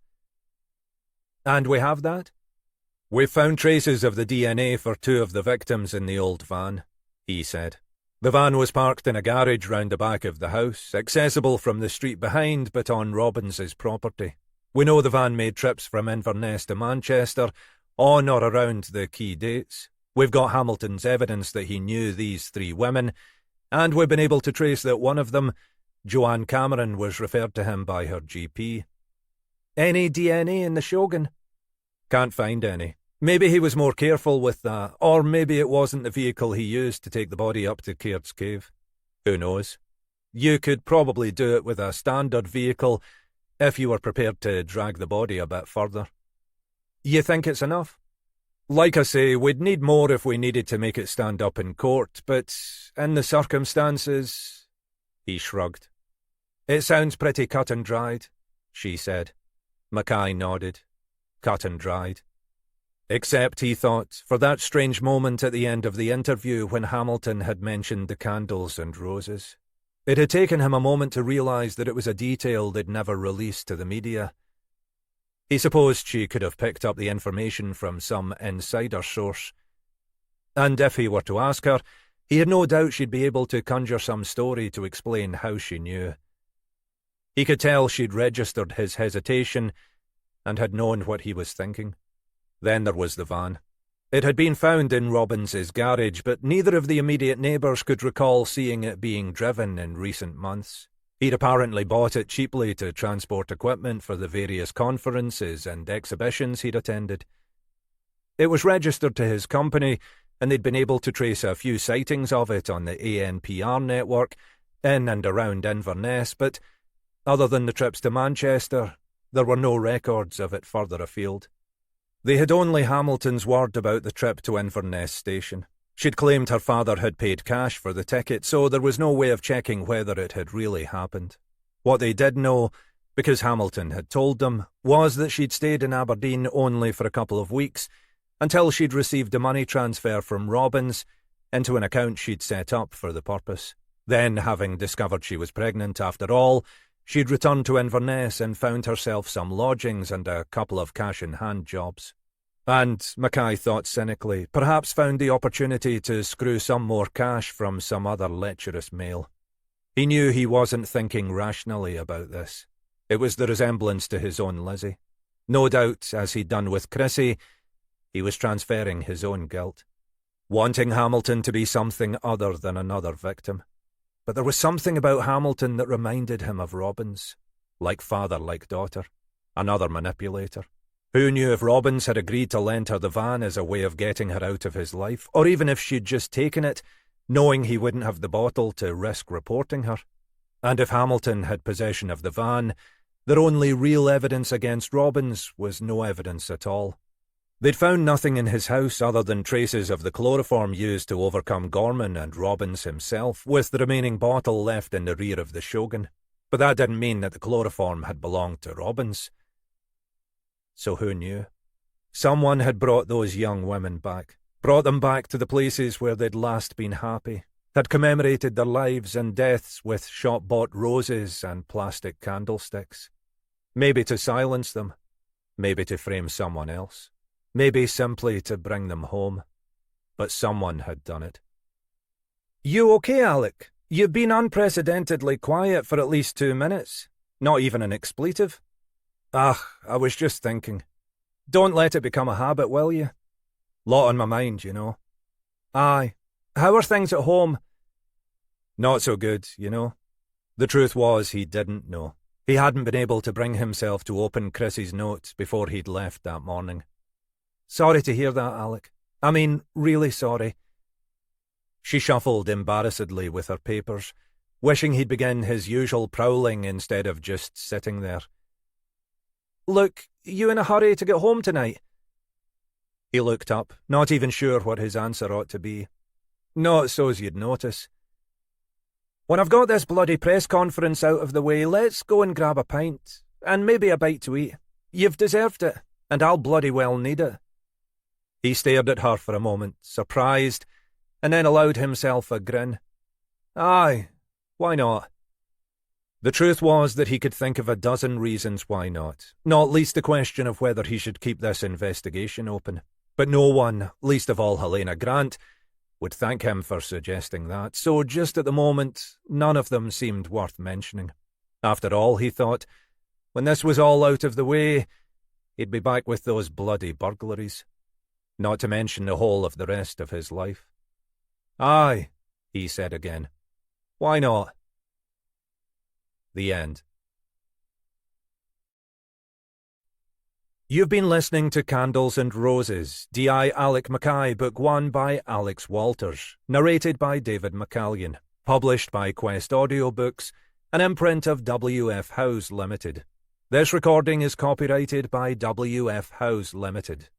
And we have that? We've found traces of the DNA for 2 of the victims in the old van, he said. The van was parked in a garage round the back of the house, accessible from the street behind but on Robbins's property. We know the van made trips from Inverness to Manchester, on or around the key dates. We've got Hamilton's evidence that he knew these 3 women, and we've been able to trace that one of them, Joanne Cameron, was referred to him by her GP. Any DNA in the Shogun? Can't find any. Maybe he was more careful with that, or maybe it wasn't the vehicle he used to take the body up to Caird's Cave. Who knows? You could probably do it with a standard vehicle if you were prepared to drag the body a bit further. You think it's enough? Like I say, we'd need more if we needed to make it stand up in court, but in the circumstances... He shrugged. It sounds pretty cut and dried, she said. Mackay nodded. Cut and dried. Except, he thought, for that strange moment at the end of the interview when Hamilton had mentioned the candles and roses. It had taken him a moment to realise that it was a detail they'd never released to the media. He supposed she could have picked up the information from some insider source. And if he were to ask her, he had no doubt she'd be able to conjure some story to explain how she knew. He could tell she'd registered his hesitation and had known what he was thinking. Then there was the van. It had been found in Robbins's garage, but neither of the immediate neighbours could recall seeing it being driven in recent months. He'd apparently bought it cheaply to transport equipment for the various conferences and exhibitions he'd attended. It was registered to his company, and they'd been able to trace a few sightings of it on the ANPR network, in and around Inverness, but Other than the trips to Manchester, there were no records of it further afield. They had only Hamilton's word about the trip to Inverness station. She'd claimed her father had paid cash for the ticket, so there was no way of checking whether it had really happened. What they did know, because Hamilton had told them, was that she'd stayed in Aberdeen only for a couple of weeks, until she'd received a money transfer from Robbins into an account she'd set up for the purpose. Then, having discovered she was pregnant after all, she'd returned to Inverness and found herself some lodgings and a couple of cash-in-hand jobs. And, Mackay thought cynically, perhaps found the opportunity to screw some more cash from some other lecherous mail. He knew he wasn't thinking rationally about this. It was the resemblance to his own Lizzie. No doubt, as he'd done with Chrissy, he was transferring his own guilt, wanting Hamilton to be something other than another victim. But there was something about Hamilton that reminded him of Robbins, like father, like daughter, another manipulator. Who knew if Robbins had agreed to lend her the van as a way of getting her out of his life, or even if she'd just taken it, knowing he wouldn't have the bottle to risk reporting her? And if Hamilton had possession of the van, their only real evidence against Robbins was no evidence at all. They'd found nothing in his house other than traces of the chloroform used to overcome Gorman and Robbins himself, with the remaining bottle left in the rear of the Shogun. But that didn't mean that the chloroform had belonged to Robbins. So who knew? Someone had brought those young women back, brought them back to the places where they'd last been happy, had commemorated their lives and deaths with shop-bought roses and plastic candlesticks. Maybe to silence them, maybe to frame someone else. Maybe simply to bring them home. But someone had done it. "You okay, Alec? You've been unprecedentedly quiet for at least 2 minutes. Not even an expletive." I was just thinking. Don't let it become a habit, will you? Lot on my mind, you know." "Aye. How are things at home?" "Not so good, you know." The truth was he didn't know. He hadn't been able to bring himself to open Chrissy's note before he'd left that morning. "Sorry to hear that, Alec. I mean, really sorry." She shuffled embarrassedly with her papers, wishing he'd begin his usual prowling instead of just sitting there. "Look, you in a hurry to get home tonight?" He looked up, not even sure what his answer ought to be. "Not so's you'd notice." "When I've got this bloody press conference out of the way, let's go and grab a pint, and maybe a bite to eat. You've deserved it, and I'll bloody well need it." He stared at her for a moment, surprised, and then allowed himself a grin. "Aye, why not?" The truth was that he could think of a dozen reasons why not least the question of whether he should keep this investigation open. But no one, least of all Helena Grant, would thank him for suggesting that, so just at the moment, none of them seemed worth mentioning. After all, he thought, when this was all out of the way, he'd be back with those bloody burglaries. Not to mention the whole of the rest of his life. "Aye," he said again. "Why not?" The end. You've been listening to Candles and Roses, D.I. Alec Mackay, Book 1 by Alex Walters, narrated by David McCallion, published by Quest Audiobooks, an imprint of W.F. House Limited. This recording is copyrighted by W.F. House Limited.